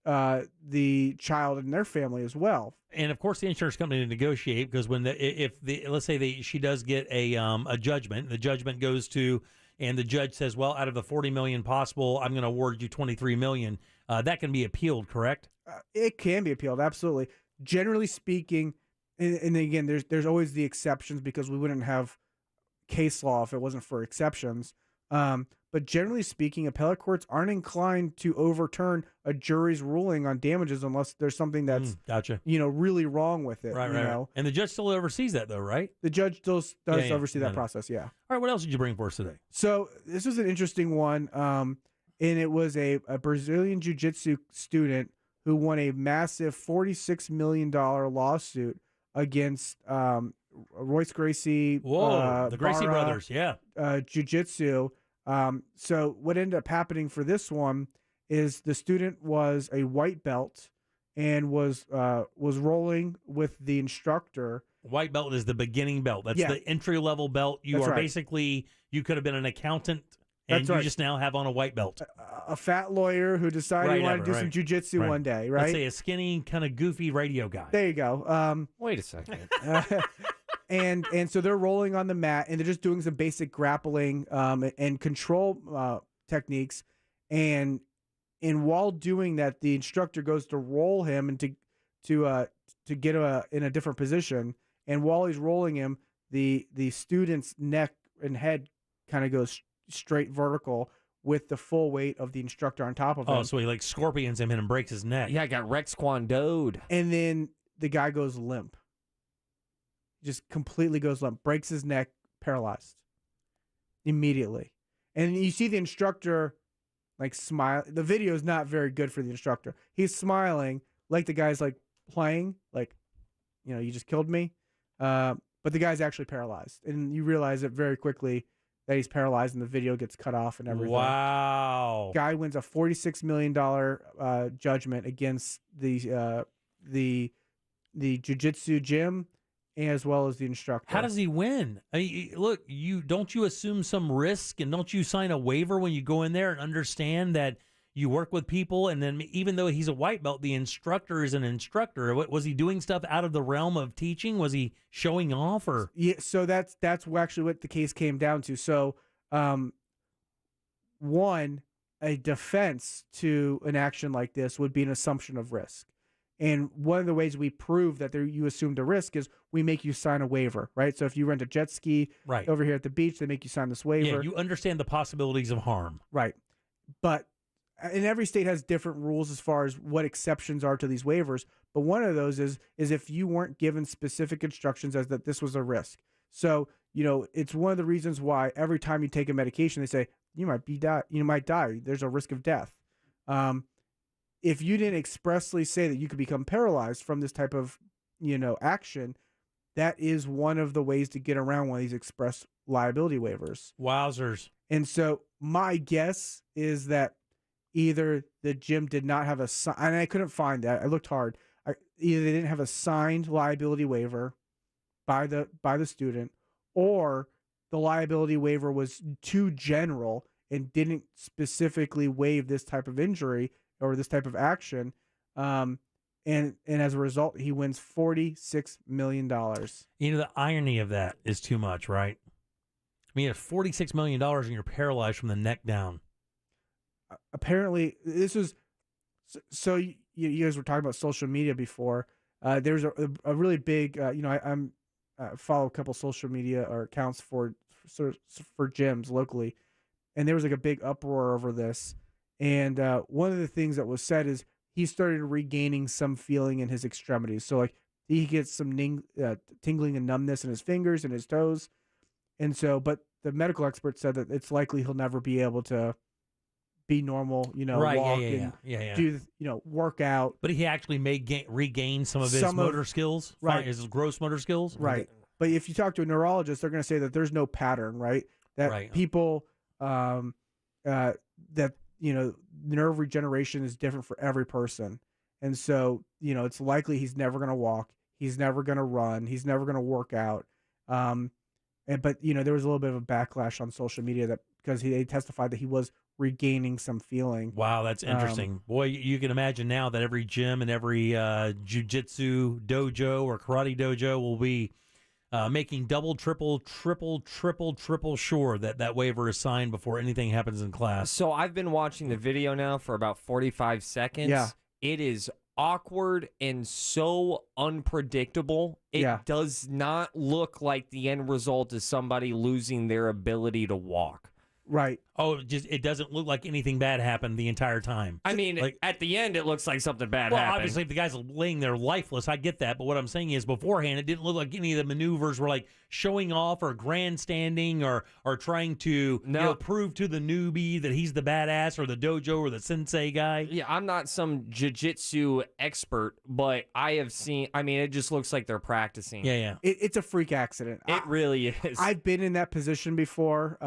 the child and their family as well. And of course, the insurance company to negotiate, because let's say she does get a judgment, the judgment goes to, and the judge says, well, out of the $40 million possible, I'm going to award you $23 million. That can be appealed, correct? It can be appealed, absolutely. Generally speaking, and again, there's always the exceptions because we wouldn't have case law if it wasn't for exceptions. But generally speaking, appellate courts aren't inclined to overturn a jury's ruling on damages unless there's something that's gotcha. Really wrong with it. Right. And the judge still oversees that, though, right? The judge still does oversee that process. Yeah. All right. What else did you bring for us today? So this was an interesting one, and it was a Brazilian jiu-jitsu student who won a massive $46 million lawsuit against Royce Gracie. Whoa, the Gracie brothers, yeah. Jiu-jitsu. So what ended up happening for this one is the student was a white belt and was rolling with the instructor. White belt is the beginning belt. That's the entry-level belt. You are basically, you could have been an accountant, and you just now have on a white belt. A fat lawyer who decided he wanted to do some jiu-jitsu one day, right? Let's say a skinny, kind of goofy radio guy. There you go. Wait a second. and so they're rolling on the mat, and they're just doing some basic grappling and control techniques, and while doing that, the instructor goes to roll him and to get in a different position, and while he's rolling him, the student's neck and head kind of goes straight vertical with the full weight of the instructor on top of him. Oh, so he like scorpions him in and breaks his neck. Yeah, I got Rex Kwandoed. And then the guy goes limp. Just completely goes limp, breaks his neck, paralyzed immediately. And you see the instructor like smile. The video is not very good for the instructor. He's smiling like the guy's like playing, like, you just killed me. But the guy's actually paralyzed. And you realize it very quickly that he's paralyzed, and the video gets cut off and everything. Wow. Guy wins a $46 million judgment against the jiu-jitsu gym as well as the instructor. How does he win? I mean, look, don't you assume some risk, and don't you sign a waiver when you go in there and understand that you work with people, and then even though he's a white belt, the instructor is an instructor. Was he doing stuff out of the realm of teaching? Was he showing off, or? Yeah, so that's actually what the case came down to. So, one, a defense to an action like this would be an assumption of risk. And one of the ways we prove that you assumed a risk is we make you sign a waiver, right? So if you rent a jet ski over here at the beach, they make you sign this waiver. Yeah, you understand the possibilities of harm. Right. But and every state has different rules as far as what exceptions are to these waivers. But one of those is if you weren't given specific instructions as that this was a risk. So, it's one of the reasons why every time you take a medication, they say you might die. There's a risk of death. If you didn't expressly say that you could become paralyzed from this type of, action, that is one of the ways to get around one of these express liability waivers. Wowzers. And so my guess is that either the gym did not have and I couldn't find that. I looked hard. Either they didn't have a signed liability waiver by the student, or the liability waiver was too general and didn't specifically waive this type of injury or this type of action. And as a result, he wins $46 million. The irony of that is too much, right? I mean, you have $46 million and you're paralyzed from the neck down. Apparently, this was so. You guys were talking about social media before. There's a really big. I'm follow a couple social media or accounts for gyms locally, and there was like a big uproar over this. And one of the things that was said is he started regaining some feeling in his extremities. So like he gets some tingling and numbness in his fingers and his toes, and so. But the medical expert said that it's likely he'll never be able to be normal, right, walk yeah. do, work out. But he actually may regain some of his motor skills, right? His gross motor skills, right? But if you talk to a neurologist, they're going to say that there's no pattern, right? That people, that nerve regeneration is different for every person, and so it's likely he's never going to walk, he's never going to run, he's never going to work out. But there was a little bit of a backlash on social media that because they testified that he was regaining some feeling. Wow, that's interesting. Boy, you can imagine now that every gym and every jiu-jitsu dojo or karate dojo will be making double, triple sure that waiver is signed before anything happens in class. So I've been watching the video now for about 45 seconds. Yeah. It is awkward and so unpredictable. It does not look like the end result is somebody losing their ability to walk. Right. Oh, it doesn't look like anything bad happened the entire time. I mean, at the end, it looks like something bad well, happened. Obviously, if the guy's laying there lifeless, I get that. But what I'm saying is beforehand, it didn't look like any of the maneuvers were like showing off or grandstanding or trying to prove to the newbie that he's the badass or the dojo or the sensei guy. Yeah, I'm not some jiu-jitsu expert, but I have seen, it just looks like they're practicing. Yeah. It's a freak accident. It really is. I've been in that position before.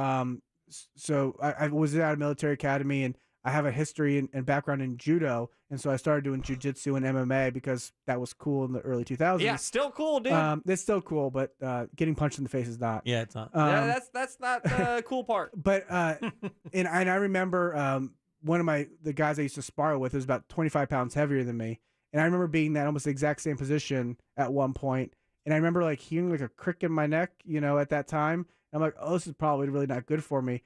So I was at a military academy, and I have a history and background in judo, and so I started doing jiu-jitsu and MMA because that was cool in the early 2000s. Yeah, still cool, dude. It's still cool, but getting punched in the face is not. Yeah, it's not. That's not the cool part. But and I remember one of the guys I used to spar with was about 25 pounds heavier than me, and I remember being in that almost exact same position at one point, And I remember like hearing like a crick in my neck, at that time. I'm like, oh, this is probably really not good for me.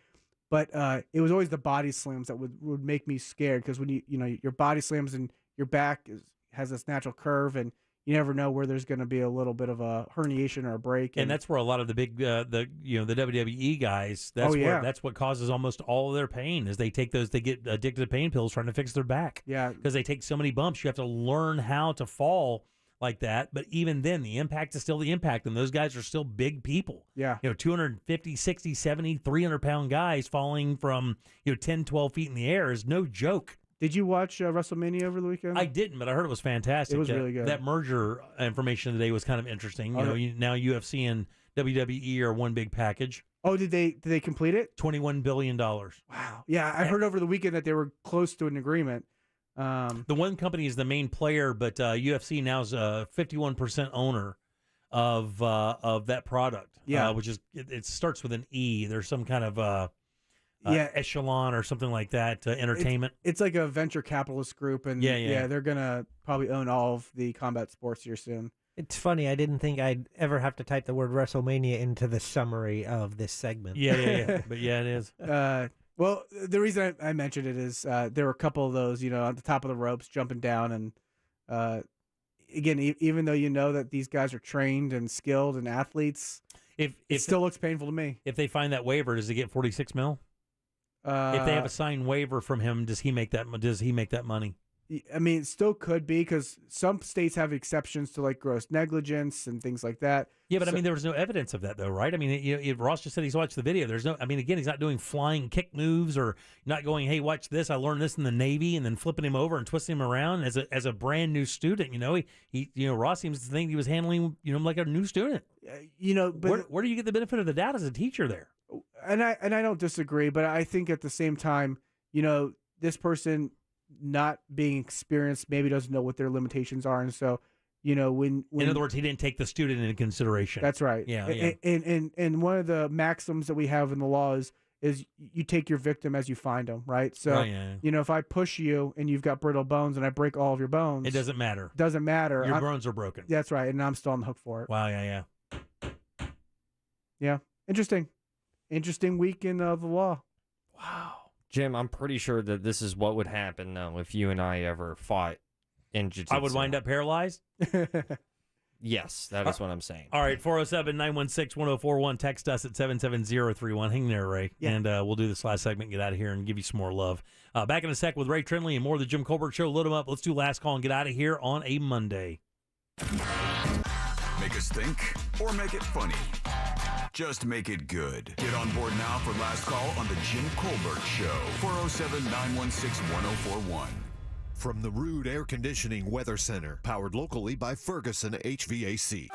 But it was always the body slams that would make me scared, because when your body slams and your back has this natural curve, and you never know where there's going to be a little bit of a herniation or a break. And that's where a lot of the big, the WWE guys, that's what causes almost all of their pain, is they get addicted to pain pills trying to fix their back. Yeah. Because they take so many bumps. You have to learn how to fall like that. But even then, the impact is still the impact. And those guys are still big people. Yeah. 250, 60, 70, 300-pound guys falling from, 10, 12 feet in the air is no joke. Did you watch WrestleMania over the weekend? I didn't, but I heard it was fantastic. It was really good. That merger information today was kind of interesting. Now UFC and WWE are one big package. Oh, did they complete it? $21 billion. Wow. Yeah, I heard over the weekend that they were close to an agreement. The one company is the main player, but UFC now is a 51% owner of that product. Yeah. Which is it starts with an E. There's some kind of Echelon or something like that, entertainment. It's like a venture capitalist group, and they're gonna probably own all of the combat sports here soon. It's funny. I didn't think I'd ever have to type the word WrestleMania into the summary of this segment. Yeah. But yeah, it is. Well, the reason I mentioned it is there were a couple of those, on the top of the ropes, jumping down, and again, even though you know that these guys are trained and skilled and athletes, it still looks painful to me. If they find that waiver, does he get $46 million? If they have a signed waiver from him, does he make that money? I mean, it still could be, because some states have exceptions to like gross negligence and things like that. Yeah, but I mean, there was no evidence of that, though, right? I mean, Ross just said he's watched the video. There's no. I mean, again, he's not doing flying kick moves or not going, "Hey, watch this. I learned this in the Navy," and then flipping him over and twisting him around as a brand new student. Ross seems to think he was handling him like a new student. But where do you get the benefit of the doubt as a teacher there? And I don't disagree, but I think at the same time, this person not being experienced maybe doesn't know what their limitations are, and so when in other words, he didn't take the student into consideration. That's right. Yeah. And one of the maxims that we have in the law is you take your victim as you find them, right? So if I push you and you've got brittle bones and I break all of your bones, it doesn't matter. Doesn't matter. Your bones are broken. That's right, and I'm still on the hook for it. Wow. Yeah. Yeah. Interesting week in the law. Wow. Jim, I'm pretty sure that this is what would happen, though, if you and I ever fought in jiu-jitsu. I would wind up paralyzed? Yes, that is what I'm saying. All right, 407-916-1041. Text us at 77031. Hang there, Ray. Yeah. And we'll do this last segment, get out of here, and give you some more love. Back in a sec with Ray Trinley and more of the Jim Colbert Show. Load them up. Let's do last call and get out of here on a Monday. Make us think or make it funny. Just make it good. Get on board now for last call on the Jim Colbert Show. 407-916-1041. From the Rude Air Conditioning Weather Center, powered locally by Ferguson HVAC.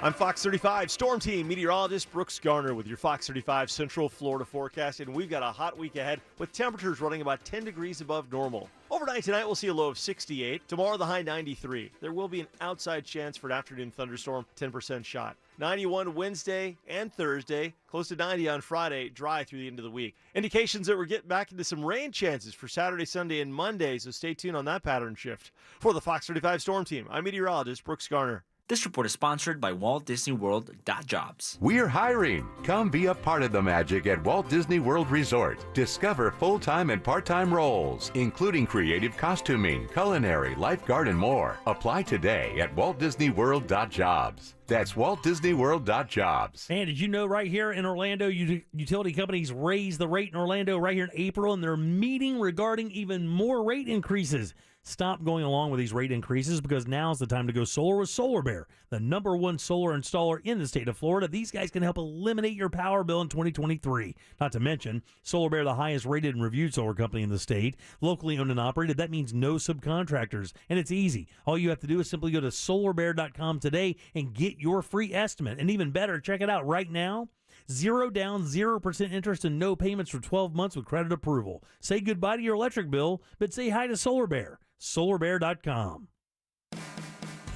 I'm Fox 35 Storm Team meteorologist Brooks Garner with your Fox 35 Central Florida forecast, and we've got a hot week ahead with temperatures running about 10 degrees above normal. Overnight tonight, we'll see a low of 68. Tomorrow, the high 93. There will be an outside chance for an afternoon thunderstorm, 10% shot. 91 Wednesday and Thursday, close to 90 on Friday, dry through the end of the week. Indications that we're getting back into some rain chances for Saturday, Sunday, and Monday, so stay tuned on that pattern shift. For the Fox 35 Storm Team, I'm meteorologist Brooks Garner. This report is sponsored by Walt Disney World Jobs. We're hiring. Come be a part of the magic at Walt Disney World Resort. Discover full-time and part-time roles, including creative costuming, culinary, lifeguard, and more. Apply today at waltdisneyworld.jobs. That's waltdisneyworld.jobs. And did you know right here in Orlando, utility companies raised the rate in Orlando right here in April, and they're meeting regarding even more rate increases. Stop going along with these rate increases, because now's the time to go solar with Solar Bear, the #1 solar installer in the state of Florida. These guys can help eliminate your power bill in 2023. Not to mention, Solar Bear, the highest rated and reviewed solar company in the state, locally owned and operated. That means no subcontractors, and it's easy. All you have to do is simply go to solarbear.com today and get your free estimate. And even better, check it out right now. 0 down, 0% interest, and no payments for 12 months with credit approval. Say goodbye to your electric bill, but say hi to Solar Bear. SolarBear.com.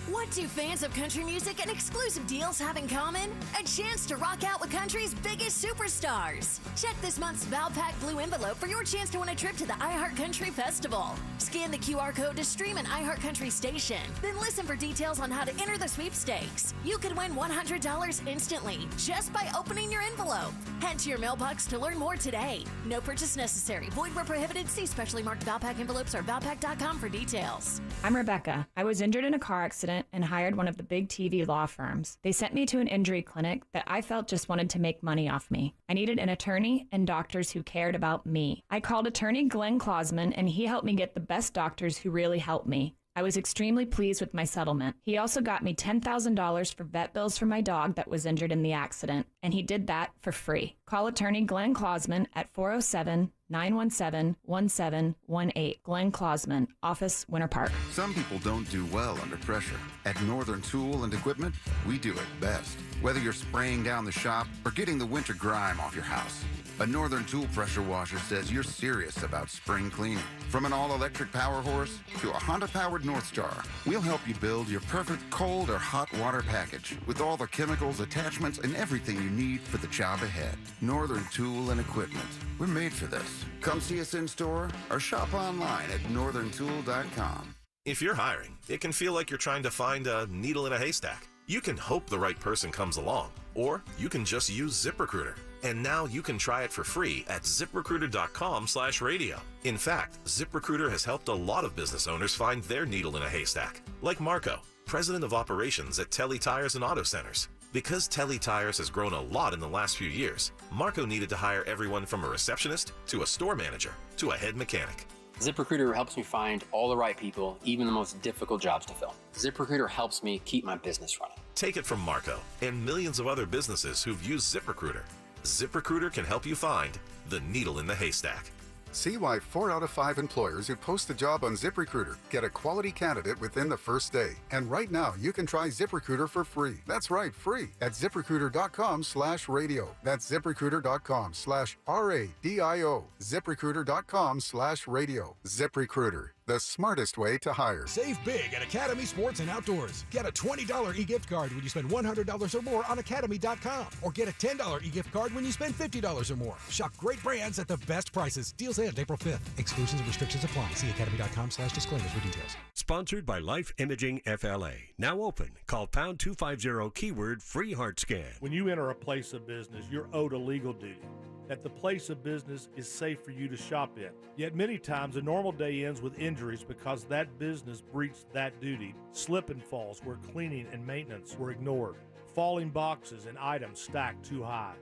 What do fans of country music and exclusive deals have in common? A chance to rock out with country's biggest superstars. Check this month's Valpak Blue envelope for your chance to win a trip to the iHeart Country Festival. Scan the QR code to stream an iHeart Country station. Then listen for details on how to enter the sweepstakes. You could win $100 instantly just by opening your envelope. Head to your mailbox to learn more today. No purchase necessary. Void where prohibited. See specially marked Valpak envelopes or valpak.com for details. I'm Rebecca. I was injured in a car accident and hired one of the big TV law firms. They sent me to an injury clinic that I felt just wanted to make money off me. I needed an attorney and doctors who cared about me. I called attorney Glenn Klausman, and he helped me get the best doctors who really helped me. I was extremely pleased with my settlement. He also got me $10,000 for vet bills for my dog that was injured in the accident, and he did that for free. Call attorney Glenn Klausman at 407-917-1718. Glenn Klausman, office, Winter Park. Some people don't do well under pressure. At Northern Tool and Equipment, we do it best. Whether you're spraying down the shop or getting the winter grime off your house, a Northern Tool pressure washer says you're serious about spring cleaning. From an all-electric power horse to a Honda-powered North Star, we'll help you build your perfect cold or hot water package with all the chemicals, attachments, and everything you need for the job ahead. Northern Tool and Equipment. We're made for this. Come see us in store or shop online at northerntool.com. If you're hiring, it can feel like you're trying to find a needle in a haystack. You can hope the right person comes along, or you can just use ZipRecruiter. And now you can try it for free at ziprecruiter.com/radio. In fact, ZipRecruiter has helped a lot of business owners find their needle in a haystack, like Marco, president of operations at Telly Tires and Auto Centers. Because Telly Tires has grown a lot in the last few years, Marco needed to hire everyone from a receptionist to a store manager to a head mechanic. ZipRecruiter helps me find all the right people, even the most difficult jobs to fill. ZipRecruiter helps me keep my business running. Take it from Marco and millions of other businesses who've used ZipRecruiter. ZipRecruiter can help you find the needle in the haystack. See why 4 out of 5 employers who post a job on ZipRecruiter get a quality candidate within the first day. And right now, you can try ZipRecruiter for free. That's right, free at ZipRecruiter.com/radio. That's ZipRecruiter.com/RADIO. ZipRecruiter.com/radio. ZipRecruiter, the smartest way to hire. Save big at Academy Sports and Outdoors. Get a $20 e-gift card when you spend $100 or more on Academy.com. Or get a $10 e-gift card when you spend $50 or more. Shop great brands at the best prices. Deals end April 5th. Exclusions and restrictions apply. See Academy.com/disclaimers for details. Sponsored by Life Imaging FLA. Now open. Call pound 250 keyword free heart scan. When you enter a place of business, you're owed a legal duty. That the place of business is safe for you to shop in. Yet many times a normal day ends with injuries because that business breached that duty. Slip and falls where cleaning and maintenance were ignored. Falling boxes and items stacked too high.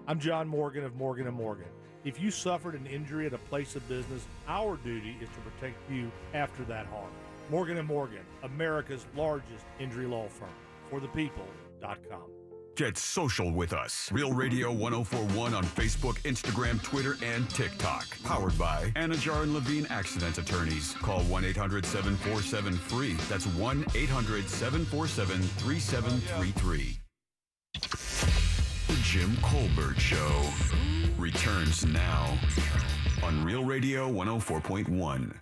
I'm John Morgan of Morgan & Morgan. If you suffered an injury at a place of business, our duty is to protect you after that harm. Morgan & Morgan, America's largest injury law firm. ForThePeople.com. Get social with us. Real Radio 1041 on Facebook, Instagram, Twitter, and TikTok. Powered by Anajar and Levine Accident Attorneys. Call 1-800-747-FREE. That's 1-800-747-3733. The Jim Colbert Show returns now on Real Radio 104.1.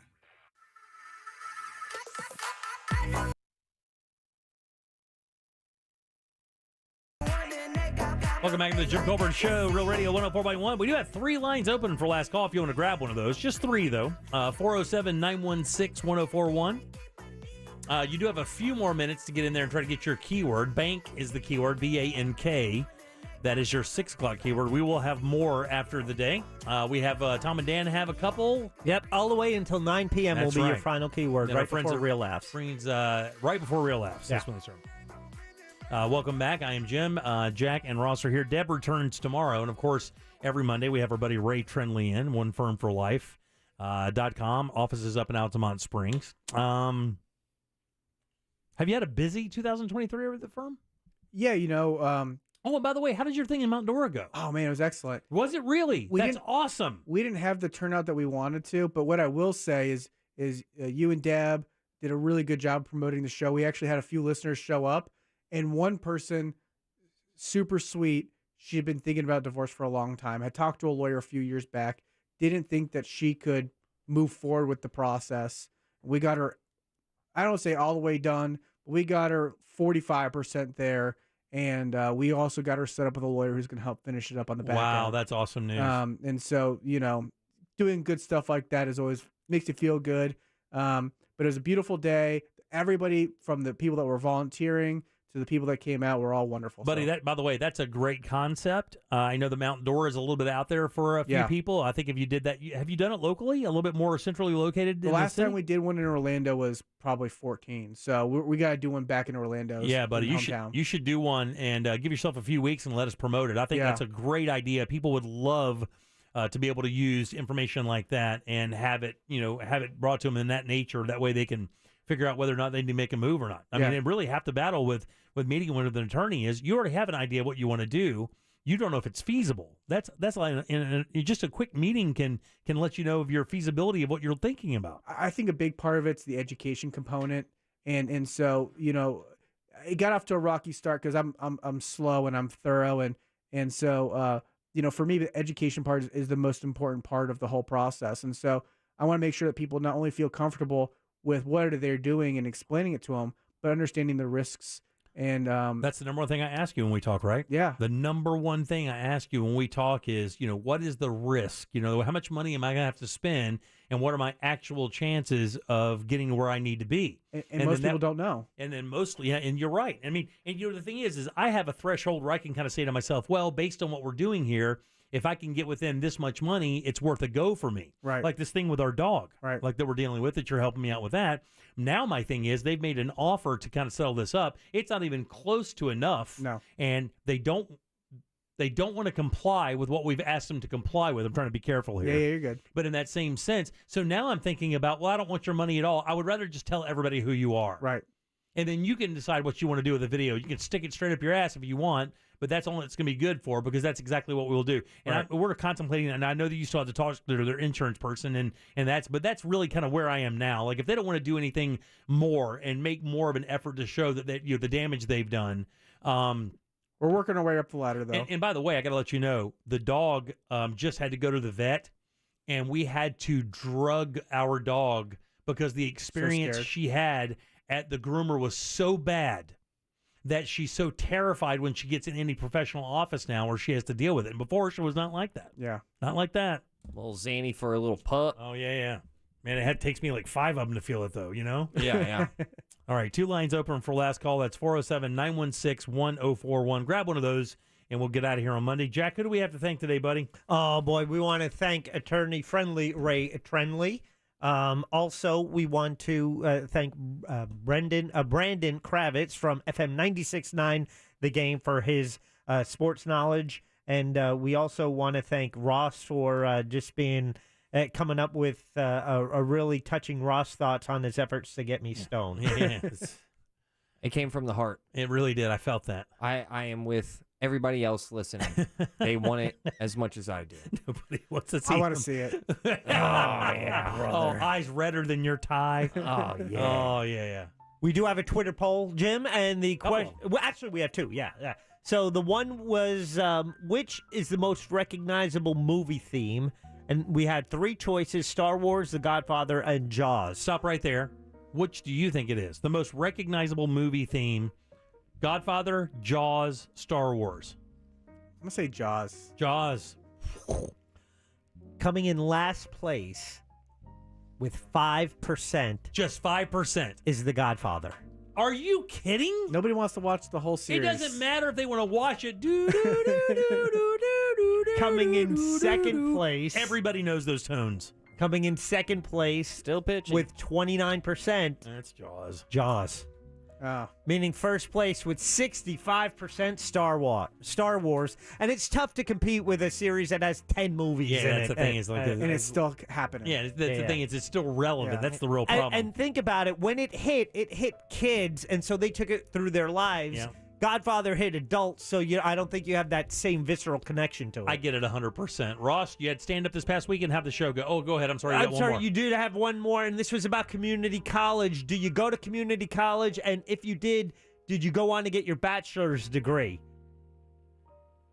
Welcome back to the Jim Colbert Show, Real Radio 104.1. We do have 3 lines open for last call if you want to grab one of those. Just 3, though. 407-916-1041. You do have a few more minutes to get in there and try to get your keyword. Bank is the keyword, B-A-N-K. That is your 6 o'clock keyword. We will have more after the day. We have Tom and Dan have a couple. Yep, all the way until 9 p.m. That's will be right. your final keyword, Then right before Real Laughs. Right before Real Laughs. That's when they start. Welcome back. I am Jim. Jack and Ross are here. Deb returns tomorrow. And, of course, every Monday we have our buddy Ray Trenley in, onefirmforlife.com. Offices up in Altamont Springs. Have you had a busy 2023 over at the firm? Yeah, Oh, and by the way, how did your thing in Mount Dora go? Oh, man, it was excellent. Was it really? That's awesome. We didn't have the turnout that we wanted to, but what I will say is you and Deb did a really good job promoting the show. We actually had a few listeners show up. And one person, super sweet, she had been thinking about divorce for a long time. Had talked to a lawyer a few years back. Didn't think that she could move forward with the process. We got her, I don't say all the way done, We got her 45% there, and we also got her set up with a lawyer who's going to help finish it up on the back Wow, end. that's awesome news. And so, doing good stuff like that is always makes you feel good. But it was a beautiful day. Everybody from the people that were volunteering to the people that came out were all wonderful. Buddy, So, that by the way, that's a great concept. I know the Mountain Door is a little bit out there for a few Yeah. people. I think if you did that, have you done it locally? A little bit more centrally located? the in last the city? time we did one in Orlando was probably 14. So we got to do one back in Orlando. Yeah, buddy, in you hometown. should do one and give yourself a few weeks and let us promote it. I think Yeah. that's a great idea. People would love to be able to use information like that and have it brought to them in that nature. That way they can figure out whether or not they need to make a move or not. I mean, they really have to battle with meeting with an attorney is you already have an idea what you want to do. You don't know if it's feasible. That's like just a quick meeting can let you know of your feasibility of what you're thinking about. I think a big part of it's the education component, and so it got off to a rocky start because I'm slow and I'm thorough, and so for me the education part is the most important part of the whole process, and so I want to make sure that people not only feel comfortable with what they're doing and explaining it to them, but understanding the risks. And that's the number one thing I ask you when we talk, right? Yeah. The number one thing I ask you when we talk is, what is the risk? How much money am I going to have to spend, and what are my actual chances of getting where I need to be? And most people don't know. And then mostly, and you're right. I mean, and the thing is I have a threshold where I can kind of say to myself, well, based on what we're doing here, if I can get within this much money, it's worth a go for me. Right. Like this thing with our dog. Right. Like that we're dealing with, that you're helping me out with that. Now my thing is they've made an offer to kind of settle this up. It's not even close to enough. No. And they don't want to comply with what we've asked them to comply with. I'm trying to be careful here. Yeah, you're good. But in that same sense, so now I'm thinking about, well, I don't want your money at all. I would rather just tell everybody who you are. Right. And then you can decide what you want to do with the video. You can stick it straight up your ass if you want, but that's all it's going to be good for, because that's exactly what we'll do. And we're contemplating, and I know that you still have to talk to their insurance person, and that's really kind of where I am now. Like if they don't want to do anything more and make more of an effort to show that the damage they've done. We're working our way up the ladder, though. And by the way, I got to let you know, the dog just had to go to the vet, and we had to drug our dog because the experience she had at the groomer was so bad that she's so terrified when she gets in any professional office now where she has to deal with it. And before, she was not like that. Yeah. Not like that. A little zany for a little pup. Oh, yeah. Man, it takes me like 5 of them to feel it, though, Yeah. All right, 2 lines open for last call. That's 407-916-1041. Grab one of those, and we'll get out of here on Monday. Jack, who do we have to thank today, buddy? Oh, boy, we want to thank attorney friendly Ray Trenley. Also, we want to thank Brandon Kravitz from FM 96.9 The Game for his sports knowledge. And we also want to thank Ross for just being coming up with a really touching Ross thoughts on his efforts to get me stoned. Yes. It came from the heart. It really did. I felt that. I am with everybody else listening. They want it as much as I do. Nobody wants to see I want him. to see it. yeah, Oh, eyes redder than your tie. Oh, yeah. Oh, yeah. We do have a Twitter poll, Jim, and the question. Well, actually, we have 2. Yeah. So the one was, which is the most recognizable movie theme? And we had 3 choices: Star Wars, The Godfather, and Jaws. Stop right there. Which do you think it is? The most recognizable movie theme: Godfather, Jaws, Star Wars. I'm going to say Jaws. Jaws. Coming in last place with 5%. Just 5%. Is The Godfather. Are you kidding? Nobody wants to watch the whole series. It doesn't matter if they want to watch it. Coming in second place. Everybody knows those tones. Coming in second place. Still pitching. With 29%. That's Jaws. Jaws. Oh. Meaning first place with 65% Star Wars. And it's tough to compete with a series that has 10 movies in that's it. the thing. And it's still happening. Yeah, that's the thing. It's still relevant. Yeah. That's the real problem. And think about it. When it hit kids, and so they took it through their lives. Yeah. Godfather hit adults, so I don't think you have that same visceral connection to it. I get it 100%. Ross, you had stand up this past week and have the show go. Oh, go ahead. I'm sorry. I'm sorry, you did have one more, and this was about community college. Do you go to community college? And if you did you go on to get your bachelor's degree?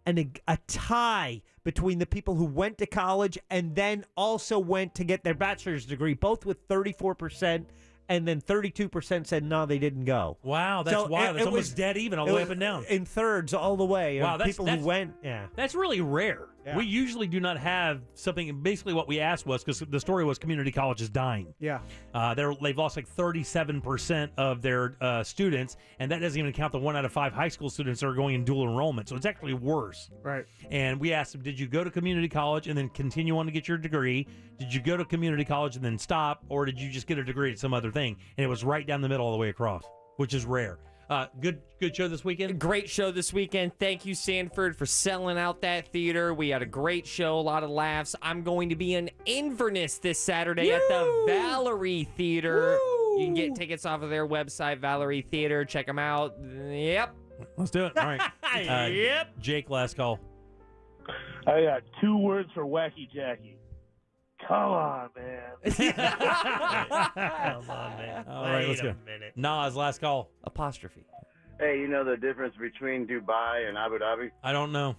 And a tie between the people who went to college and then also went to get their bachelor's degree, both with 34% and then 32% said no, they didn't go. Wow, that's So wild. it It's almost was- dead even all it the way was up and down. In thirds all the way. Wow, that's people who went. Yeah, that's really rare. Yeah. We usually do not have something. Basically, what we asked was because the story was community college is dying. Yeah. They've lost like 37% of their students, and that doesn't even count the 1 out of 5 high school students that are going in dual enrollment. So it's actually worse. Right. And we asked them, did you go to community college and then continue on to get your degree? Did you go to community college and then stop, or did you just get a degree at some other thing? And it was right down the middle all the way across, which is rare. Good show this weekend. Great show this weekend. Thank you, Sanford, for selling out that theater. We had a great show, a lot of laughs. I'm going to be in Inverness this Saturday at the Valerie Theater. You can get tickets off of their website, Valerie Theater. Check them out. Yep. Let's do it. All right. Yep. Jake, last call. I got 2 words for Wacky Jackie. Come on, man. Come on, man. All right, let's go. Nas, last call. Apostrophe. Hey, you know the difference between Dubai and Abu Dhabi? I don't know.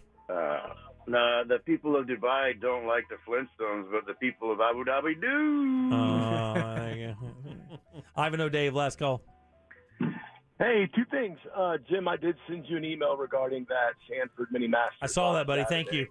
No, the people of Dubai don't like the Flintstones, but the people of Abu Dhabi do. Ivan O'Dave, last call. Hey, 2 things. Jim, I did send you an email regarding that Sanford Mini Masters. I saw that, buddy. Thank you.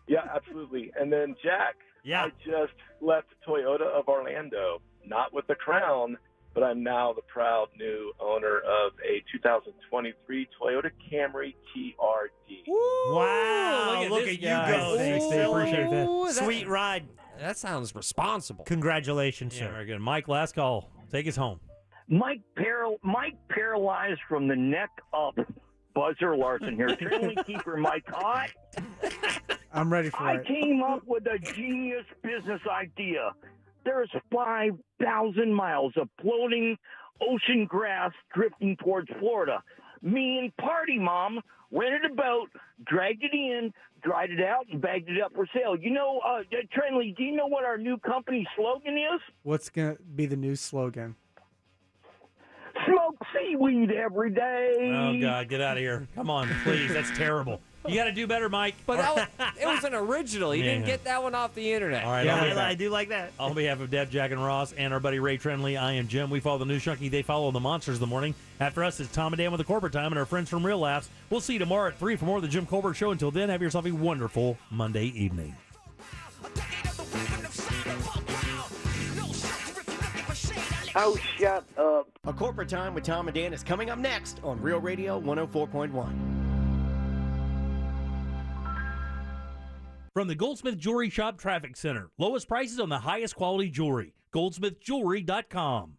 Yeah, absolutely. And then, Jack, yeah. I just left Toyota of Orlando, not with the crown, but I'm now the proud new owner of a 2023 Toyota Camry TRD. Wow, look at you go. Thanks, they appreciate that. Ooh, Sweet ride. That sounds responsible. Congratulations, Yeah, sir. very good. Mike, last call. Take us home. Mike paralyzed from the neck up. Buzzer Larson here. Trailing keeper Mike Hot. I'm ready for I it. came up with a genius business idea. There's 5,000 miles of floating ocean grass drifting towards Florida. Me and Party Mom rented a boat, dragged it in, dried it out, and bagged it up for sale. You know, Trenley, do you know what our new company slogan is? What's going to be the new slogan? Smoke seaweed every day. Oh, God, get out of here. Come on, please. That's terrible. You got to do better, Mike. But it was an original. You didn't get that one off the internet. All right, Yeah, I do like that. On behalf of Deb, Jack, and Ross, and our buddy Ray Trenley, I am Jim. We follow the News Junkie. They follow the Monsters of the Morning. After us, it's Tom and Dan with the Corporate Time and our friends from Real Laughs. We'll see you tomorrow at 3 for more of the Jim Colbert Show. Until then, have yourself a wonderful Monday evening. Oh, shut up. A Corporate Time with Tom and Dan is coming up next on Real Radio 104.1. From the Goldsmith Jewelry Shop Traffic Center. Lowest prices on the highest quality jewelry. GoldsmithJewelry.com.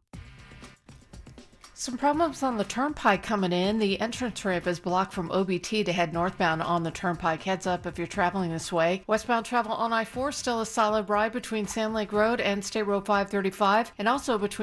Some problems on the Turnpike coming in. The entrance ramp is blocked from OBT to head northbound on the Turnpike. Heads up if you're traveling this way. Westbound travel on I-4 still a solid ride between Sand Lake Road and State Road 535, and also between